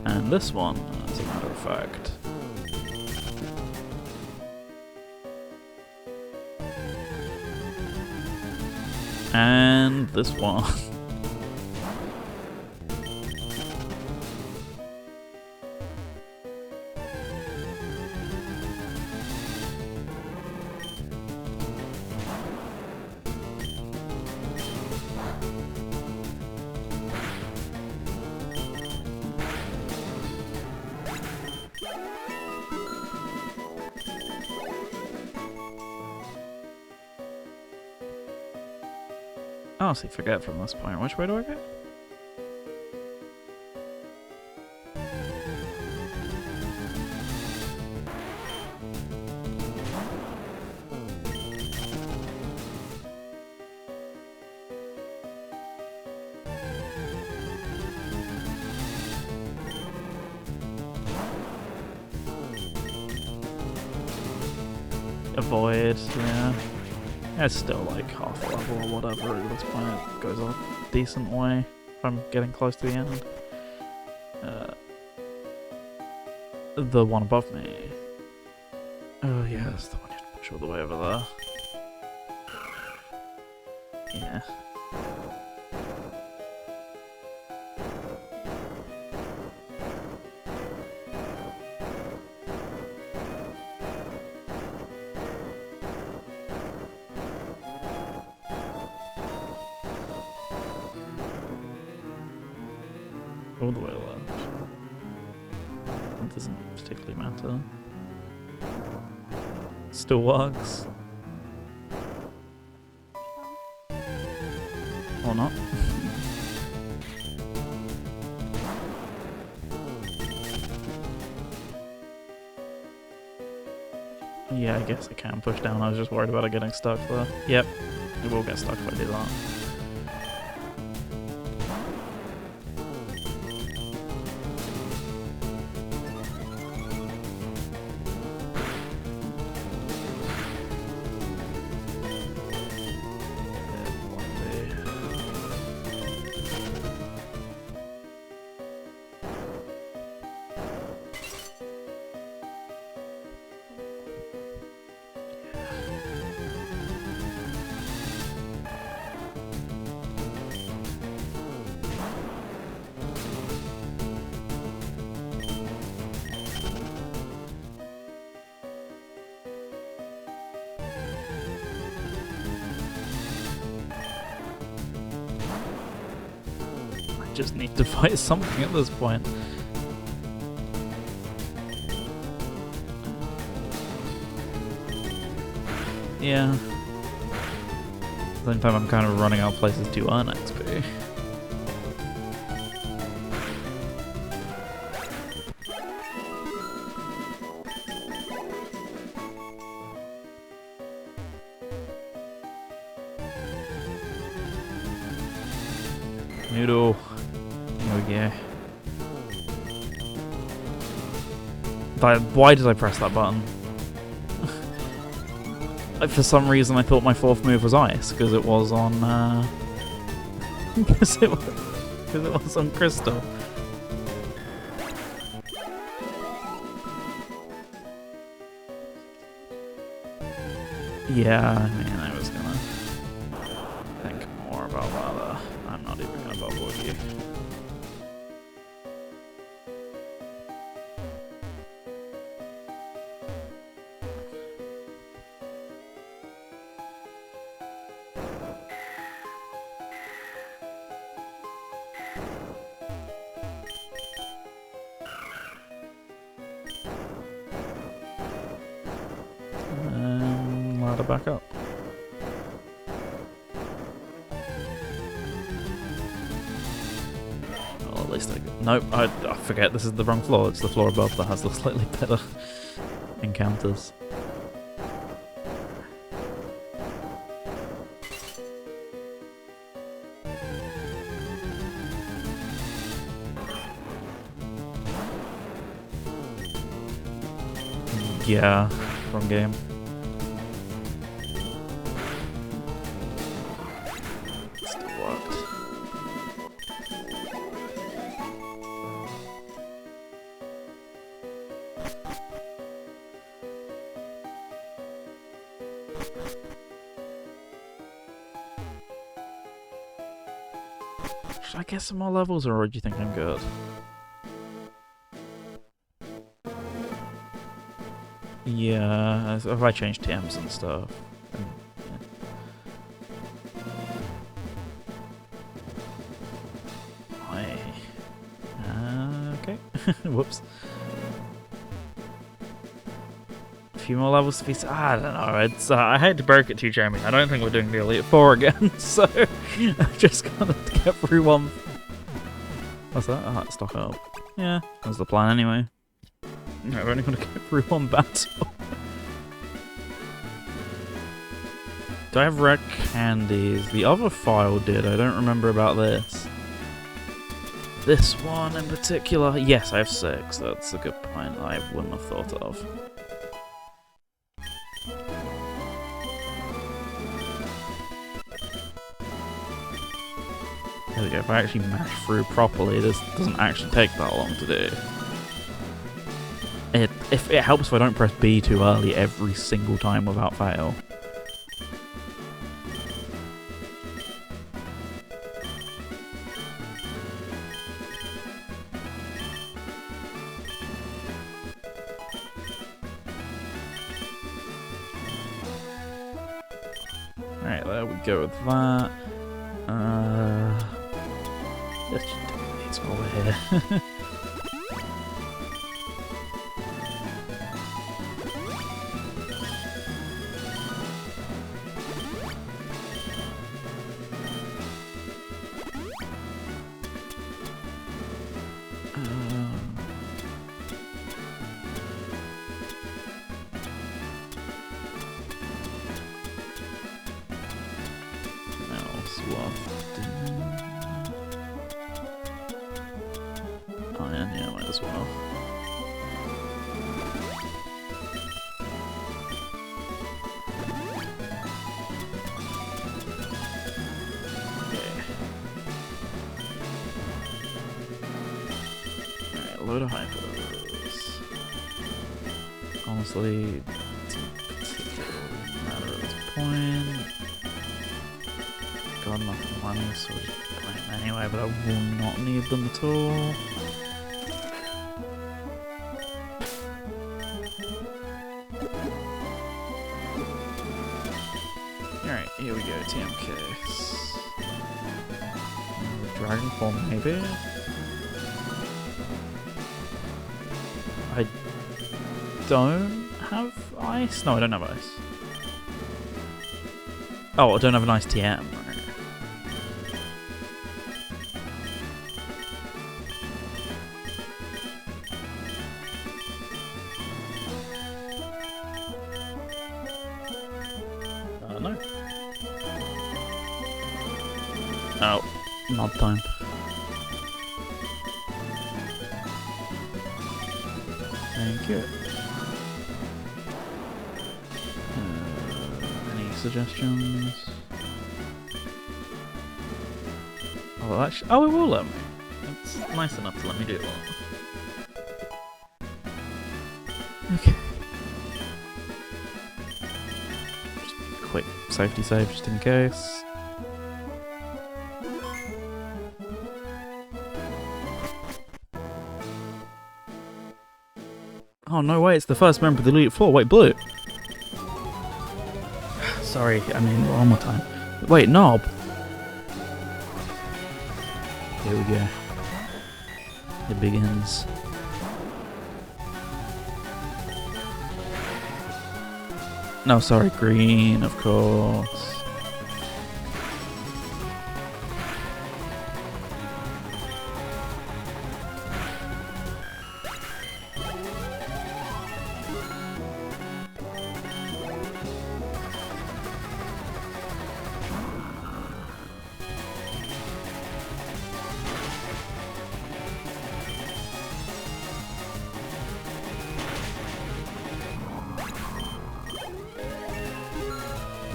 And this one, as a matter of fact. And this one. Honestly, forget from this point. Which way do I go? Avoid, yeah. It's still like half a level or whatever at this point. It goes a decent way if I'm getting close to the end. The one above me. Oh yeah, that's the one you have to push all the way over there. Yeah. all the way left. It doesn't particularly matter. Still works. Or not. Yeah, I guess I can push down. I was just worried about it getting stuck there. Yep, it will get stuck if I do that. Just need to fight something at this point. Yeah. At the same time, I'm kind of running out of places to earn XP. Noodle. Oh yeah. Why did I press that button? For some reason I thought my fourth move was ice, because it was on because it was on crystal. Yeah, I mean, I was gonna think more about that. I'm not even gonna bubble with you. Ladder back up. Well, at least nope, I forget this is the wrong floor. It's the floor above that has the slightly better encounters. Yeah, wrong game. Still worked. Should I get some more levels, or do you think I'm good? Yeah, if I change TMs and stuff. Then, yeah. Okay. Whoops. A few more levels to be. I don't know. It's. I hate to break it to you, Jeremy. I don't think we're doing the Elite Four again. So I'm just gonna get through one. What's that? Oh, stock up. Yeah, that's the plan anyway. No, we're only going to get through one battle. Do I have red candies? The other file did. I don't remember about this. This one in particular. Yes, I have 6. That's a good point I wouldn't have thought of. There we go. If I actually mash through properly, this doesn't actually take that long to do. If it helps if I don't press B too early every single time without fail. Alright, there we go with that. Let's just do these while we're here. Yeah, might as well. Okay. Alright, load of hypers. Honestly, it doesn't particularly matter at this point. Got enough money, so we'll just play them anyway, but I will not need them at all. Alright, here we go, TMKs. Dragon Form, maybe? I don't have ice? No, I don't have ice. Oh, I don't have an ice TM, right? No. Oh, not time. Thank you. Any suggestions? Oh, actually, oh, it will let me. It's nice enough to let me do it. Okay. Just a quick safety save just in case. Oh no way, it's the first member of the Elite Four. Wait, Blue. Sorry, I mean one more time. Wait, Knob. Here we go. It begins. No, sorry, Green, of course.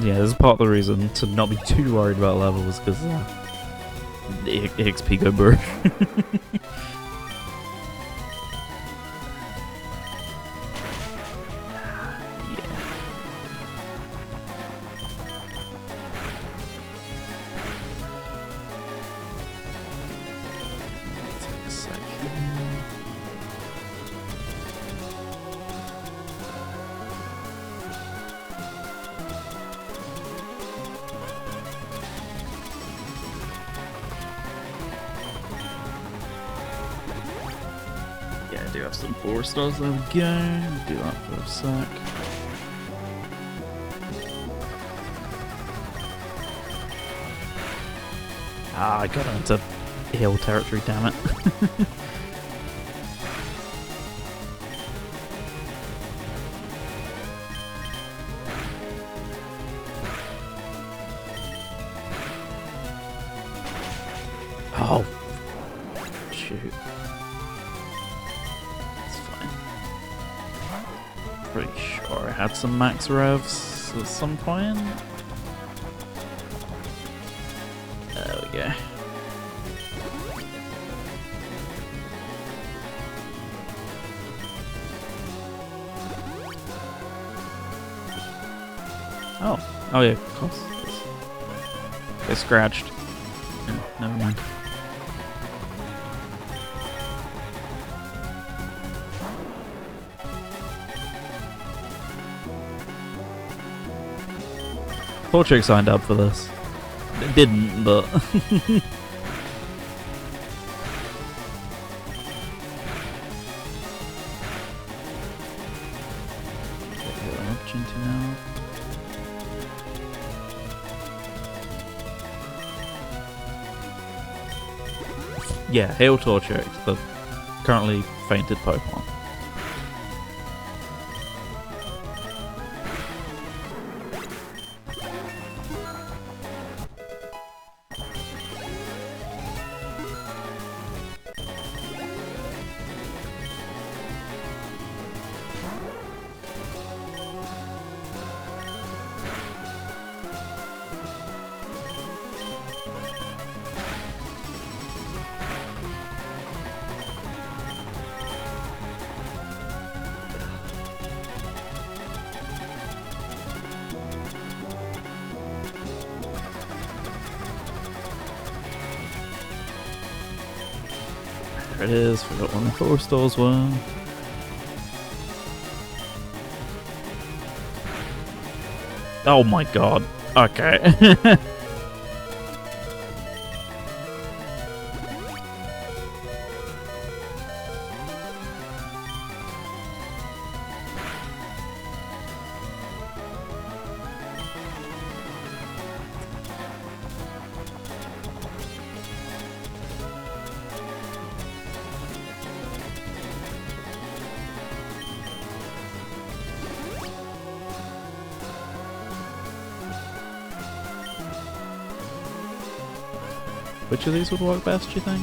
Yeah, this is part of the reason to not be too worried about levels, because the XP go burr. Yeah, I do have some 4 stars, there we go. Do that for a sec. Ah, I got into hill territory, damn it. Oh, shoot. It's fine. Pretty sure I had some max revs at some point. There we go. Oh yeah, of course. They scratched. Yeah, never mind. Portrait signed up for this. It didn't, but opportunity now. Yeah, Hail Torchic, the currently fainted Pokemon. There it is, forgot when the 4 stores were. Oh my god. Okay. Which of these would work best, do you think?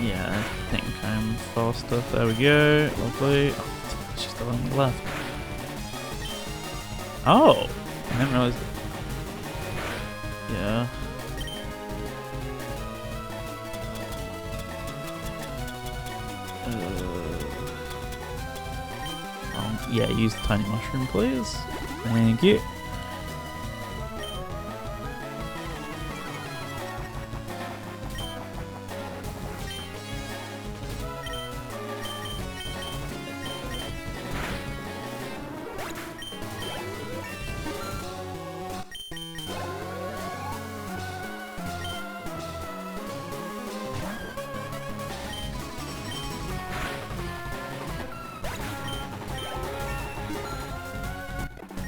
Yeah, I think I'm faster. There we go. Lovely. Oh, she's still on the left. Oh! I didn't realise. Yeah. Yeah, use the tiny mushroom, please. Thank you.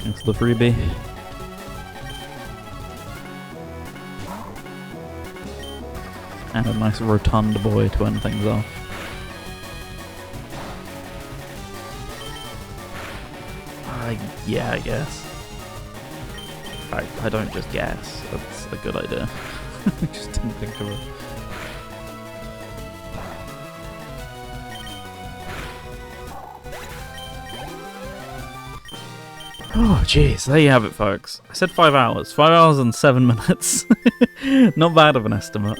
Thanks for the freebie. And a nice rotund boy to end things off. Yeah, I guess. I don't just guess. That's a good idea. I just didn't think of it. Oh, jeez, there you have it, folks. I said 5 hours. 5 hours and 7 minutes. Not bad of an estimate.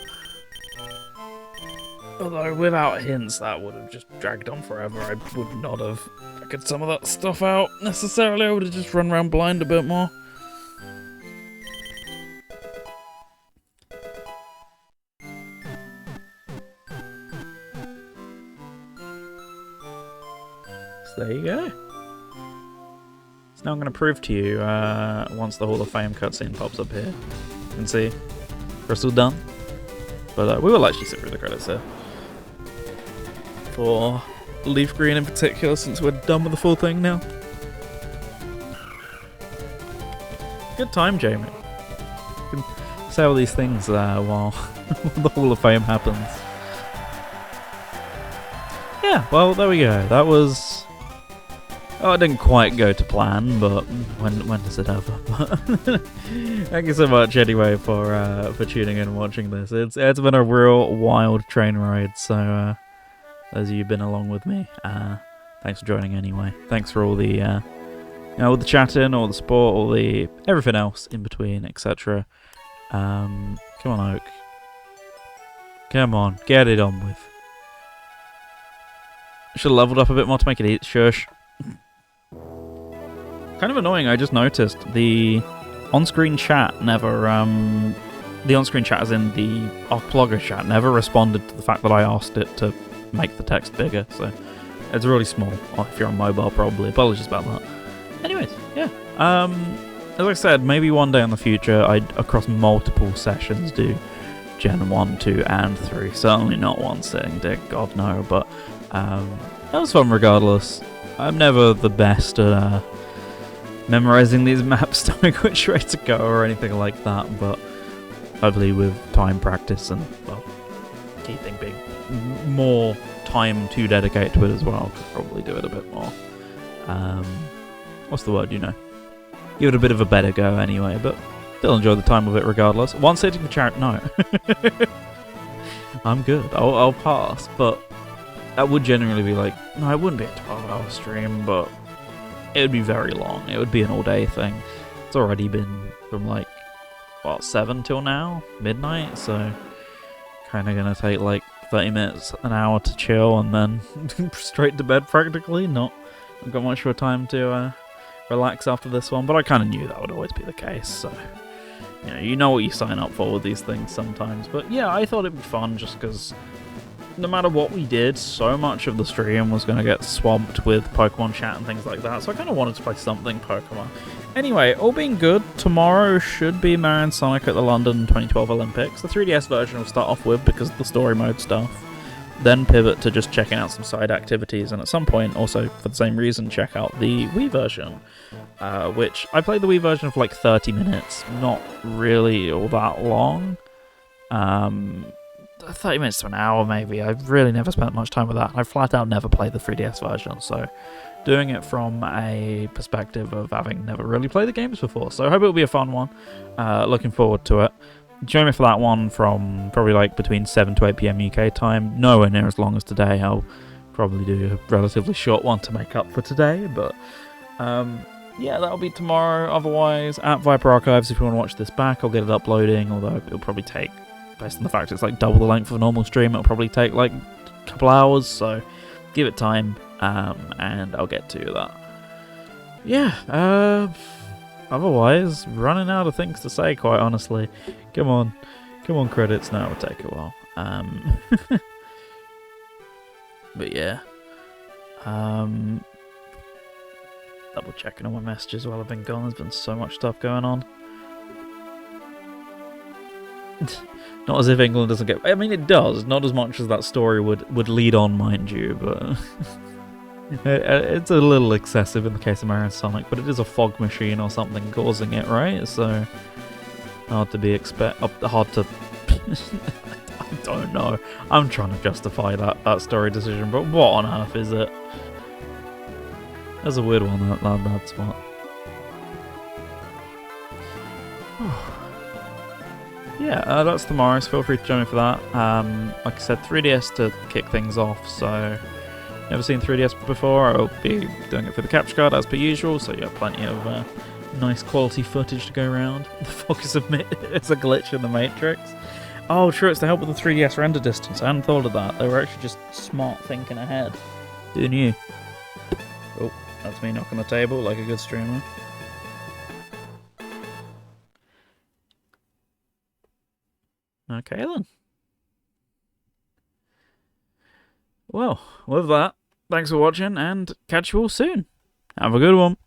Although, without hints, that would have just dragged on forever. I would not have figured some of that stuff out necessarily. I would have just run around blind a bit more. So there you go. Now I'm going to prove to you, once the Hall of Fame cutscene pops up here. You can see, Crystal done. But we will actually sit through the credits here. For LeafGreen in particular, since we're done with the full thing now. Good time, Jamie. You can say all these things while the Hall of Fame happens. Yeah, well, there we go. That was... Oh, it didn't quite go to plan, but when does it ever? Thank you so much anyway for tuning in and watching this. It's been a real wild train ride, so those of you who've been along with me, thanks for joining anyway. Thanks for all the all the chatting, all the support, all the everything else in between, etc. Come on, Oak. Come on, get it on with. Should have leveled up a bit more to make it eat. Shush. Kind of annoying, I just noticed the on-screen chat never, the on-screen chat as in the Archipelago chat never responded to the fact that I asked it to make the text bigger, so it's really small, if you're on mobile probably, apologies about that. Anyways, yeah, as I said, maybe one day in the future, I'd across multiple sessions do Gen 1, 2, and 3. Certainly not one sitting, dear God no, but that was fun regardless. I'm never the best at memorizing these maps, knowing which way to go or anything like that, but hopefully with time, practice, and, well, key thing being more time to dedicate to it as well, could probably do it a bit more. What's the word, you know? Give it a bit of a better go anyway, but still enjoy the time of it regardless. One sitting for charity, no. I'm good, I'll pass, but that would generally be like, no, it wouldn't be a 12-hour stream, but it would be very long. It would be an all-day thing. It's already been from like, what, 7 till now? Midnight? So, kind of going to take like 30 minutes, an hour to chill, and then straight to bed practically. Not got much of a time to relax after this one, but I kind of knew that would always be the case, so you know what you sign up for with these things sometimes. But yeah, I thought it'd be fun just because no matter what we did, so much of the stream was going to get swamped with Pokemon chat and things like that, so I kind of wanted to play something Pokemon. Anyway, all being good, tomorrow should be Mario and Sonic at the London 2012 Olympics. The 3DS version will start off with because of the story mode stuff, then pivot to just checking out some side activities, and at some point, also for the same reason, check out the Wii version, which I played the Wii version for like 30 minutes, not really all that long. 30 minutes to an hour maybe. I've really never spent much time with that. I flat out never played the 3DS version, so doing it from a perspective of having never really played the games before. So I hope it'll be a fun one. Looking forward to it. Join me for that one from probably like between 7 to 8 PM UK time. Nowhere near as long as today. I'll probably do a relatively short one to make up for today, but yeah, that'll be tomorrow. Otherwise, at Viper Archives, if you want to watch this back, I'll get it uploading, although it'll probably take, based on the fact it's like double the length of a normal stream, it'll probably take like a couple hours, so give it time, and I'll get to that. Yeah, otherwise, running out of things to say, quite honestly. Come on credits, no, it'll take a while. But yeah, double checking all my messages while I've been gone, there's been so much stuff going on. Not as if England doesn't get... I mean, it does. Not as much as that story would lead on, mind you, but... it's a little excessive in the case of Mario and Sonic, but it is a fog machine or something causing it, right? So... hard to be hard to... I don't know. I'm trying to justify that story decision, but what on earth is it? That's a weird one, that spot. Yeah, that's tomorrow, so feel free to join me for that. Like I said, 3DS to kick things off, so never seen 3DS before. I'll be doing it for the capture card as per usual, so you have plenty of nice quality footage to go around. The focus of it's a glitch in the Matrix. Oh, sure, it's to help with the 3DS render distance. I hadn't thought of that. They were actually just smart thinking ahead. Who knew? Oh, that's me knocking the table like a good streamer. Okay then. Well, with that, thanks for watching and catch you all soon. Have a good one.